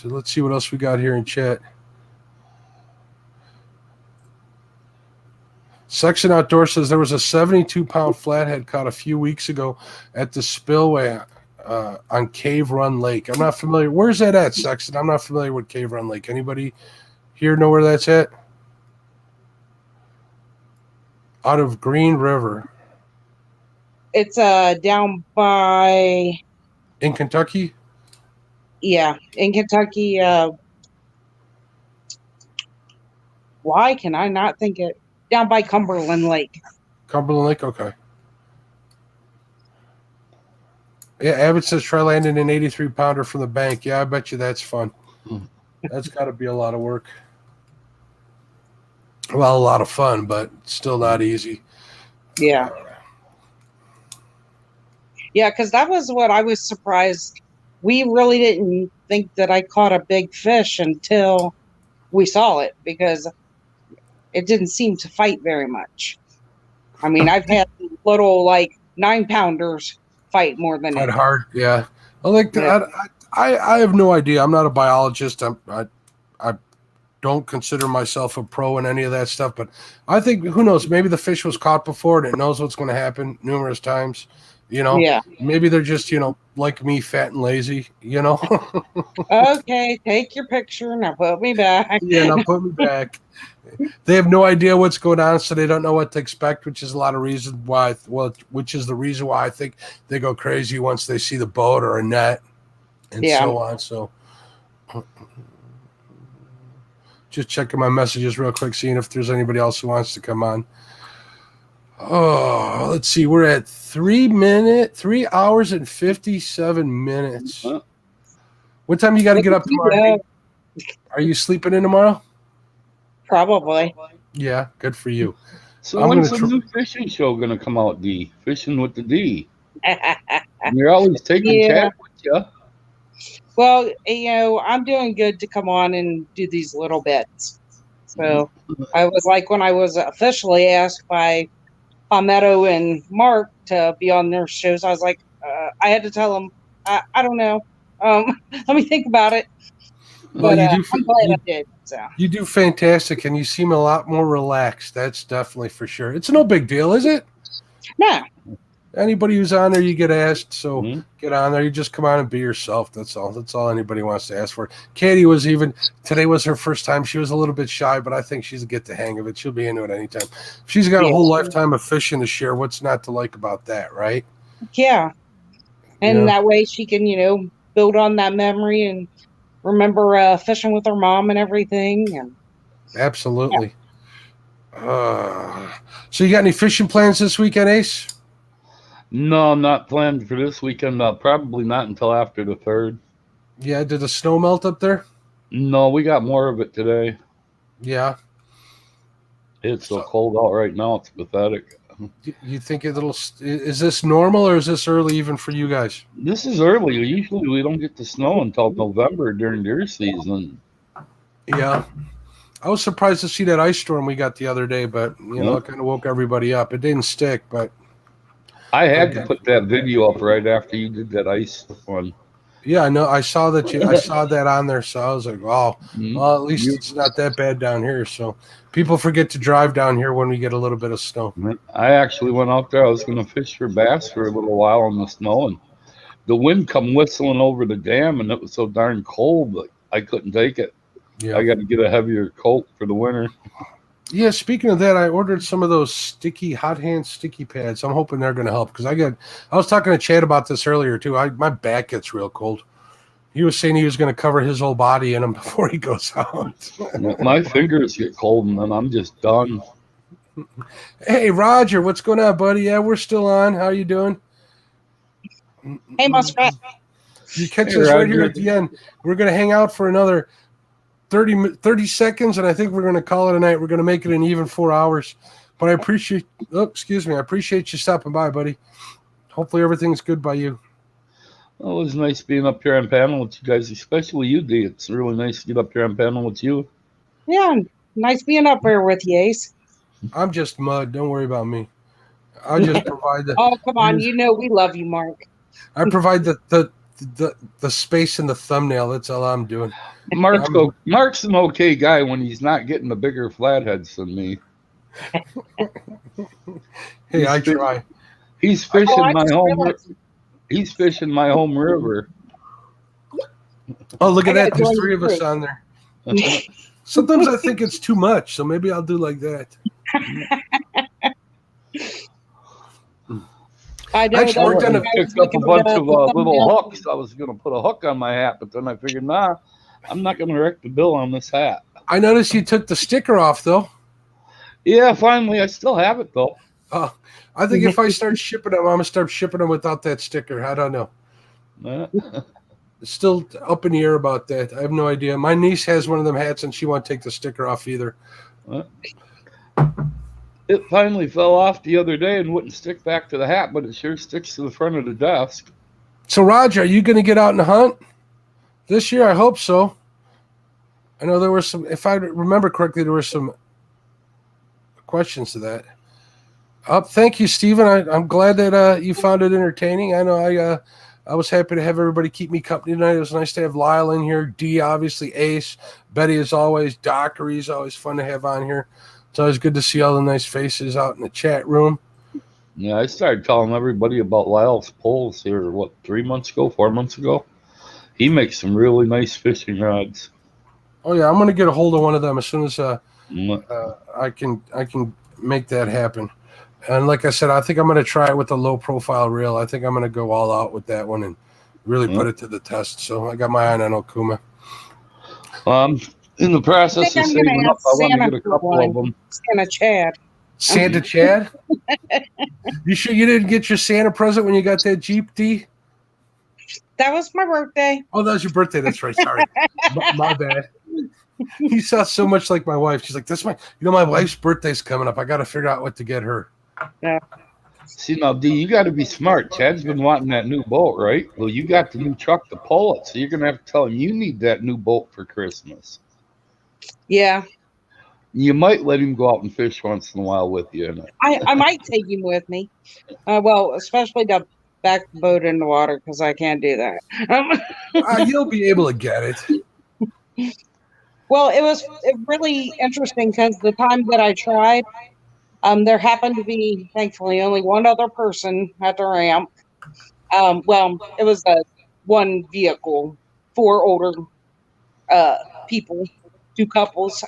Let's see what else we got here in chat. Section Outdoor says there was a 72-pound flathead caught a few weeks ago at the spillway on Cave Run Lake. I'm not familiar. Where's that at, Sexton? I'm not familiar with Cave Run Lake. Anybody here know where that's at? Out of Green River. It's down by, In Kentucky? yeah, in Kentucky. Why can I not think it? Down by Cumberland Lake. Cumberland Lake? Okay. Yeah, Abbott says try landing an 83-pounder from the bank. Yeah, I bet you that's fun. That's got to be a lot of work. Well, a lot of fun, but still not easy. Yeah. Yeah, because that was what I was surprised. We really didn't think that I caught a big fish until we saw it, because it didn't seem to fight very much. I mean, I've had little like 9-pounders fight more than Fight it. hard, yeah. Well, like Yeah. I have no idea. I'm not a biologist. I don't consider myself a pro in any of that stuff. But I think, who knows? Maybe the fish was caught before and it knows what's going to happen numerous times. You know, Yeah. Maybe they're just, you know, like me, fat and lazy. You know. Okay, take your picture now. Put me back. Yeah, now put me back. They have no idea what's going on, so they don't know what to expect, which is a lot of reasons why. Well, which is the reason why I think they go crazy once they see the boat or a net, and so on. So, just checking my messages real quick, seeing if there's anybody else who wants to come on. Oh, let's see. We're at 3 hours and 57 minutes. What time you got to get up tomorrow? Are you sleeping in tomorrow? Probably. Yeah, good for you. So when's the new fishing show going to come out, D? Fishing with the D. You're always taking Yeah. Chad with you. Well, you know, I'm doing good to come on and do these little bits. So I was like, when I was officially asked by Palmetto and Mark to be on their shows, I was like, I had to tell them, I don't know. Let me think about it. Well, But you do. I'm glad I did. So. You do fantastic, and you seem a lot more relaxed. That's definitely for sure. It's no big deal, is it? No. Anybody who's on there, you get asked. So get on there. You just come on and be yourself. That's all. That's all anybody wants to ask for. Katie was today was her first time. She was a little bit shy, but I think she's get the hang of it. She'll be into it anytime. She's got a whole lifetime of fishing to share. What's not to like about that, right? Yeah. And that way she can, you know, build on that memory and remember fishing with her mom and everything. And absolutely. So you got any fishing plans this weekend, Ace? No, I'm not planned for this weekend. Probably not until after the 3rd. Yeah, did the snow melt up there? No, we got more of it today. Yeah. It's so cold out right now. It's pathetic. You think is this normal or is this early even for you guys? This is early. Usually we don't get the snow until November during deer season. Yeah. I was surprised to see that ice storm we got the other day, but it kind of woke everybody up. It didn't stick, but I had to put that video up right after you did that ice one. Yeah, I know. I saw that I saw that on there, so I was like, "Oh, well, at least it's not that bad down here." So people forget to drive down here when we get a little bit of snow. I actually went out there. I was going to fish for bass for a little while in the snow, and the wind come whistling over the dam, and it was so darn cold that I couldn't take it. Yeah. I got to get a heavier coat for the winter. Yeah, speaking of that, I ordered some of those hot hand sticky pads. I'm hoping they're going to help because I was talking to Chad about this earlier too. My back gets real cold. He was saying he was going to cover his whole body in them before he goes out. My fingers get cold and then I'm just done. Hey, Roger, what's going on, buddy? Yeah, we're still on. How you doing? Hey, Muskrat. You catch us right here at the end. We're going to hang out for another 30 seconds, and I think we're going to call it a night. We're going to make it an even 4 hours. But I appreciate I appreciate you stopping by, buddy. Hopefully everything's good by you. Well, it was nice being up here on panel with you guys, especially you, D. It's really nice to get up here on panel with you. Yeah, nice being up here with you, Ace. I'm just mud. Don't worry about me. I just provide the. Oh, come on. You know we love you, Mark. I provide the space in the thumbnail. That's all I'm doing. Mark's an okay guy when he's not getting the bigger flatheads than me. Hey, I try. He's fishing He's fishing my home river. Oh, look at that. There's 3 of us on there. Sometimes I think it's too much, so maybe I'll do like that. I picked up a bunch of little hooks. I was going to put a hook on my hat, but then I figured, nah, I'm not going to wreck the bill on this hat. I noticed you took the sticker off, though. Yeah, finally. I still have it, though. Oh, I think if I start shipping them, I'm going to start shipping them without that sticker. I don't know. It's still up in the air about that. I have no idea. My niece has one of them hats, and she won't take the sticker off either. It finally fell off the other day and wouldn't stick back to the hat, but it sure sticks to the front of the desk. So, Roger, are you going to get out and hunt this year? I hope so. I know there were some, if I remember correctly, there were some questions to that. Thank you, Stephen. I'm glad that you found it entertaining. I know I was happy to have everybody keep me company tonight. It was nice to have Lyle in here, D, obviously, Ace, Betty, as always, Dockery's always fun to have on here. It's always good to see all the nice faces out in the chat room. Yeah, I started telling everybody about Lyle's poles here, 4 months ago? He makes some really nice fishing rods. Oh, yeah, I'm going to get a hold of one of them as soon as I can make that happen. And like I said, I think I'm going to try it with a low-profile reel. I think I'm going to go all out with that one and really put it to the test. So I got my eye on Okuma. In the process of saving up, I want to get a couple of them. Santa Chad. Santa Chad? You sure you didn't get your Santa present when you got that Jeep, D? That was my birthday. Oh, that was your birthday. That's right. Sorry. my bad. He sounds so much like my wife. She's like, my wife's birthday's coming up. I got to figure out what to get her. Yeah. See, now, D, you got to be smart. Chad's been wanting that new boat, right? Well, you got the new truck to pull it, so you're going to have to tell him you need that new boat for Christmas. Yeah. You might let him go out and fish once in a while with you. I might take him with me. Well, especially to back the boat in the water because I can't do that. You'll be able to get it. Well, it was really interesting because the time that I tried, there happened to be, thankfully, only one other person at the ramp. Well, it was one vehicle, 4 older people, 2 couples.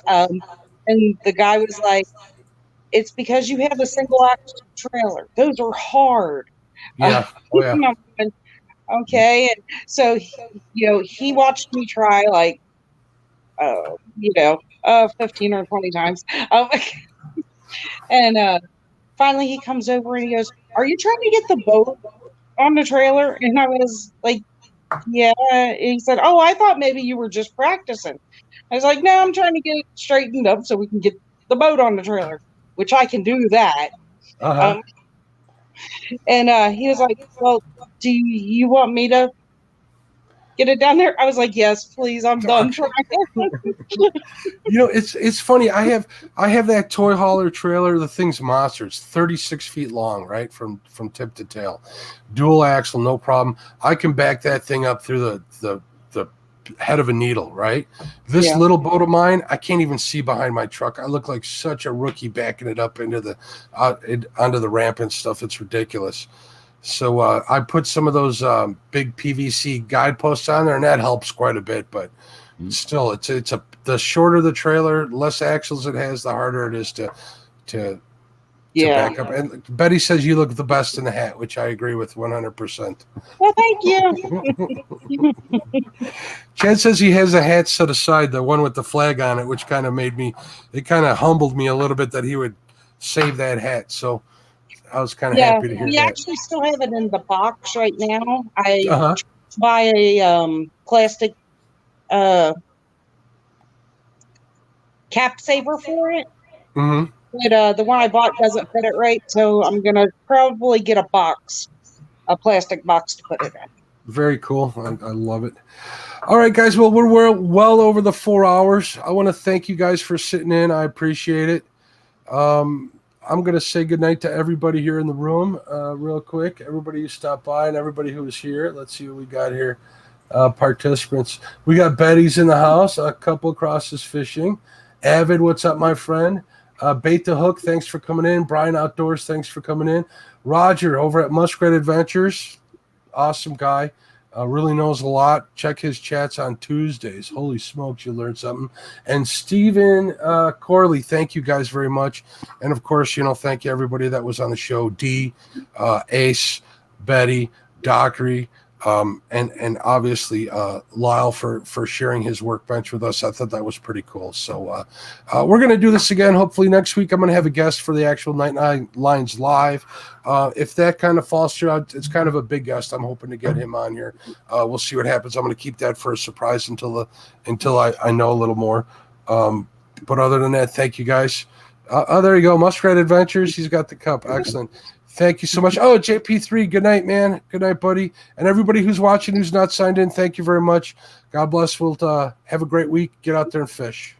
And the guy was like, it's because you have a single axle trailer. Those are hard. Yeah. Oh, yeah. Okay. And so, he watched me try 15 or 20 times. And finally he comes over and he goes, "Are you trying to get the boat on the trailer?" And I was like, "Yeah." And he said, "Oh, I thought maybe you were just practicing." I was like, "No, I'm trying to get it straightened up so we can get the boat on the trailer," which I can do that. Uh-huh. And he was like, "Well, do you want me to get it down there?" I was like, "Yes, please. I'm done trying." It's funny. I have that toy hauler trailer. The thing's monster. It's 36 feet long, right, from tip to tail. Dual axle, no problem. I can back that thing up through the head of a needle, right? This little boat of mine, I can't even see behind my truck. I look like such a rookie backing it up into onto the ramp and stuff. It's ridiculous. So I put some of those big PVC guideposts on there, and that helps quite a bit. But still, the shorter the trailer, less axles it has, the harder it is to back up. And Betty says you look the best in the hat, which I agree with 100%. Well, thank you. Chad says he has a hat set aside, the one with the flag on it, which kind of humbled me a little bit that he would save that hat. So I was kind of happy to hear we that. actually still have it in the box right now. I buy a plastic cap saver for it. Mm-hmm. But the one I bought doesn't fit it right, so I'm gonna probably get a plastic box to put it in. Very cool. I love it. All right, guys. Well, we're well over the 4 hours. I want to thank you guys for sitting in. I appreciate it. I'm going to say goodnight to everybody here in the room real quick. Everybody who stopped by and everybody who was here. Let's see what we got here. Participants. We got Betty's in the house. A couple crosses fishing. Avid, what's up, my friend? Bait the Hook, thanks for coming in. Brian Outdoors, thanks for coming in. Roger over at Muskrat Adventures. Awesome guy. Really knows a lot. Check his chats on Tuesdays. Holy smokes, you learned something. And Stephen Corley, thank you guys very much. And of course, thank you everybody that was on the show. D, Ace, Betty, Dockery, and obviously Lyle for sharing his workbench with us. I thought that was pretty cool. So we're going to do this again. Hopefully next week I'm going to have a guest for the actual Night Lines Live. If that kind of falls through, it's kind of a big guest. I'm hoping to get him on here. We'll see what happens. I'm going to keep that for a surprise until I know a little more. But other than that, thank you guys. There you go. Muskrat Adventures. He's got the cup. Excellent. Thank you so much. Oh, JP3, good night, man. Good night, buddy. And everybody who's watching, who's not signed in, thank you very much. God bless. We'll have a great week. Get out there and fish.